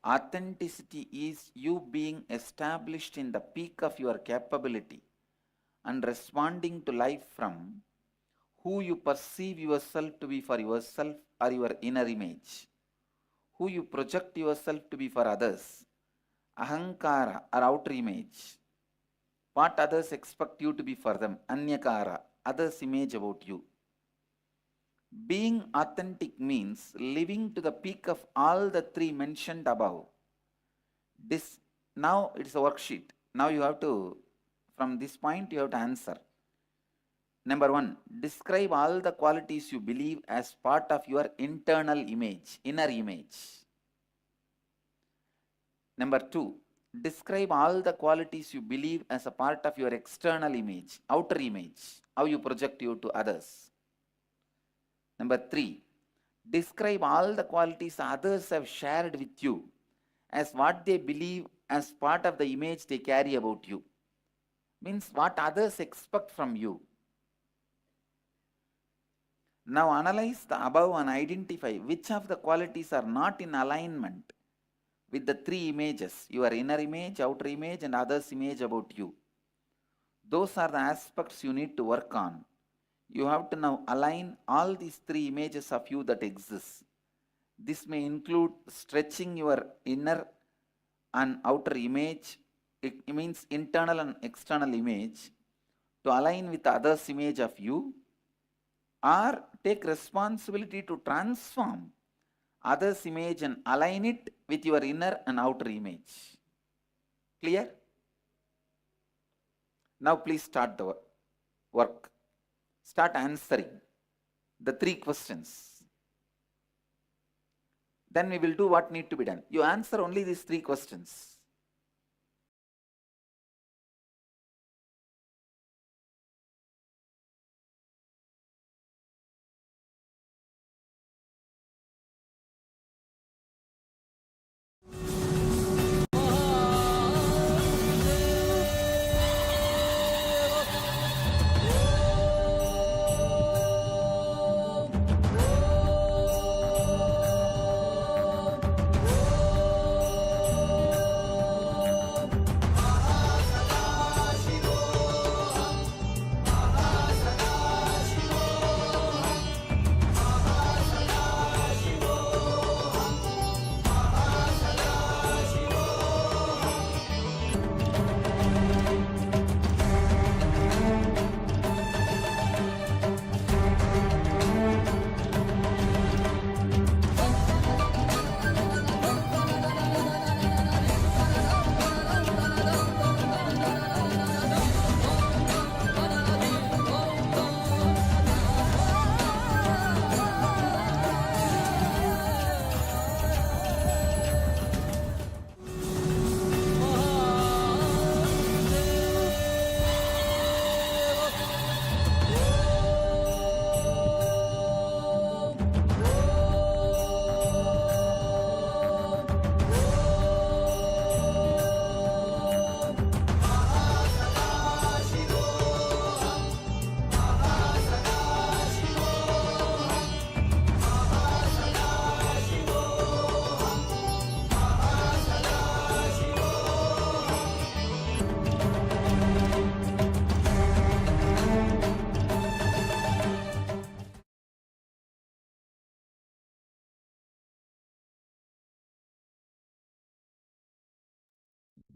A: authenticity is you being established in the peak of your capability and responding to life from who you perceive yourself to be for yourself or your inner image, who you project yourself to be for others, ahankara or outer image, what others expect you to be for them, anyakara, others' image about you. Being authentic means living to the peak of all the three mentioned above. Now it's a worksheet. Now you have to, from this point, you have to answer. Number 1, describe all the qualities you believe as part of your internal image, inner image. Number 2, describe all the qualities you believe as a part of your external image, outer image, how you project you to others. Number 3, describe all the qualities others have shared with you as what they believe as part of the image they carry about you. Means what others expect from you. Now analyze the above and identify which of the qualities are not in alignment with the three images, your inner image, outer image, and others' image about you. Those are the aspects you need to work on. You have to now align all these three images of you that exist. This may include stretching your inner and outer image it means internal and external image, to align with others' image of you, or take responsibility to transform others' image and align it with your inner and outer image. Clear? Now please start the work. Start answering the 3 questions. Then we will do what need to be done. You answer only these 3 questions.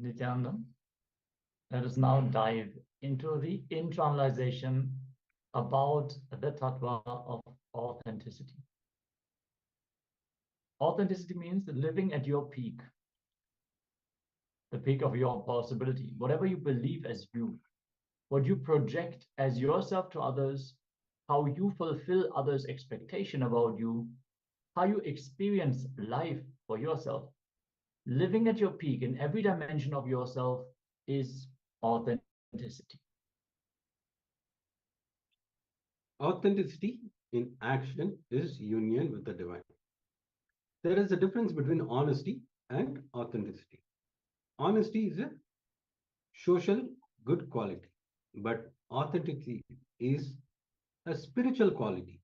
B: Nityananda, let us now dive into the internalization about the tattva of authenticity. Authenticity means living at your peak, the peak of your possibility, whatever you believe as you, what you project as yourself to others, how you fulfill others' expectation about you, how you experience life for yourself. Living at your peak in every dimension of yourself is authenticity.
F: Authenticity in action is union with the divine. There is a difference between honesty and authenticity. Honesty is a social good quality, but authenticity is a spiritual quality.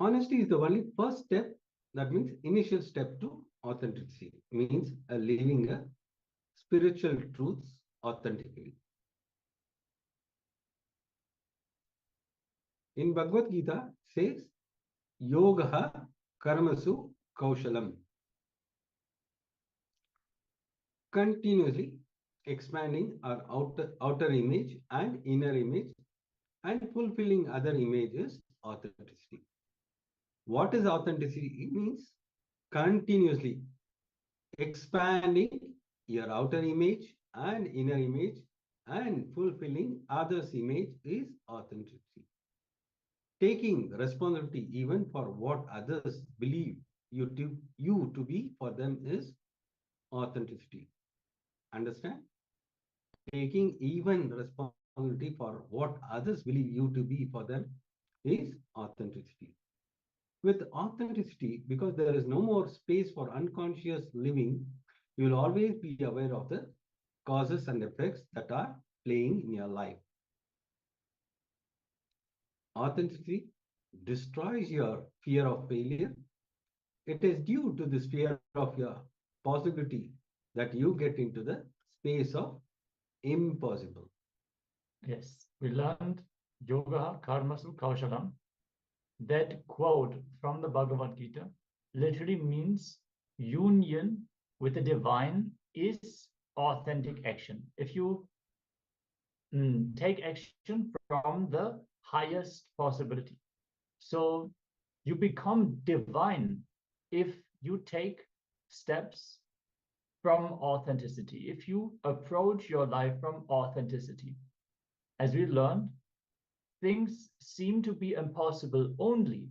F: Honesty is the only first step, that means initial step to authenticity, means living a spiritual truths authentically. In Bhagavad Gita says, Yogaha Karmasu Kaushalam. Continuously expanding our outer image and inner image and fulfilling other images, authenticity. What is authenticity? It means continuously expanding your outer image and inner image and fulfilling others' image is authenticity. Taking responsibility even for what others believe you to be for them is authenticity. Understand? Taking even responsibility for what others believe you to be for them is authenticity. With authenticity, because there is no more space for unconscious living, you will always be aware of the causes and effects that are playing in your life. Authenticity destroys your fear of failure. It is due to this fear of your possibility that you get into the space of impossible.
B: Yes, we learned yoga karmasu kaushalam. That quote from the Bhagavad Gita literally means union with the divine is authentic action, if you take action from the highest possibility. So you become divine if you take steps from authenticity, if you approach your life from authenticity. As we learned, things seem to be impossible only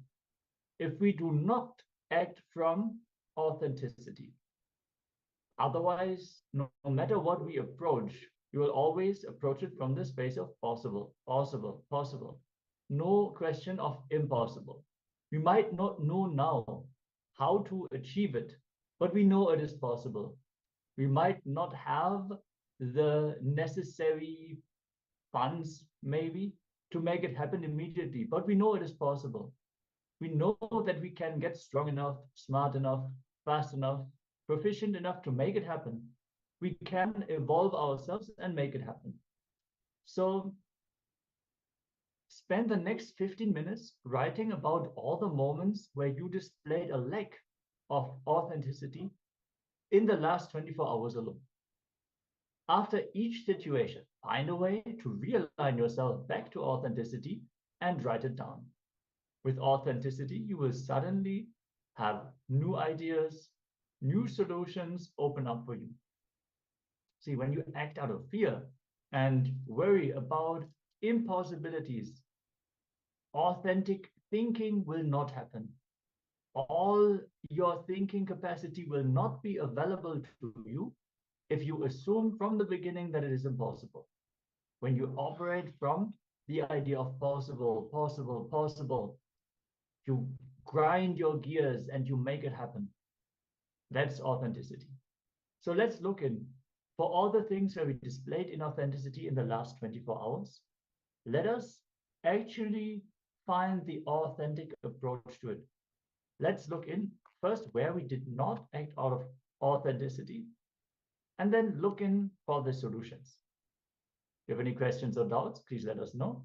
B: if we do not act from authenticity. Otherwise, no matter what we approach, you will always approach it from the space of possible, possible, possible. No question of impossible. We might not know now how to achieve it, but we know it is possible. We might not have the necessary funds, maybe, to make it happen immediately, but we know it is possible. We know that we can get strong enough, smart enough, fast enough, proficient enough to make it happen. We can evolve ourselves and make it happen. So spend the next 15 minutes writing about all the moments where you displayed a lack of authenticity in the last 24 hours alone. After each situation, find a way to realign yourself back to authenticity and write it down. With authenticity, you will suddenly have new ideas, new solutions open up for you. See, when you act out of fear and worry about impossibilities, authentic thinking will not happen. All your thinking capacity will not be available to you if you assume from the beginning that it is impossible. When you operate from the idea of possible, possible, possible, you grind your gears and you make it happen. That's authenticity. So let's look in for all the things where we displayed inauthenticity in the last 24 hours. Let us actually find the authentic approach to it. Let's look in first where we did not act out of authenticity, and then look in for the solutions. If you have any questions or doubts, please let us know.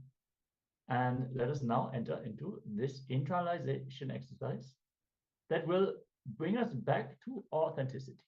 B: And let us now enter into this internalization exercise that will bring us back to authenticity.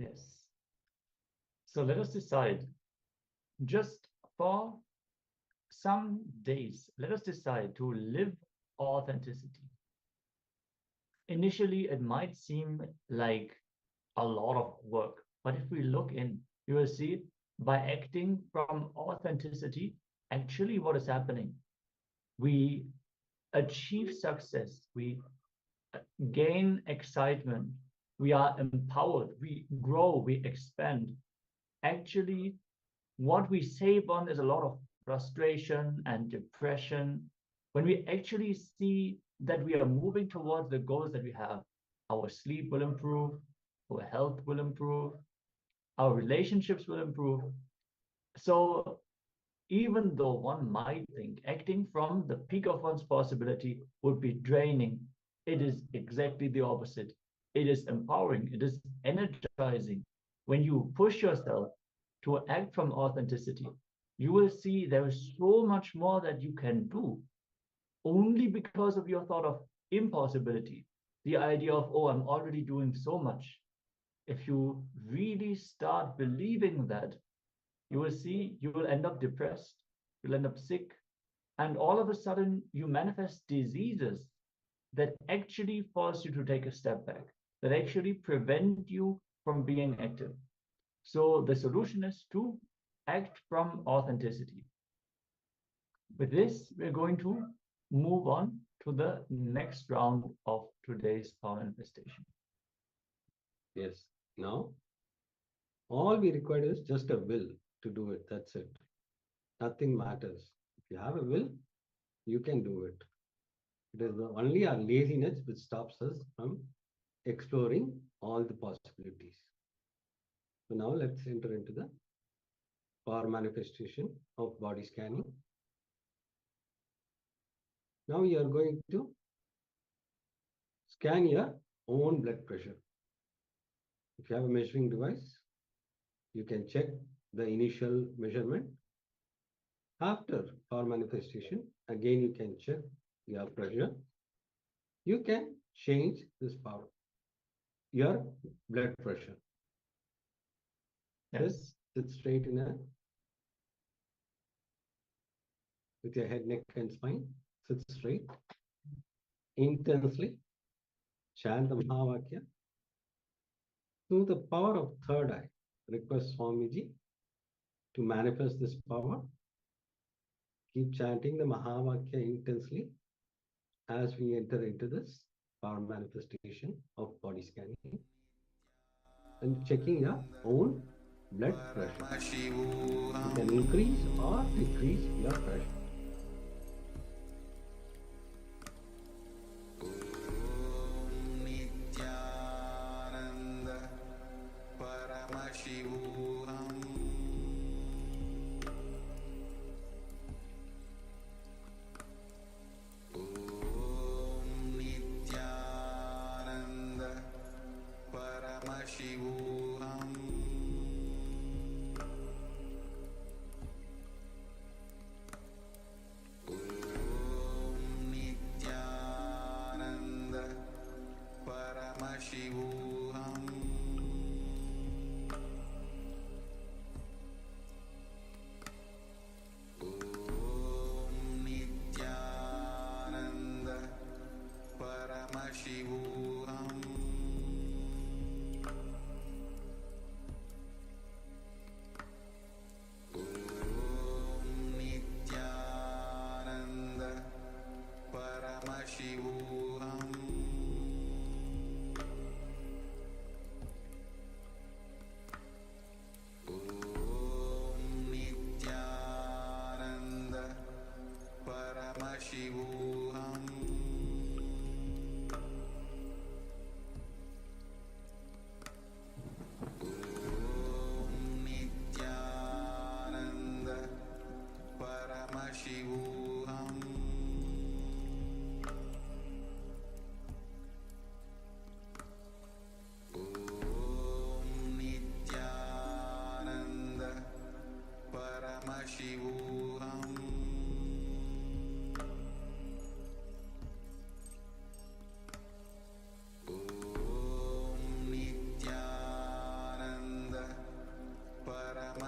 B: Yes. So let us decide, just for some days, let us decide to live authenticity. Initially, it might seem like a lot of work, but if we look in, you will see by acting from authenticity, actually what is happening, we achieve success, we gain excitement, we are empowered, we grow, we expand. Actually, what we save on is a lot of frustration and depression. When we actually see that we are moving towards the goals that we have, our sleep will improve, our health will improve, our relationships will improve. So even though one might think acting from the peak of one's possibility would be draining, it is exactly the opposite. It is empowering, it is energizing. When you push yourself to act from authenticity, you will see there is so much more that you can do only because of your thought of impossibility. The idea of, oh, I'm already doing so much. If you really start believing that, you will see you will end up depressed, you'll end up sick, and all of a sudden you manifest diseases that actually force you to take a step back, that actually prevent you from being active. So the solution is to act from authenticity. With this, we're going to move on to the next round of today's power manifestation.
F: Yes. Now, all we require is just a will to do it. That's it. Nothing matters. If you have a will, you can do it. It is only our laziness which stops us from exploring all the possibilities. So now let's enter into the power manifestation of body scanning. Now you are going to scan your own blood pressure. If you have a measuring device, you can check the initial measurement. After power manifestation, again you can check your pressure. You can change this power, your blood pressure. Yes. Sit straight in a, with your head, neck, and spine. Sit straight. Intensely chant the Mahavakya. Through the power of third eye, request Swamiji to manifest this power. Keep chanting the Mahavakya intensely as we enter into this power manifestation of body scanning and checking your own blood pressure. You can increase or decrease your pressure.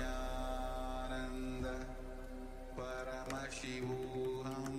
I: Nityanand परमशिवोऽहम्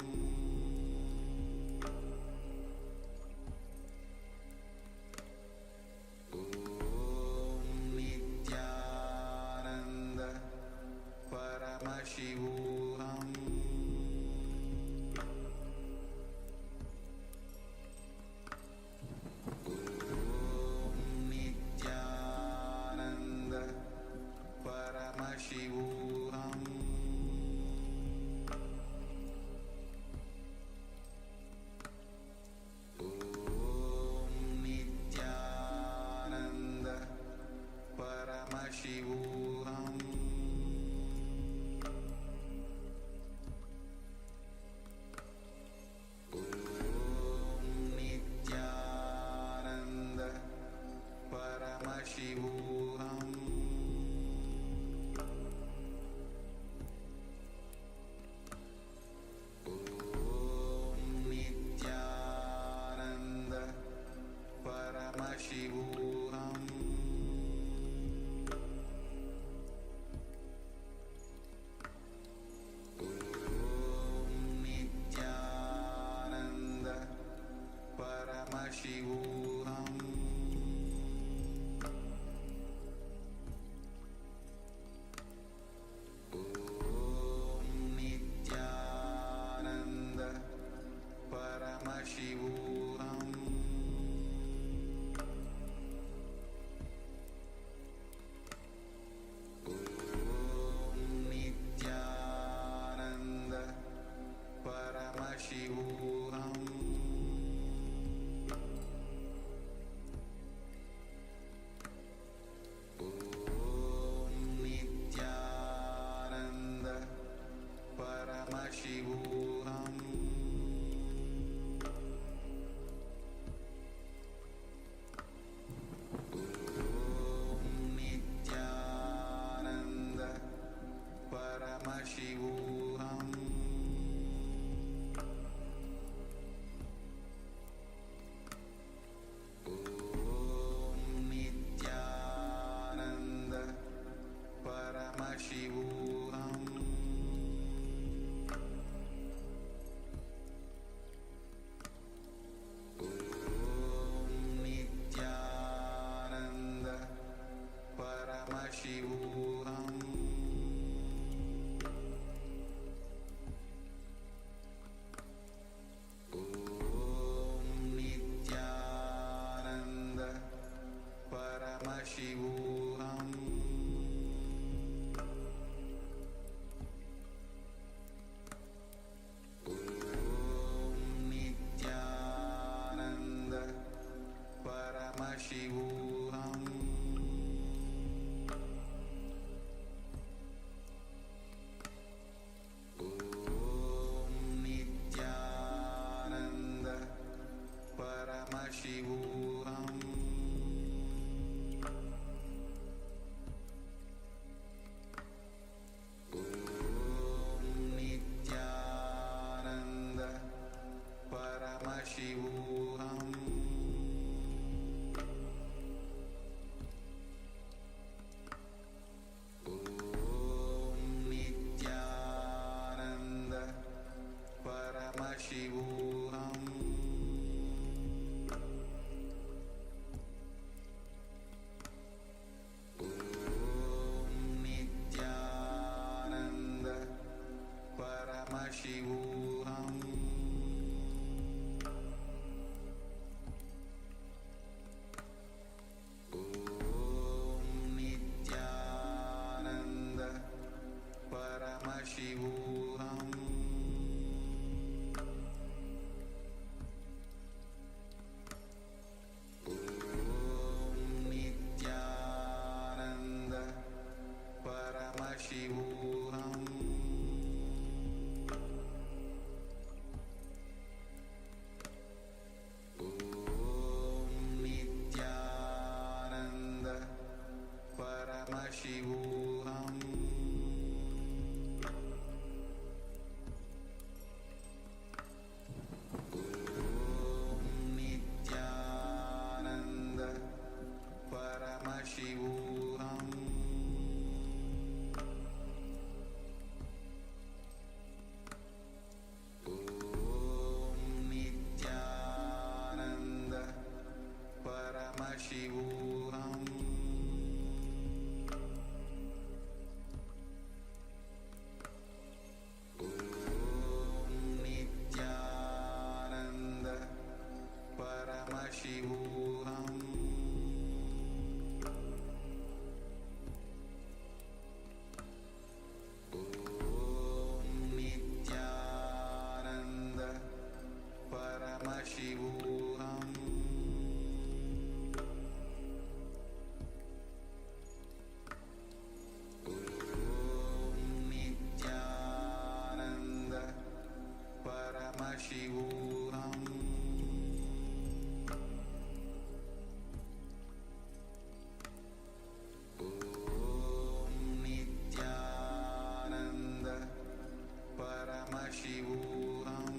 A: Paramashivoham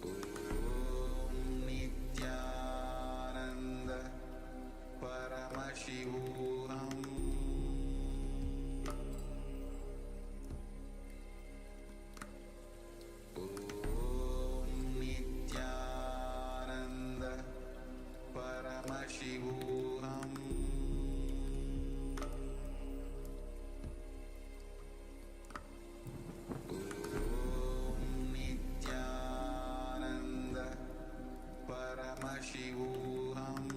A: Om Nityananda Paramashivoham Om Nityananda Paramashivoham Om Nityananda Paramashivoham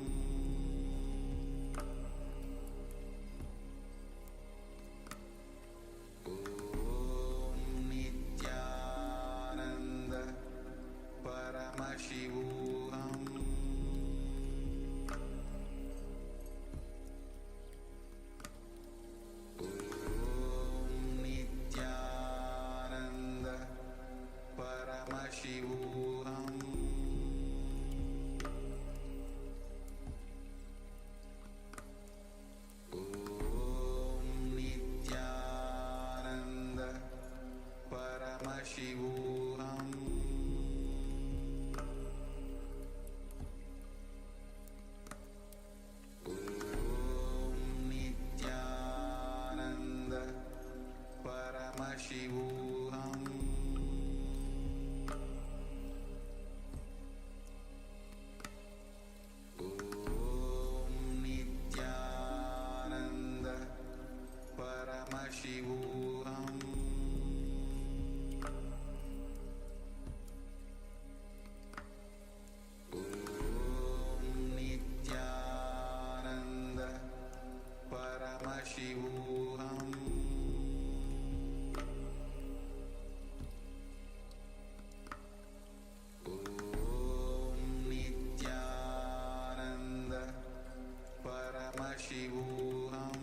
A: Om Nityananda Paramashivoham Om Nityananda Paramashivoham Om Nityananda Paramashivoham Om Nityananda Paramashivoham Om Nityananda Paramashivoham Om Nityananda Paramashivoham Om Nityananda Paramashivoham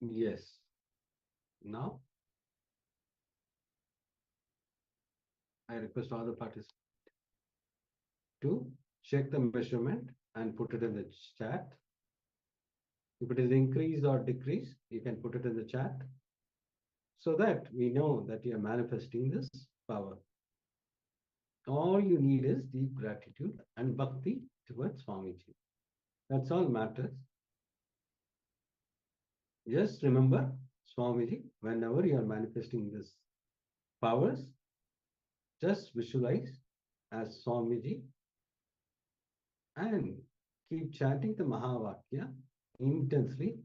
F: Yes. Now, I request all the participants to check the measurement and put it in the chat. If it is increase or decrease, you can put it in the chat so that we know that you are manifesting this power. All you need is deep gratitude and bhakti towards Swamiji. That's all matters. Just remember Swamiji whenever you are manifesting this powers, just visualize as Swamiji and keep chanting the Mahavakya intensely.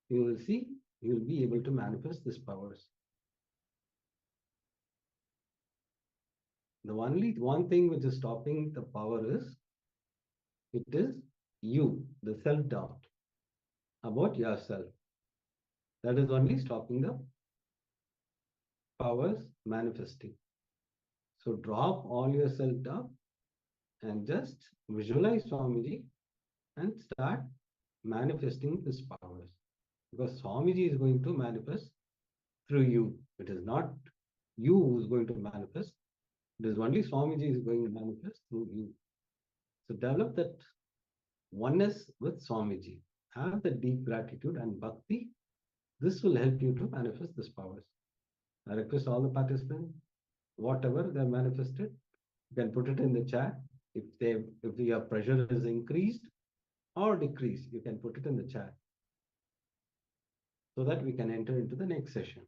F: You will see, you will be able to manifest these powers. The only one thing which is stopping the power is, it is you, the self-doubt about yourself. That is only stopping the powers manifesting. So drop all your self-doubt and just visualize Swamiji and start manifesting these powers. Because Swamiji is going to manifest through you. It is not you who is going to manifest. It is only Swamiji is going to manifest through you. So develop that oneness with Swamiji. Have the deep gratitude and bhakti. This will help you to manifest these powers. I request all the participants, whatever they manifested, you can put it in the chat. If your pressure is increased or decreased, you can put it in the chat so that we can enter into the next session.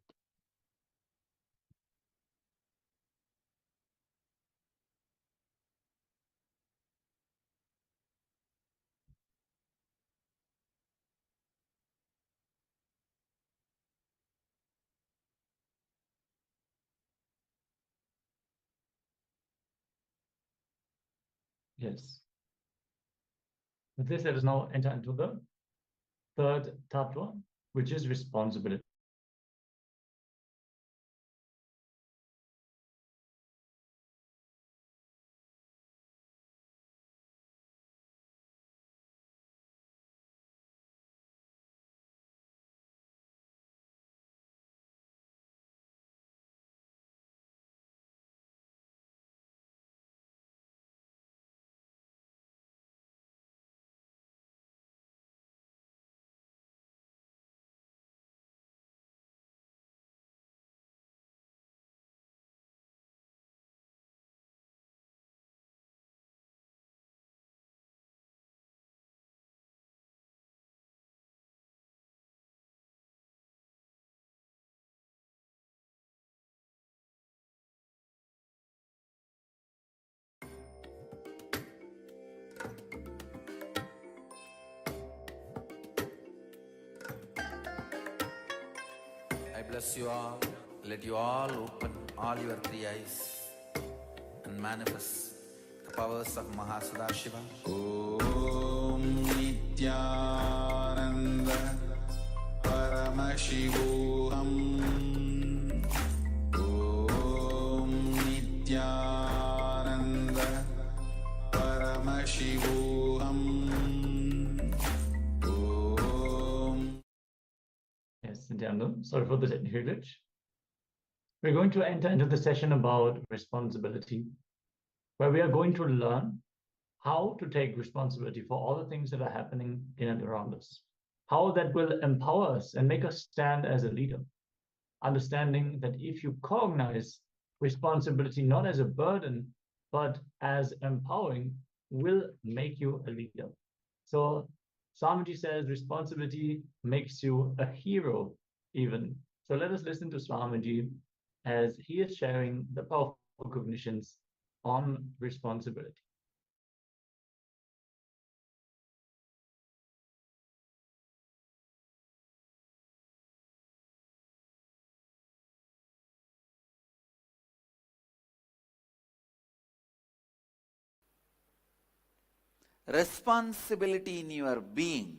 B: Yes. With this, let us now enter into the third tattva, which is responsibility.
A: I bless you all. Let you all open all your three eyes and manifest the powers of Mahasadashiva. Om Nityananda Paramashivoham. Om Nityananda Paramashivoham.
B: Yes, Nityananda. Sorry for the technical glitch. We're going to enter into the session about responsibility, where we are going to learn how to take responsibility for all the things that are happening in and around us, how that will empower us and make us stand as a leader, understanding that if you cognize responsibility not as a burden, but as empowering, will make you a leader. So Swamiji says responsibility makes you a hero even. So let us listen to Swamiji as he is sharing the powerful cognitions on responsibility.
A: Responsibility in your being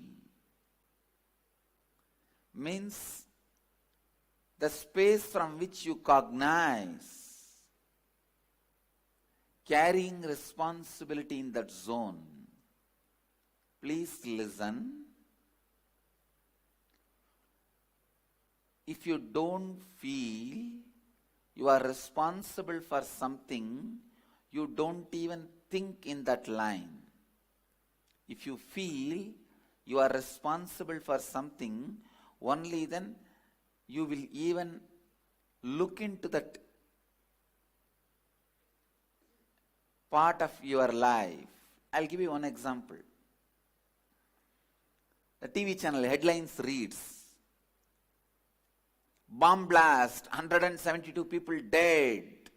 A: means the space from which you cognize, carrying responsibility in that zone. Please listen. If you don't feel you are responsible for something, you don't even think in that line. If you feel you are responsible for something, only then you will even look into that part of your life. I'll give you one example. The TV channel headlines reads, Bomb blast, 172 people dead.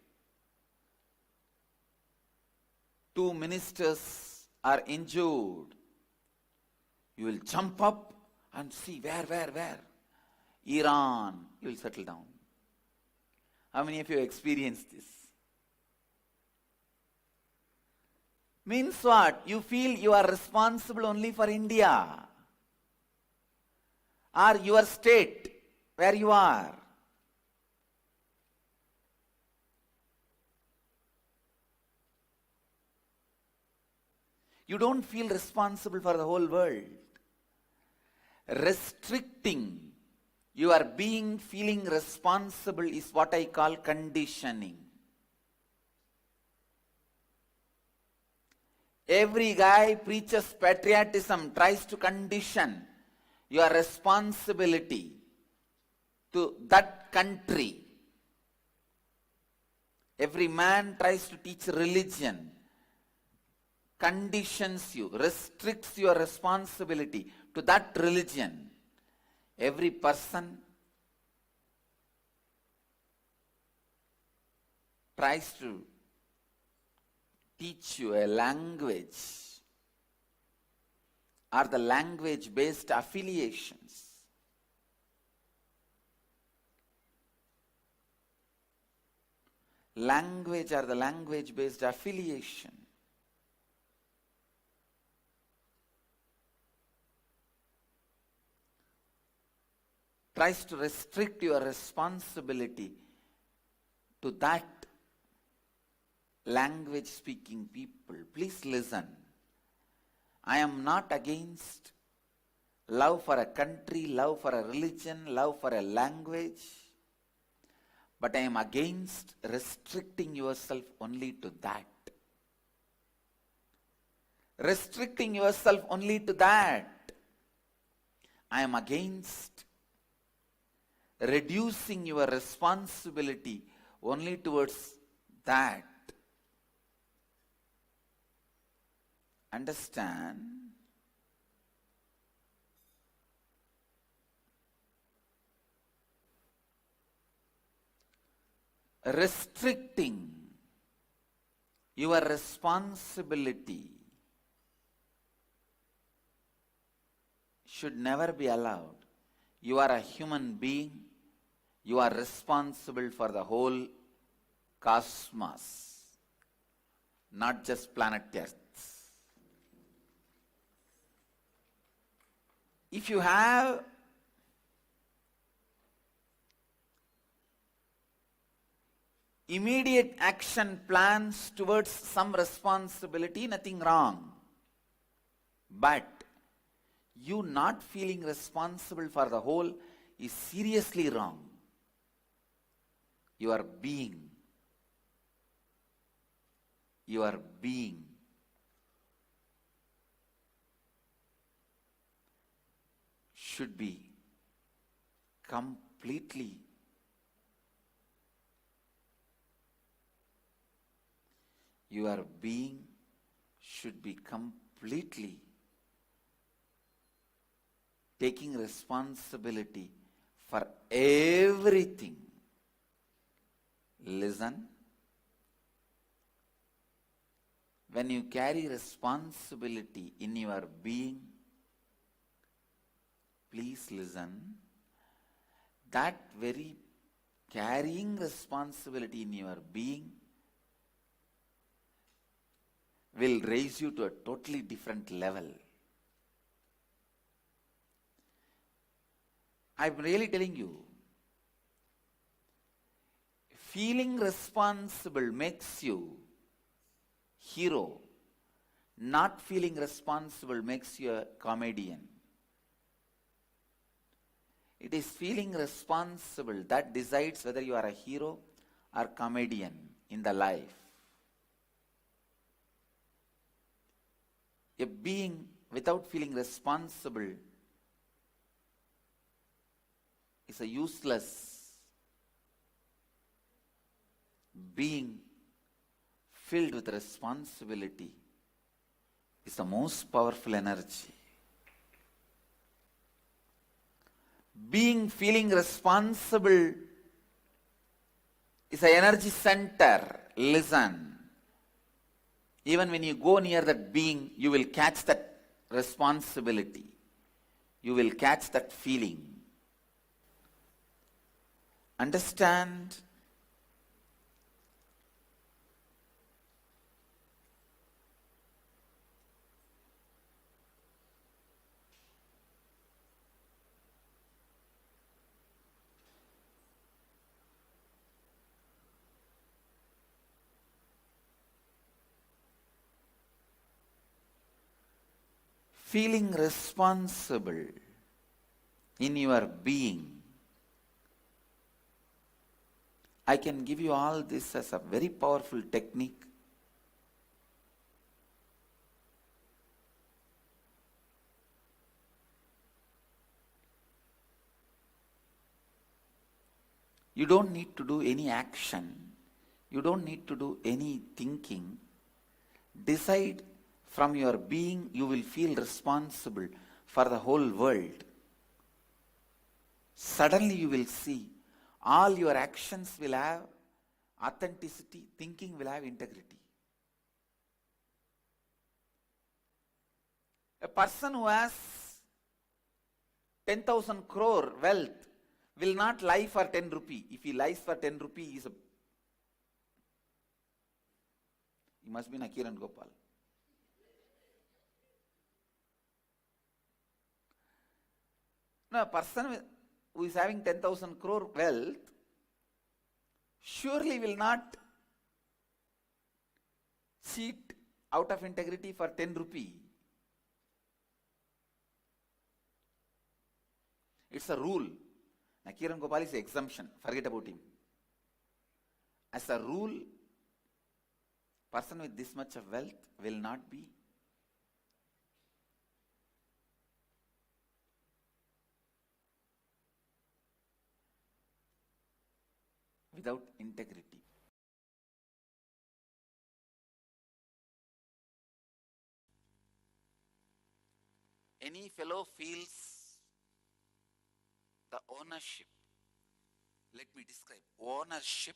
A: 2 ministers are injured. You will jump up and see where? Iran. You will settle down. How many of you experienced this? Means what? You feel you are responsible only for India or your state where you are. You don't feel responsible for the whole world. Restricting your being feeling responsible is what I call conditioning. Every guy preaches patriotism, tries to condition your responsibility to that country. Every man tries to teach religion, conditions you, restricts your responsibility to that religion. Every person tries to teach you a language or the language-based affiliations. Language or the language-based affiliation. Tries to restrict your responsibility to that language speaking people. Please listen. I am not against love for a country, love for a religion, love for a language, but I am against restricting yourself only to that. Restricting yourself only to that. I am against reducing your responsibility only towards that. Understand? Restricting your responsibility should never be allowed. You are a human being. You are responsible for the whole cosmos, not just planet Earth. If you have immediate action plans towards some responsibility, nothing wrong. But you not feeling responsible for the whole is seriously wrong. Your being should be completely taking responsibility for everything. Listen. When you carry responsibility in your being, please listen. That very carrying responsibility in your being will raise you to a totally different level. I'm really telling you, feeling responsible makes you hero. Not feeling responsible makes you a comedian. It is feeling responsible that decides whether you are a hero or comedian in the life. A being without feeling responsible is a useless being. Filled with responsibility is the most powerful energy. feeling responsible is an energy center. Listen. Even when you go near that being, you will catch that responsibility. You will catch that feeling. Understand? Feeling responsible in your being. I can give you all this as a very powerful technique. You don't need to do any action. You don't need to do any thinking. Decide from your being, you will feel responsible for the whole world. Suddenly you will see all your actions will have authenticity, thinking will have integrity. A person who has 10,000 crore wealth will not lie for 10 rupee. If he lies for 10 rupee, he must be Nakiran Gopal. No, a person who is having 10,000 crore wealth surely will not cheat out of integrity for 10 rupee. It's a rule. Nakiran Gopal is an exemption. Forget about him. As a rule, person with this much of wealth will not be without integrity. Any fellow feels the ownership. Let me describe. Ownership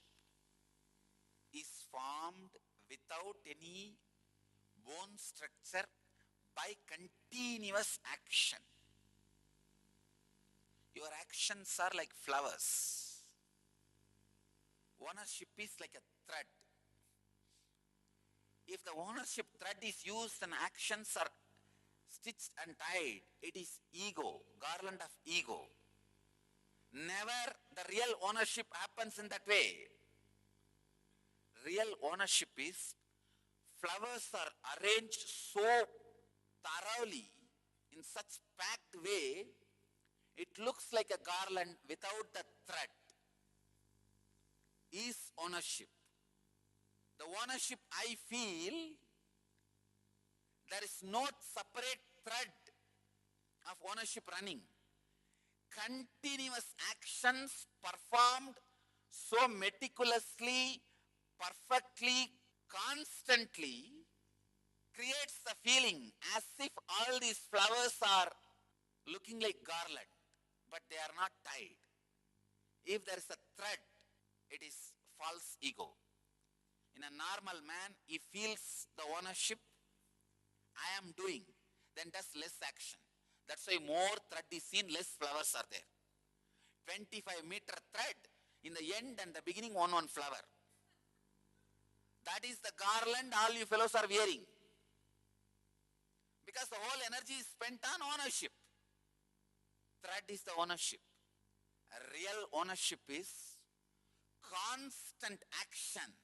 A: is formed without any bone structure by continuous action. Your actions are like flowers. Ownership is like a thread. If the ownership thread is used and actions are stitched and tied, it is ego, garland of ego. Never the real ownership happens in that way. Real ownership is flowers are arranged so thoroughly in such packed way, it looks like a garland without the thread. Is ownership. The ownership I feel, there is no separate thread of ownership running. Continuous actions performed so meticulously, perfectly, constantly creates the feeling as if all these flowers are looking like garland, but they are not tied. If there is a thread, it is false ego. In a normal man, he feels the ownership, I am doing, then does less action. That's why more thread is seen, less flowers are there. 25-meter thread, in the end and the beginning, one flower. That is the garland all you fellows are wearing. Because the whole energy is spent on ownership. Thread is the ownership. A real ownership is constant actions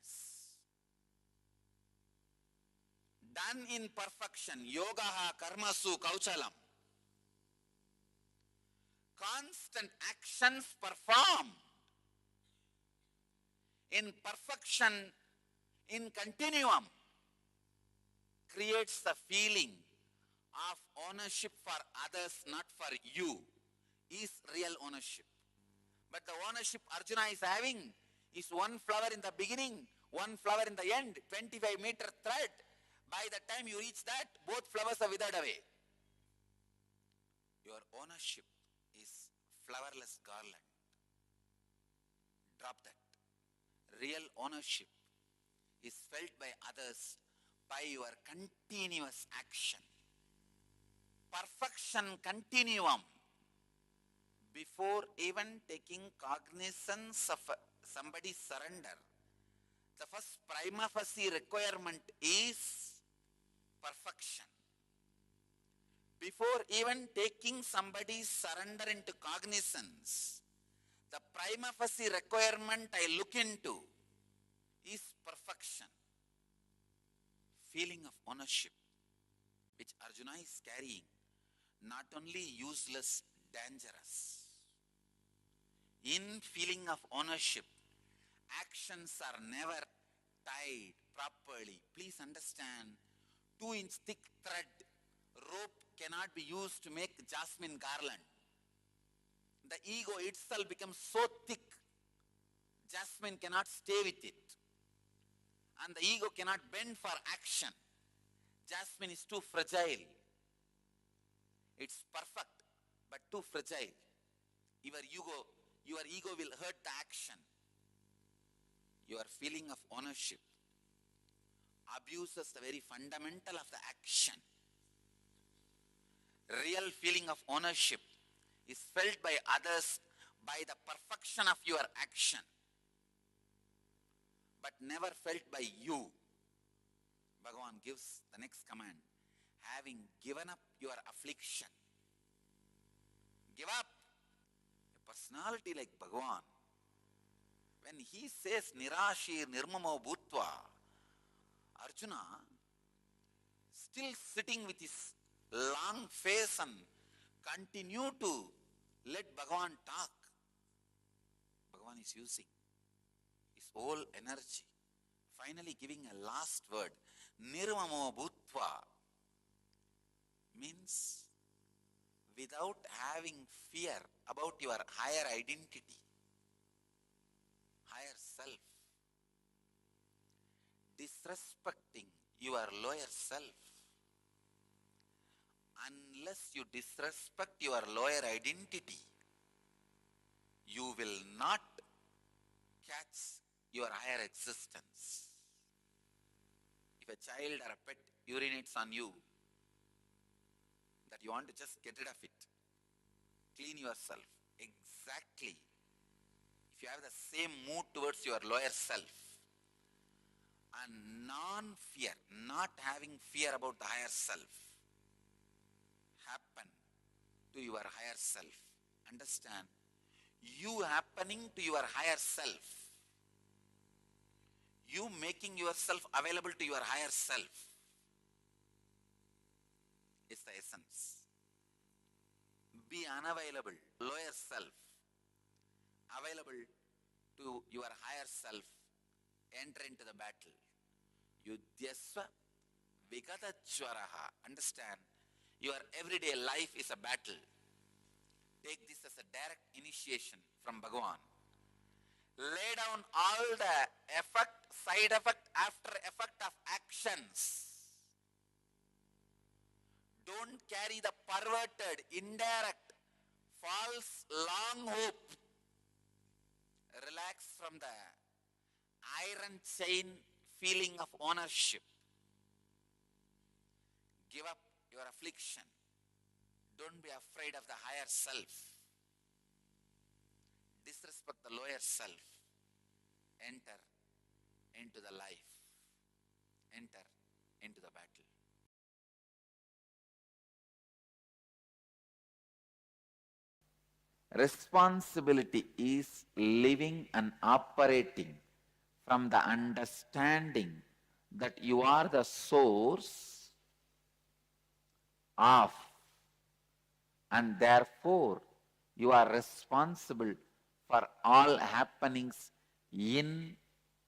A: done in perfection. Yogaha karmasu kauchalam. Constant actions performed in perfection, in continuum, creates the feeling of ownership for others, not for you, is real ownership. But the ownership Arjuna is having is one flower in the beginning, one flower in the end, 25-meter thread. By the time you reach that, both flowers are withered away. Your ownership is flowerless garland. Drop that. Real ownership is felt by others by your continuous action. Perfection continuum. Before even taking cognizance of somebody's surrender, the first prima facie requirement is perfection. Before even taking somebody's surrender into cognizance, the prima facie requirement I look into is perfection. Feeling of ownership, which Arjuna is carrying, not only useless, dangerous. In feeling of ownership, actions are never tied properly. Please understand, 2-inch thick thread rope cannot be used to make jasmine garland. The ego itself becomes so thick, jasmine cannot stay with it. And the ego cannot bend for action. Jasmine is too fragile. It's perfect, but too fragile. Your ego will hurt the action. Your feeling of ownership abuses the very fundamental of the action. Real feeling of ownership is felt by others by the perfection of your action, but never felt by you. Bhagavan gives the next command. Having given up your affliction. Give up. A personality like Bhagavan, when he says Nirashir Nirmamo Bhutva, Arjuna, still sitting with his long face and continue to let Bhagavan talk. Bhagavan is using his whole energy, finally giving a last word. Nirmamo Bhutva means without having fear about your higher identity, higher self, disrespecting your lower self. Unless you disrespect your lower identity, you will not catch your higher existence. If a child or a pet urinates on you, that you want to just get rid of it, clean yourself. Exactly. If you have the same mood towards your lower self and non-fear, not having fear about the higher self, happen to your higher self. Understand? You happening to your higher self, you making yourself available to your higher self is the essence. Be unavailable, lower self, available to your higher self, enter into the battle. Yudhyasva Vigatachwaraha. Understand, your everyday life is a battle. Take this as a direct initiation from Bhagavan. Lay down all the effect, side effect, after effect of actions. Don't carry the perverted, indirect, false, long hope. Relax from the iron chain feeling of ownership. Give up your affliction. Don't be afraid of the higher self. Disrespect the lower self. Enter into the life. Enter into the battle. Responsibility is living and operating from the understanding that you are the source of, and therefore you are responsible for all happenings in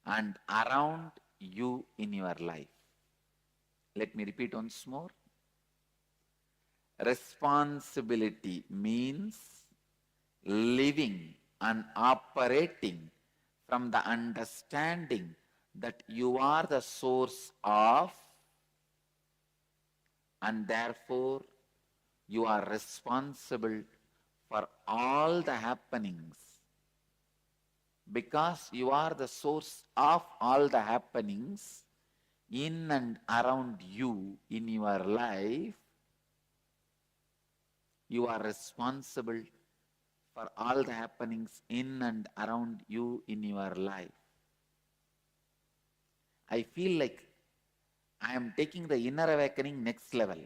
A: and around you in your life. Let me repeat once more. Responsibility means living and operating from the understanding that you are the source of, and therefore you are responsible for all the happenings, because you are the source of all the happenings in and around you in your life. You are responsible for all the happenings in and around you in your life. I feel like I am taking the inner awakening next level.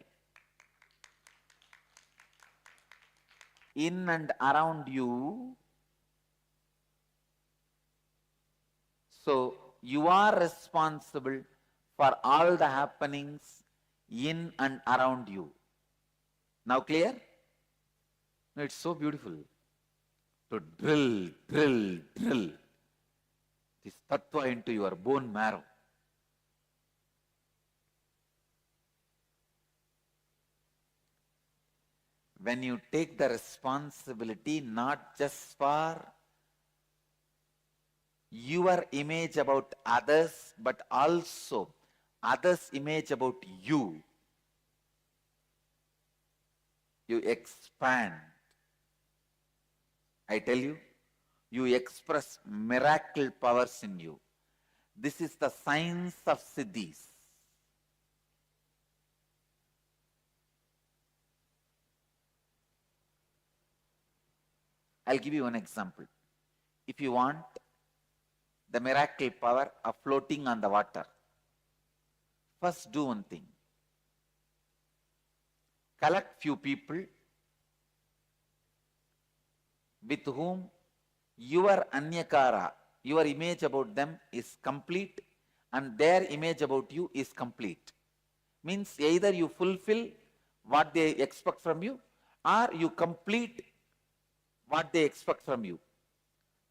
A: In and around you. So you are responsible for all the happenings in and around you. Now clear? No, it's so beautiful to drill this tattva into your bone marrow. When you take the responsibility not just for your image about others, but also others' image about you, you expand. I tell you, you express miracle powers in you. This is the science of siddhis. I'll give you one example. If you want the miracle power of floating on the water, first do one thing. Collect few people with whom your anyakara, your image about them is complete and their image about you is complete. Means either you fulfill what they expect from you or you complete what they expect from you.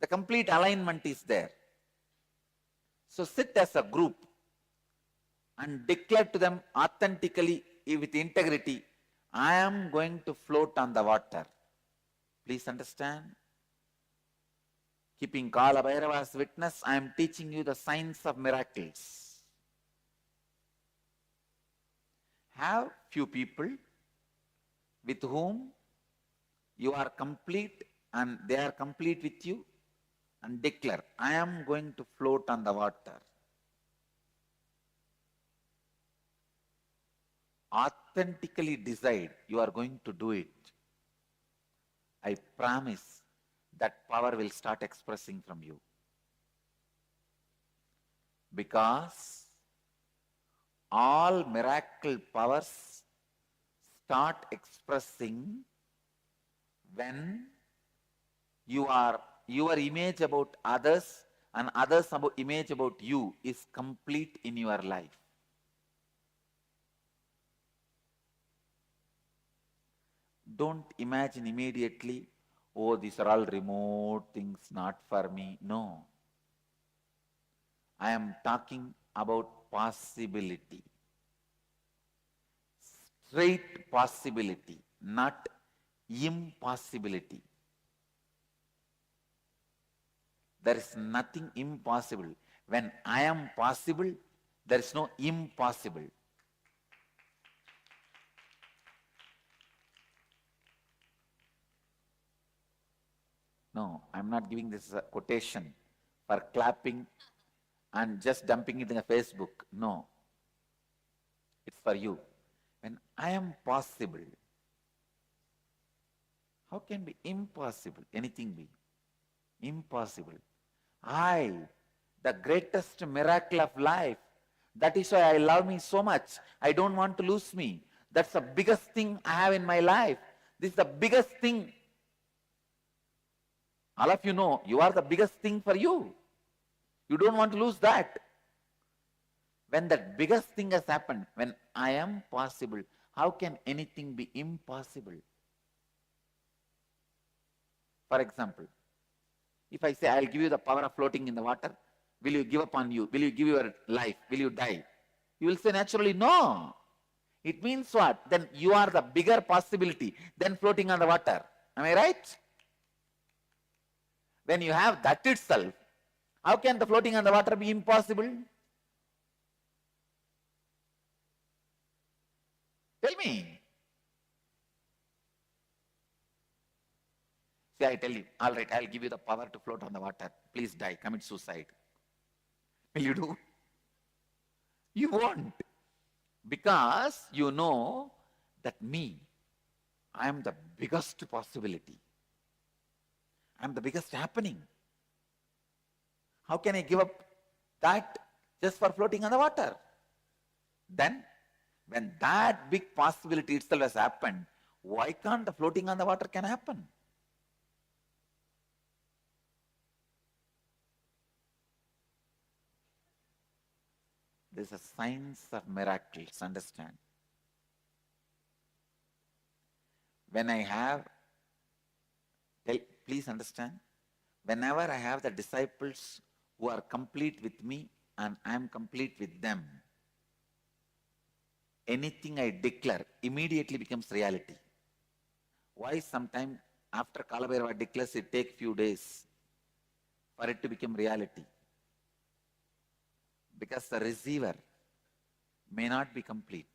A: The complete alignment is there. So sit as a group and declare to them authentically with integrity, I am going to float on the water. Please understand. Keeping Kala Bhairava as witness, I am teaching you the science of miracles. Have few people with whom you are complete and they are complete with you, and declare, I am going to float on the water. Authentically decide you are going to do it. I promise that power will start expressing from you. Because all miracle powers start expressing when your image about others and others' image about you is complete in your life. Don't imagine immediately, oh, these are all remote things, not for me. No. I am talking about possibility. Straight possibility, not impossibility. There is nothing impossible. When I am possible, there is no impossible. No, I'm not giving this as a quotation for clapping and just dumping it in a Facebook. No. It's for you. When I am possible, how can be impossible? Anything be impossible. The greatest miracle of life. That is why I love me so much. I don't want to lose me. That's the biggest thing I have in my life. This is the biggest thing. All of you know, you are the biggest thing for you. You don't want to lose that. When that biggest thing has happened, when I am possible, how can anything be impossible? For example, if I say, I'll give you the power of floating in the water, will you give up on you? Will you give your life? Will you die? You will say naturally, no. It means what? Then you are the bigger possibility than floating on the water. Am I right? When you have that itself, how can the floating on the water be impossible? Tell me. See, I tell you, all right, I'll give you the power to float on the water. Please die, commit suicide. Will you do? You won't. Because you know that I am the biggest possibility. I am the biggest happening. How can I give up that just for floating on the water? Then, when that big possibility itself has happened, why can't the floating on the water can happen? There's a science of miracles, understand? When I have, please understand, whenever I have the disciples who are complete with me and I am complete with them, anything I declare immediately becomes reality. Why sometime after Kalabhairava declares it take few days for it to become reality? Because the receiver may not be complete.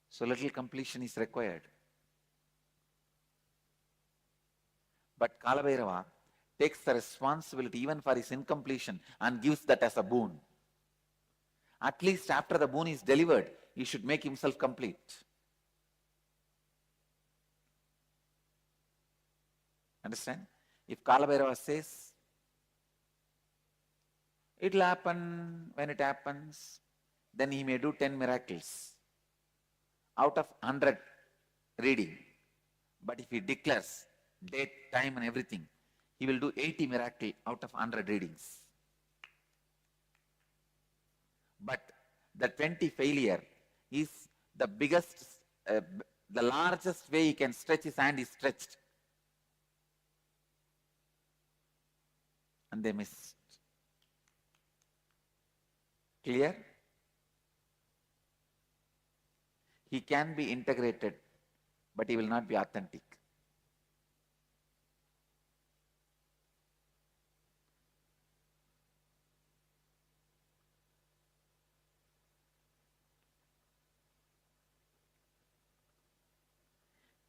A: So little completion is required. But Kalabhairava takes the responsibility even for his incompletion and gives that as a boon. At least after the boon is delivered, he should make himself complete. Understand? If Kalabhairava says, it'll happen when it happens, then he may do 10 miracles out of 100 reading. But if he declares date, time and everything, he will do 80 miracles out of 100 readings. But the 20 failure is the biggest, the largest way he can stretch his hand is stretched. And they missed. Clear? He can be integrated, but he will not be authentic.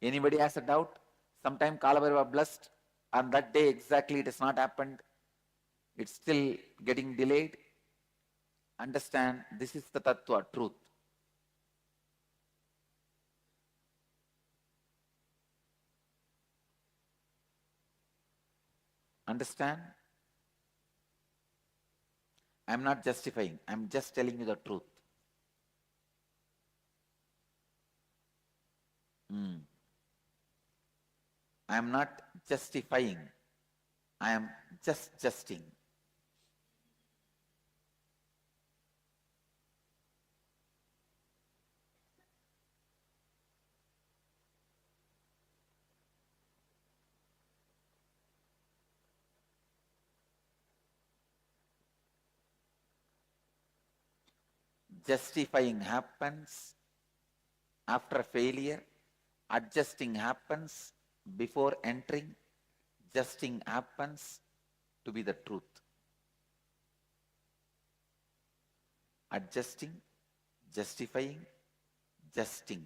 A: Anybody has a doubt? Sometime Kalabhairava blessed, and that day exactly it has not happened. It's still getting delayed. Understand, this is the tattva, truth. Understand? I'm not justifying, I'm just telling you the truth. I am not justifying, I am just justing. Justifying happens after failure, adjusting happens before entering, justing happens to be the truth. Adjusting, justifying, justing.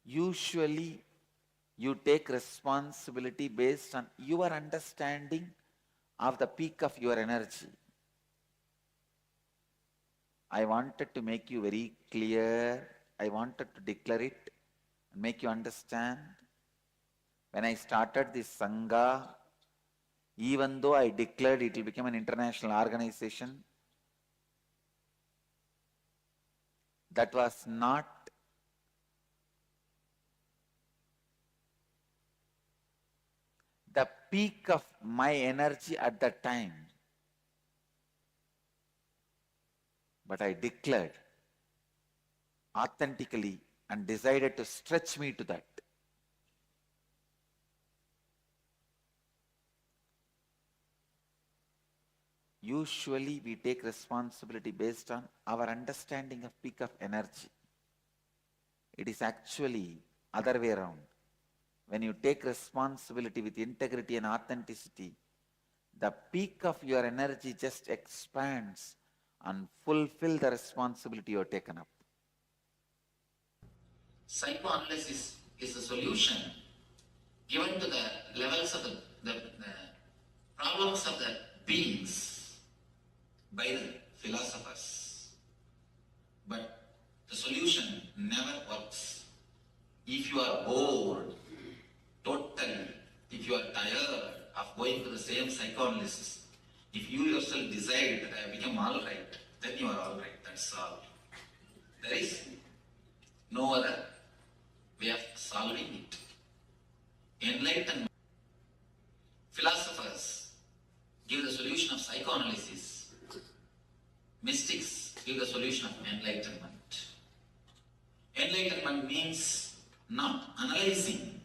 A: Usually, you take responsibility based on your understanding of the peak of your energy. I wanted to make you very clear. I wanted to declare it and make you understand. When I started this Sangha, even though I declared it will become an international organization, that was not the peak of my energy at that time. But I declared authentically and decided to stretch me to that. Usually we take responsibility based on our understanding of peak of energy. It is actually other way around. When you take responsibility with integrity and authenticity, the peak of your energy just expands and fulfill the responsibility you have taken up. Psychoanalysis is the solution given to the levels of the problems of the beings by the philosophers. But the solution never works. If you are bored, totally, if you are tired of going to the same psychoanalysis, if you yourself decide that I have become all right, then you are all right, that's all. There is no other way of solving it. Enlightenment. Philosophers give the solution of psychoanalysis. Mystics give the solution of enlightenment. Enlightenment means not analyzing,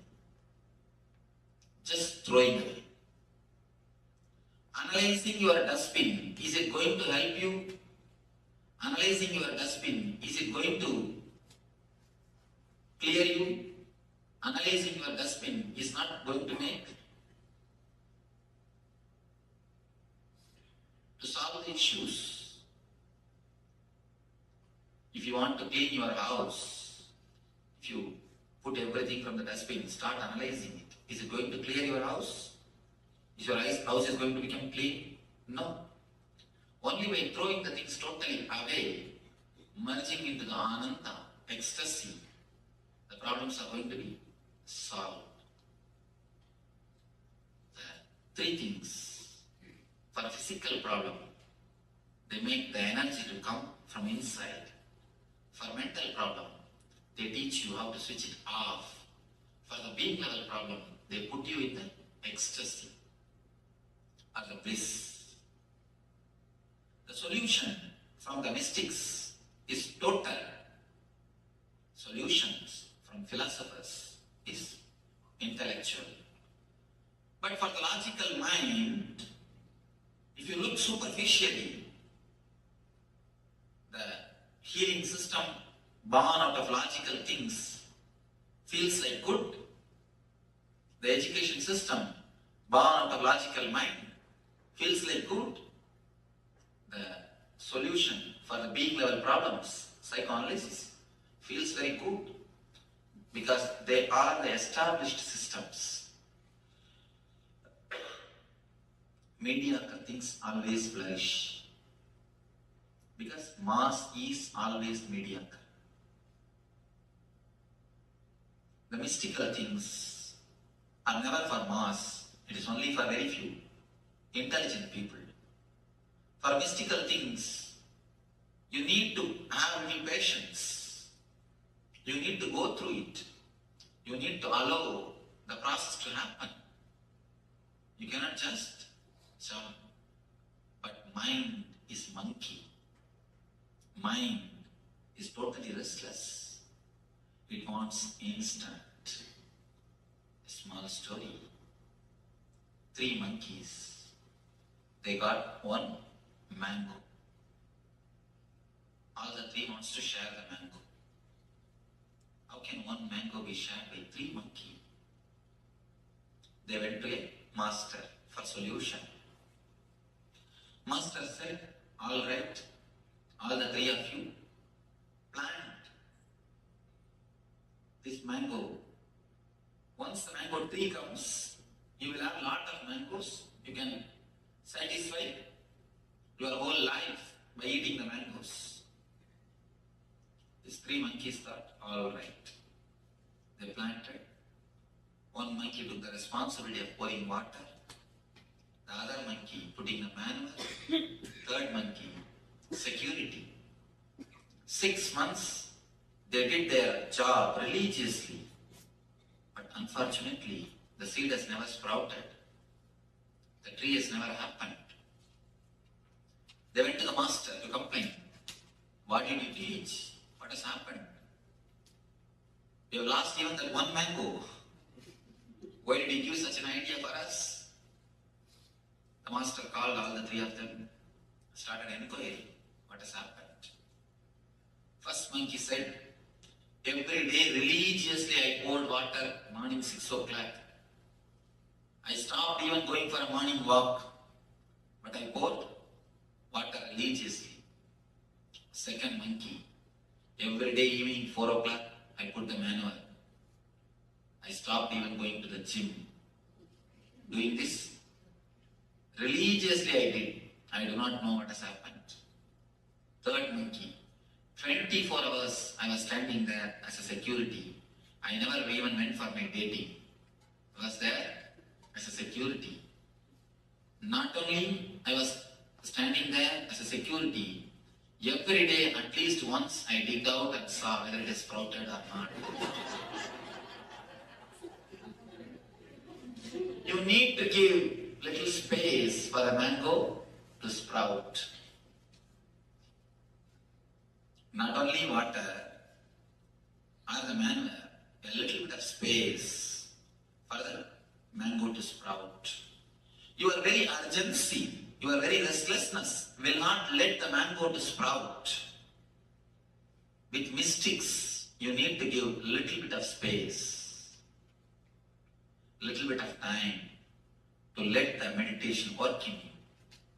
A: just throwing away. Analyzing your dustbin, is it going to help you? Analyzing your dustbin, is it going to clear you? Analyzing your dustbin is not going to make. To solve the issues, if you want to clean your house, if you put everything from the dustbin, start analyzing it. Is it going to clear your house? Is your house is going to become clean? No. Only by throwing the things totally away, merging into the ananda, ecstasy, the problems are going to be solved. The three things. For a physical problem, they make the energy to come from inside. For mental problem, they teach you how to switch it off. For the being level problem, they put you in the ecstasy or the bliss. The solution from the mystics is total. Solutions from philosophers is intellectual. But for the logical mind, if you look superficially, the healing system born out of logical things feels like good. The education system born out of logical mind feels like good. The solution for the being level problems, psychoanalysis, feels very good because they are the established systems. Mediocre things always flourish because mass is always mediocre. The mystical things are never for mass, it is only for very few intelligent people. For mystical things, you need to have little patience. You need to go through it. You need to allow the process to happen. You cannot just jump. But mind is monkey. Mind is totally restless. It wants instant. A small story. 3 monkeys. They got 1 mango. All the 3 wants to share the mango. How can 1 mango be shared by 3 monkeys? They went to a master for solution. Master said, all right, all the 3 of you, plant this mango. Once the mango tree comes, you will have a lot of mangoes. You can satisfy your whole life by eating the mangoes. These 3 monkeys thought, all right. They planted. 1 monkey took the responsibility of pouring water. The other monkey putting the manure. 3rd monkey, security. 6 months, they did their job religiously. But unfortunately, the seed has never sprouted. The tree has never happened. They went to the master to complain. What did you teach? What has happened? We have lost even that 1 mango. Why did you give such an idea for us? The master called all the 3 of them started inquiring what has happened. First monkey said, every day religiously I poured water morning 6 o'clock. I stopped even going for a morning walk, but I poured water religiously. Second monkey, every day evening 4 o'clock I put the manual. I stopped even going to the gym. Doing this religiously I did. I do not know what has happened. Third monkey, 24 hours I was standing there as a security. I never even went for my dating. I was there as a security. Not only I was standing there as a security, every day at least once I digged out and saw whether it is sprouted or not. You need to give little space for a mango to sprout. Not only water or the manure, a little bit of space for the mango to sprout. Your very urgency, your very restlessness will not let the mango to sprout. With mystics, you need to give little bit of space, little bit of time to let the meditation work in you,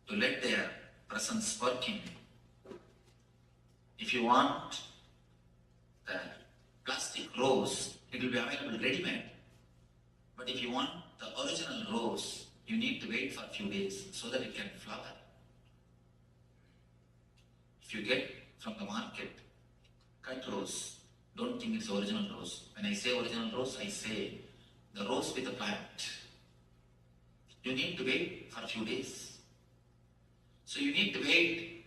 A: to let their presence work in you. If you want the plastic rose, it will be available ready-made. But if you want the original rose, you need to wait for a few days so that it can flower. If you get from the market cut rose, don't think it's original rose. When I say original rose, I say the rose with the plant. You need to wait for a few days. So you need to wait.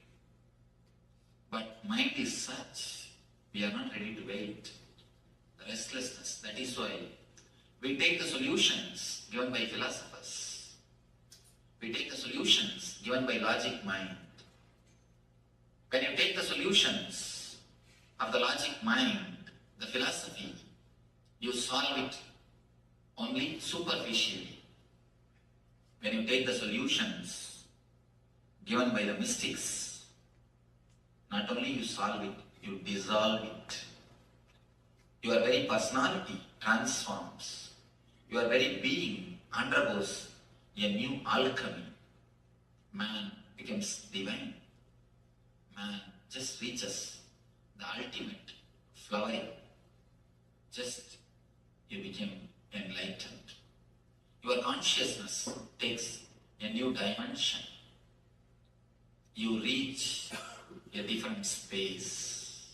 A: But mind is such, we are not ready to wait. The restlessness, that is why we take the solutions given by philosophers. We take the solutions given by logic mind. When you take the solutions of the logic mind, the philosophy, you solve it only superficially. When you take the solutions given by the mystics, not only you solve it, you dissolve it. Your very personality transforms. Your very being undergoes a new alchemy. Man becomes divine. Man just reaches the ultimate flowering. Just you become enlightened. Your consciousness takes a new dimension. You reach a different space.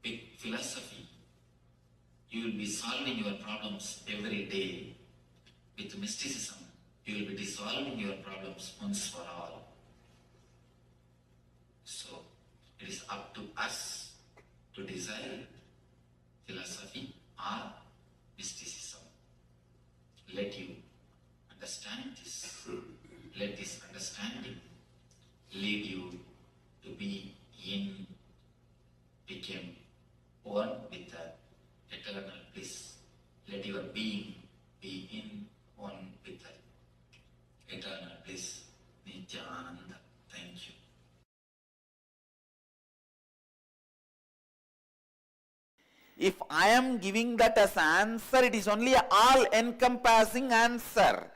A: With philosophy, you will be solving your problems every day. With mysticism, you will be dissolving your problems once for all. So, it is up to us to desire philosophy or mysticism. Let you understand this. Let this understanding lead you to be in, become one with the eternal bliss. Let your being be in, one with the eternal bliss. Nityananda. Thank you. If I am giving that as answer, it is only an all-encompassing answer.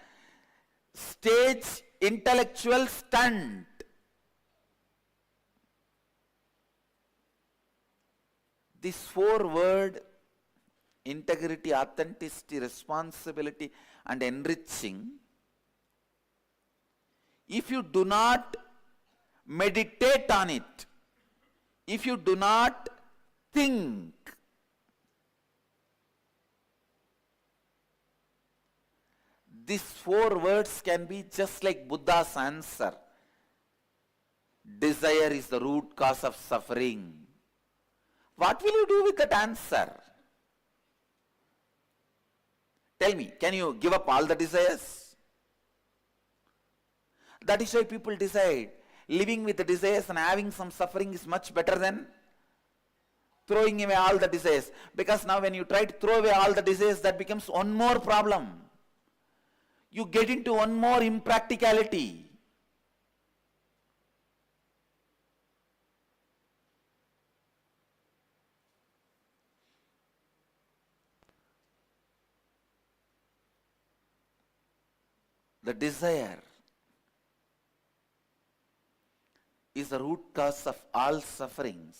A: Stage intellectual stunt. This 4-word, integrity, authenticity, responsibility, and enriching, if you do not meditate on it, if you do not think, these 4 words can be just like Buddha's answer. Desire is the root cause of suffering. What will you do with that answer? Tell me, can you give up all the desires? That is why people decide living with the desires and having some suffering is much better than throwing away all the desires. Because now when you try to throw away all the desires, that becomes one more problem. You get into one more impracticality. the desire, is the root cause of all sufferings.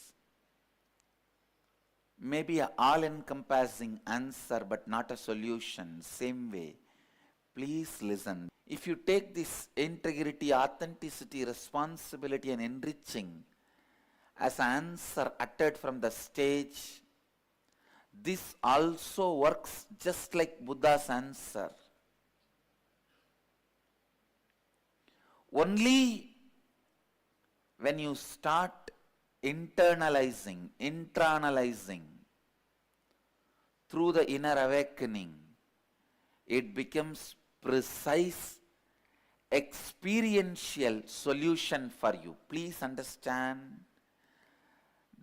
A: Maybe an all-encompassing answer, but not a solution. Same way, please listen. If you take this integrity, authenticity, responsibility and enriching as an answer uttered from the stage, this also works just like Buddha's answer. Only when you start internalizing through the inner awakening, it becomes precise, experiential solution for you. Please understand,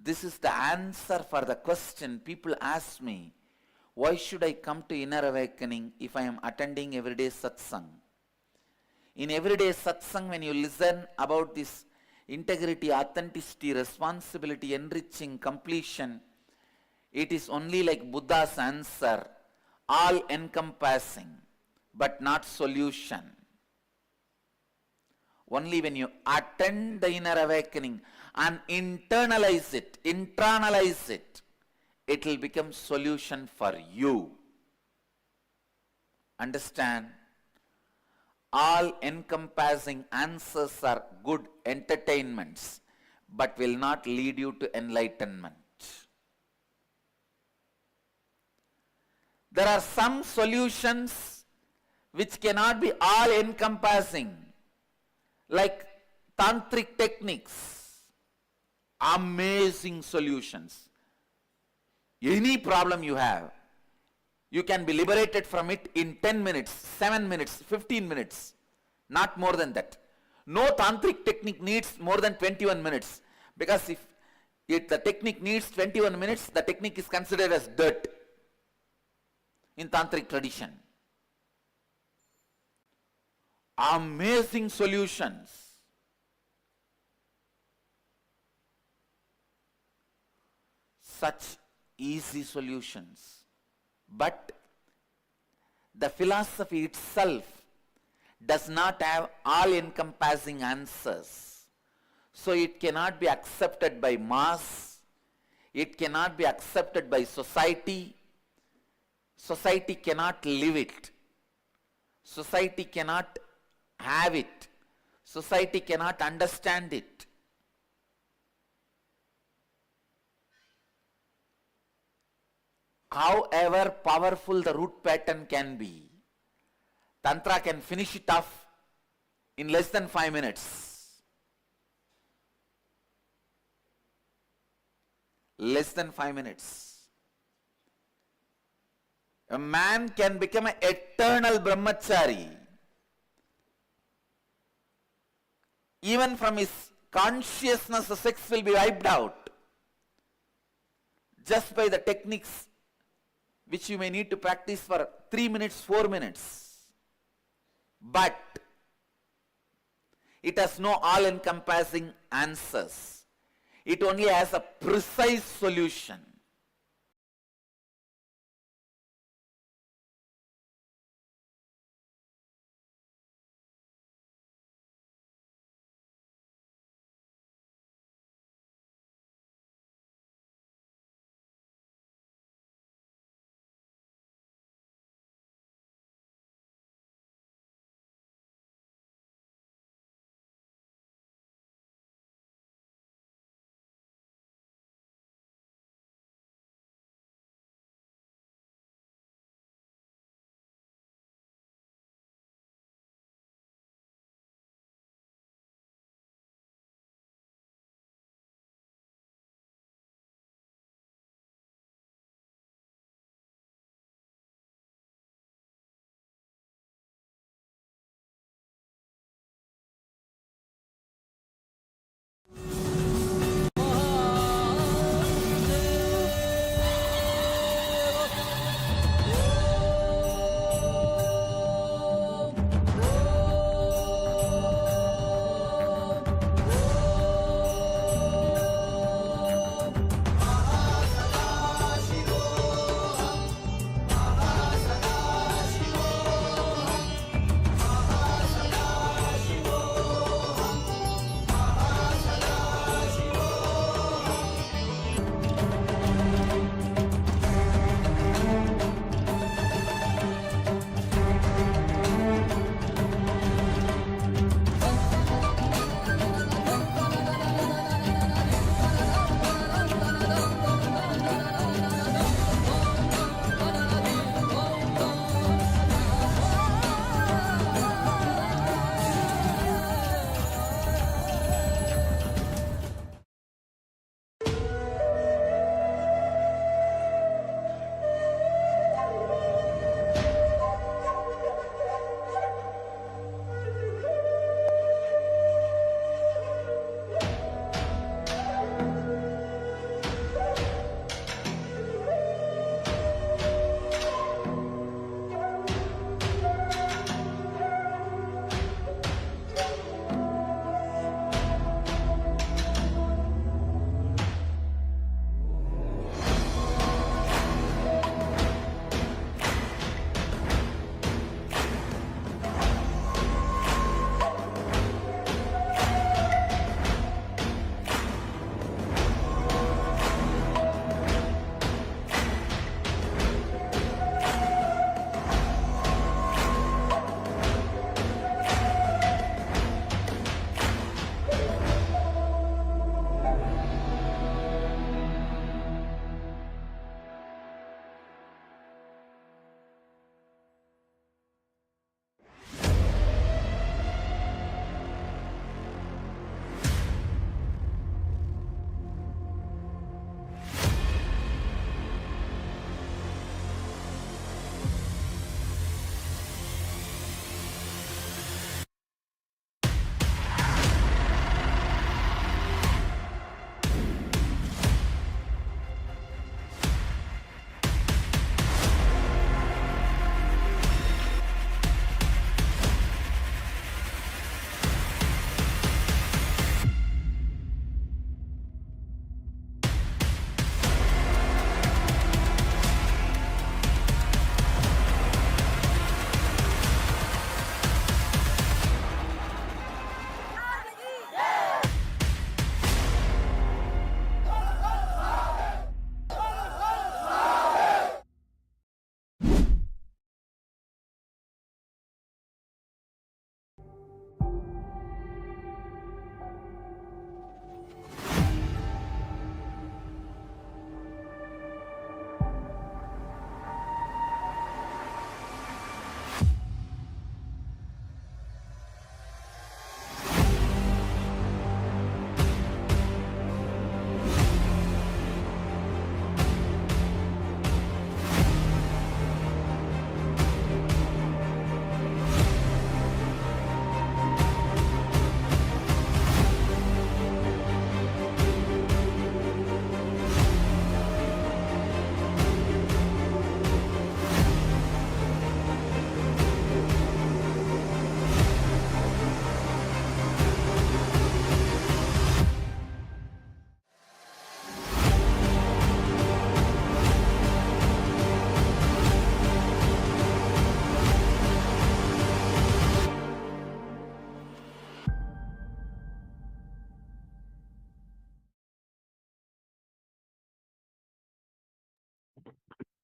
A: this is the answer for the question. People ask me, why should I come to inner awakening if I am attending everyday satsang? In everyday satsang, when you listen about this integrity, authenticity, responsibility, enriching, completion, it is only like Buddha's answer, all encompassing, but not solution. Only when you attend the inner awakening and internalize it, it will become solution for you. Understand? All encompassing answers are good entertainments, but will not lead you to enlightenment. There are some solutions which cannot be all encompassing, like tantric techniques. Amazing solutions. Any problem you have, you can be liberated from it in 10 minutes, 7 minutes, 15 minutes, not more than that. No tantric technique needs more than 21 minutes, because if the technique needs 21 minutes, the technique is considered as dirt in tantric tradition. Amazing solutions. Such easy solutions. But the philosophy itself does not have all-encompassing answers. So it cannot be accepted by mass. It cannot be accepted by society. Society cannot live it. Society cannot have it. Society cannot understand it. However powerful the root pattern can be, Tantra can finish it off in less than 5 minutes. Less than 5 minutes. A man can become an eternal brahmachari. Even from his consciousness, the sex will be wiped out. Just by the techniques which you may need to practice for 3 minutes, 4 minutes. But it has no all-encompassing answers. It only has a precise solution.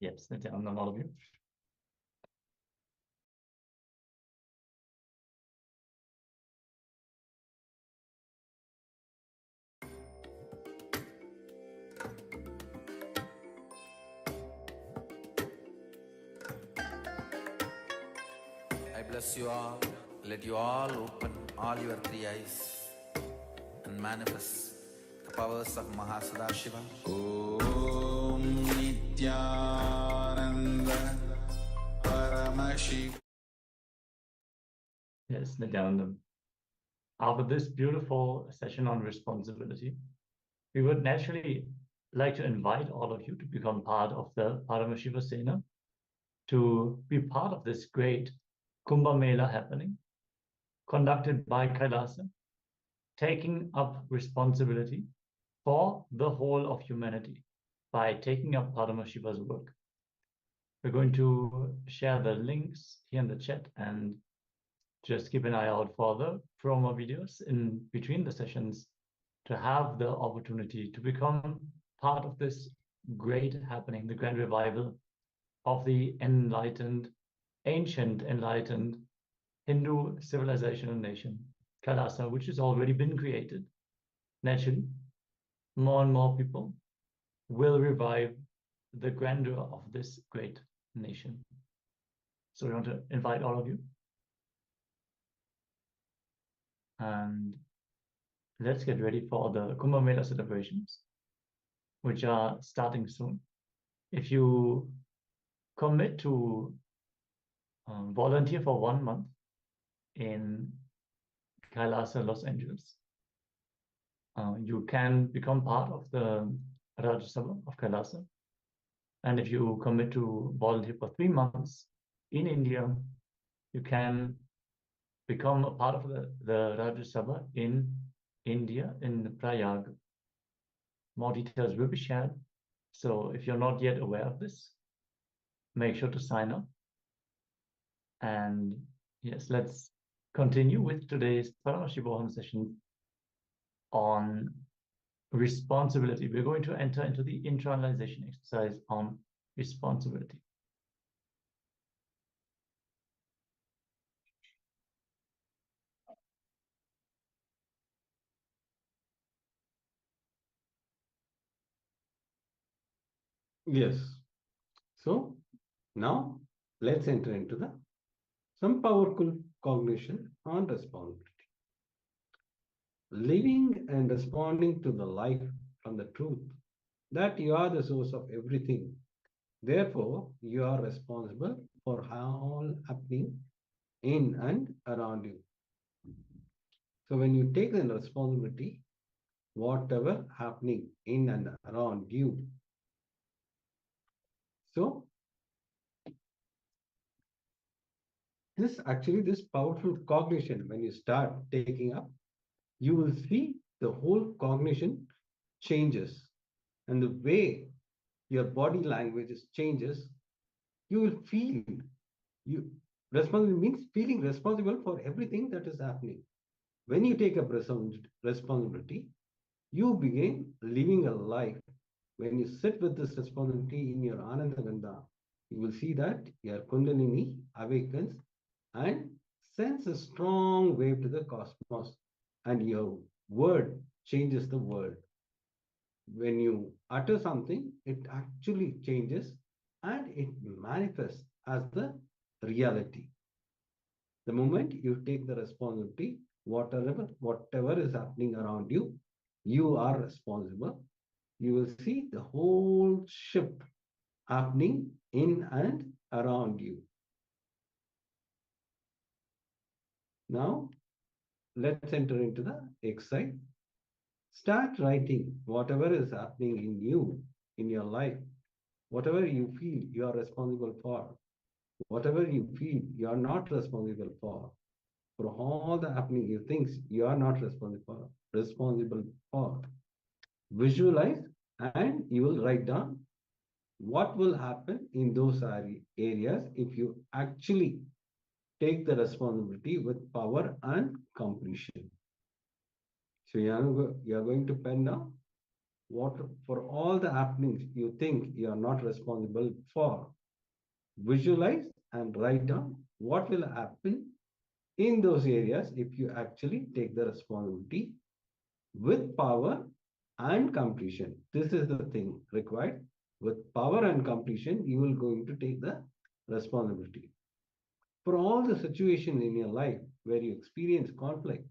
B: Yes, Nityananda, all of you.
I: I bless you all. Let you all open all your three eyes and manifest the powers of Mahasadashiva. Om Nityananda Paramashivoham.
B: Yes, Nityananda. After this beautiful session on responsibility, we would naturally like to invite all of you to become part of the Paramashiva Sena, to be part of this great Kumbh Mela happening, conducted by Kailasa, taking up responsibility for the whole of humanity by taking up Paramashiva's work. We're going to share the links here in the chat and just keep an eye out for the promo videos in between the sessions to have the opportunity to become part of this great happening, the grand revival of the enlightened, ancient enlightened Hindu civilization and nation, Kailasa, which has already been created. Naturally, more and more people will revive the grandeur of this great nation. So we want to invite all of you. And let's get ready for the Kumbh Mela celebrations, which are starting soon. If you commit to volunteer for 1 month in Kailasa, Los Angeles, you can become part of the Rajya Sabha of Kailasa. And if you commit to volunteer for 3 months in India, you can become a part of the Rajya Sabha in India, in Prayag. More details will be shared. So if you're not yet aware of this, make sure to sign up. And yes, let's continue with today's Paramashivoham session on responsibility. We're going to enter into the internalization exercise on responsibility.
F: Yes. So now let's enter into some powerful cognition on responsibility. Living and responding to the life from the truth that you are the source of everything. Therefore, you are responsible for all happening in and around you. So when you take the responsibility, whatever happening in and around you. So this powerful cognition, when you start taking up, you will see the whole cognition changes, and the way your body language changes. You will feel responsible means feeling responsible for everything that is happening. When you take up responsibility, you begin living a life. When you sit with this responsibility in your Ananda Gandha, you will see that your Kundalini awakens and sends a strong wave to the cosmos, and your word changes the world. When you utter something, it actually changes and it manifests as the reality. The moment you take the responsibility, whatever is happening around you, you are responsible. You will see the whole shift happening in and around you. Now, let's enter into the exercise. Start writing whatever is happening in you, in your life, whatever you feel you are responsible for, whatever you feel you are not responsible for all the happening things you are not responsible for. Visualize, and you will write down what will happen in those areas if you actually take the responsibility with power and completion. So you are going to pen down what for all the happenings you think you are not responsible for. Visualize and write down what will happen in those areas if you actually take the responsibility with power and completion. This is the thing required. With power and completion, you will going to take the responsibility. For all the situations in your life where you experience conflict,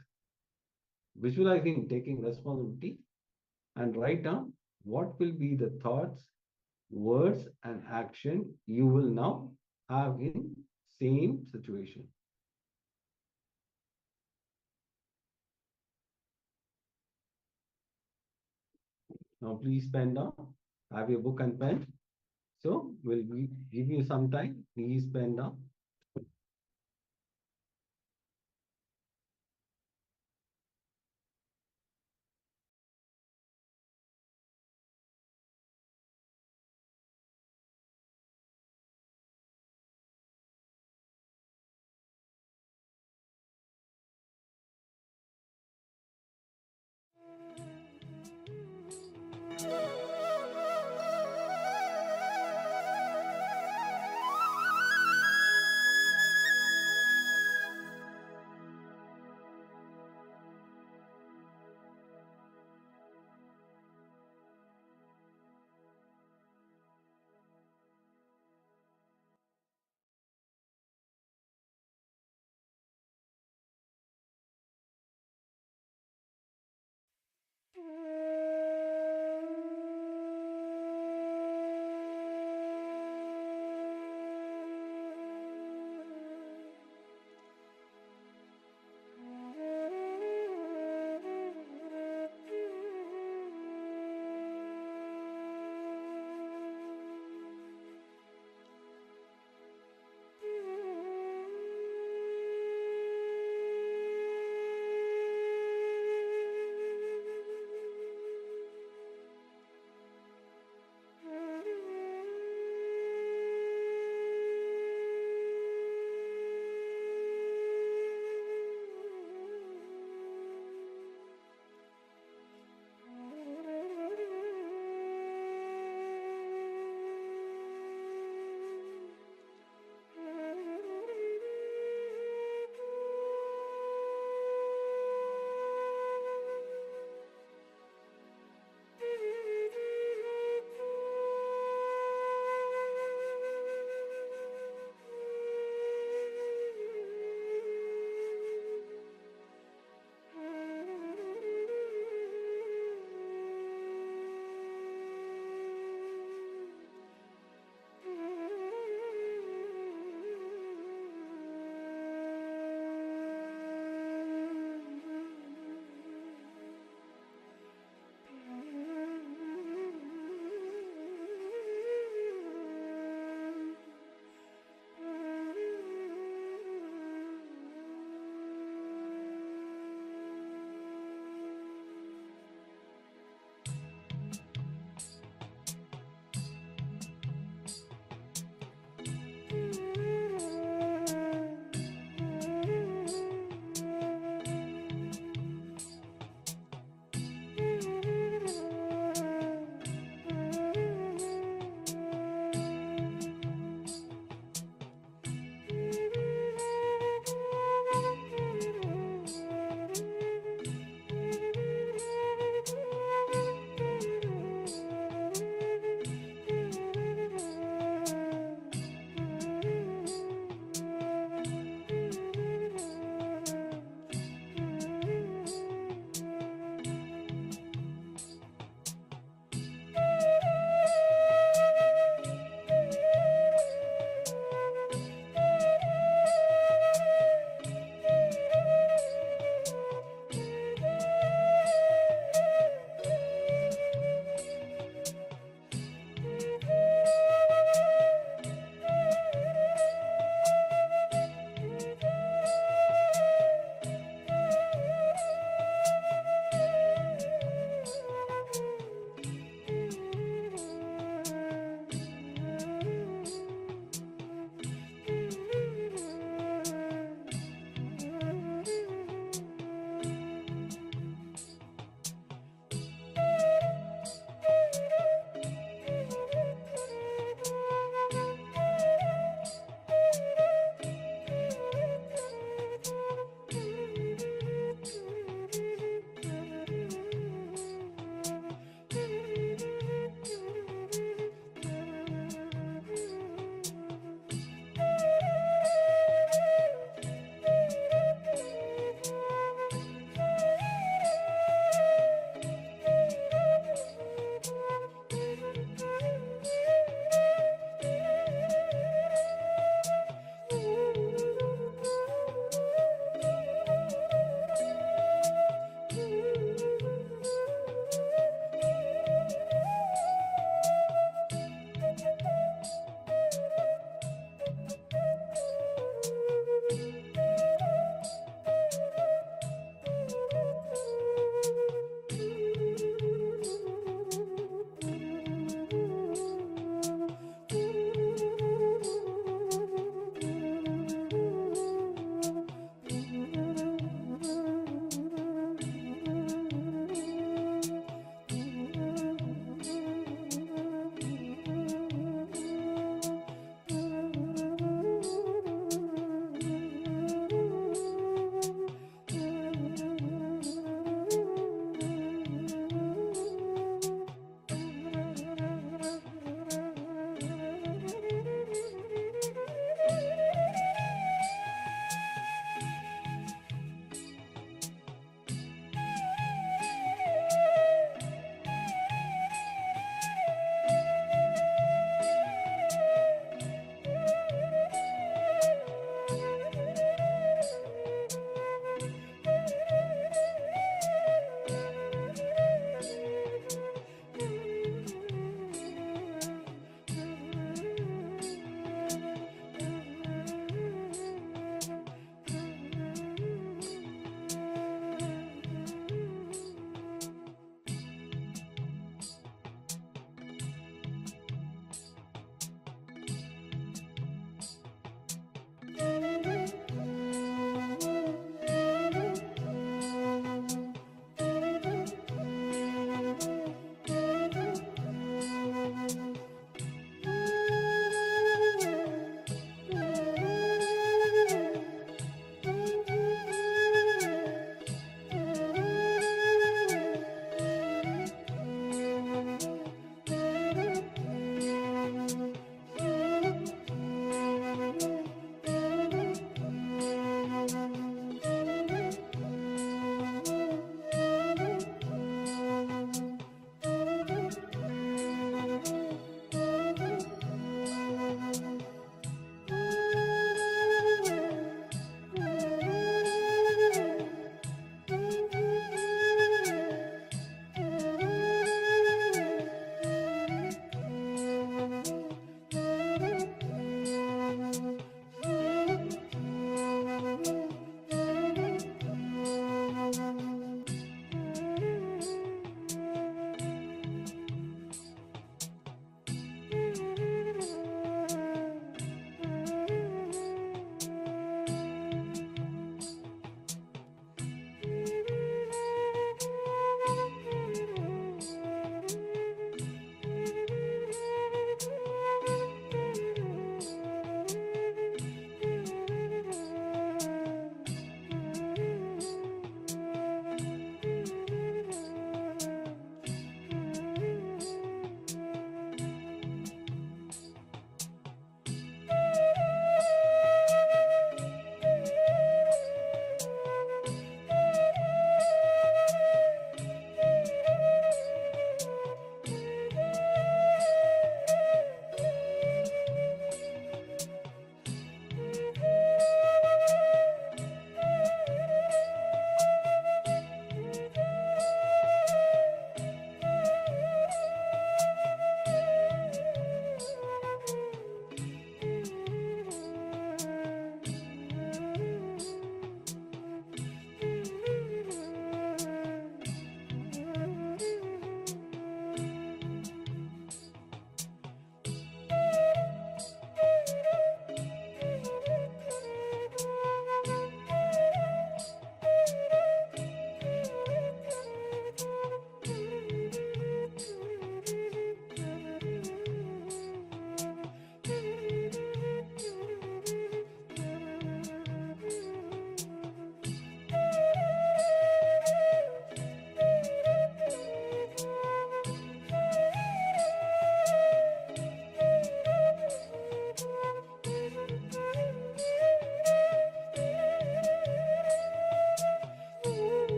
F: visualizing taking responsibility and write down what will be the thoughts, words, and action you will now have in same situation. Now please pen down, have your book and pen. So we'll give you some time, please pen down.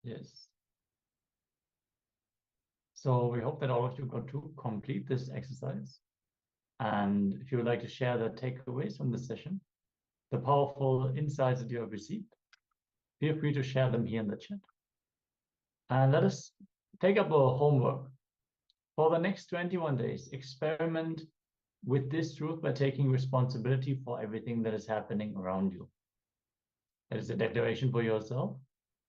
B: Yes. So we hope that all of you got to complete this exercise. And if you would like to share the takeaways from this session, the powerful insights that you have received, feel free to share them here in the chat. And let us take up a homework. For the next 21 days, experiment with this truth by taking responsibility for everything that is happening around you. That is a declaration for yourself.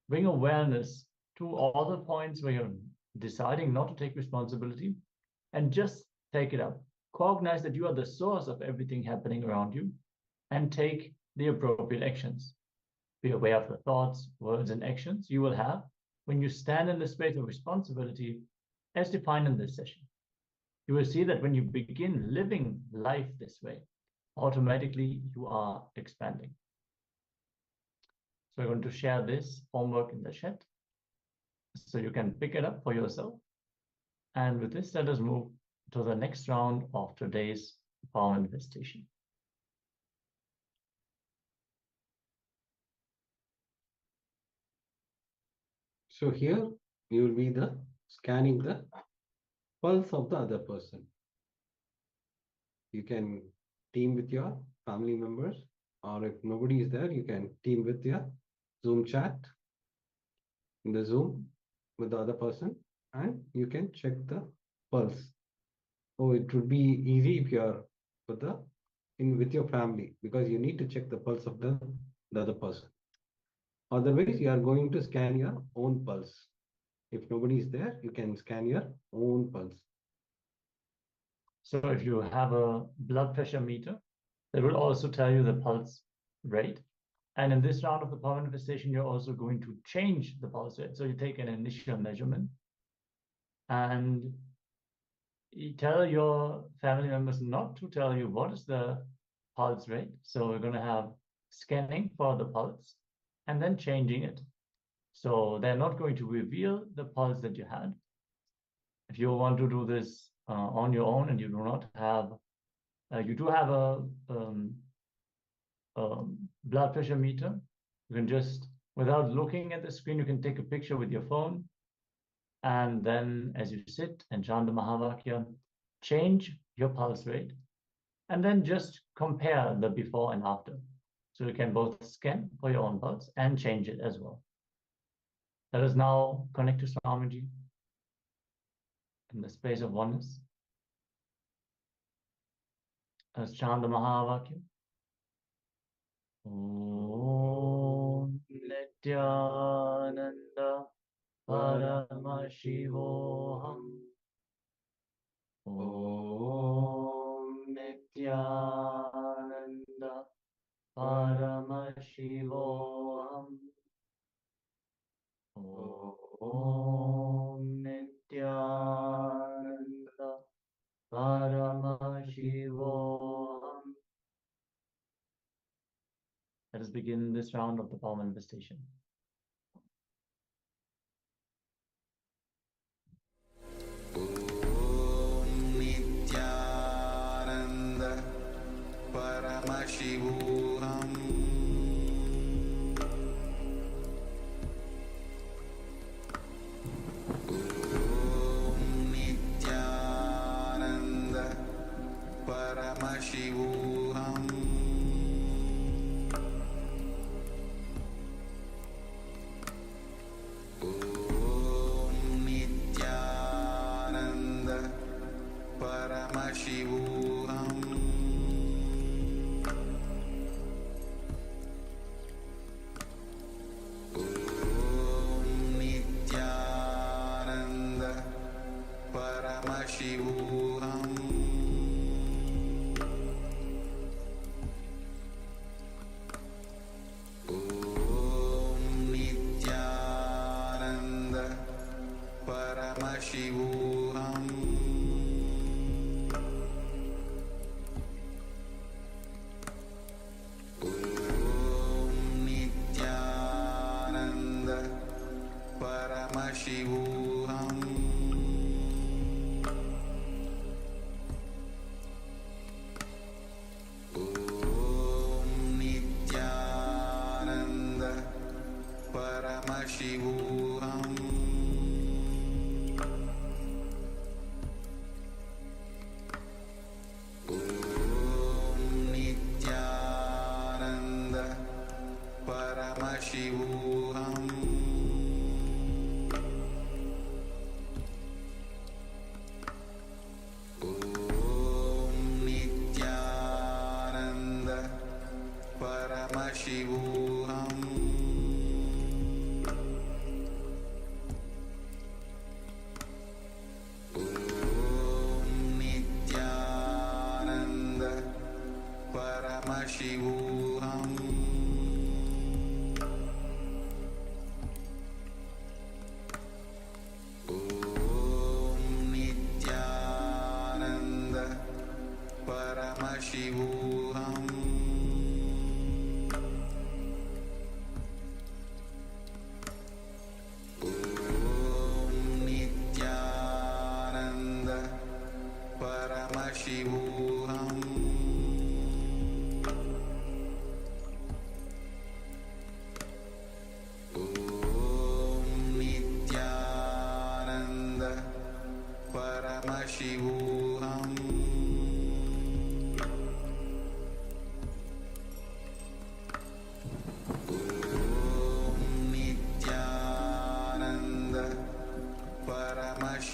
B: Bring awareness to all the points where you're deciding not to take responsibility and just take it up. Cognize that you are the source of everything happening around you and take the appropriate actions. Be aware of the thoughts, words, and actions you will have when you stand in the space of responsibility as defined in this session. You will see that when you begin living life this way, automatically you are expanding. So I'm going to share this homework in the chat so you can pick it up for yourself. And with this, let us move to the next round of today's power manifestation.
F: So here you will be scanning the pulse of the other person. You can team with your family members, or if nobody is there, you can team with your Zoom chat in the Zoom with the other person, and you can check the pulse. Oh, it would be easy if you are with your family, because you need to check the pulse of the other person. Otherwise, you are going to scan your own pulse. If nobody is there, you can scan your own pulse.
B: So if you have a blood pressure meter, that will also tell you the pulse rate. And in this round of the power manifestation, you're also going to change the pulse rate. So you take an initial measurement and you tell your family members not to tell you what is the pulse rate. So we're going to have scanning for the pulse and then changing it. So they're not going to reveal the pulse that you had. If you want to do this on your own and you do not have, you do have a blood pressure meter, you can just, without looking at the screen, you can take a picture with your phone. And then as you sit and chant the Mahavakya, change your pulse rate and then just compare the before and after. So you can both scan for your own pulse and change it as well. Let us now connect to Swamiji in the space of oneness. Let's chant the Mahavakya. Om Nityananda Paramashivoham. Om Nityananda Paramashivoham. Om Nityananda Paramashivoham. Let us begin this round of the power manifestation.
I: Om Nityananda Paramashivoham. Om Nityananda Paramashivoham. Om Nityananda Paramashivoham. Om Nityananda Paramashivoham. Om Nityananda Paramashivoham. Om Nityananda Paramashivoham. Om Nityananda Paramashivoham.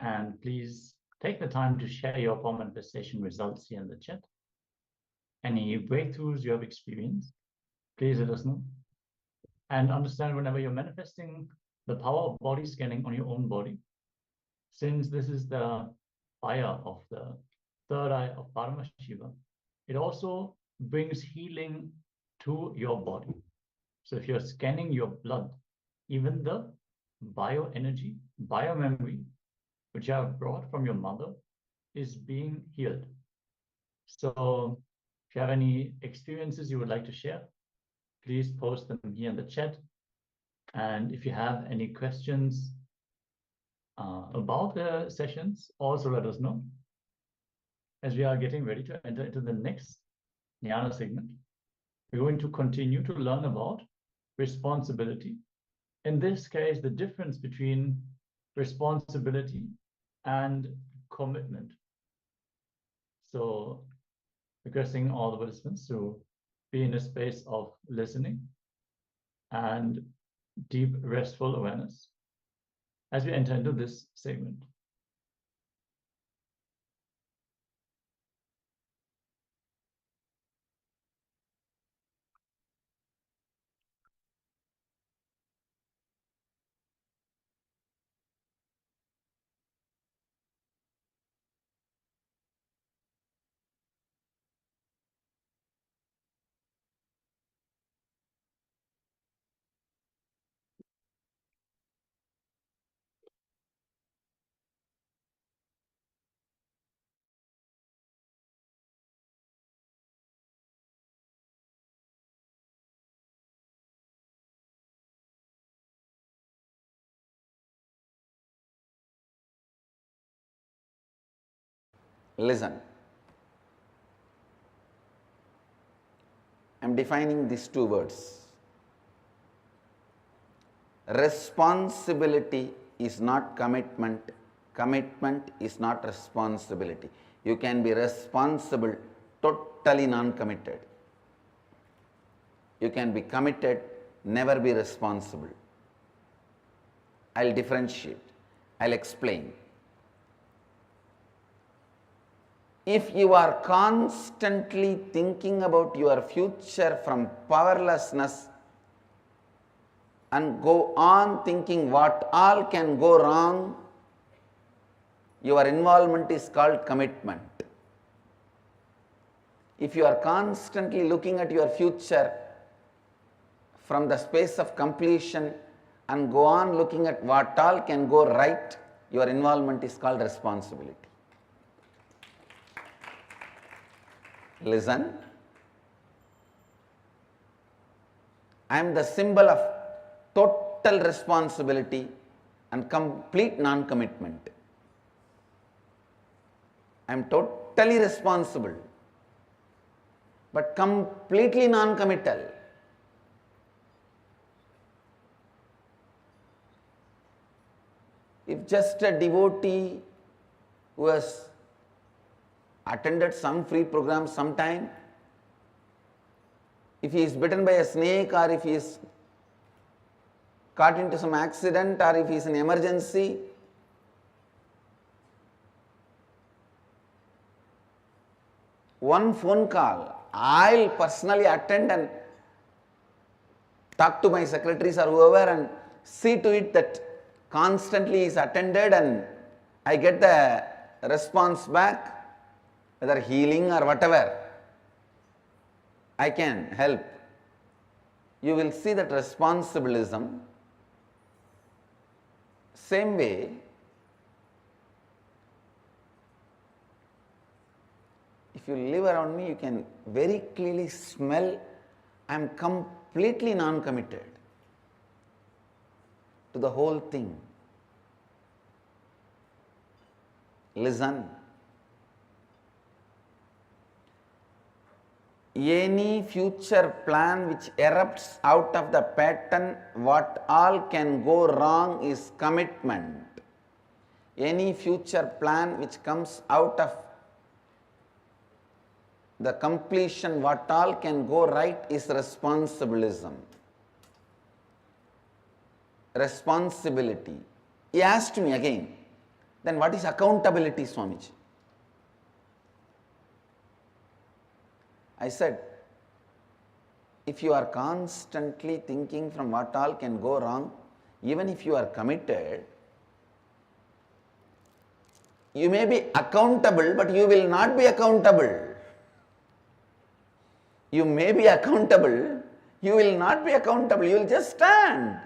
B: And please take the time to share your form manifestation results here in the chat. Any breakthroughs you have experienced, please let us know. And understand whenever you're manifesting the power of body scanning on your own body, since this is the fire of the third eye of Paramashiva, it also brings healing to your body. So if you're scanning your blood, even the bioenergy, biomemory, which you have brought from your mother, is being healed. So if you have any experiences you would like to share, please post them here in the chat. And if you have any questions about the sessions, also let us know. As we are getting ready to enter into the next Jnana segment, we're going to continue to learn about responsibility. In this case, the difference between responsibility and commitment. So requesting all the participants to be in a space of listening and deep restful awareness as we enter into this segment.
A: Listen. I am defining these two words. Responsibility is not commitment. Commitment is not responsibility. You can be responsible, totally non-committed. You can be committed, never be responsible. I'll differentiate. I'll explain. If you are constantly thinking about your future from powerlessness and go on thinking what all can go wrong, your involvement is called commitment. If you are constantly looking at your future from the space of completion and go on looking at what all can go right, your involvement is called responsibility. Listen, I am the symbol of total responsibility and complete non-commitment. I am totally responsible, but completely non-committal. If just a devotee who has attended some free program sometime, if he is bitten by a snake or if he is caught into some accident or if he is in emergency, one phone call, I'll personally attend and talk to my secretaries or whoever and see to it that constantly is attended and I get the response back, whether healing or whatever, I can help. You will see that responsibilism. Same way, if you live around me, you can very clearly smell I am completely non-committed to the whole thing. Listen. Any future plan which erupts out of the pattern, what all can go wrong is commitment. Any future plan which comes out of the completion, what all can go right is responsibilism. Responsibility. He asked me again, Then what is accountability, Swamiji? I said, if you are constantly thinking from what all can go wrong, even if you are committed, you may be accountable, but you will not be accountable. You may be accountable, you will not be accountable. You will just stand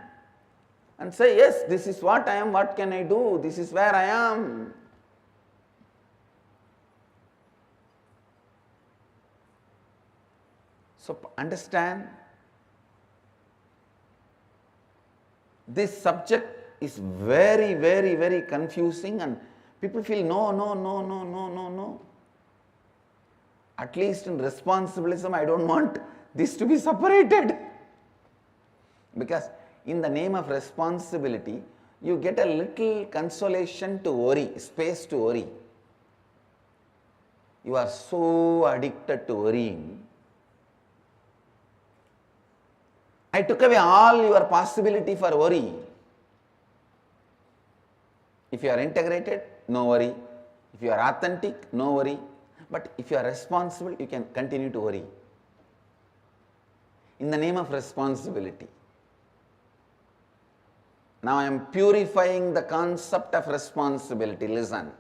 A: and say, yes, this is what I am, what can I do? This is where I am. So understand, this subject is very, very, very confusing and people feel no. At least in responsibilism, I don't want this to be separated. Because in the name of responsibility, you get a little consolation to worry, space to worry. You are so addicted to worrying. I took away all your possibility for worry. If you are integrated, no worry. If you are authentic, no worry. But if you are responsible, you can continue to worry. In the name of responsibility. Now I am purifying the concept of responsibility. Listen.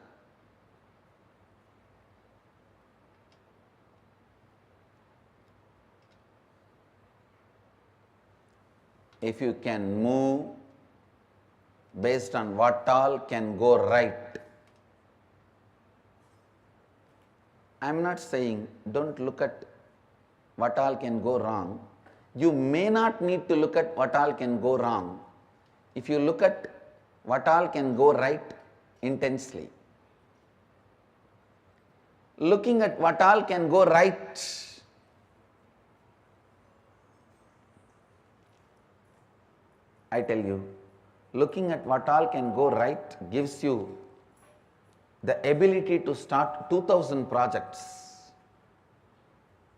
A: If you can move based on what all can go right. I am not saying don't look at what all can go wrong. You may not need to look at what all can go wrong if you look at what all can go right intensely. Looking at what all can go right, I tell you, looking at what all can go right gives you the ability to start 2000 projects.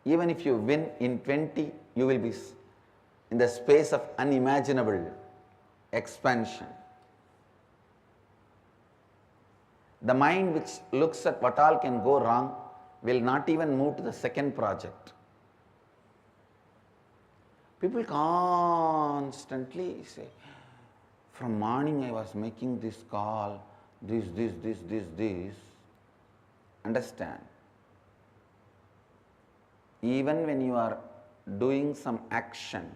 A: Even if you win in 20, you will be in the space of unimaginable expansion. The mind which looks at what all can go wrong will not even move to the second project. People constantly say, from morning I was making this call, this. Understand, even when you are doing some action,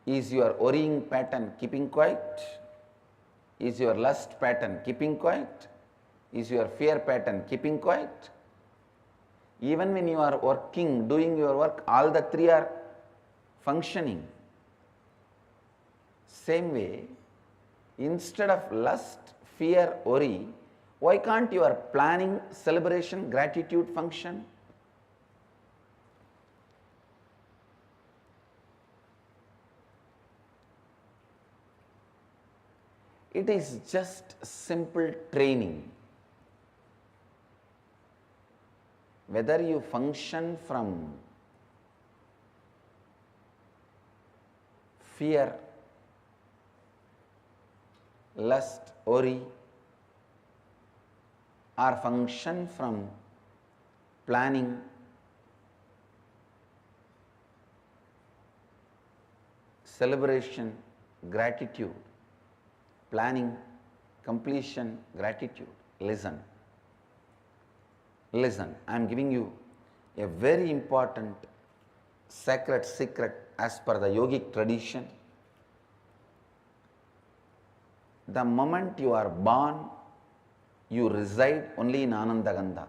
A: is your worrying pattern keeping quiet? Is your lust pattern keeping quiet? Is your fear pattern keeping quiet? Even when you are working, doing your work, all the three are functioning. Same way, instead of lust, fear, worry, why can't your planning, celebration, gratitude function? It is just simple training. Whether you function from fear, lust, worry, or function from planning, celebration, gratitude, planning, completion, gratitude. Listen. Listen, I am giving you a very important sacred secret as per the yogic tradition. The moment you are born, you reside only in Anandagandha.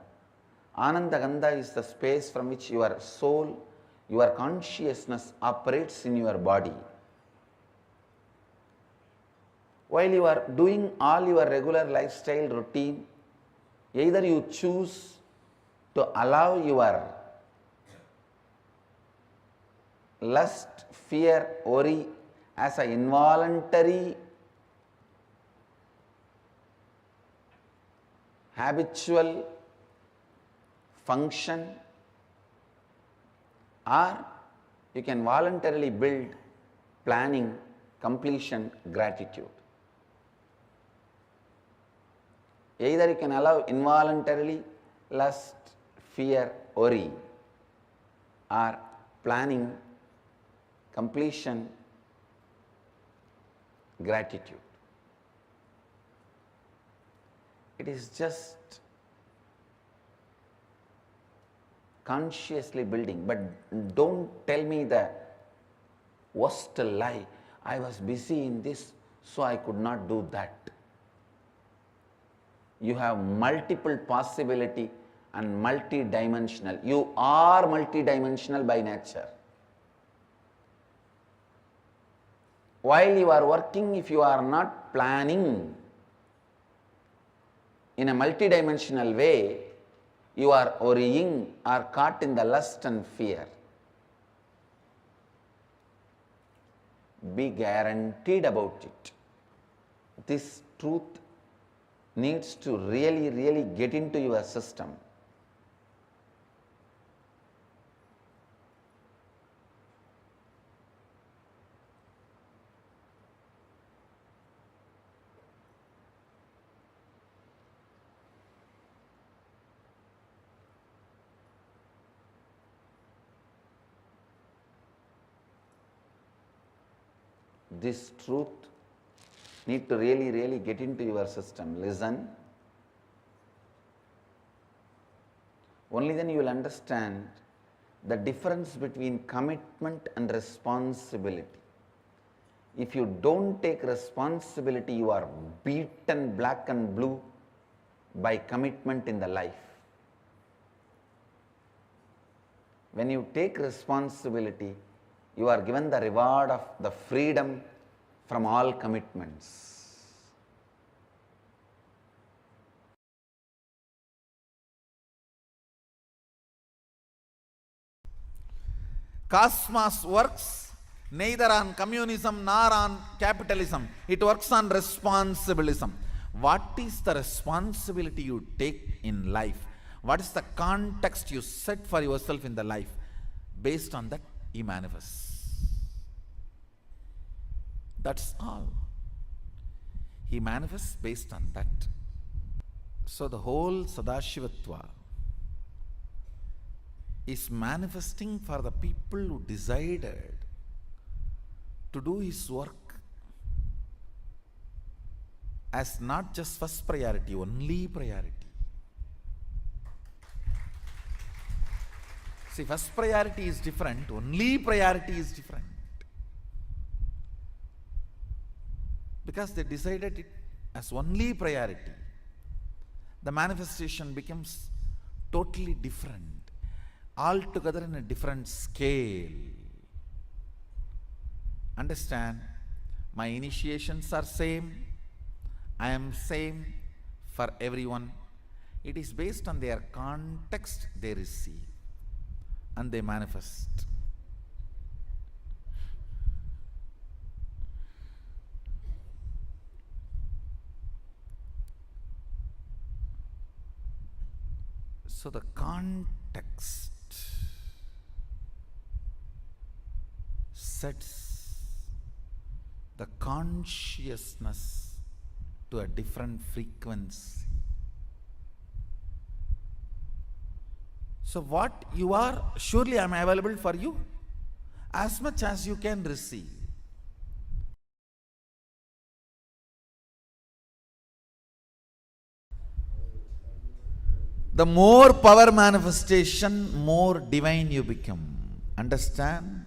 A: Anandagandha is the space from which your soul, your consciousness operates in your body. While you are doing all your regular lifestyle routine, either you choose to allow your lust, fear, worry as an involuntary, habitual function, or you can voluntarily build planning, completion, gratitude. Either you can allow involuntarily lust, fear, worry, or planning, completion, gratitude. It is just consciously building. But don't tell me the worst lie. I was busy in this, so I could not do that. You have multiple possibility and multi-dimensional. You are multi-dimensional by nature. While you are working, if you are not planning in a multi-dimensional way, you are worrying or caught in the lust and fear. Be guaranteed about it. This truth needs to really get into your system. This truth need to really get into your system. Listen. Only then you will understand the difference between commitment and responsibility. If you don't take responsibility, you are beaten black and blue by commitment in the life. When you take responsibility, you are given the reward of the freedom from all commitments. Cosmos works neither on communism nor on capitalism. It works on responsibilism. What is the responsibility you take in life? What is the context you set for yourself in the life? Based on that, you manifest. That's all. He manifests based on that. So the whole Sadashivatva is manifesting for the people who decided to do his work as not just first priority, only priority. See, first priority is different, only priority is different. Because they decided it as only priority, the manifestation becomes totally different, altogether in a different scale. Understand, my initiations are same, I am same for everyone. It is based on their context they receive and they manifest. So the context sets the consciousness to a different frequency. So what you are, surely I am available for you as much as you can receive. The more power manifestation, more divine you become. Understand?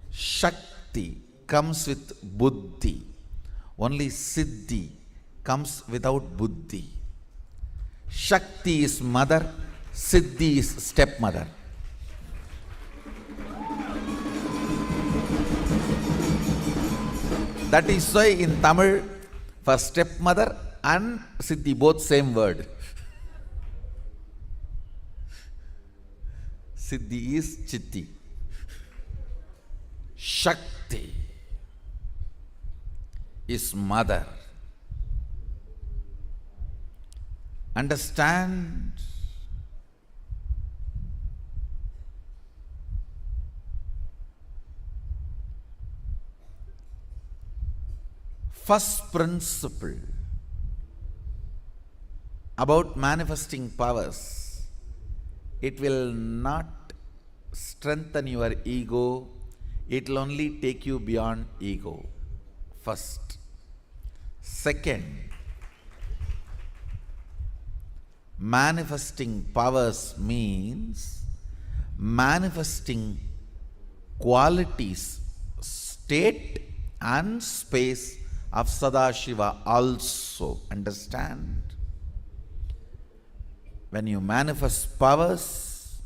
A: Shakti comes with buddhi. Only siddhi comes without buddhi. Shakti is mother, siddhi is stepmother. That is why in Tamil, for stepmother and siddhi, both same word. Siddhi is chitti. Shakti is mother. Understand? First principle
I: about manifesting powers, it will not strengthen your ego, it will only take you beyond ego. First. Second, manifesting powers means manifesting qualities, state and space of Sadashiva also. Understand? When you manifest powers,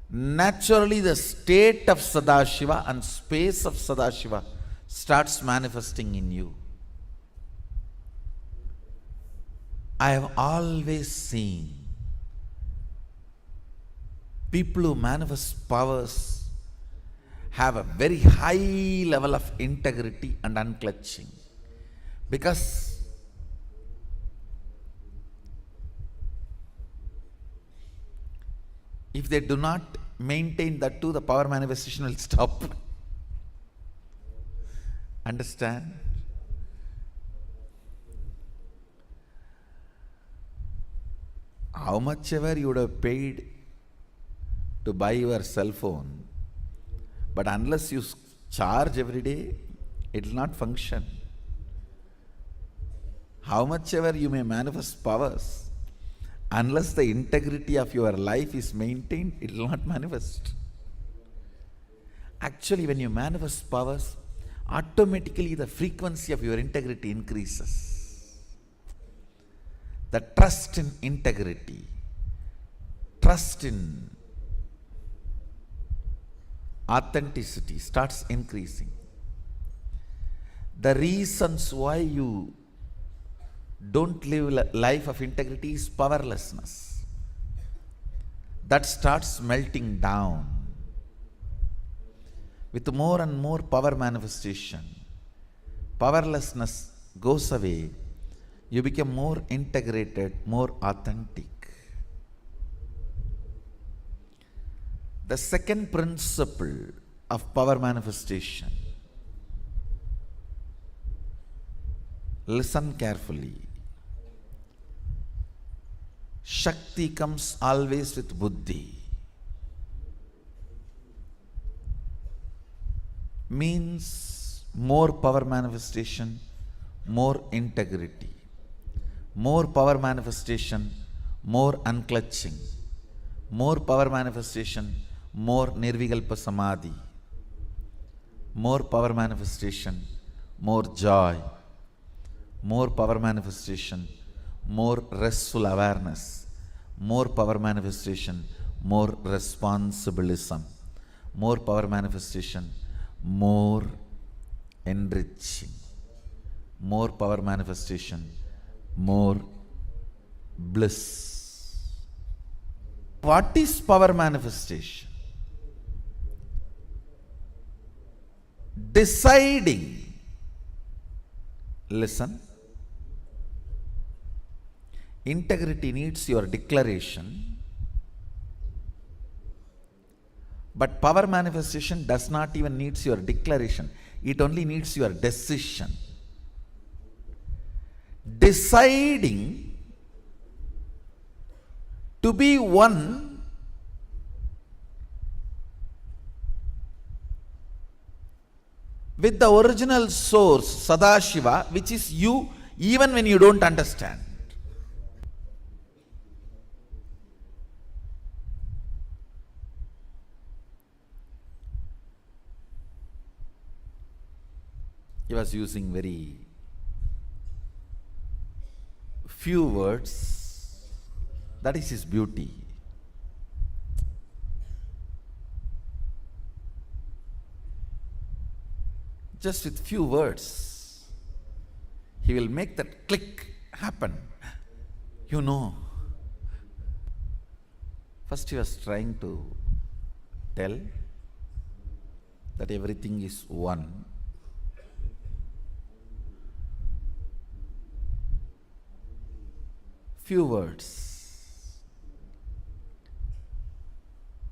I: naturally the state of Sadashiva and space of Sadashiva starts manifesting in you. I have always seen people who manifest powers have a very high level of integrity and unclutching, because if they do not maintain that too, the power manifestation will stop. Understand? How much ever you would have paid to buy your cell phone, but unless you charge every day, it will not function. How much ever you may manifest powers, unless the integrity of your life is maintained, it will not manifest. Actually, when you manifest powers, automatically the frequency of your integrity increases. The trust in integrity, trust in authenticity starts increasing. The reasons why you don't live a life of integrity is powerlessness. That starts melting down. With more and more power manifestation, powerlessness goes away. You become more integrated, more authentic. The second principle of power manifestation, listen carefully. Shakti comes always with buddhi. Means more power manifestation, more integrity. More power manifestation, more unclutching. More power manifestation, more nirvikalpa samadhi. More power manifestation, more joy. More power manifestation, more restful awareness. More power manifestation, more responsibilism. More power manifestation, more enriching. More power manifestation, more bliss. What is power manifestation? Deciding. Listen. Integrity needs your declaration, but power manifestation does not even need your declaration. It only needs your decision. Deciding to be one with the original source, Sadashiva, which is you, even when you don't understand. He was using very few words. That is his beauty. Just with few words, he will make that click happen. You know. First he was trying to tell that everything is one. Few words.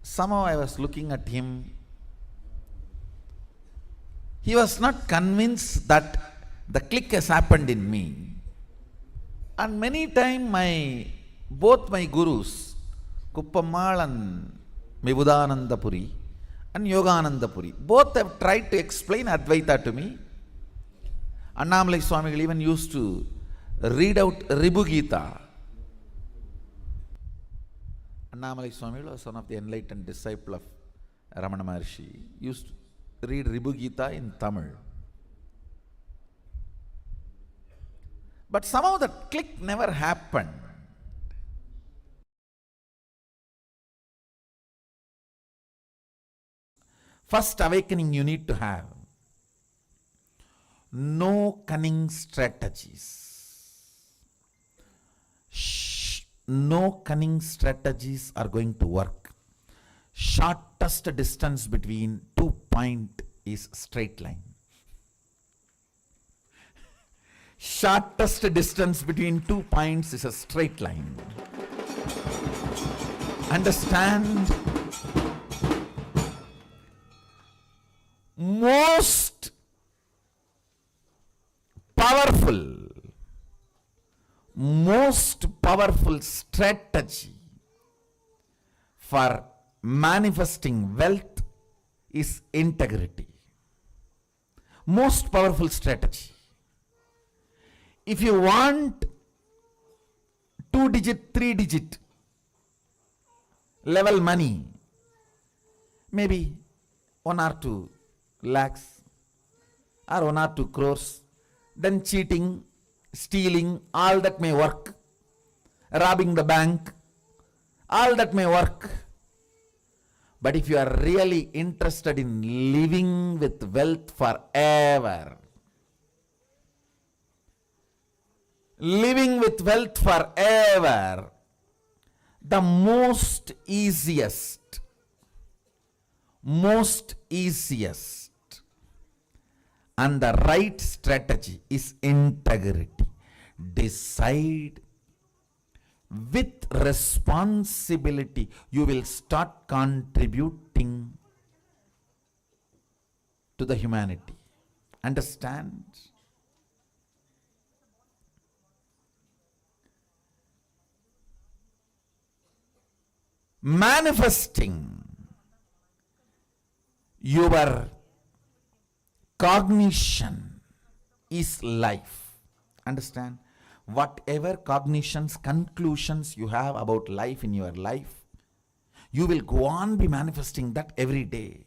I: Somehow I was looking at him. He was not convinced that the click has happened in me.
A: And many times both my gurus, Kuppammal and Mibudanandapuri and Yoganandapuri, both have tried to explain Advaita to me. Annamalai Swamigal even used to read out Ribu Gita. Annamalai Swamigal was one of the enlightened disciple of Ramana Maharshi. Used to read Ribu Gita in Tamil. But somehow that click never happened. First awakening you need to have. No cunning strategies. No cunning strategies are going to work. Shortest distance between 2 points is straight line. Shortest distance between 2 points is a straight line. Understand? Most powerful strategy for manifesting wealth is integrity. Most powerful strategy. If you want 2-digit, 3-digit level money, maybe 1 or 2 lakhs or 1 or 2 crores, then cheating, stealing, all that may work. Robbing the bank, all that may work. But if you are really interested in living with wealth forever, living with wealth forever, the most easiest and the right strategy is integrity. Decide with responsibility. You will start contributing to the humanity. Understand? Manifesting your cognition is life. Understand? Whatever cognitions, conclusions you have about life in your life, you will go on be manifesting that every day.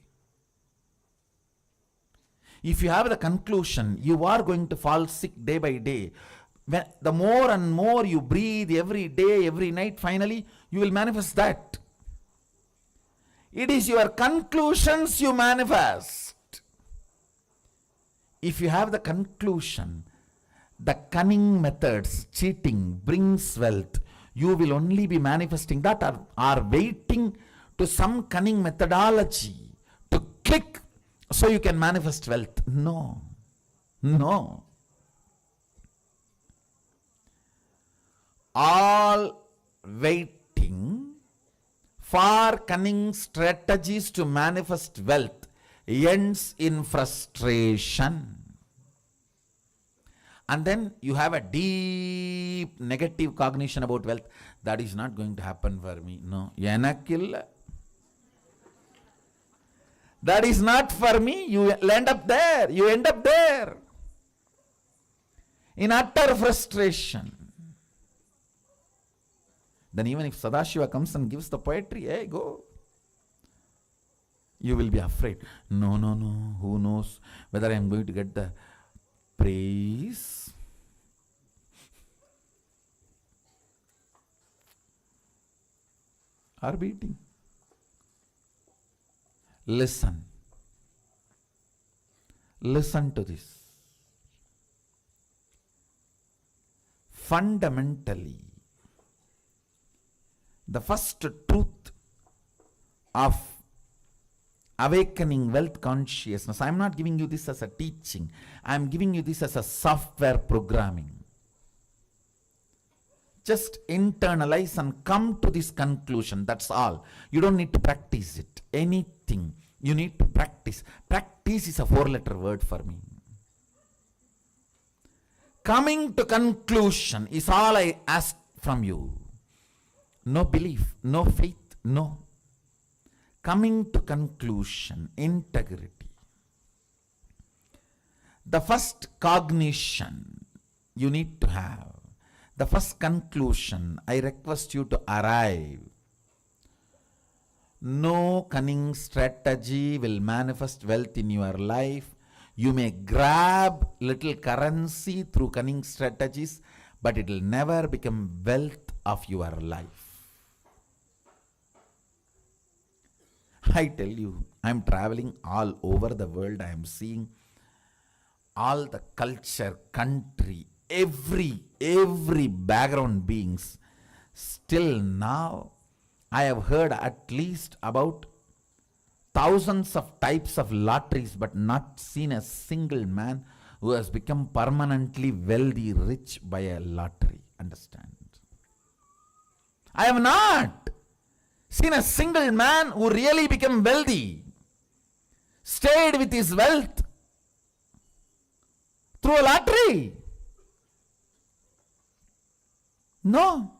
A: If you have the conclusion, you are going to fall sick day by day. When the more and more you breathe every day, every night, finally, you will manifest that. It is your conclusions you manifest. If you have the conclusion, the cunning methods, cheating brings wealth, you will only be manifesting that, are waiting to some cunning methodology to click so you can manifest wealth. No. All waiting for cunning strategies to manifest wealth ends in frustration. And then you have a deep negative cognition about wealth. That is not going to happen for me. No. Yanakilla. That is not for me. You end up there. In utter frustration. Then even if Sadashiva comes and gives the poetry, hey, go. You will be afraid. No. Who knows whether I am going to get the praise? Or beating? Listen to this. Fundamentally, the first truth of awakening wealth consciousness, I am not giving you this as a teaching, I am giving you this as a software programming. Just internalize and come to this conclusion, that's all. You don't need to practice it, anything. You need to practice. Practice is a 4-letter word for me. Coming to conclusion is all I ask from you. No belief, no faith, no. Coming to conclusion, integrity. The first cognition you need to have, the first conclusion, I request you to arrive. No cunning strategy will manifest wealth in your life. You may grab little currency through cunning strategies, but it will never become wealth of your life. I tell you, I am traveling all over the world. I am seeing all the culture, country, every background beings. Still now, I have heard at least about thousands of types of lotteries, but not seen a single man who has become permanently wealthy, rich by a lottery. Understand? I have not seen a single man who really became wealthy, stayed with his wealth through a lottery. No.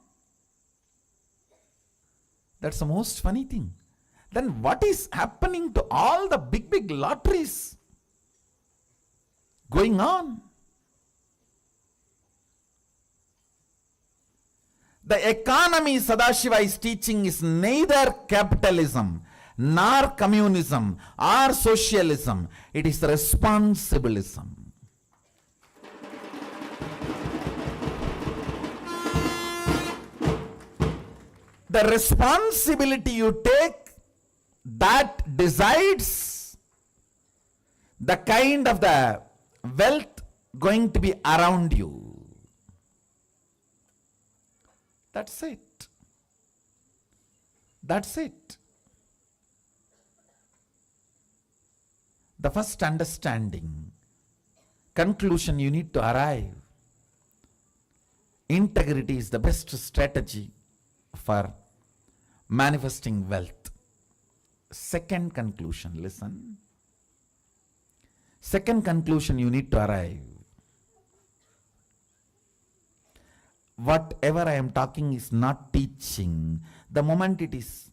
A: That's the most funny thing. Then what is happening to all the big lotteries going on? The economy Sadashiva is teaching is neither capitalism, nor communism, or socialism. It is responsibilism. The responsibility you take, that decides the kind of the wealth going to be around you. That's it. That's it. The first understanding, conclusion you need to arrive. Integrity is the best strategy for manifesting wealth. Second conclusion, listen. Second conclusion you need to arrive. Whatever I am talking is not teaching. The moment it is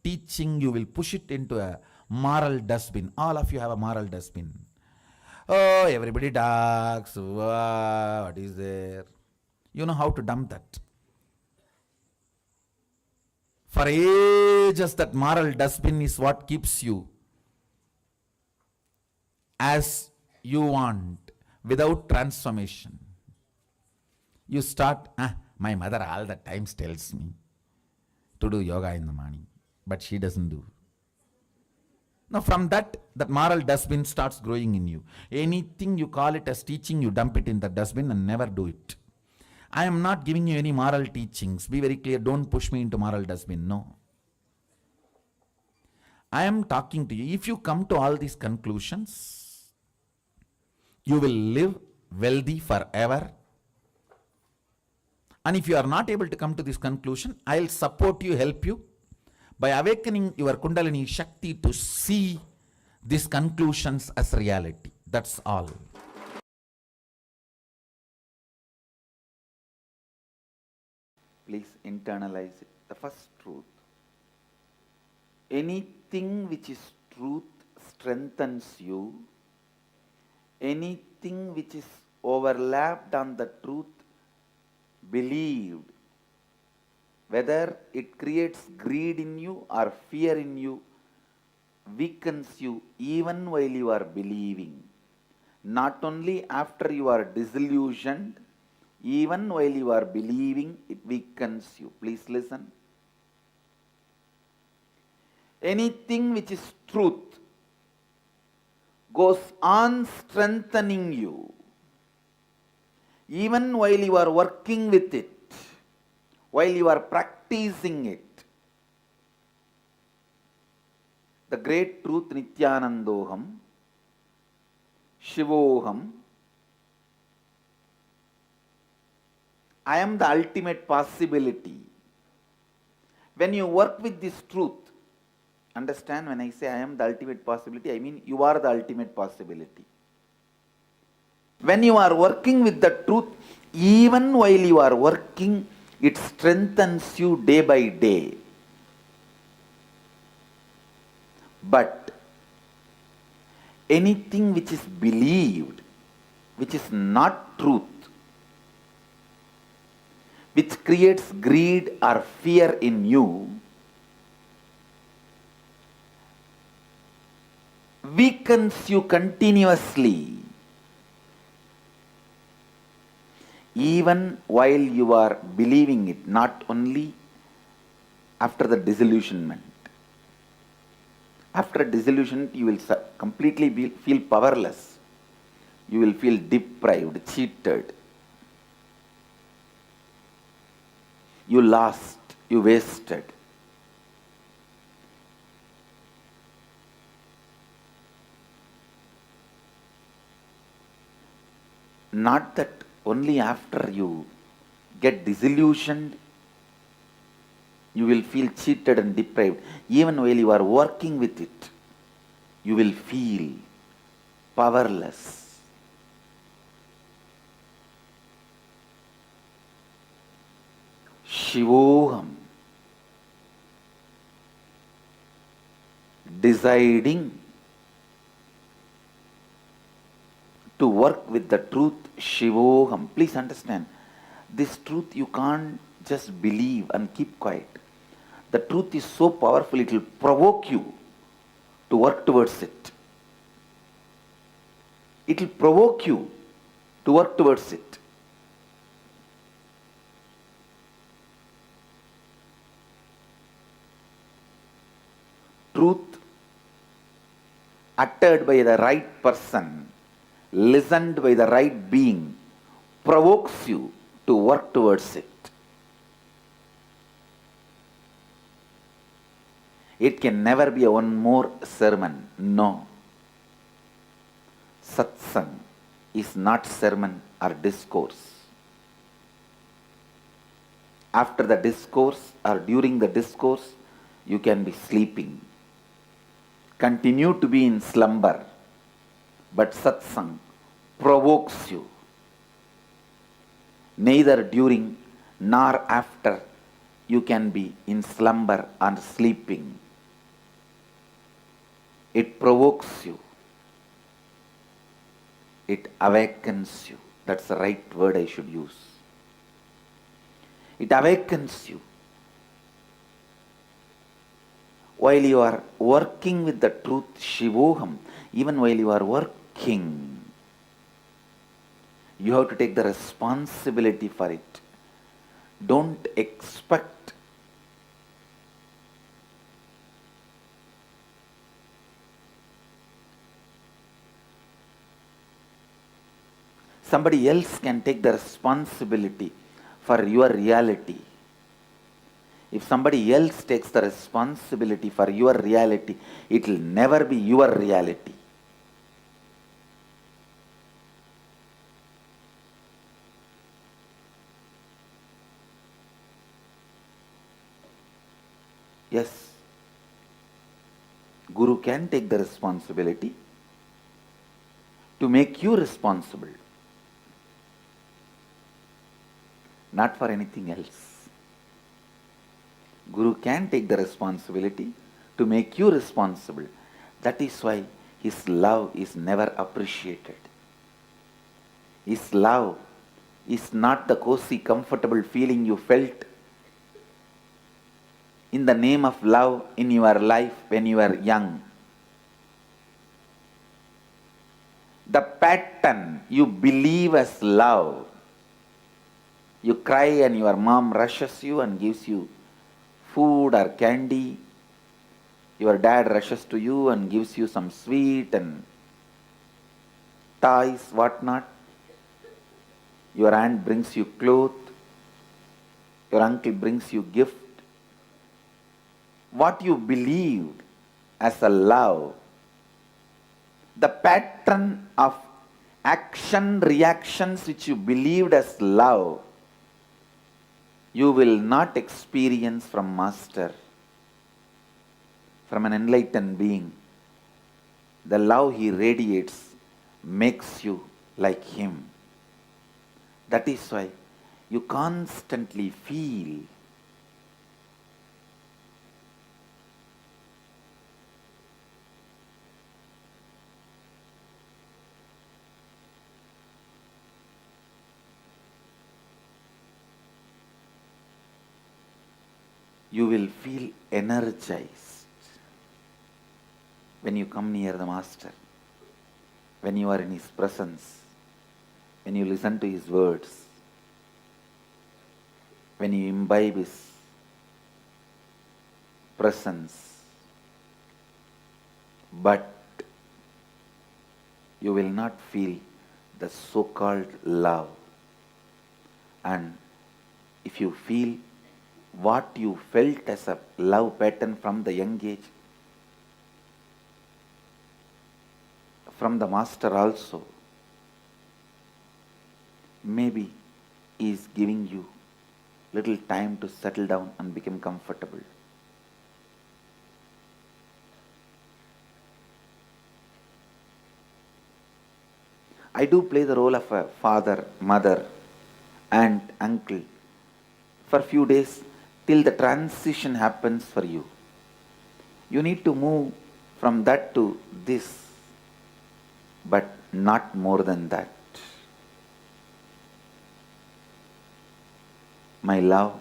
A: teaching, you will push it into a moral dustbin. All of you have a moral dustbin. Oh, everybody talks. What is there? You know how to dump that. For ages, that moral dustbin is what keeps you as you want, without transformation. You start, my mother all the times tells me to do yoga in the morning, but she doesn't do. Now from that moral dustbin starts growing in you. Anything you call it as teaching, you dump it in the dustbin and never do it. I am not giving you any moral teachings. Be very clear, don't push me into moral dustbin, no. I am talking to you. If you come to all these conclusions, you will live wealthy forever. And if you are not able to come to this conclusion, I will support you, help you by awakening your Kundalini Shakti to see these conclusions as reality. That's all. Please internalize it. The first truth. Anything which is truth strengthens you. Anything which is overlapped on the truth, believed, whether it creates greed in you or fear in you, weakens you even while you are believing. Not only after you are disillusioned, even while you are believing, it weakens you. Please listen. Anything which is truth goes on strengthening you, even while you are working with it, while you are practicing it. The great truth, Nityanandoham, Shivoham, I am the ultimate possibility. When you work with this truth, understand, when I say I am the ultimate possibility, I mean you are the ultimate possibility. When you are working with the truth, even while you are working, it strengthens you day by day. But anything which is believed, which is not truth, which creates greed or fear in you, weakens you continuously, even while you are believing it, not only after the disillusionment. After disillusionment, you will completely feel powerless. You will feel deprived, cheated. You lost, you wasted. Not that only after you get disillusioned, you will feel cheated and deprived. Even while you are working with it, you will feel powerless. Shivoham. Deciding to work with the truth, Shivoham. Please understand, this truth you can't just believe and keep quiet. The truth is so powerful, it will provoke you to work towards it. It will provoke you to work towards it. Truth uttered by the right person, listened by the right being, provokes you to work towards it. It can never be one more sermon. No. Satsang is not sermon or discourse. After the discourse or during the discourse, you can be sleeping. Continue to be in slumber. But satsang provokes you. Neither during nor after you can be in slumber or sleeping. It provokes you. It awakens you. That's the right word I should use. It awakens you. While you are working with the truth, Shivoham, even while you are working, you have to take the responsibility for it. Don't expect somebody else can take the responsibility for your reality. If somebody else takes the responsibility for your reality, it will never be your reality. Yes, Guru can take the responsibility to make you responsible, not for anything else. Guru can take the responsibility to make you responsible. That is why his love is never appreciated. His love is not the cozy, comfortable feeling you felt in the name of love in your life when you were young. The pattern you believe as love. You cry and your mom rushes you and gives you food or candy. Your dad rushes to you and gives you some sweet and toys, whatnot. Your aunt brings you clothes. Your uncle brings you gift. What you believed as a love, the pattern of action reactions which you believed as love, you will not experience from Master, from an enlightened being. The love he radiates makes you like him. That is why you constantly feel you will feel energized when you come near the Master, when you are in his presence, when you listen to his words, when you imbibe his presence. But you will not feel the so-called love. And if you feel what you felt as a love pattern from the young age, from the Master also, maybe he is giving you little time to settle down and become comfortable. I do play the role of a father, mother, aunt, uncle for a few days till the transition happens for you. You need to move from that to this, but not more than that. My love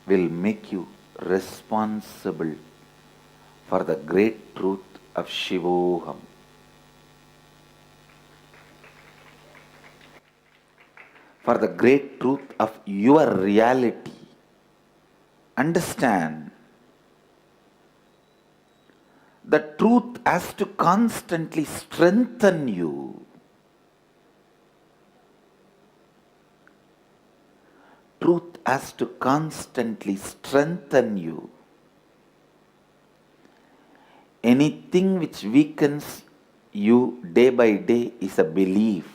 A: will make you responsible for the great truth of Shivoham. For the great truth of your reality. Understand, the truth has to constantly strengthen you. Truth has to constantly strengthen you. Anything which weakens you day by day is a belief.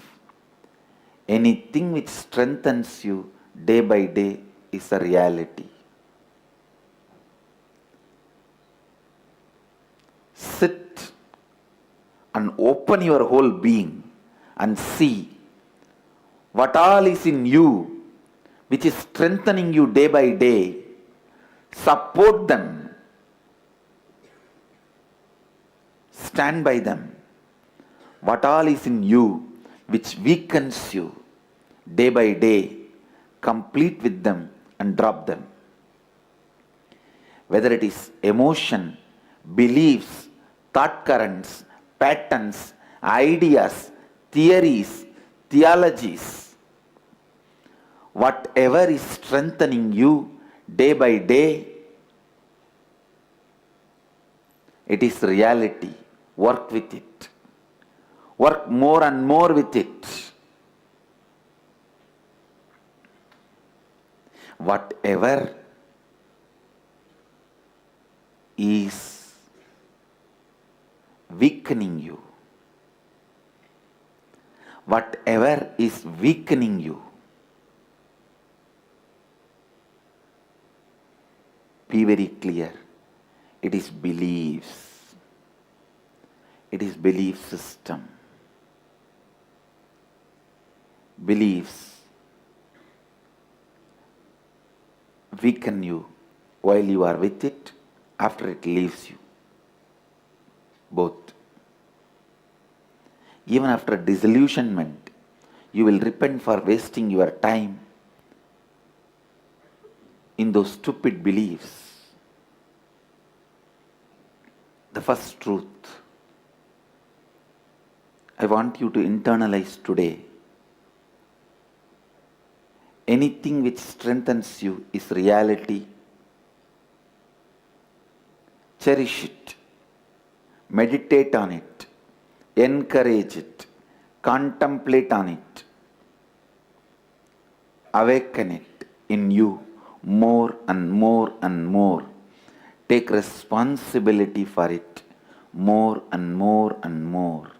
A: Anything which strengthens you day by day is a reality. Sit and open your whole being and see what all is in you which is strengthening you day by day. Support them. Stand by them. What all is in you which weakens you day by day, complete with them and drop them. Whether it is emotion, beliefs, thought currents, patterns, ideas, theories, theologies, whatever is strengthening you day by day, it is reality. Work with it. Work more and more with it. Whatever is weakening you, whatever is weakening you, be very clear. It is beliefs. It is belief system. Beliefs weaken you while you are with it, after it leaves you. Both. Even after disillusionment, you will repent for wasting your time in those stupid beliefs. The first truth I want you to internalize today. Anything which strengthens you is reality. Cherish it. Meditate on it. Encourage it. Contemplate on it. Awaken it in you more and more and more. Take responsibility for it more and more and more.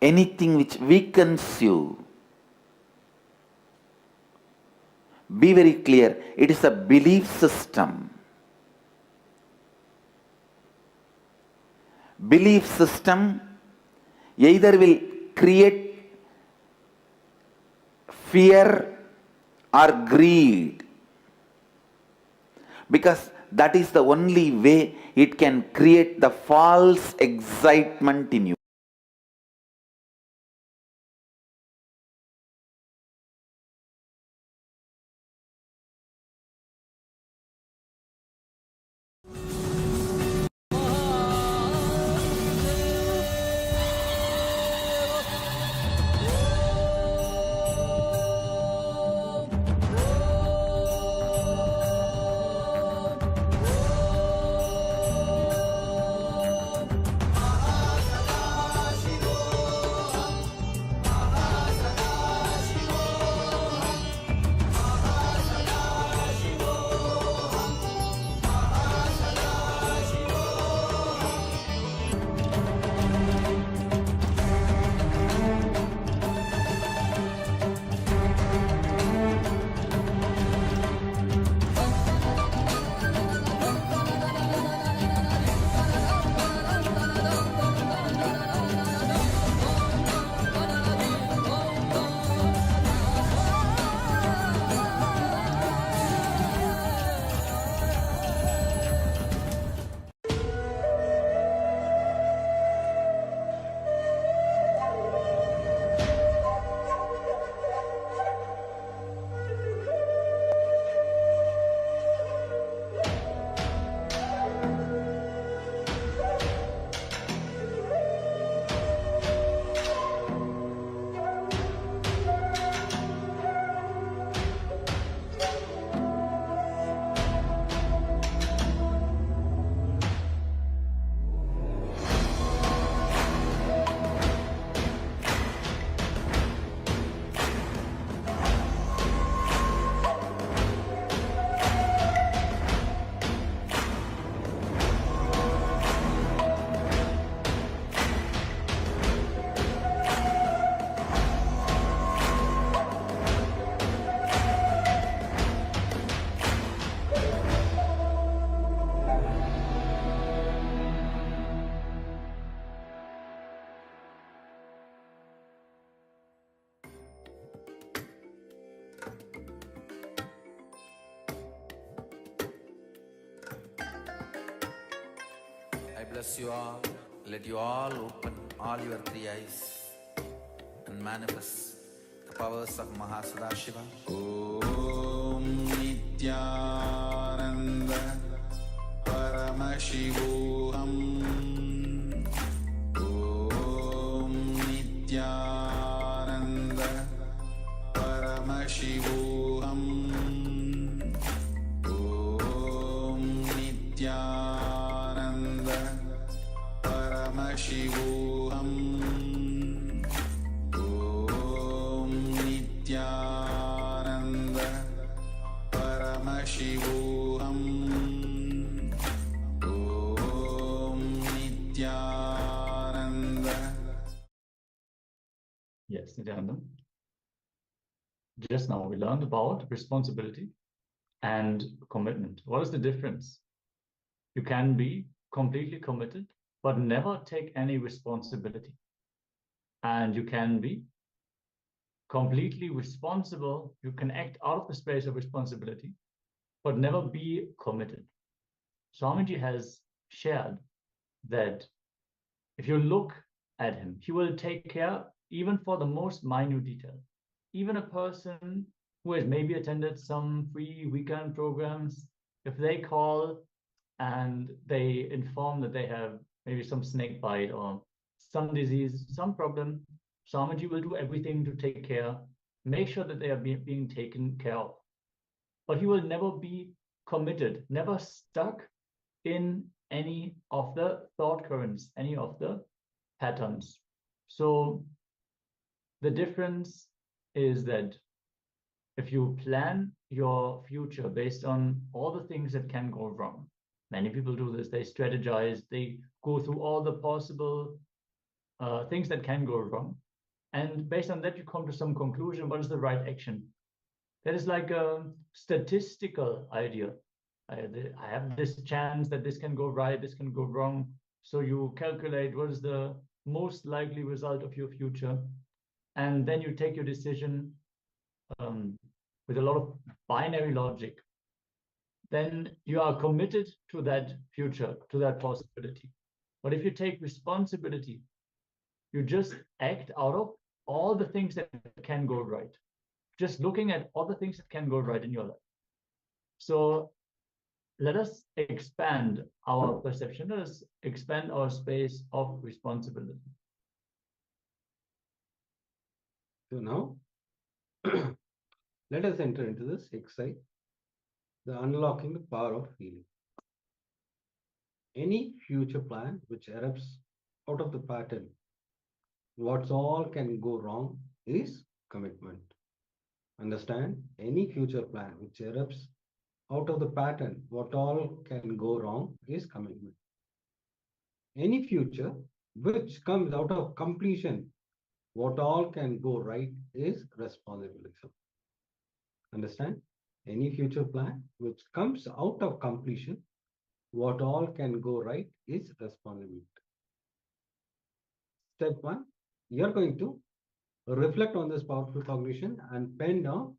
A: Anything which weakens you, be very clear, it is a belief system. belief system either will create fear or greed, because that is the only way it can create the false excitement in you.
I: I bless you all. Let you all open all your three eyes and manifest the powers of Mahasadashiva. Om Nityananda Paramashivoham. Om Nityananda Paramashivoham. Om Nityananda Paramashivoham. Om Nityananda Paramashivoham. Om Nityananda.
B: Yes, Nityananda. Just now we learned about responsibility and commitment. What is the difference? You can be completely committed, but never take any responsibility. And you can be completely responsible. You can act out of the space of responsibility, but never be committed. Swamiji has shared that if you look at him, he will take care even for the most minute detail. Even a person who has maybe attended some free weekend programs, if they call and they inform that they have maybe some snake bite or some disease, some problem, Swamiji will do everything to take care, make sure that they are being taken care of. But he will never be committed, never stuck in any of the thought currents, any of the patterns. So the difference is that if you plan your future based on all the things that can go wrong, many people do this, they strategize, they go through all the possible things that can go wrong. And based on that, you come to some conclusion, what is the right action? That is like a statistical idea. I have this chance that this can go right, this can go wrong. So you calculate what is the most likely result of your future, and then you take your decision with a lot of binary logic. Then you are committed to that future, to that possibility. But if you take responsibility, you just act out of all the things that can go right. Just looking at all the things that can go right in your life. So let us expand our perception. Let us expand our space of responsibility.
F: So now, let us enter into this exercise, the unlocking the power of feeling. Any future plan which erupts out of the pattern, what's all can go wrong is commitment. Understand? Any future plan which erupts out of the pattern, what all can go wrong is commitment. Any future which comes out of completion, what all can go right is responsibilism. Understand? Any future plan which comes out of completion, what all can go right is responsibility. Step one, you're going to reflect on this powerful cognition and pen down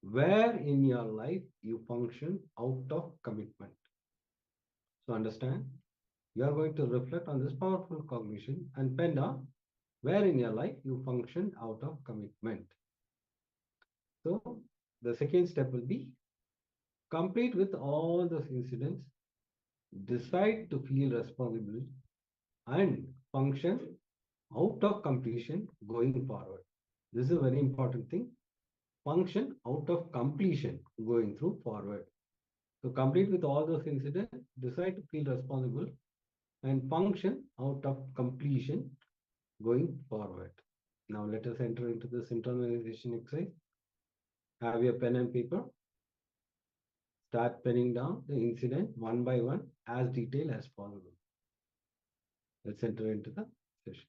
F: where in your life you function out of commitment. So understand, you are going to reflect on this powerful cognition and pen down where in your life you function out of commitment. So the second step will be complete with all those incidents, decide to feel responsible and function out of completion going forward. This is a very important thing. Function out of completion going through forward. So complete with all those incidents, decide to feel responsible and function out of completion going forward. Now let us enter into this internalization exercise. Have your pen and paper. Start penning down the incident one by one as detailed as possible. Let's enter into the session.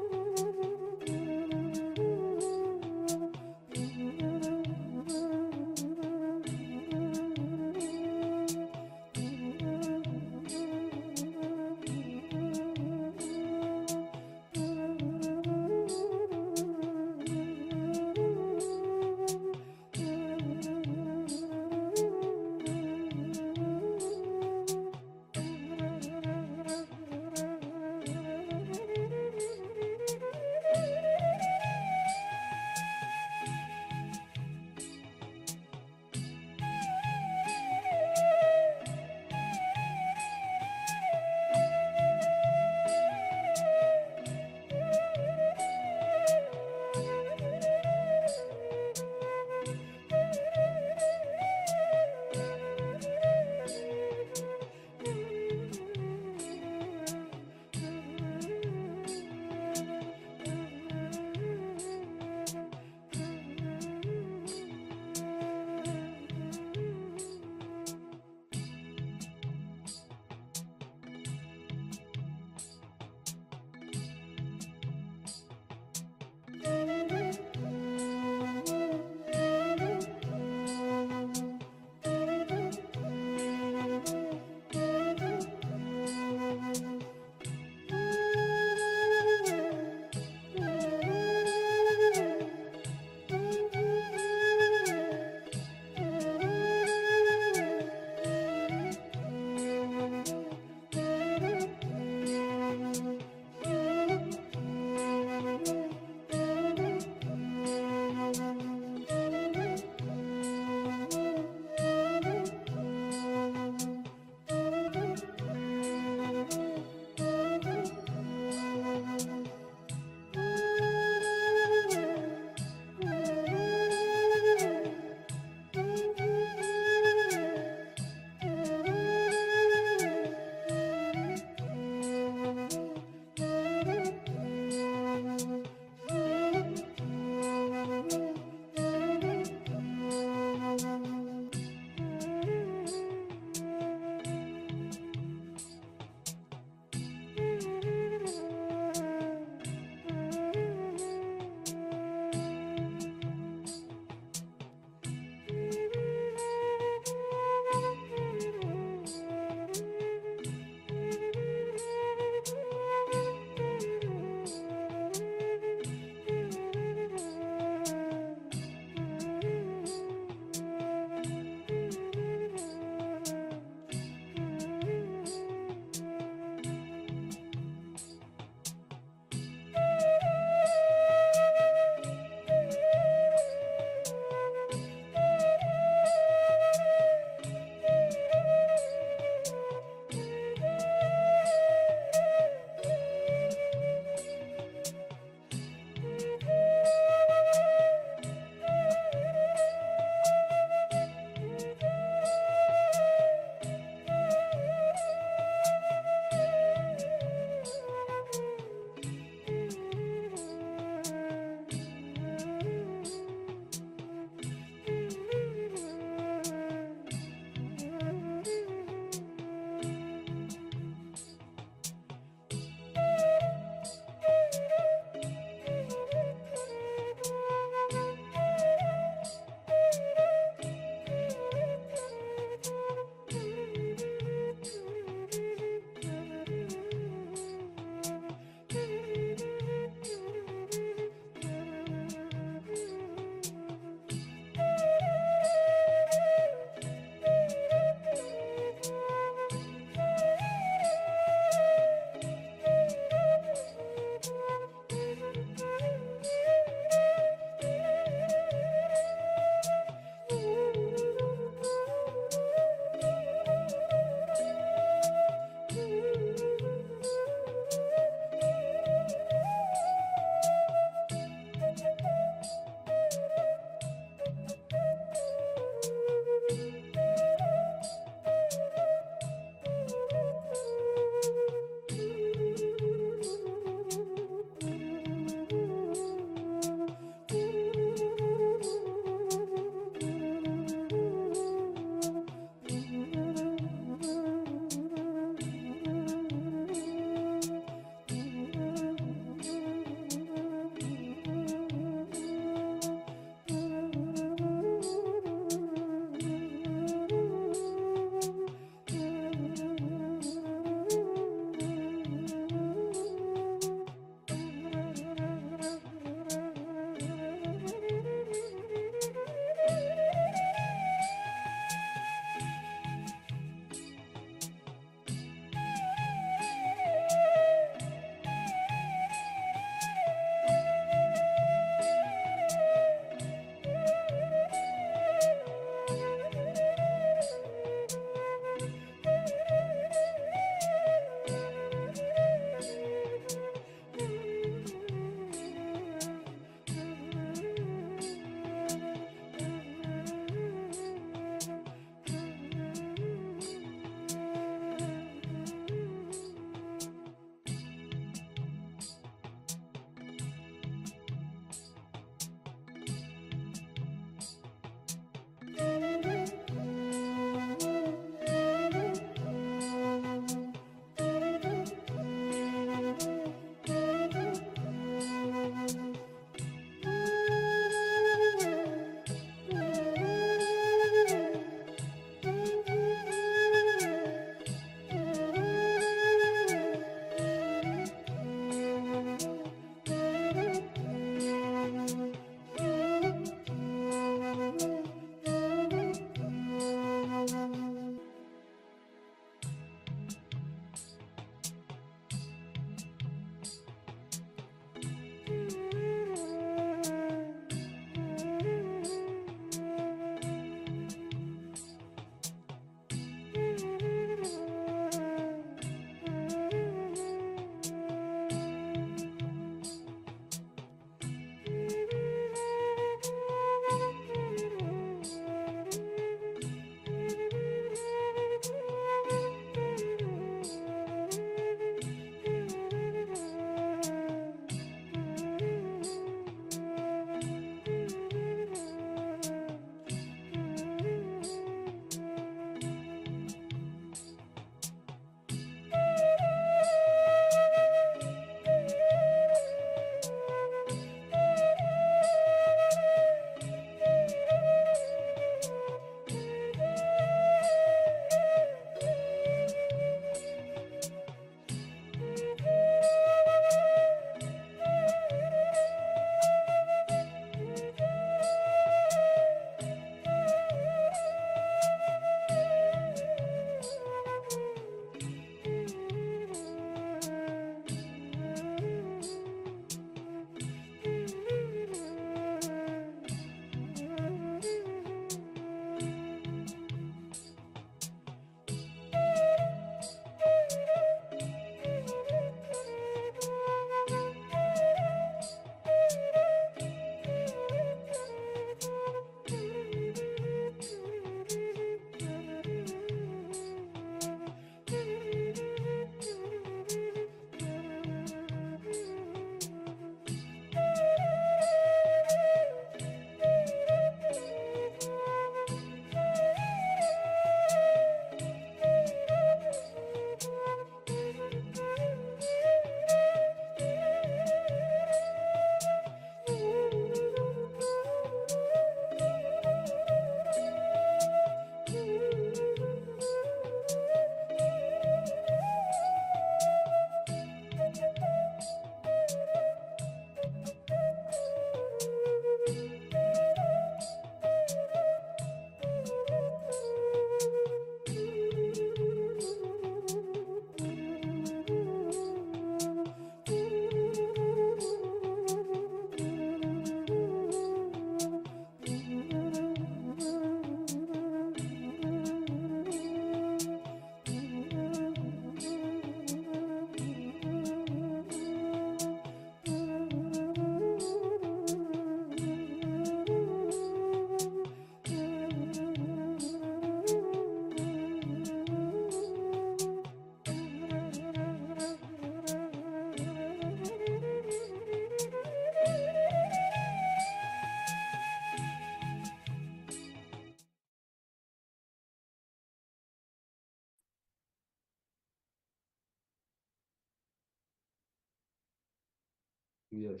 F: Yes.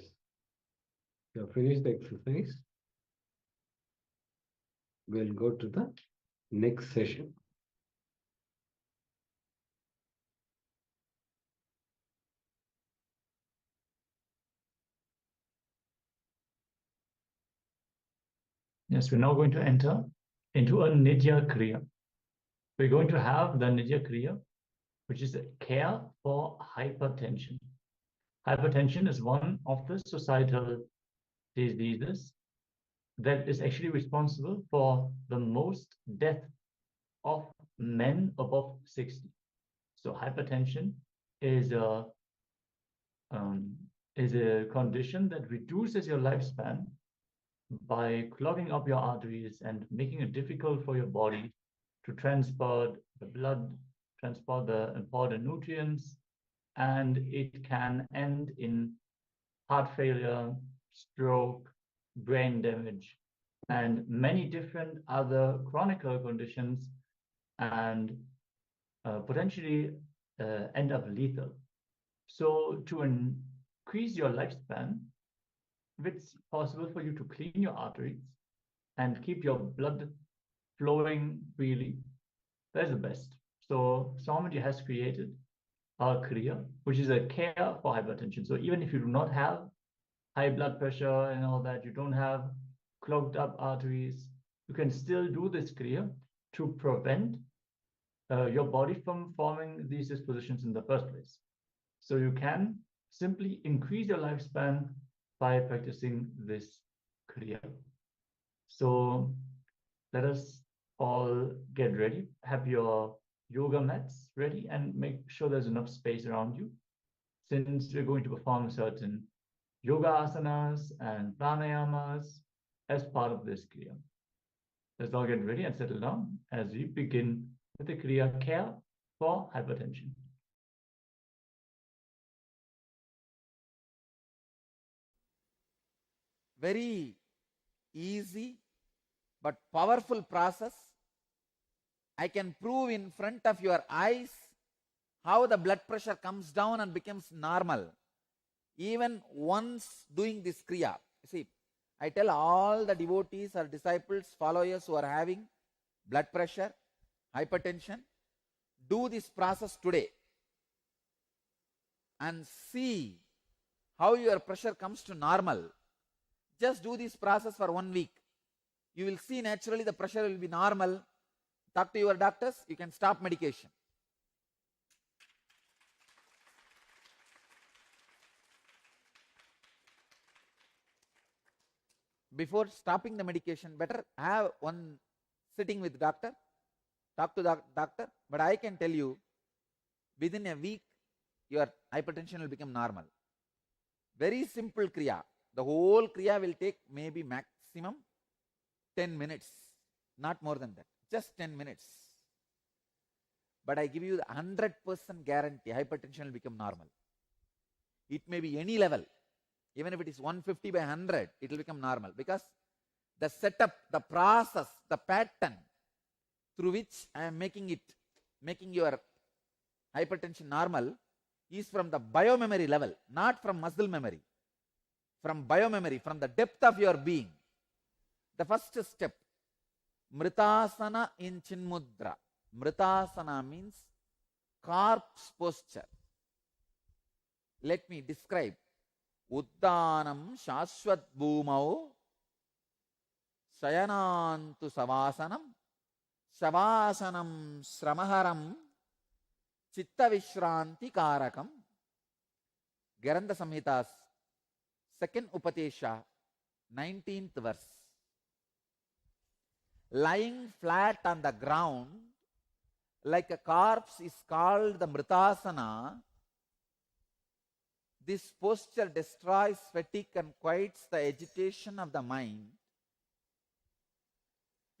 F: You have finished the exercise. We'll go to the next session.
B: Yes, we're now going to enter into a Nitya Kriya. We're going to have the Nitya Kriya, which is care for hypertension. Hypertension is one of the societal diseases that is actually responsible for the most death of men above 60. So hypertension is a condition that reduces your lifespan by clogging up your arteries and making it difficult for your body to transport the blood, transport the important nutrients, and it can end in heart failure, stroke, brain damage, and many different other chronic conditions, and potentially end up lethal. So to increase your lifespan, it's possible for you to clean your arteries and keep your blood flowing freely. That's the best. So Swamiji has created a Kriya, which is a care for hypertension. So even if you do not have high blood pressure and all that, you don't have clogged up arteries, you can still do this Kriya to prevent your body from forming these dispositions in the first place. So you can simply increase your lifespan by practicing this Kriya. So let us all get ready. Have your yoga mats ready and make sure there's enough space around you, since we're going to perform certain yoga asanas and pranayamas as part of this Kriya. Let's all get ready and settle down as we begin with the Kriya care for hypertension.
A: Very easy but powerful process. I can prove in front of your eyes how the blood pressure comes down and becomes normal even once doing this Kriya. See, I tell all the devotees or disciples, followers who are having blood pressure, hypertension, do this process today and see how your pressure comes to normal. Just do this process for 1 week. You will see naturally the pressure will be normal. Talk to your doctors, you can stop medication. Before stopping the medication, better have one sitting with doctor, talk to the doctor. But I can tell you, within a week, your hypertension will become normal. Very simple Kriya. The whole Kriya will take maybe maximum 10 minutes, not more than that, just 10 minutes. But I give you the 100% guarantee, hypertension will become normal. It may be any level. Even if it is 150 by 100, it will become normal, because the setup, the process, the pattern through which I am making your hypertension normal is from the biomemory level, not from muscle memory. From biomemory, from the depth of your being. The first step, Mritasana in Chinmudra. Mritasana means corpse posture. Let me describe. Uddanam Shashwat Bhumau Shayanantu Savasanam Savasanam Sramaharam Chitta Vishranti Karakam. Garanda Samhita's second Upatesha, 19th verse. Lying flat on the ground like a corpse is called the Mritasana. This posture destroys fatigue and quiets the agitation of the mind.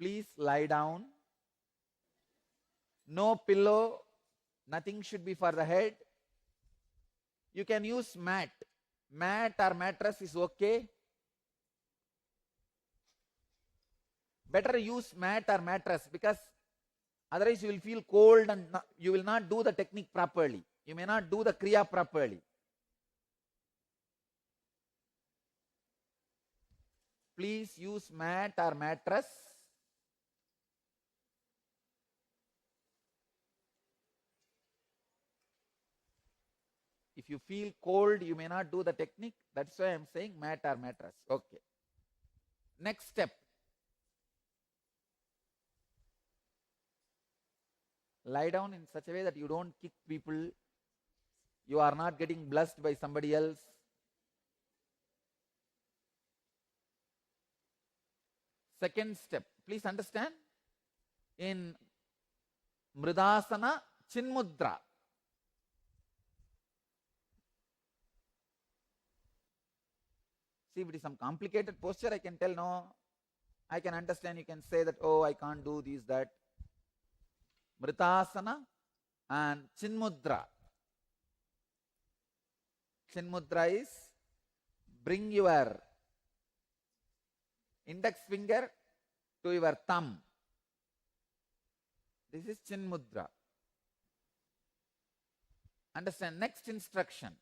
A: Please lie down. No pillow, nothing should be for the head. You can use mat. Mat or mattress is okay. Better use mat or mattress, because otherwise you will feel cold and you will not do the technique properly. You may not do the Kriya properly. please use mat or mattress. If you feel cold, you may not do the technique. That's why I'm saying mat or mattress. Okay. Next step. Lie down in such a way that you don't kick people. You are not getting blessed by somebody else. Second step. Please understand. In Mridasana Chinmudra. See, if it is some complicated posture, I can tell no. I can understand. You can say that, oh, I can't do this, that. Mritasana and Chinmudra. Chinmudra is bring your index finger to your thumb. This is Chinmudra. Understand? Next instruction.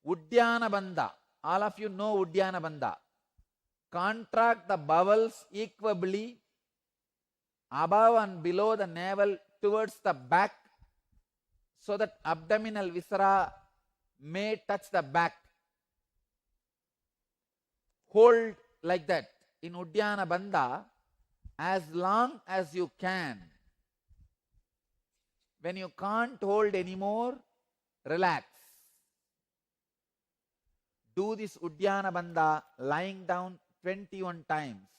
A: Uddiyana Bandha. All of you know Uddiyana Bandha. Contract the bowels equably above and below the navel towards the back so that abdominal viscera may touch the back. Hold like that in Uddiyana Bandha as long as you can. When you can't hold anymore, relax. Do this Uddiyana Bandha lying down 21 times.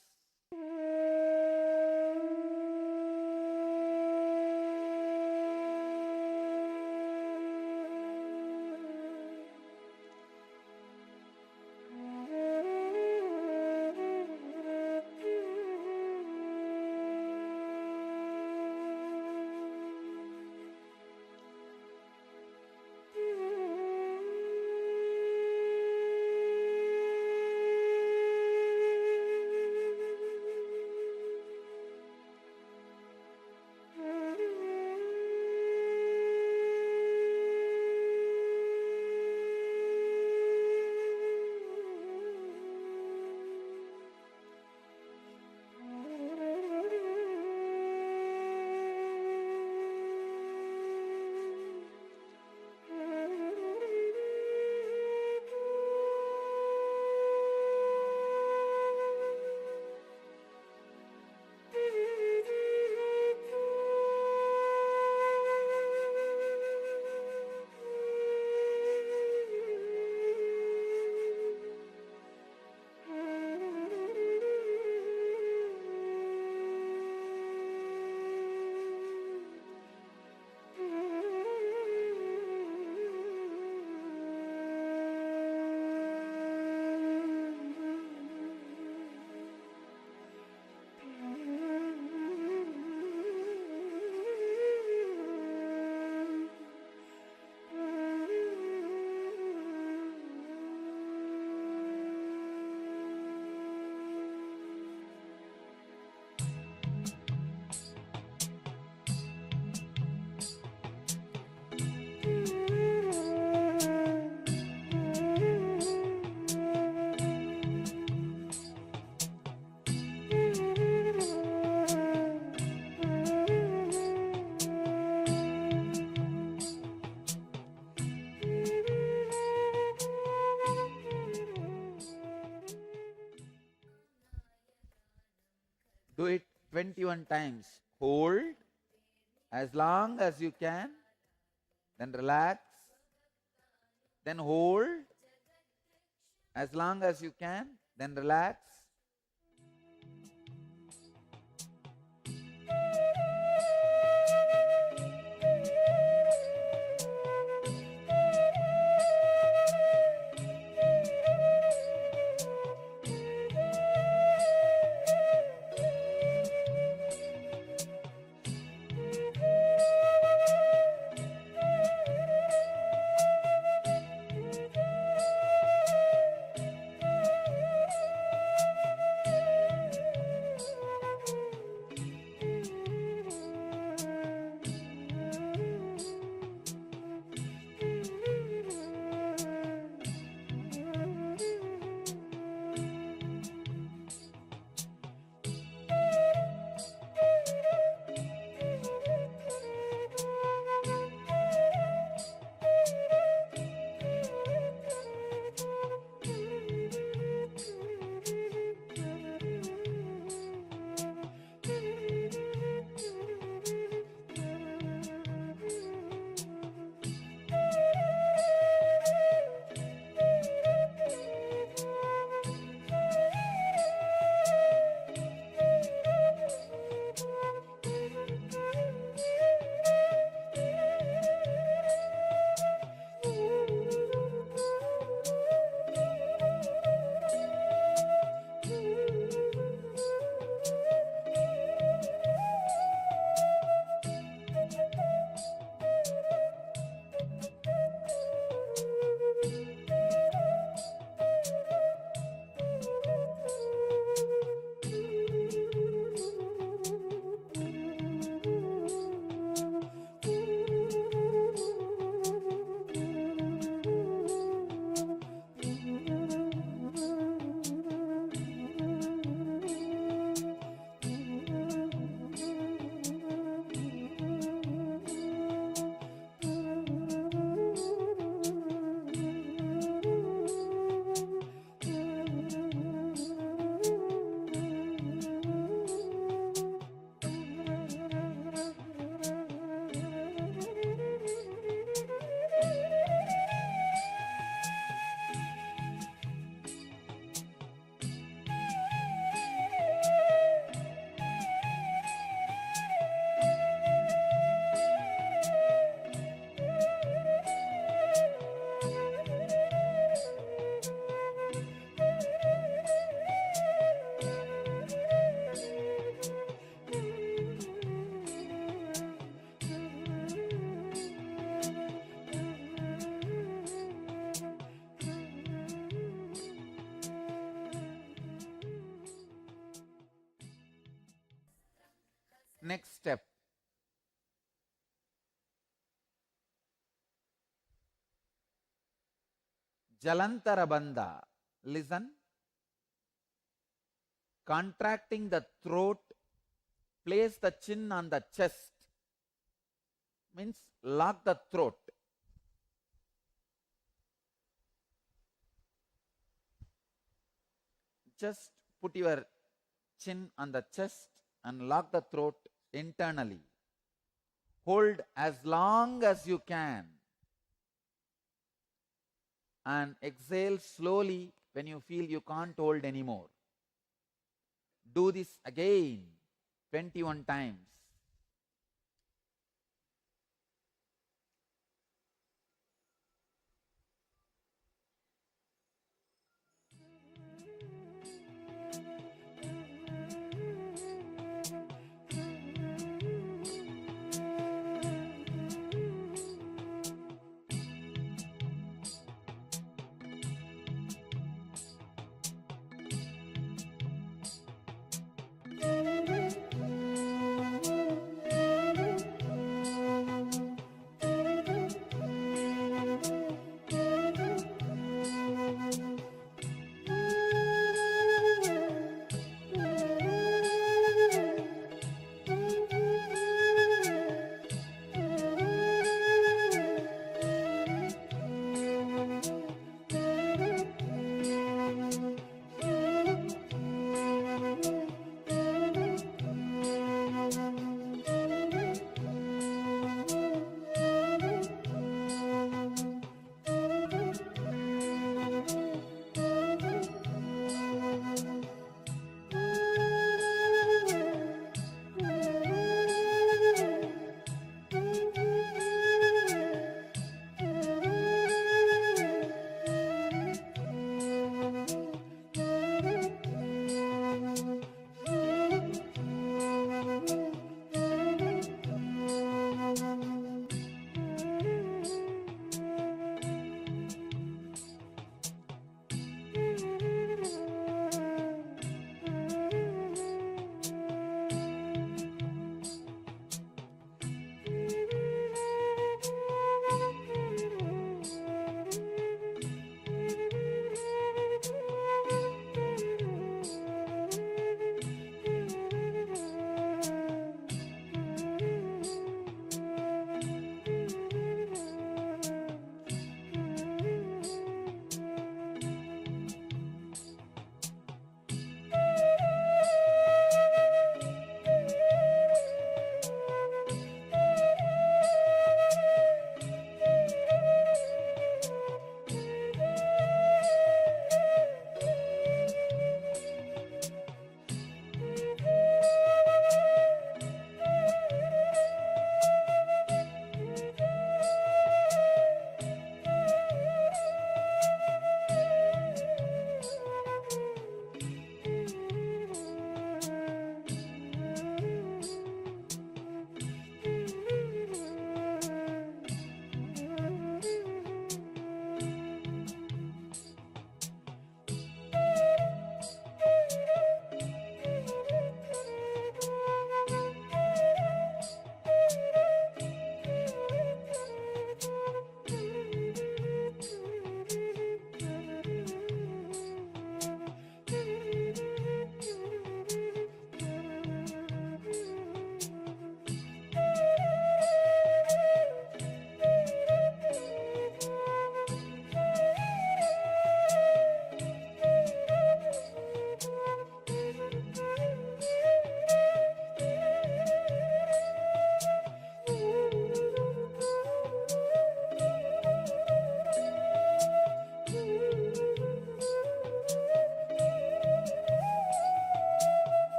A: Do it 21 times. Hold as long as you can. Then relax. Then hold as long as you can. Then relax. Next step. Jalantarabandha. Listen. Contracting the throat, place the chin on the chest. Means lock the throat. Just put your chin on the chest and lock the throat internally. Hold as long as you can. And exhale slowly when you feel you can't hold anymore. Do this again 21 times.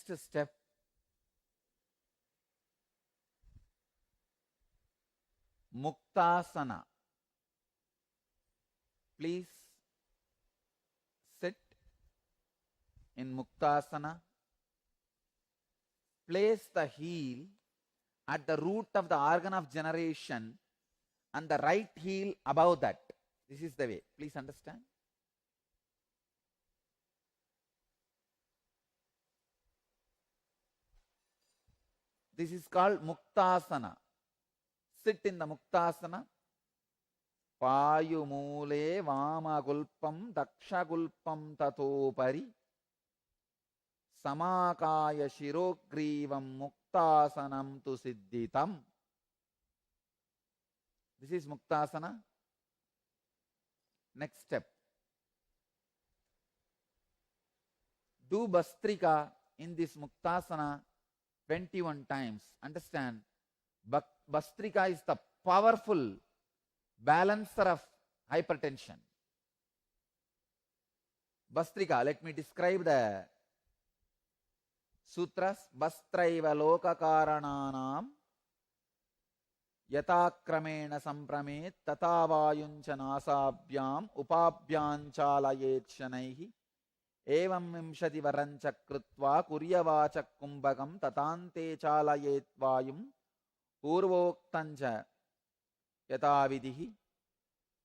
A: Next step, Muktasana. Please sit in Muktasana. Place the heel at the root of the organ of generation and the right heel above that. This is the way. Please understand. This is called Muktasana. Sit in the Muktasana. Payumule Vamagulpam Dakshagulpam Tatopari Samakaya Shirogrivam Muktasanam tu Siddhitam. This is Muktasana. Next step. Do Bastrika in this Muktasana 21 times. Understand, Bastrika is the powerful balancer of hypertension. Bastrika, let me describe the sutras. Bastraiva lokakarananam yatakramena sampramet tatavayuncha nasabhyam upabhyanchalayet shanaihi evam vimshati varancha krutva kuryavacha kumbhakam tatante chalayet vayum purvoktancha yatavidihi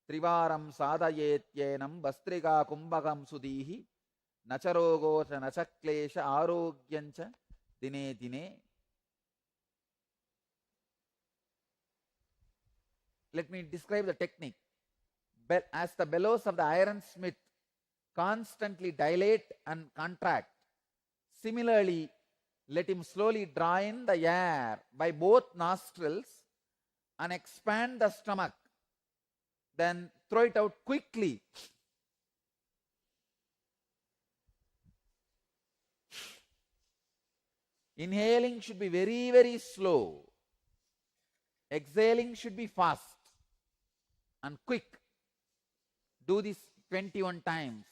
A: trivaram sadayetyenam bastrika kumbhakam sudihi nacharogocha nachaklesha arogyancha dine dine. Let me describe the technique. As the bellows of the ironsmith constantly dilate and contract, similarly, let him slowly draw in the air by both nostrils and expand the stomach. Then throw it out quickly. Inhaling should be very, very slow. Exhaling should be fast and quick. Do this 21 times.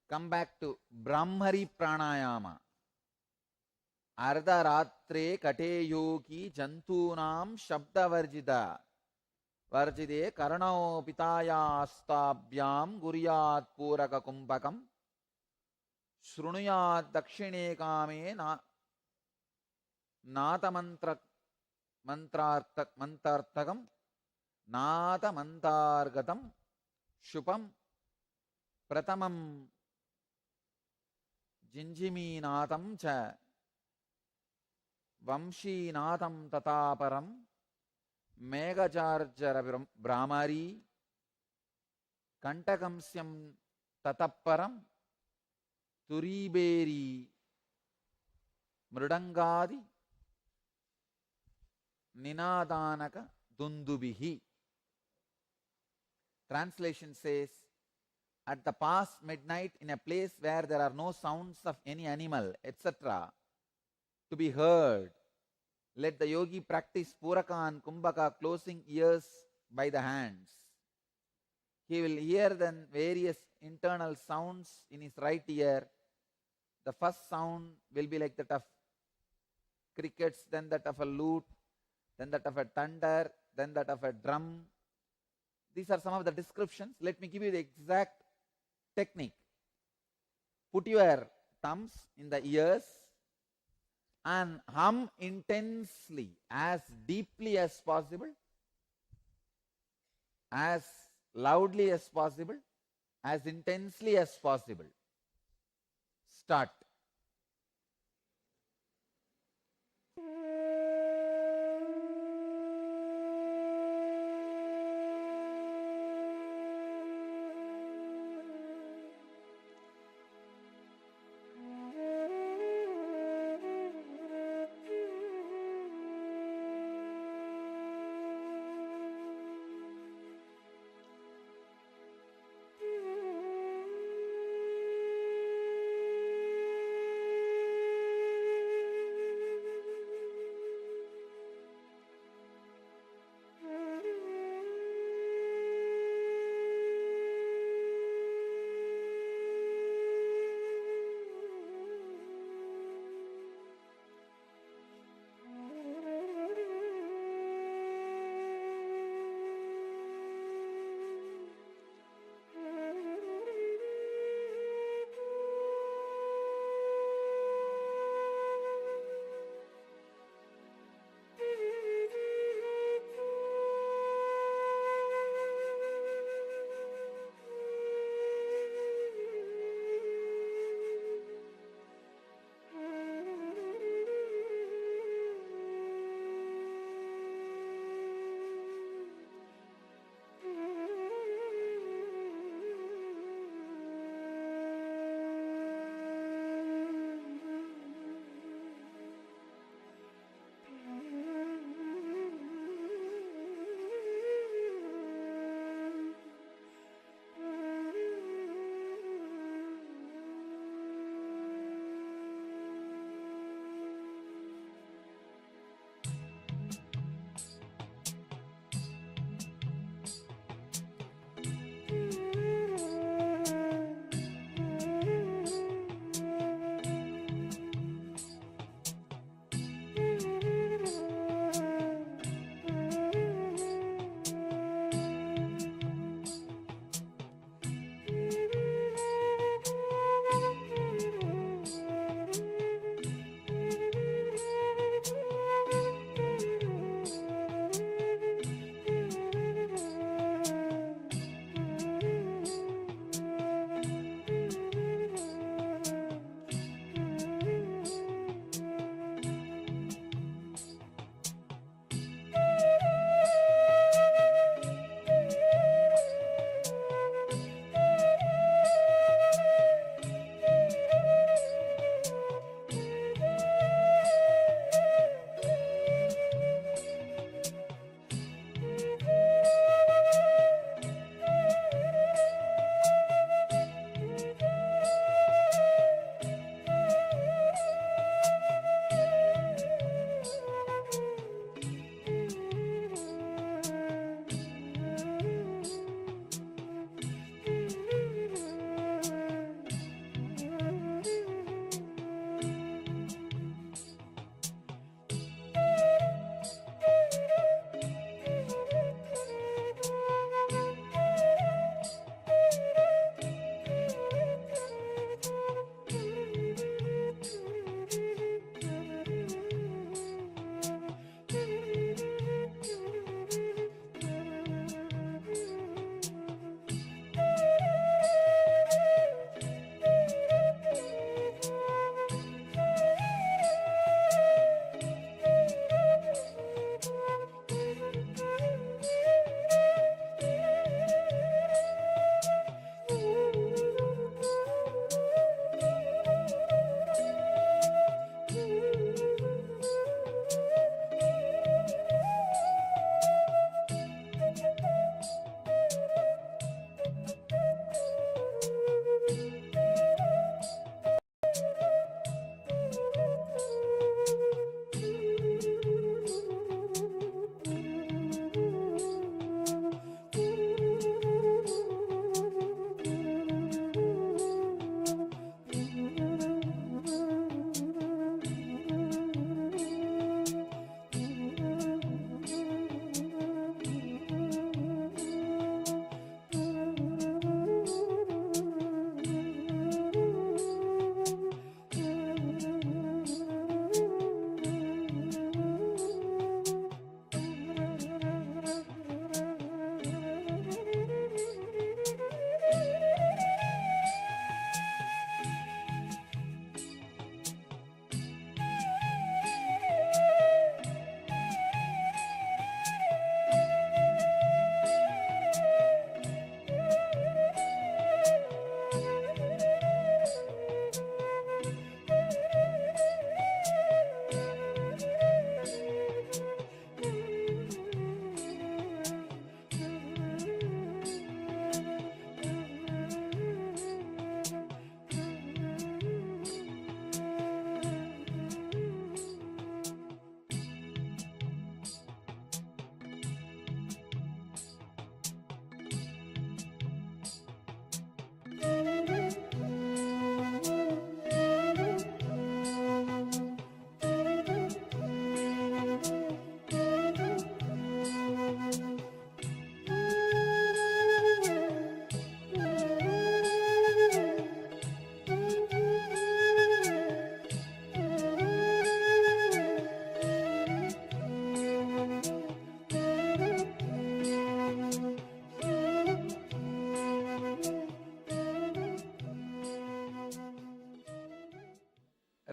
A: Come back to Brahmari Pranayama. Ardharatre kate yogi jantunam shabdavarjida. Varjide karanao pitaya astabhyam guryat puraka kumbhakam. Shrunuyat dakshine kame nata mantartakam. Nata mantargatam. Shupam pratamam jinjiminatam cha vamshinatam tataparam megacharjara brahmari kantakamsyam tataparam turiberi mridangadi ninadanaka dundubihi. Translation says, at the past midnight in a place where there are no sounds of any animal, etc., to be heard, let the yogi practice Puraka and Kumbhaka, closing ears by the hands. He will hear then various internal sounds in his right ear. The first sound will be like that of crickets, then that of a lute, then that of a thunder, then that of a drum. These are some of the descriptions. Let me give you the exact technique. Put your thumbs in the ears and hum intensely, as deeply as possible, as loudly as possible, as intensely as possible. Start.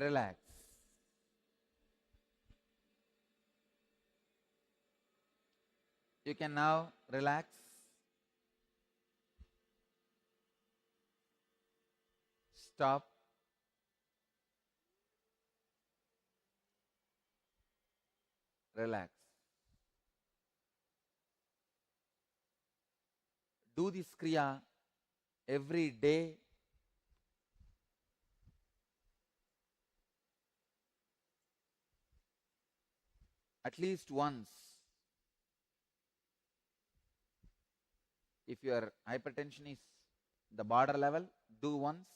A: relax. You can now relax. Stop. Relax. Do this Kriya every day. At least once. If your hypertension is the border level, do once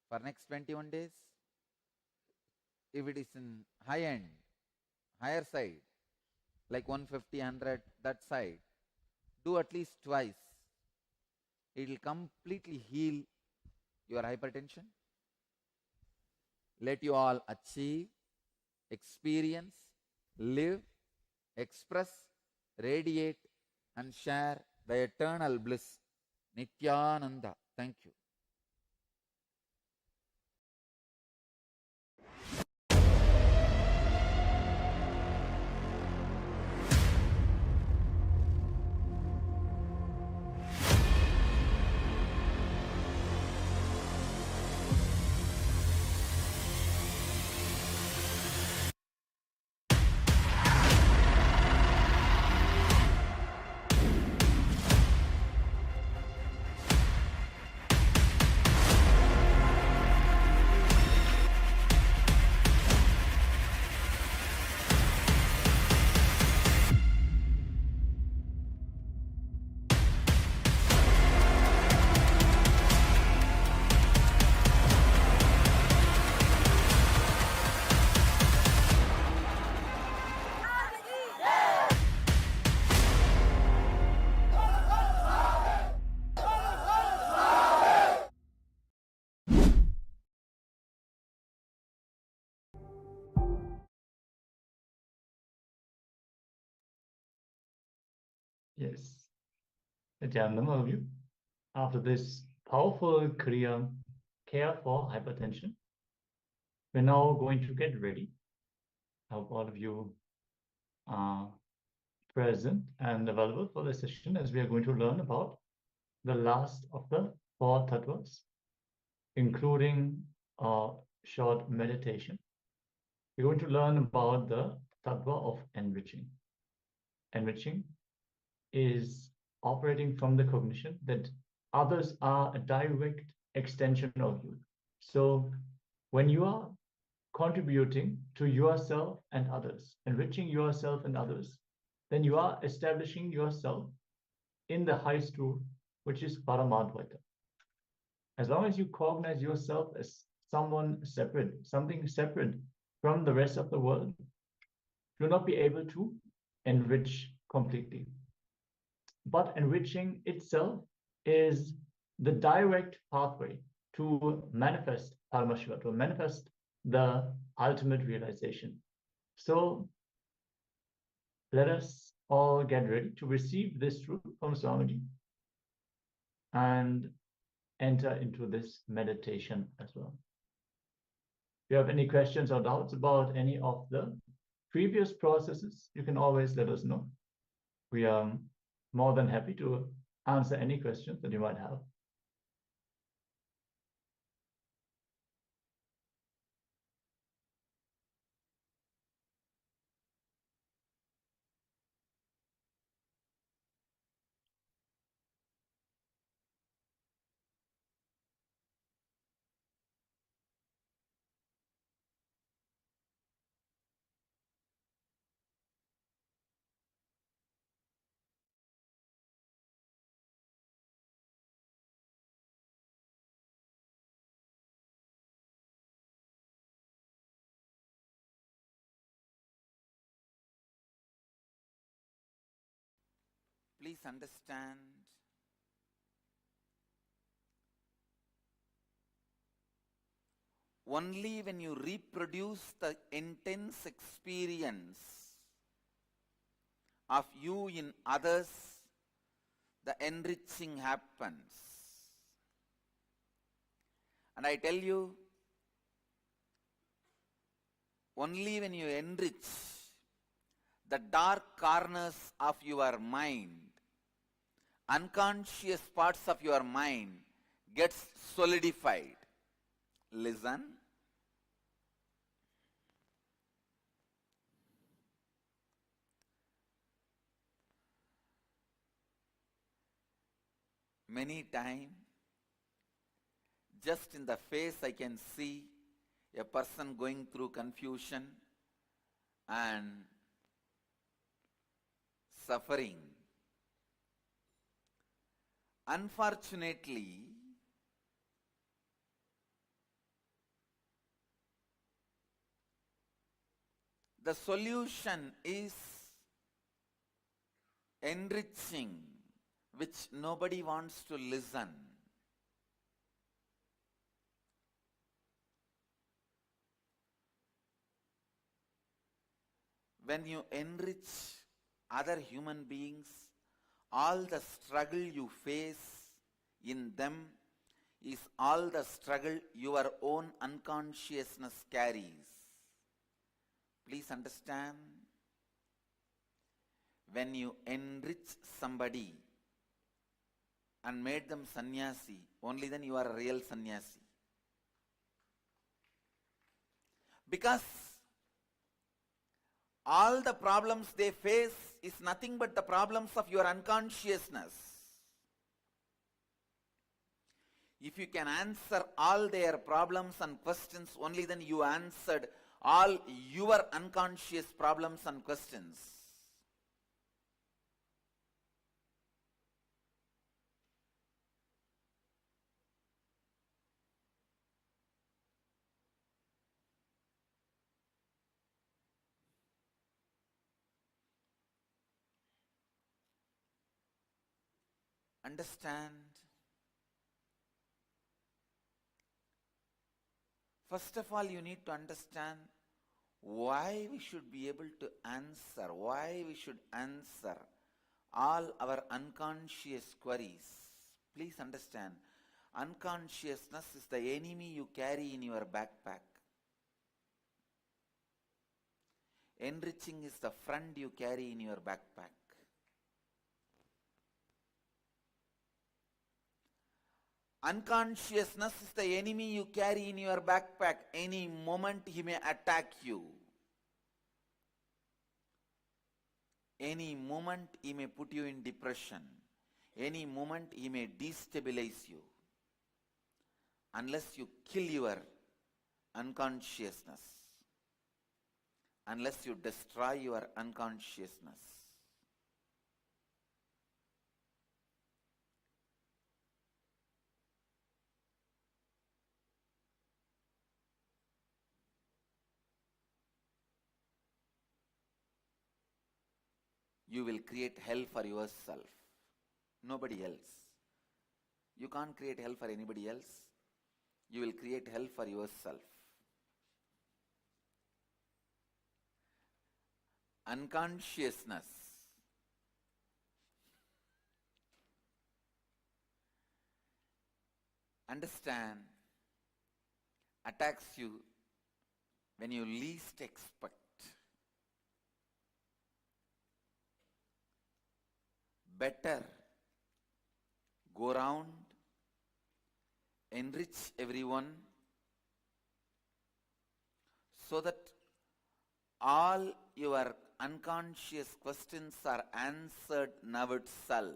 A: for next 21 days. If it is in high end, higher side, like 150, 100, that side, do at least twice. It will completely heal your hypertension. Let you all achieve, experience, live, express, radiate, and share the eternal bliss. Nityananda. Thank you.
B: Yes. Nityananda, all of you. After this powerful Kriya, care for hypertension, we're now going to get ready. I hope all of you are present and available for the session, as we are going to learn about the last of the 4 tattvas, including a short meditation. We're going to learn about the tattva of enriching. Enriching is operating from the cognition that others are a direct extension of you. So when you are contributing to yourself and others, enriching yourself and others, then you are establishing yourself in the highest truth, which is Paramadvaita. As long as you cognize yourself as someone separate, something separate from the rest of the world, you'll not be able to enrich completely. But enriching itself is the direct pathway to manifest Paramashiva, to manifest the ultimate realization. So let us all get ready to receive this truth from Swamiji and enter into this meditation as well. If you have any questions or doubts about any of the previous processes, you can always let us know. We are more than happy to answer any questions that you might have.
A: Please understand, only when you reproduce the intense experience of you in others, the enriching happens. And I tell you, only when you enrich the dark corners of your mind, unconscious parts of your mind gets solidified. Listen. Many times, just in the face I can see a person going through confusion and suffering. Unfortunately, the solution is enriching, which nobody wants to listen. When you enrich other human beings, all the struggle you face in them is all the struggle your own unconsciousness carries. Please understand, when you enrich somebody and made them sannyasi, only then you are a real sannyasi. Because all the problems they face is nothing but the problems of your unconsciousness. If you can answer all their problems and questions, only then you answered all your unconscious problems and questions. Understand? First of all, you need to understand why we should be able to answer, why we should answer all our unconscious queries. Please understand, unconsciousness is the enemy you carry in your backpack. Enriching is the friend you carry in your backpack. Unconsciousness is the enemy you carry in your backpack. Any moment he may attack you. Any moment he may put you in depression. Any moment he may destabilize you. Unless you kill your unconsciousness. Unless you destroy your unconsciousness. You will create hell for yourself, nobody else. You can't create hell for anybody else. You will create hell for yourself. Unconsciousness understand attacks you when you least expect. Better go round, enrich everyone so that all your unconscious questions are answered now itself.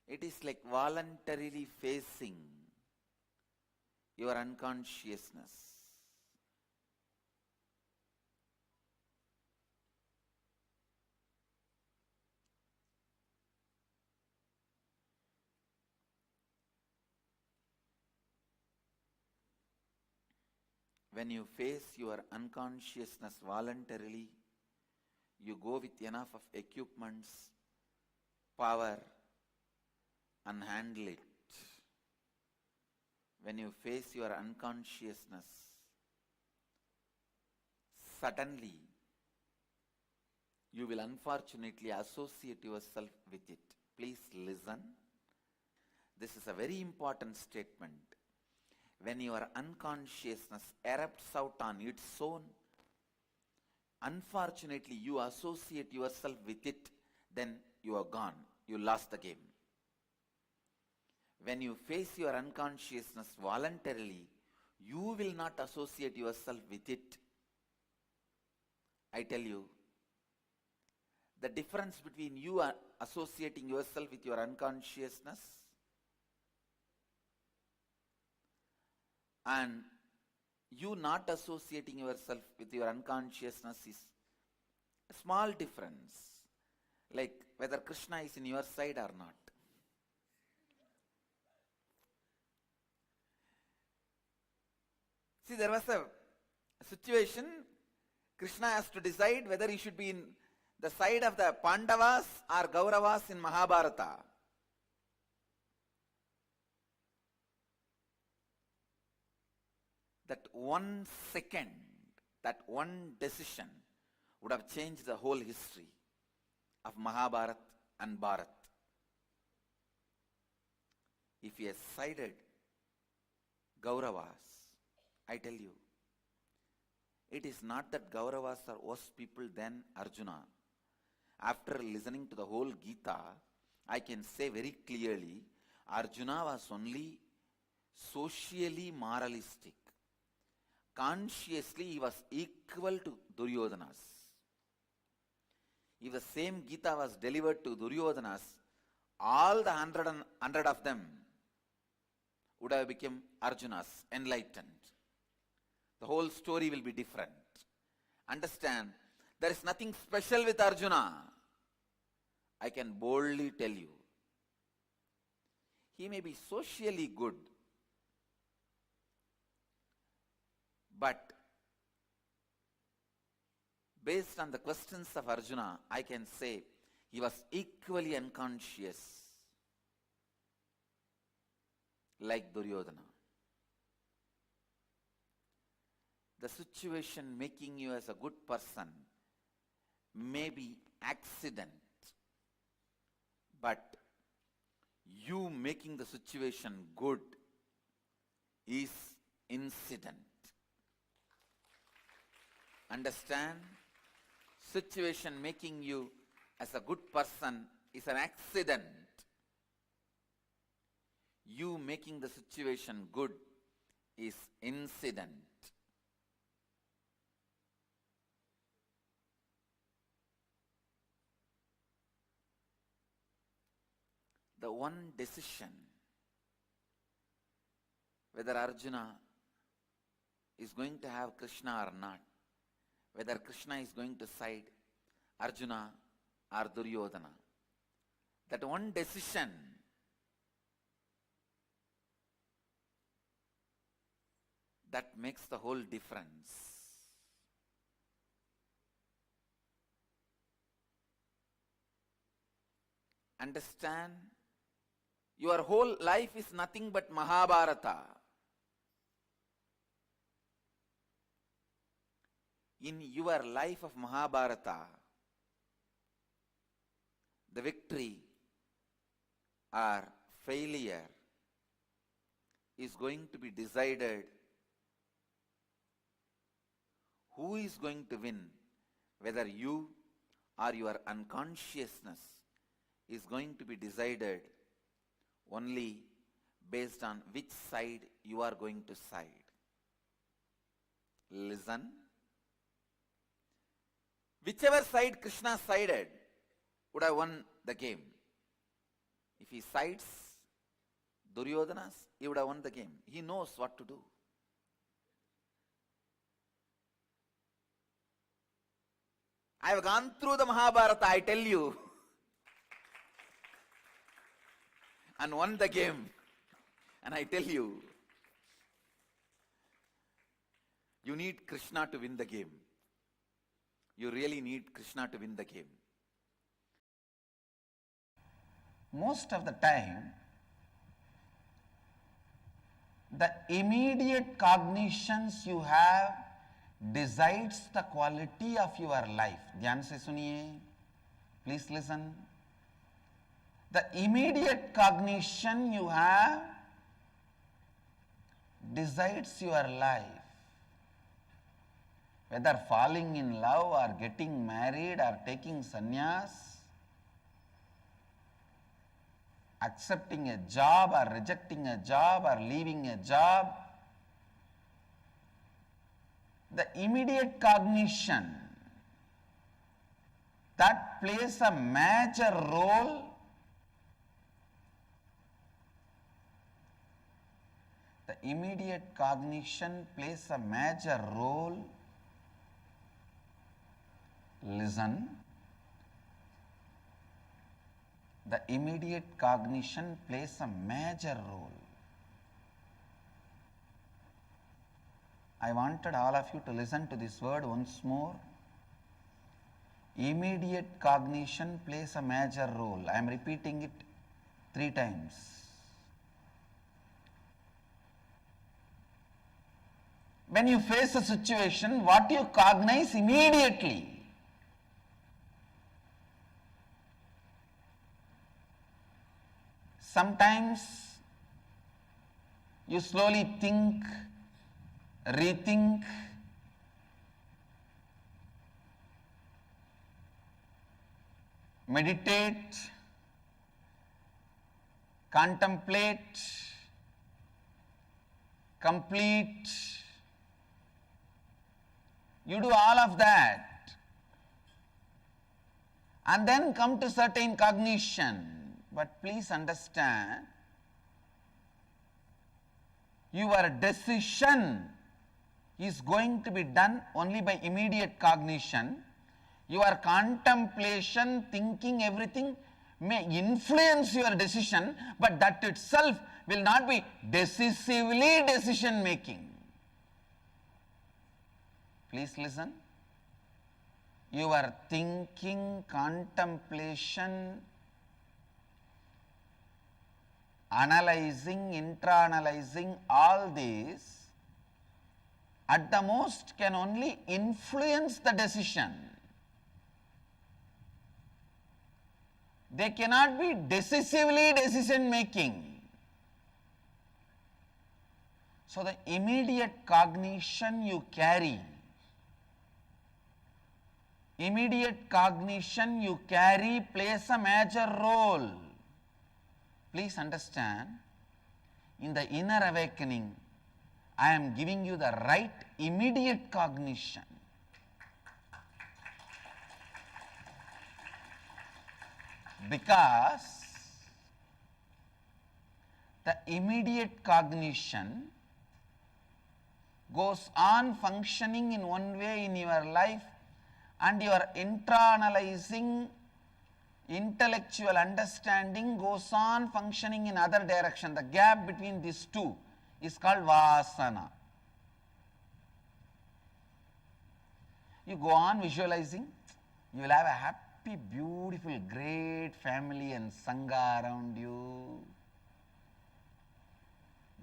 A: It is like voluntarily facing your unconsciousness. When you face your unconsciousness voluntarily, you go with enough of equipments, power, and handle it. When you face your unconsciousness, suddenly you will unfortunately associate yourself with it. Please listen. This is a very important statement. When your unconsciousness erupts out on its own, unfortunately you associate yourself with it, then you are gone. You lost the game. When you face your unconsciousness voluntarily, you will not associate yourself with it. I tell you, the difference between you associating yourself with your unconsciousness and you not associating yourself with your unconsciousness is a small difference, like whether Krishna is in your side or not. See, there was a situation, Krishna has to decide whether he should be in the side of the Pandavas or Kauravas in Mahabharata. That 1 second, that one decision would have changed the whole history of Mahabharat and Bharat. If he has sided Kauravas, I tell you, it is not that Kauravas are worse people than Arjuna. After listening to the whole Gita, I can say very clearly, Arjuna was only socially moralistic. Consciously, he was equal to Duryodhana's. If the same Gita was delivered to Duryodhana's, all the 100 of them would have become Arjuna's, enlightened. The whole story will be different. Understand, there is nothing special with Arjuna. I can boldly tell you. He may be socially good, but based on the questions of Arjuna, I can say he was equally unconscious like Duryodhana. The situation making you as a good person may be accident, but you making the situation good is incident. Understand? Situation making you as a good person is an accident. You making the situation good is incident. The one decision whether Arjuna is going to have Krishna or not, whether Krishna is going to side Arjuna or Duryodhana, that one decision that makes the whole difference. Understand? Your whole life is nothing but Mahabharata. In your life of Mahabharata, the victory or failure is going to be decided. Who is going to win? Whether you or your unconsciousness is going to be decided only based on which side you are going to side. Listen. Whichever side Krishna sided would have won the game. If he sides Duryodhana's, he would have won the game. He knows what to do. I have gone through the Mahabharata, I tell you, and won the game. And I tell you, you need Krishna to win the game. You really need Krishna to win the game.
J: Most of the time, the immediate cognitions you have decides the quality of your life. ध्यान से सुनिए. Please listen. The immediate cognition you have decides your life. Whether falling in love or getting married or taking sannyas, accepting a job or rejecting a job or leaving a job, the immediate cognition that plays a major role listen, the immediate cognition plays a major role. I wanted all of you to listen to this word once more. Immediate cognition plays a major role. I am repeating it 3 times. When you face a situation, what you cognize immediately? Sometimes you slowly think, rethink, meditate, contemplate, complete. You do all of that and then come to certain cognition. But please understand, your decision is going to be done only by immediate cognition. Your contemplation, thinking, everything may influence your decision, but that itself will not be decisively decision making. Please listen. Your thinking, contemplation, analyzing, intra-analyzing, all these at the most can only influence the decision. They cannot be decisively decision making. So the immediate cognition you carry, plays a major role. Please understand, in the inner awakening, I am giving you the right immediate cognition. Because the immediate cognition goes on functioning in one way in your life, and your intra-analyzing intellectual understanding goes on functioning in other direction. The gap between these two is called vasana. You go on visualizing, you will have a happy, beautiful, great family and sangha around you,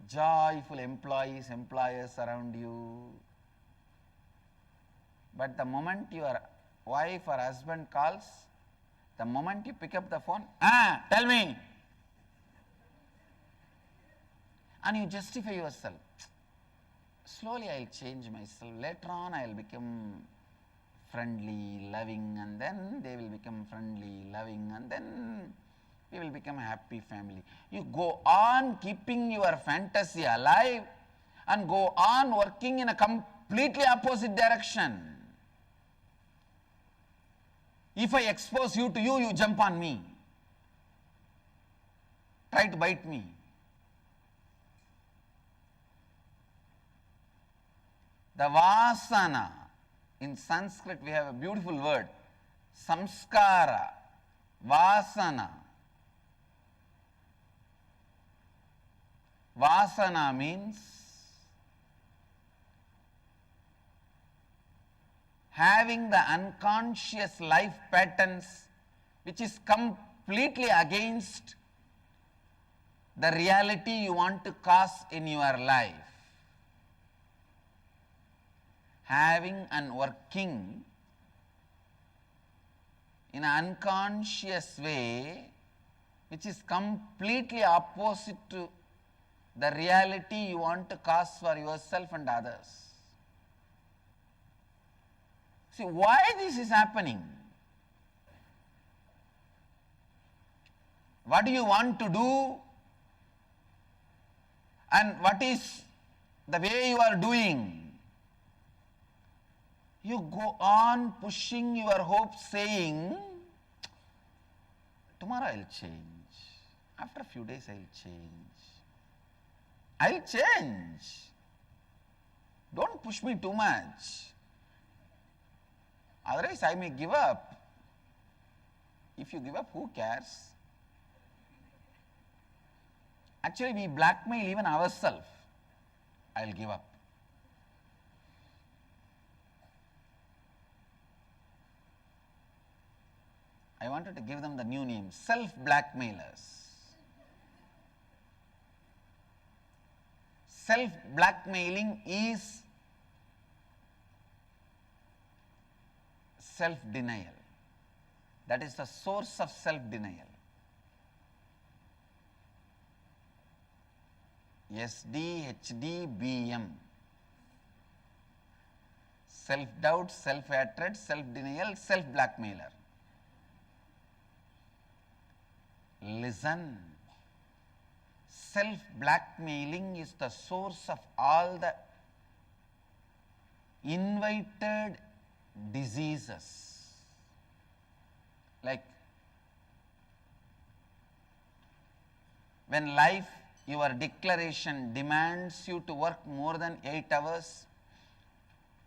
J: joyful employees, employers around you. But the moment your wife or husband calls, the moment you pick up the phone, tell me, and you justify yourself. Slowly I will change myself. Later on I will become friendly, loving, and then they will become friendly, loving, and then we will become a happy family. You go on keeping your fantasy alive and go on working in a completely opposite direction. If I expose you to you, you jump on me, try to bite me. The vasana, in Sanskrit we have a beautiful word, samskara, vasana. Vasana means having the unconscious life patterns which is completely against the reality you want to cause in your life. Having and working in an unconscious way which is completely opposite to the reality you want to cause for yourself and others. See, why this is happening? What do you want to do? And what is the way you are doing? You go on pushing your hopes, saying, tomorrow I'll change. After a few days I'll change. I'll change. Don't push me too much. Otherwise I may give up. If you give up, who cares? Actually, we blackmail even ourselves. I'll give up. I wanted to give them the new name, self-blackmailers. Self-blackmailing is self-denial. That is the source of self-denial. SD, HD, BM. Self-doubt, self-hatred, self-denial, self-blackmailer. Listen. Self-blackmailing is the source of all the invited diseases. Like when life, your declaration demands you to work more than 8 hours,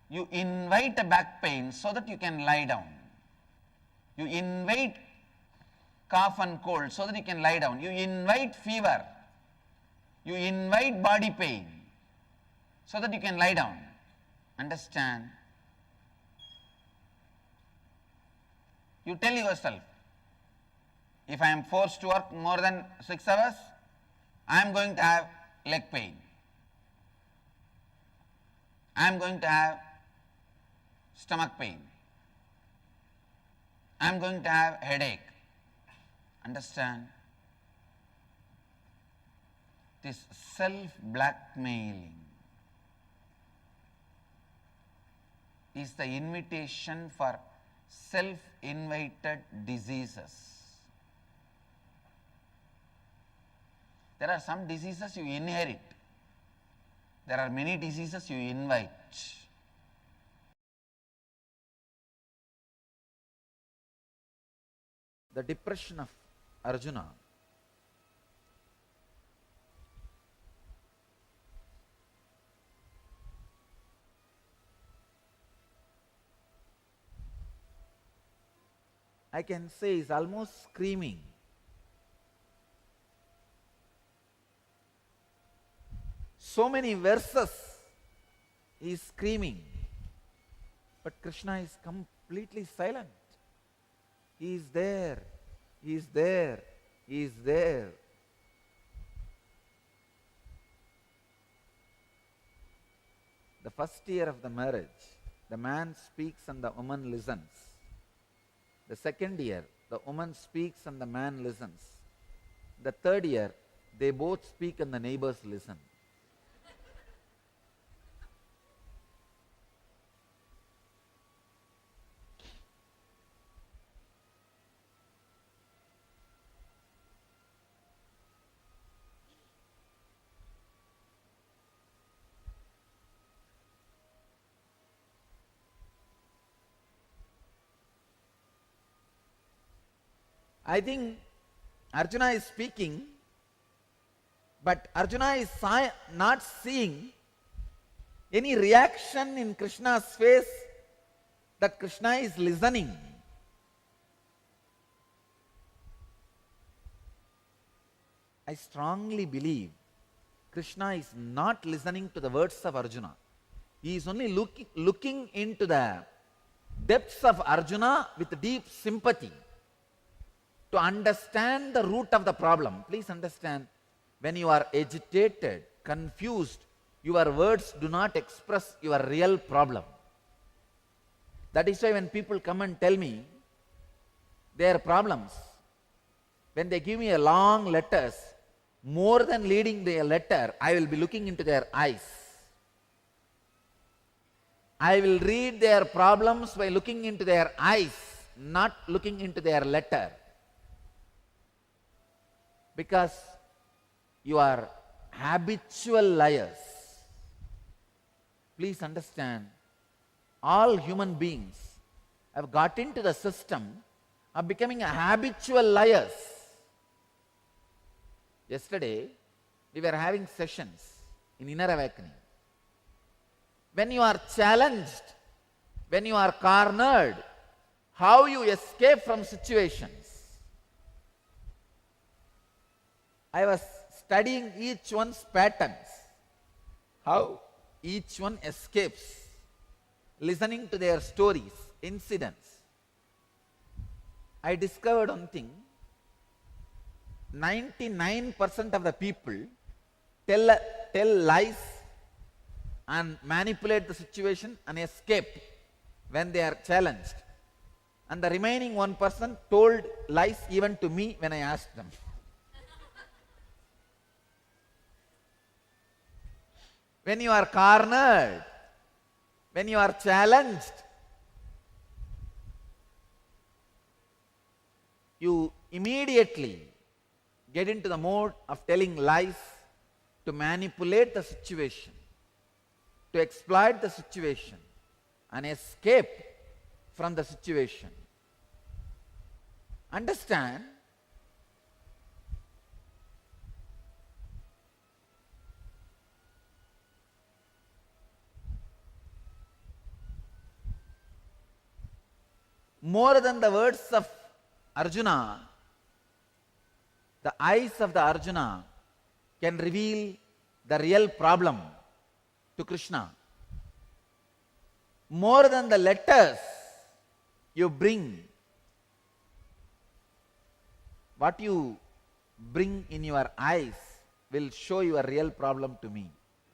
J: you invite a back pain so that you can lie down. You invite cough and cold so that you can lie down. You invite fever. You invite body pain so that you can lie down. Understand? You tell yourself, if I am forced to work more than 6 hours, I am going to have leg pain. I am going to have stomach pain. I am going to have headache. Understand? This self-blackmailing is the invitation for self-invited diseases. There are some diseases you inherit. There are many diseases you invite.
A: The depression of Arjuna I can say is almost screaming. So many verses he is screaming, but Krishna is completely silent. He is there, he is there, he is there. The first year of the marriage, the man speaks and the woman listens. The second year, the woman speaks and the man listens. The third year, they both speak and the neighbors listen. I think Arjuna is speaking, but Arjuna is not seeing any reaction in Krishna's face that Krishna is listening. I strongly believe Krishna is not listening to the words of Arjuna. He is only looking into the depths of Arjuna with deep sympathy, to understand the root of the problem. Please understand, when you are agitated, confused, your words do not express your real problem. That is why when people come and tell me their problems, when they give me a long letters,
I: More than reading their letter, I will be looking into their eyes. I will read their problems by looking into their eyes, not looking into their letter. Because you are habitual liars. Please understand, all human beings have got into the system of becoming habitual liars. Yesterday, we were having sessions in Inner Awakening. When you are challenged, when you are cornered, how you escape from situations. I was studying each one's patterns, how each one escapes, listening to their stories, incidents. I discovered one thing, 99% of the people tell lies and manipulate the situation and escape when they are challenged. And the remaining 1% told lies even to me when I asked them. When you are cornered, when you are challenged, you immediately get into the mode of telling lies to manipulate the situation, to exploit the situation and escape from the situation. Understand, more than the words of Arjuna, the eyes of the Arjuna can reveal the real problem to Krishna. More than the letters you bring, what you bring in your eyes will show your real problem to me.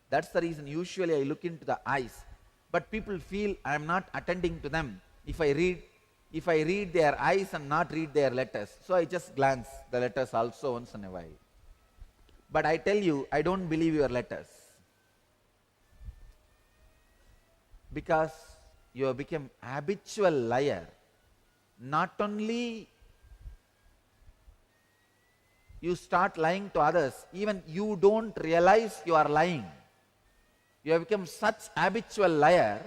I: That's the reason usually I look into the eyes. But people feel I am not attending to them if I read their eyes and not read their letters. So I just glance the letters also once in a while. But I tell you, I don't believe your letters. Because you have become habitual liar. Not only you start lying to others, even you don't realize you are lying. You have become such habitual liar,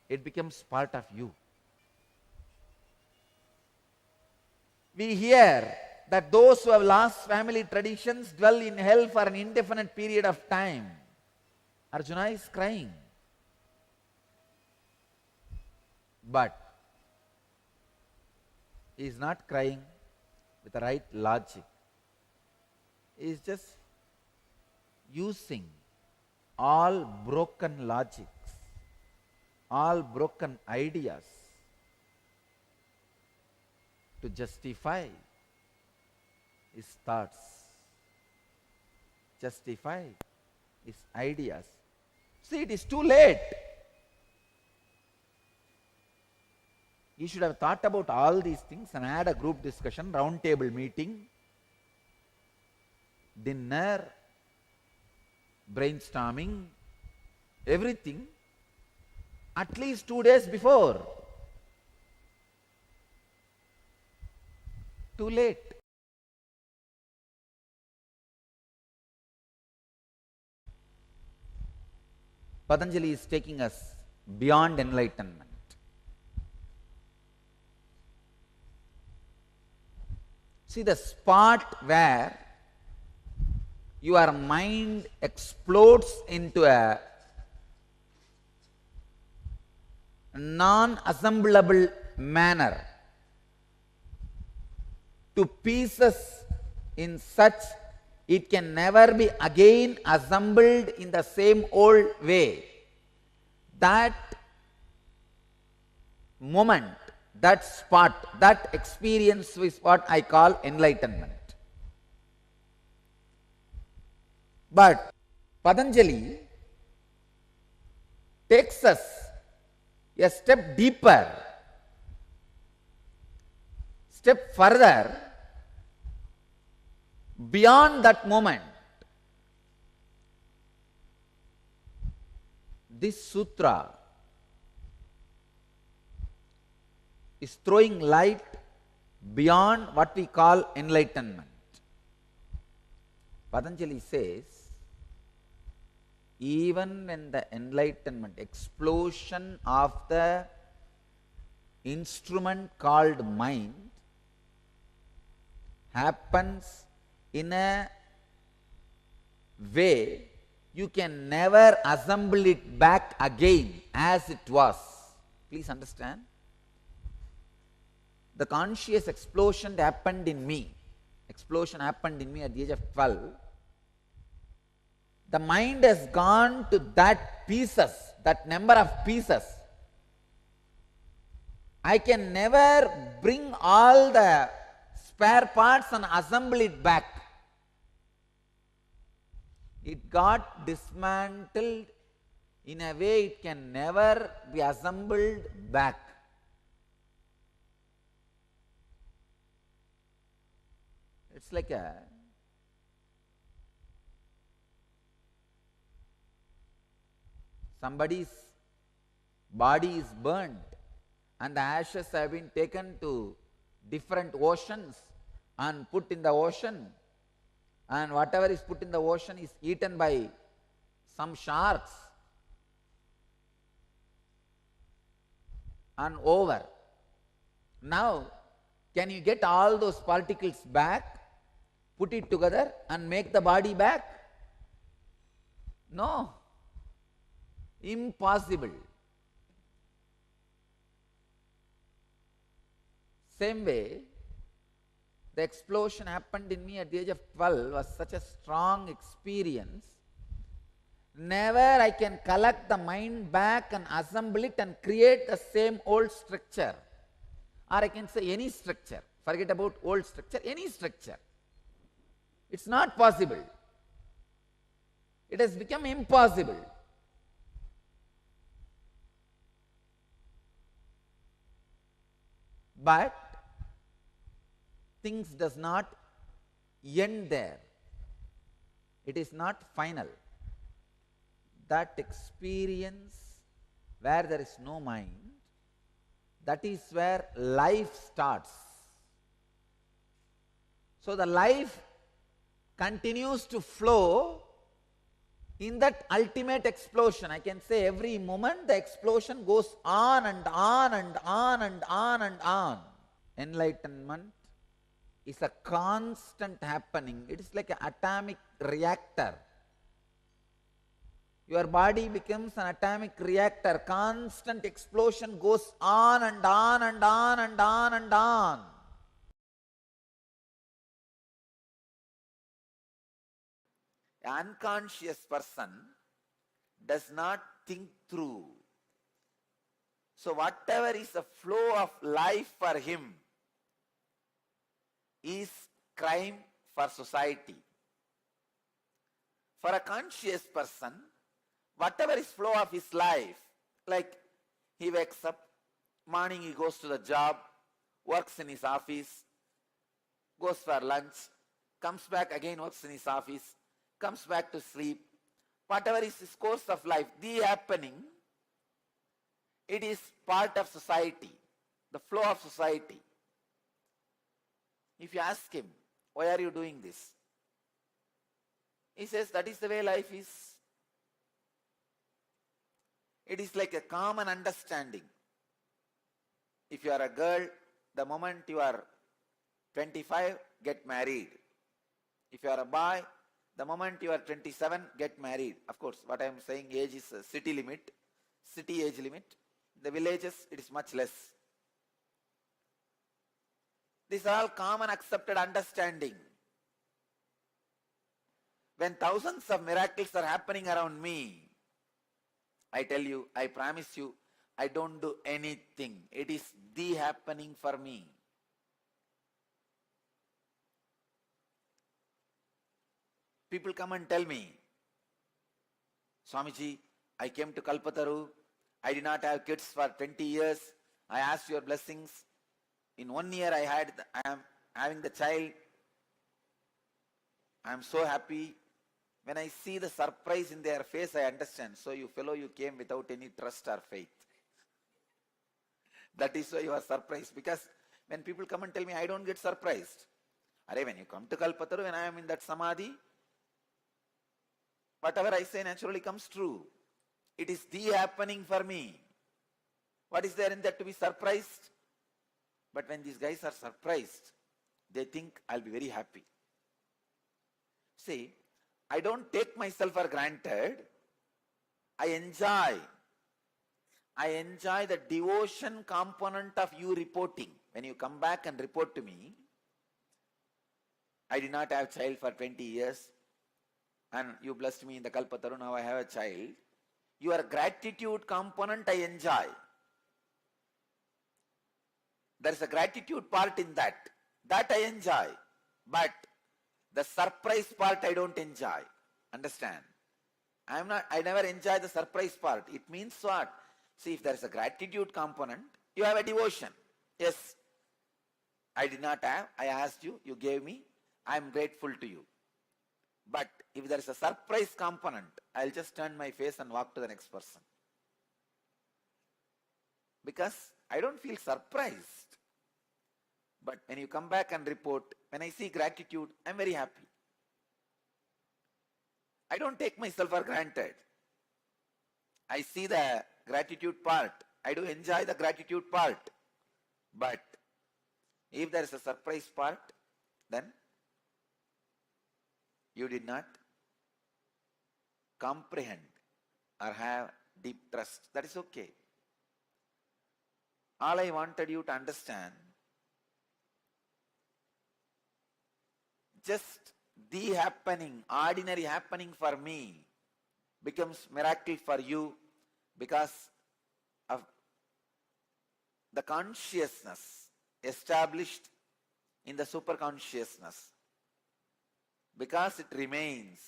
I: it becomes part of you. We hear that those who have lost family traditions dwell in hell for an indefinite period of time. Arjuna is crying. But he is not crying with the right logic. He is just using all broken logics, all broken ideas to justify his thoughts, justify his ideas. See, it is too late. You should have thought about all these things and had a group discussion, round table meeting, dinner, brainstorming, everything at least 2 days before. Too late. Patanjali is taking us beyond enlightenment. See, the spot where your mind explodes into a non-assemblable manner to pieces in such it can never be again assembled in the same old way. That moment, that spot, that experience is what I call enlightenment. But Patanjali takes us a step deeper, step further, Beyond that moment, this sutra is throwing light beyond what we call enlightenment. Patanjali says, even when the enlightenment, explosion of the instrument called mind happens in a way you can never assemble it back again as it was. Please understand. The conscious explosion happened in me. Explosion happened in me at the age of 12. The mind has gone to that pieces, that number of pieces. I can never bring all the spare parts and assemble it back. It got dismantled in a way it can never be assembled back. It's like somebody's body is burnt and the ashes have been taken to different oceans and put in the ocean, and whatever is put in the ocean is eaten by some sharks and over. Now, can you get all those particles back, put it together and make the body back? No. Impossible. Same way, the explosion happened in me at the age of 12 was such a strong experience. Never I can collect the mind back and assemble it and create the same old structure. Or I can say any structure. Forget about old structure, any structure. It's not possible. It has become impossible. But things does not end there. It is not final. That experience where there is no mind, that is where life starts. So the life continues to flow in that ultimate explosion. I can say every moment the explosion goes on and on and on and on and on. Enlightenment is a constant happening. It is like an atomic reactor. Your body becomes an atomic reactor. Constant explosion goes on and on and on and on and on. An unconscious person does not think through. So whatever is the flow of life for him is crime for society. For a conscious person, whatever is flow of his life, like he wakes up, morning he goes to the job, works in his office, goes for lunch, comes back again, works in his office, comes back to sleep. Whatever is his course of life, the happening, it is part of society, the flow of society. If you ask him, why are you doing this? He says, that is the way life is. It is like a common understanding. If you are a girl, the moment you are 25, get married. If you are a boy, the moment you are 27, get married. Of course, what I am saying, age is a city limit, city age limit. The villages, it is much less. These are all common accepted understanding. When thousands of miracles are happening around me, I tell you, I promise you, I don't do anything. It is the happening for me. People come and tell me, Swamiji, I came to Kalpataru. I did not have kids for 20 years. I asked your blessings. In 1 year I am having the child.
A: I am so happy. When I see the surprise in their face, I understand. So you fellow, you came without any trust or faith. That is why you are surprised. Because when people come and tell me, I don't get surprised. When you come to Kalpataru, when I am in that samadhi, whatever I say naturally comes true. It is the happening for me. What is there in that to be surprised? But when these guys are surprised, they think I'll be very happy. See, I don't take myself for granted. I enjoy the devotion component of you reporting. When you come back and report to me, I did not have a child for 20 years and you blessed me in the Kalpataru, now I have a child. Your gratitude component I enjoy. There is a gratitude part in that. That I enjoy. But the surprise part I don't enjoy. Understand? I never enjoy the surprise part. It means what? See, if there is a gratitude component, you have a devotion. Yes, I did not have. I asked you, you gave me. I am grateful to you. But if there is a surprise component, I'll just turn my face and walk to the next person. Because I don't feel surprised. But when you come back and report, when I see gratitude, I'm very happy. I don't take myself for granted. I see the gratitude part. I do enjoy the gratitude part. But if there is a surprise part, then you did not comprehend or have deep trust. That is okay. All I wanted you to understand, just the happening, ordinary happening for me becomes miracle for you because of the consciousness established in the superconsciousness. Because it remains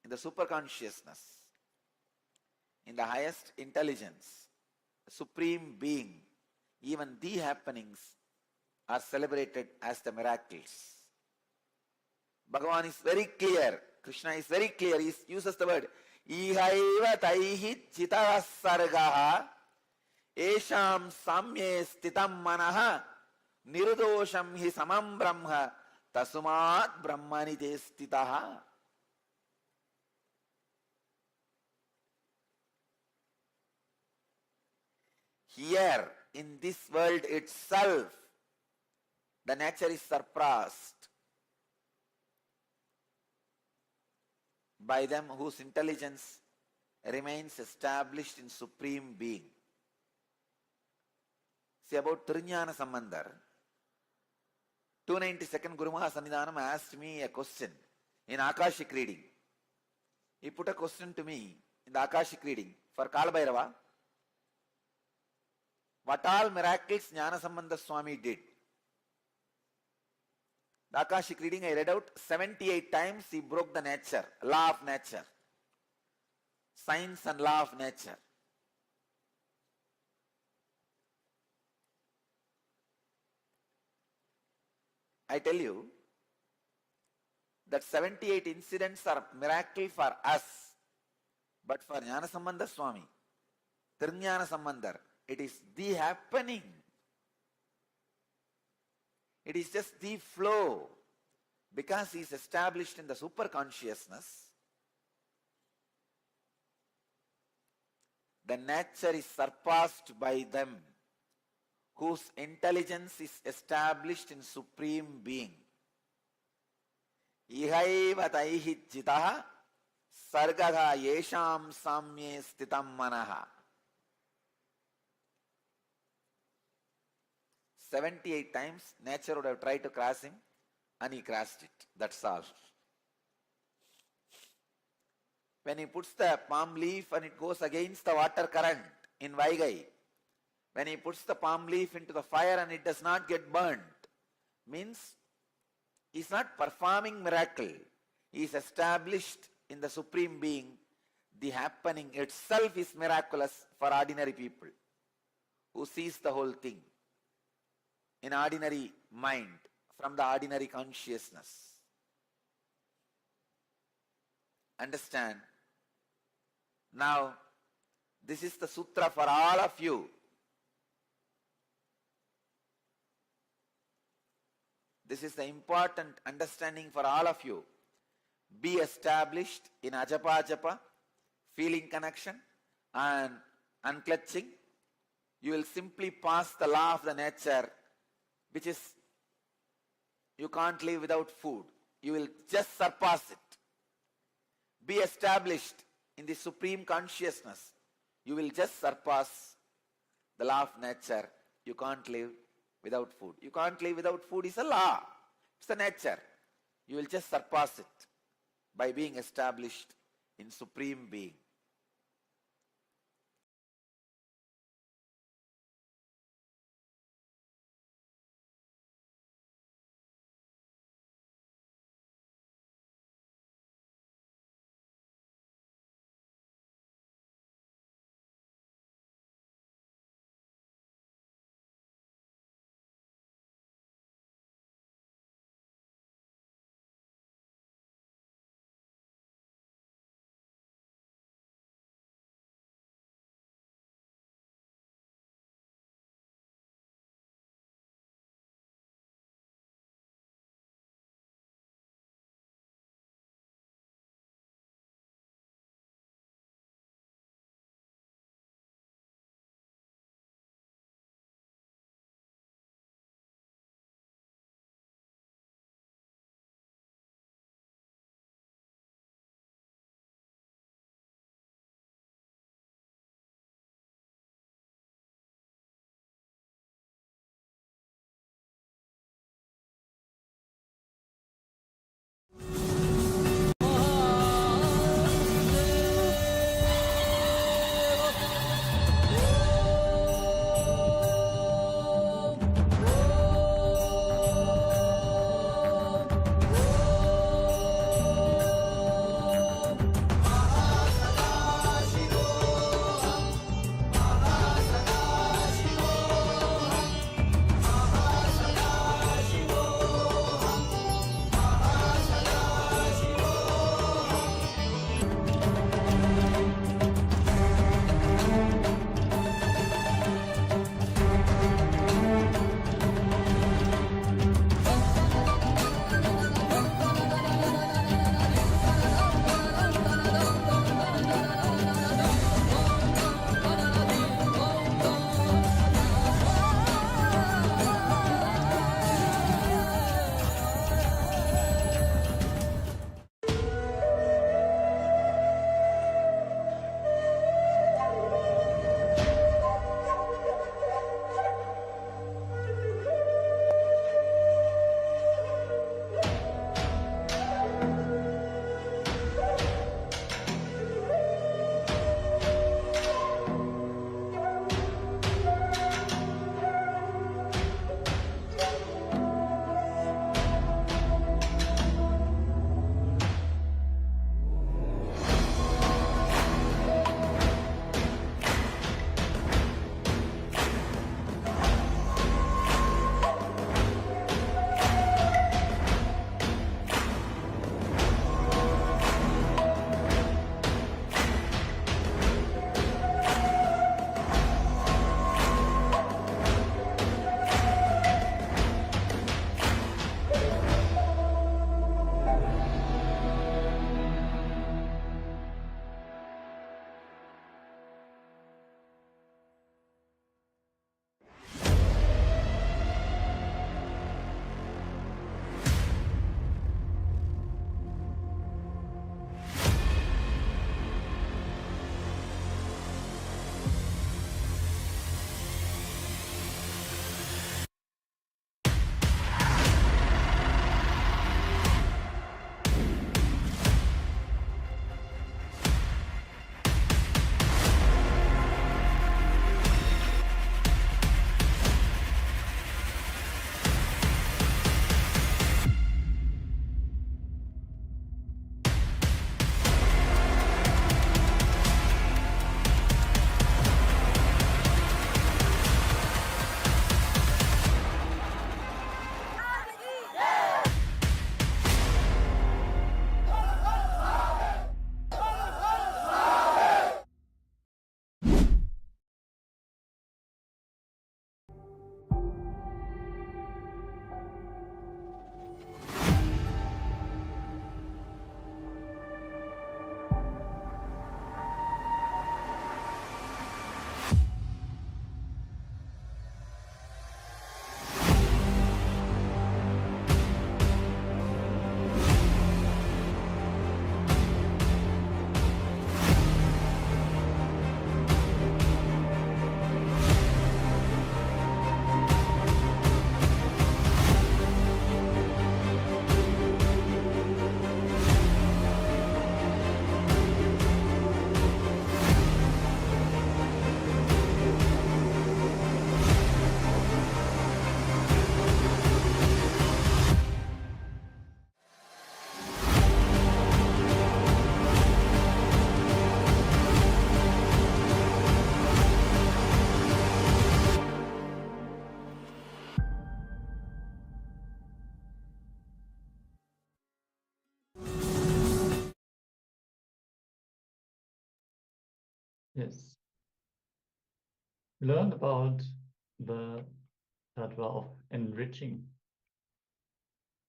A: in the superconsciousness, in the highest intelligence, the supreme being, even the happenings are celebrated as the miracles. Bhagavan is very clear, Krishna is very clear, he uses the word ihaiva taihi chitavas sargaha esham samye stitam manaha nirdosham hi samam brahma tasumat brahmani te stitaha. Here in this world itself, the nature is surpassed by them whose intelligence remains established in Supreme Being. See about Trinyana Sambandhar. 292nd Guru Maha Sannidhanam asked me a question in Akashic reading. He put a question to me in the Akashic reading for Kalabhairava. What all miracles Jnana Sambandha Swami did? The Akashic reading I read out 78 times he broke the nature, law of nature, science and law of nature. I tell you that 78 incidents are miracle for us, but for Jnana Sambandha Swami, Tirjnana Sambandhar, it is the happening. It is just the flow. Because he is established in the superconsciousness, the nature is surpassed by them whose intelligence is established in Supreme Being. Ihaiva taihi jitaha sargaha yesham samye stitam manaha. 78 times nature would have tried to cross him and he crossed it. That's all. When he puts the palm leaf and it goes against the water current in Vaigai, when he puts the palm leaf into the fire and it does not get burnt, means he is not performing miracle. He is established in the Supreme Being. The happening itself is miraculous for ordinary people who sees the whole thing in ordinary mind, from the ordinary consciousness. Understand? Now, this is the sutra for all of you. This is the important understanding for all of you. Be established in ajapa japa, feeling connection and unclutching. You will simply pass the law of the nature, which is you can't live without food. You will just surpass it. Be established in the supreme consciousness. You will just surpass the law of nature. You can't live without food. You can't live without food is a law. It's a nature. You will just surpass it by being established in supreme being.
B: Yes. We learned about the tattva of enriching.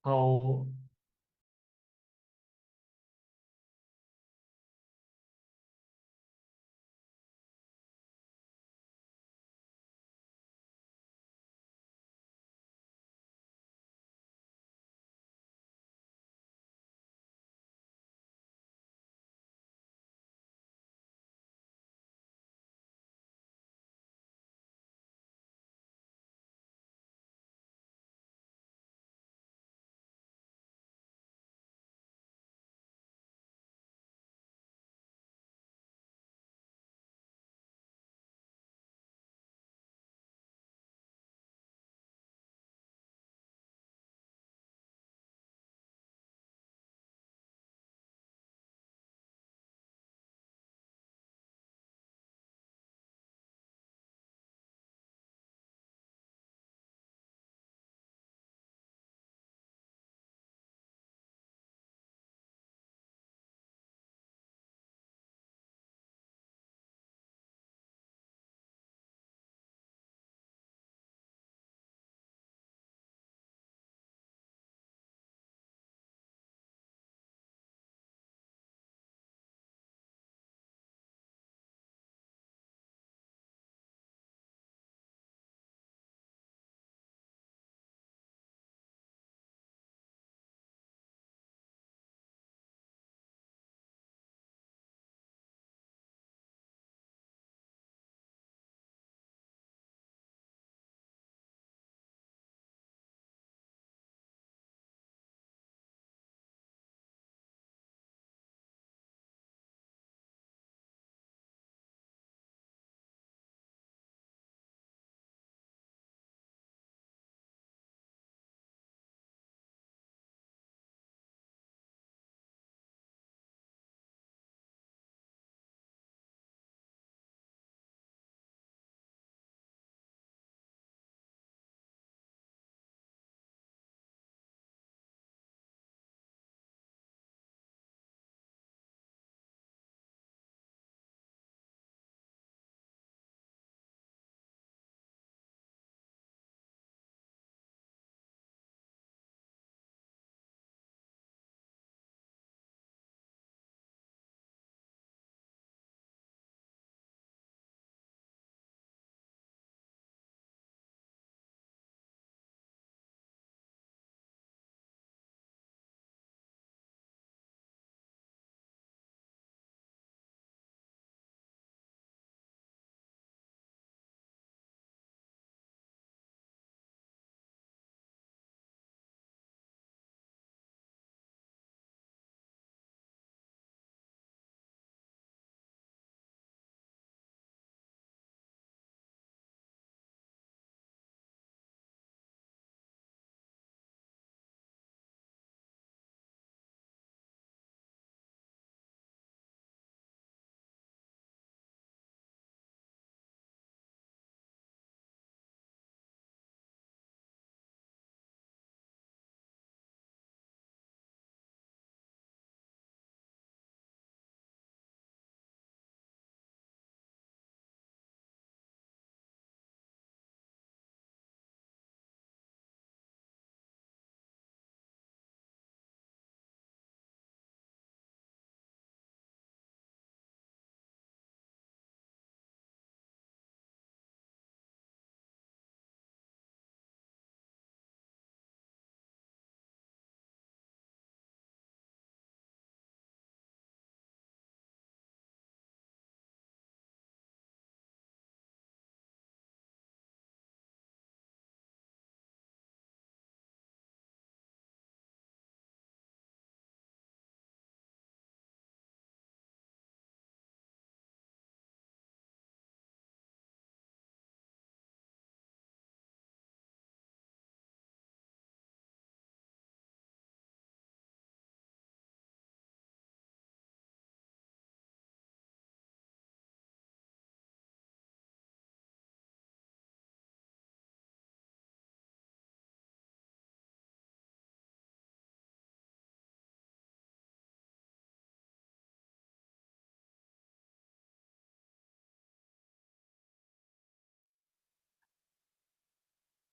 B: How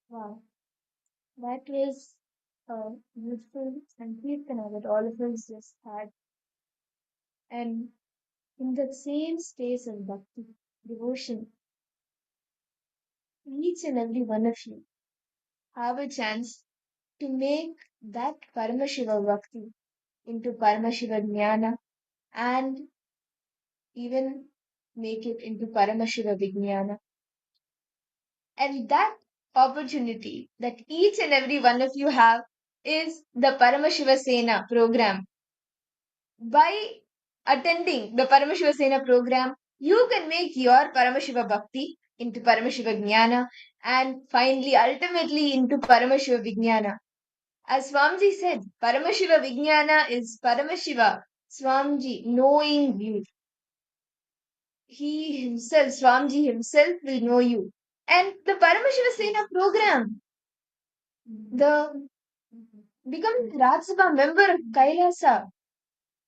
K: Wow, that was a beautiful Sankirtana that all of us just had. And in that same space of bhakti, devotion, each and every one of you have a chance to make that Paramashiva bhakti into Paramashiva jnana and even make it into Paramashiva vijnana. And that opportunity that each and every one of you have is the Paramashiva Sena program. By attending the Paramashiva Sena program, you can make your Paramashiva Bhakti into Paramashiva Jnana and finally, ultimately, into Paramashiva Vijnana. As Swamiji said, Paramashiva Vijnana is Paramashiva, Swamiji, knowing you. He himself, Swamiji himself will know you. And the Paramashiva Sena program, the becoming Rajya Sabha member of Kailasa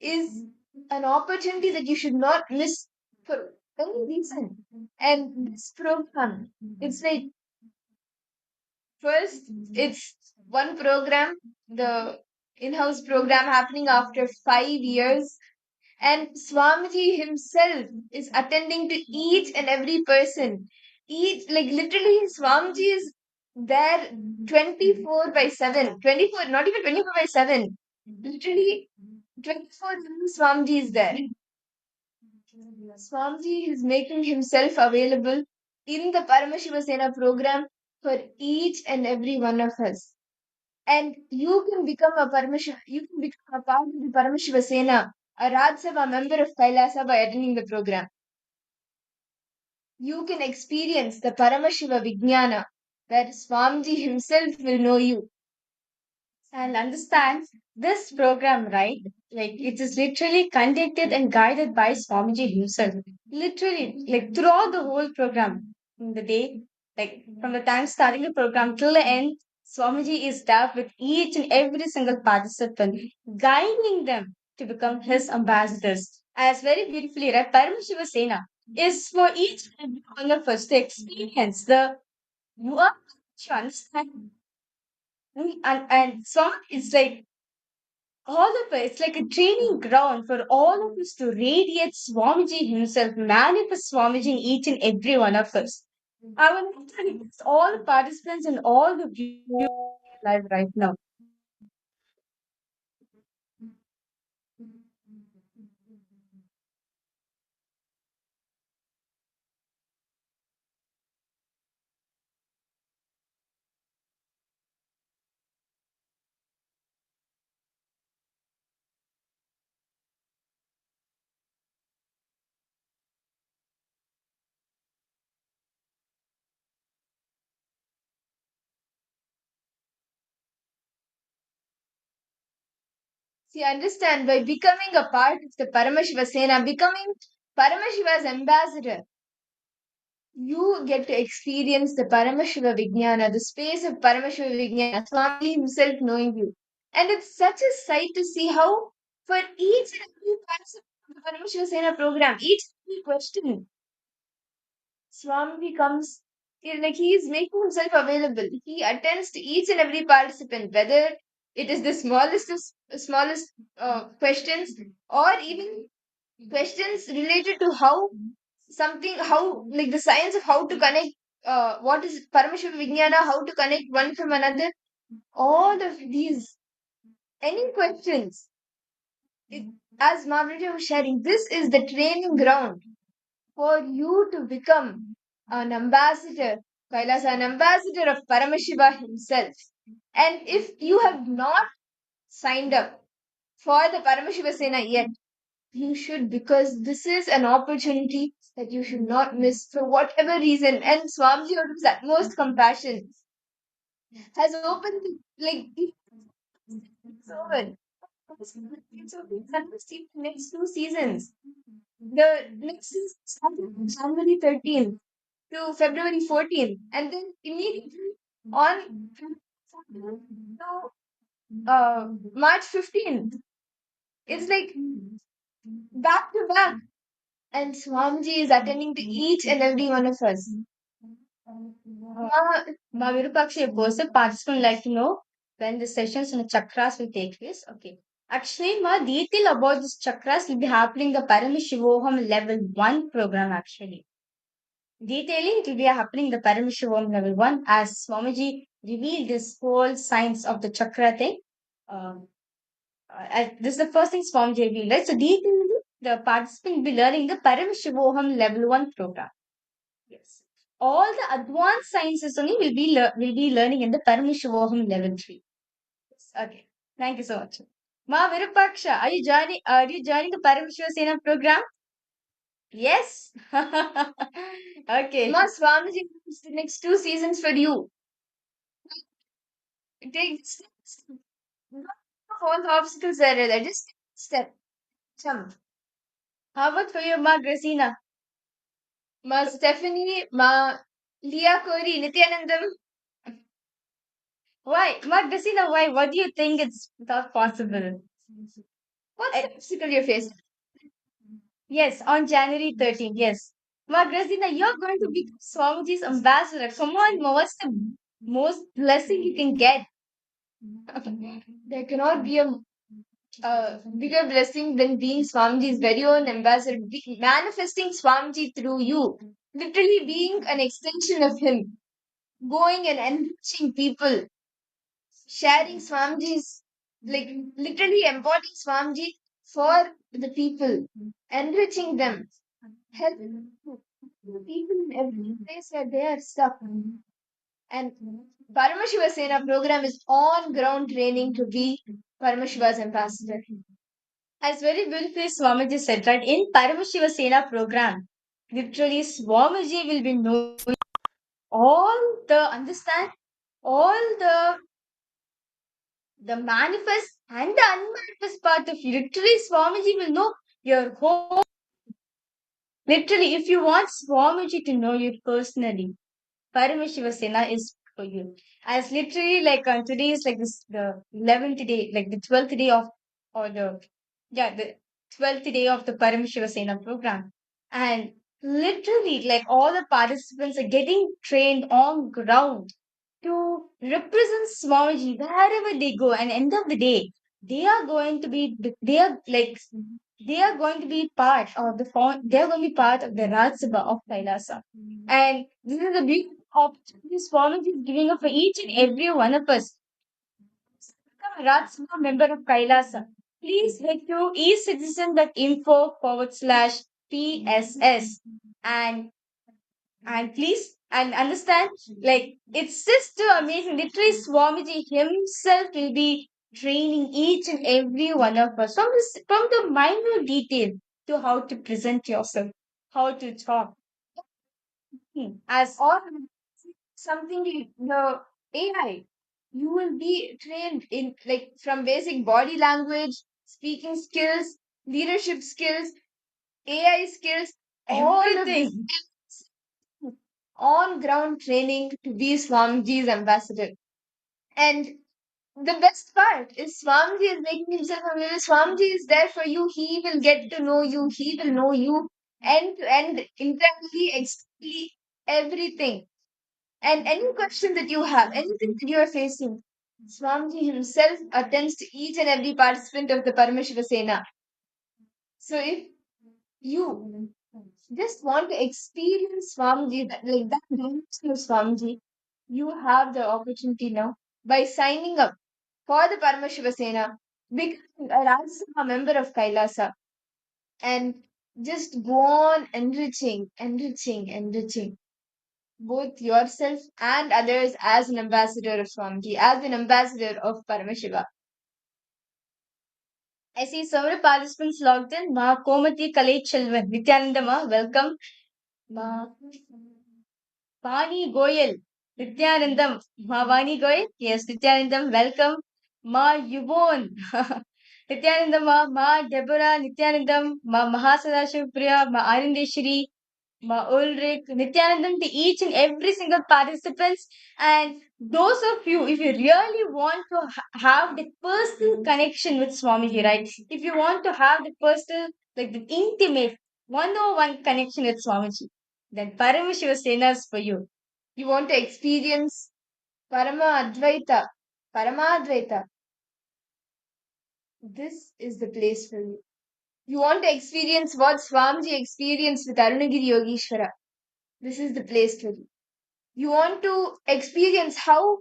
K: is an opportunity that you should not miss for any reason. And this program, it's like first, it's one program, the in-house program happening after 5 years, and Swamiji himself is attending to each and every person. Each, like literally, Swamiji is there 24 by 7. 24, not even 24 by 7. Literally, 24 Swamiji is there. Swamiji is making himself available in the Paramashiva Sena program for each and every one of us. And you can become a you can become a part of the Paramashiva Sena, a Rajya Sabha member of Kailasa by attending the program. You can experience the Paramashiva Vijnana, where Swamiji himself will know you and understand this program, right? Like it is literally conducted and guided by Swamiji himself. Literally, like throughout the whole program, in the day, like from the time starting the program till the end, Swamiji is there with each and every single participant, guiding them to become his ambassadors. As very beautifully read, Paramashiva Sena is for each and every one of us to experience the you are to understand. And so it's like all of us, it's like a training ground for all of us to radiate Swamiji himself, manifest Swamiji in each and every one of us. I will request all the participants and all the viewers live right now. See, understand by becoming a part of the Paramashiva Sena, becoming Paramashiva's ambassador, you get to experience the Paramashiva Vijnana, the space of Paramashiva Vijnana, Swami himself knowing you. And it's such a sight to see how, for each and every participant of the Paramashiva Sena program, each and every question, Swami comes, like he is making himself available. He attends to each and every participant, whether it is the smallest questions or even questions related to how like the science of how to connect what is Paramashiva Vijnana, how to connect one from another, all of these any questions. As Mavrija was sharing, this is the training ground for you to become an ambassador, Kailas, an ambassador of Paramashiva himself. And if you have not signed up for the Paramashiva Sena yet, you should, because this is an opportunity that you should not miss for whatever reason. And Swamiji, out of his utmost compassion, has opened like it's over. It's over. It's the next 2 seasons. The next season started on January 13th to February 14th, and then immediately on to March 15th. It's like back to back. And Swamiji is attending to each and every one of us. Ma Virupaksha, a person participant would like to know when the sessions on the chakras will take place. Okay. Actually, ma detail about this chakras will be happening in the Paramashivoham Level 1 program actually. Detailing it will be happening in the Paramashivoham Level 1 as Swamiji revealed this whole science of the chakra thing. Um, this is the first thing Swamiji revealed, right? So detailing the participant will be learning the Paramashivoham Level 1 program. Yes. All the advanced sciences only will be learning in the Paramashivoham Level 3. Yes. Okay. Thank you so much. Ma Virupaksha, are you joining the Paramashiva program? Yes. Okay. Ma Swamiji wants the next 2 seasons for you. Take steps. All the obstacles are there. Just step. Jump. How about for you, Ma Gracina? Ma Stephanie, Ma Leah Corey, Nityanandam. Why? Ma Gracina, why? What do you think it's not possible? What's the obstacle you're facing? Yes, on January 13th. Yes. Ma Gracina, you're going to be Swamiji's ambassador. Come on, Ma. What's the most blessing you can get? There cannot be a bigger blessing than being Swamiji's very own ambassador, manifesting Swamiji through you, literally being an extension of him, going and enriching people, sharing Swamiji's, like literally embodying Swamiji for the people, enriching them, helping people in every place where they are stuck. And Paramashiva Sena program is on ground training to be Paramashiva's ambassador. As very beautifully Swamiji said, right? In Paramashiva Sena program, literally Swamiji will be knowing understand all the manifest and the unmanifest part of you. Literally Swamiji will know your whole. Literally, if you want Swamiji to know you personally, Paramashiva Sena is for you. As literally like today is like this the 11th day, like the 12th day of or the 12th day of the Paramashiva Sena program. And literally like all the participants are getting trained on ground to represent Swamiji wherever they go. And end of the day, they are going to be they are going to be part of they are going to be part of the Raj Sabha of Kailasa. And this is a big opportunity Swamiji is giving up for each and every one of us. Become a Raj Sabha member of Kailasa. Please head to ecitizen.info/PSS and please and understand like it's just too amazing. Literally Swamiji himself will be training each and every one of us from the minor detail to how to present yourself, how to talk. As all something the AI, you will be trained in like from basic body language, speaking skills, leadership skills, AI skills, everything. On ground training to be Swamiji's ambassador. And the best part is Swamiji is making himself available. Swamiji is there for you. He will get to know you. He will know you end to end, internally, externally, everything. And any question that you have, anything that you are facing, Swamiji himself attends to each and every participant of the Paramashiva Sena. So if you just want to experience Swamiji, that dimension of Swamiji, you have the opportunity now by signing up for the Paramashiva Sena, becoming a Rajya Sabha member of Kailasa, and just go on enriching both yourself and others as an ambassador of Swamiji, as an ambassador of Paramashiva. I see several participants logged in. Ma Komati Kalej Chelvan, Nityanandama, welcome. Ma Vani Goyal, Nityanandam. Ma Vani Goyal, yes, Nityanandam, welcome. Ma Yubon, Nityanandam, Ma Deborah, Nityanandam, Ma Mahasadashiv Priya, Ma Arindeshri, Ma Ulrich, Nityanandam to each and every single participants. And those of you, if you really want to have the personal connection with Swamiji, right? If you want to have the personal, like the intimate, one-on-one connection with Swamiji, then Paramashiva Sena is for you. You want to experience Paramadvaita. This is the place for you. You want to experience what Swamiji experienced with Arunagiri Yogeshwara. This is the place for you. You want to experience how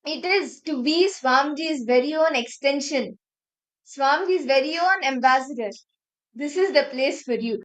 K: it is to be Swamiji's very own extension, Swamiji's very own ambassador. This is the place for you.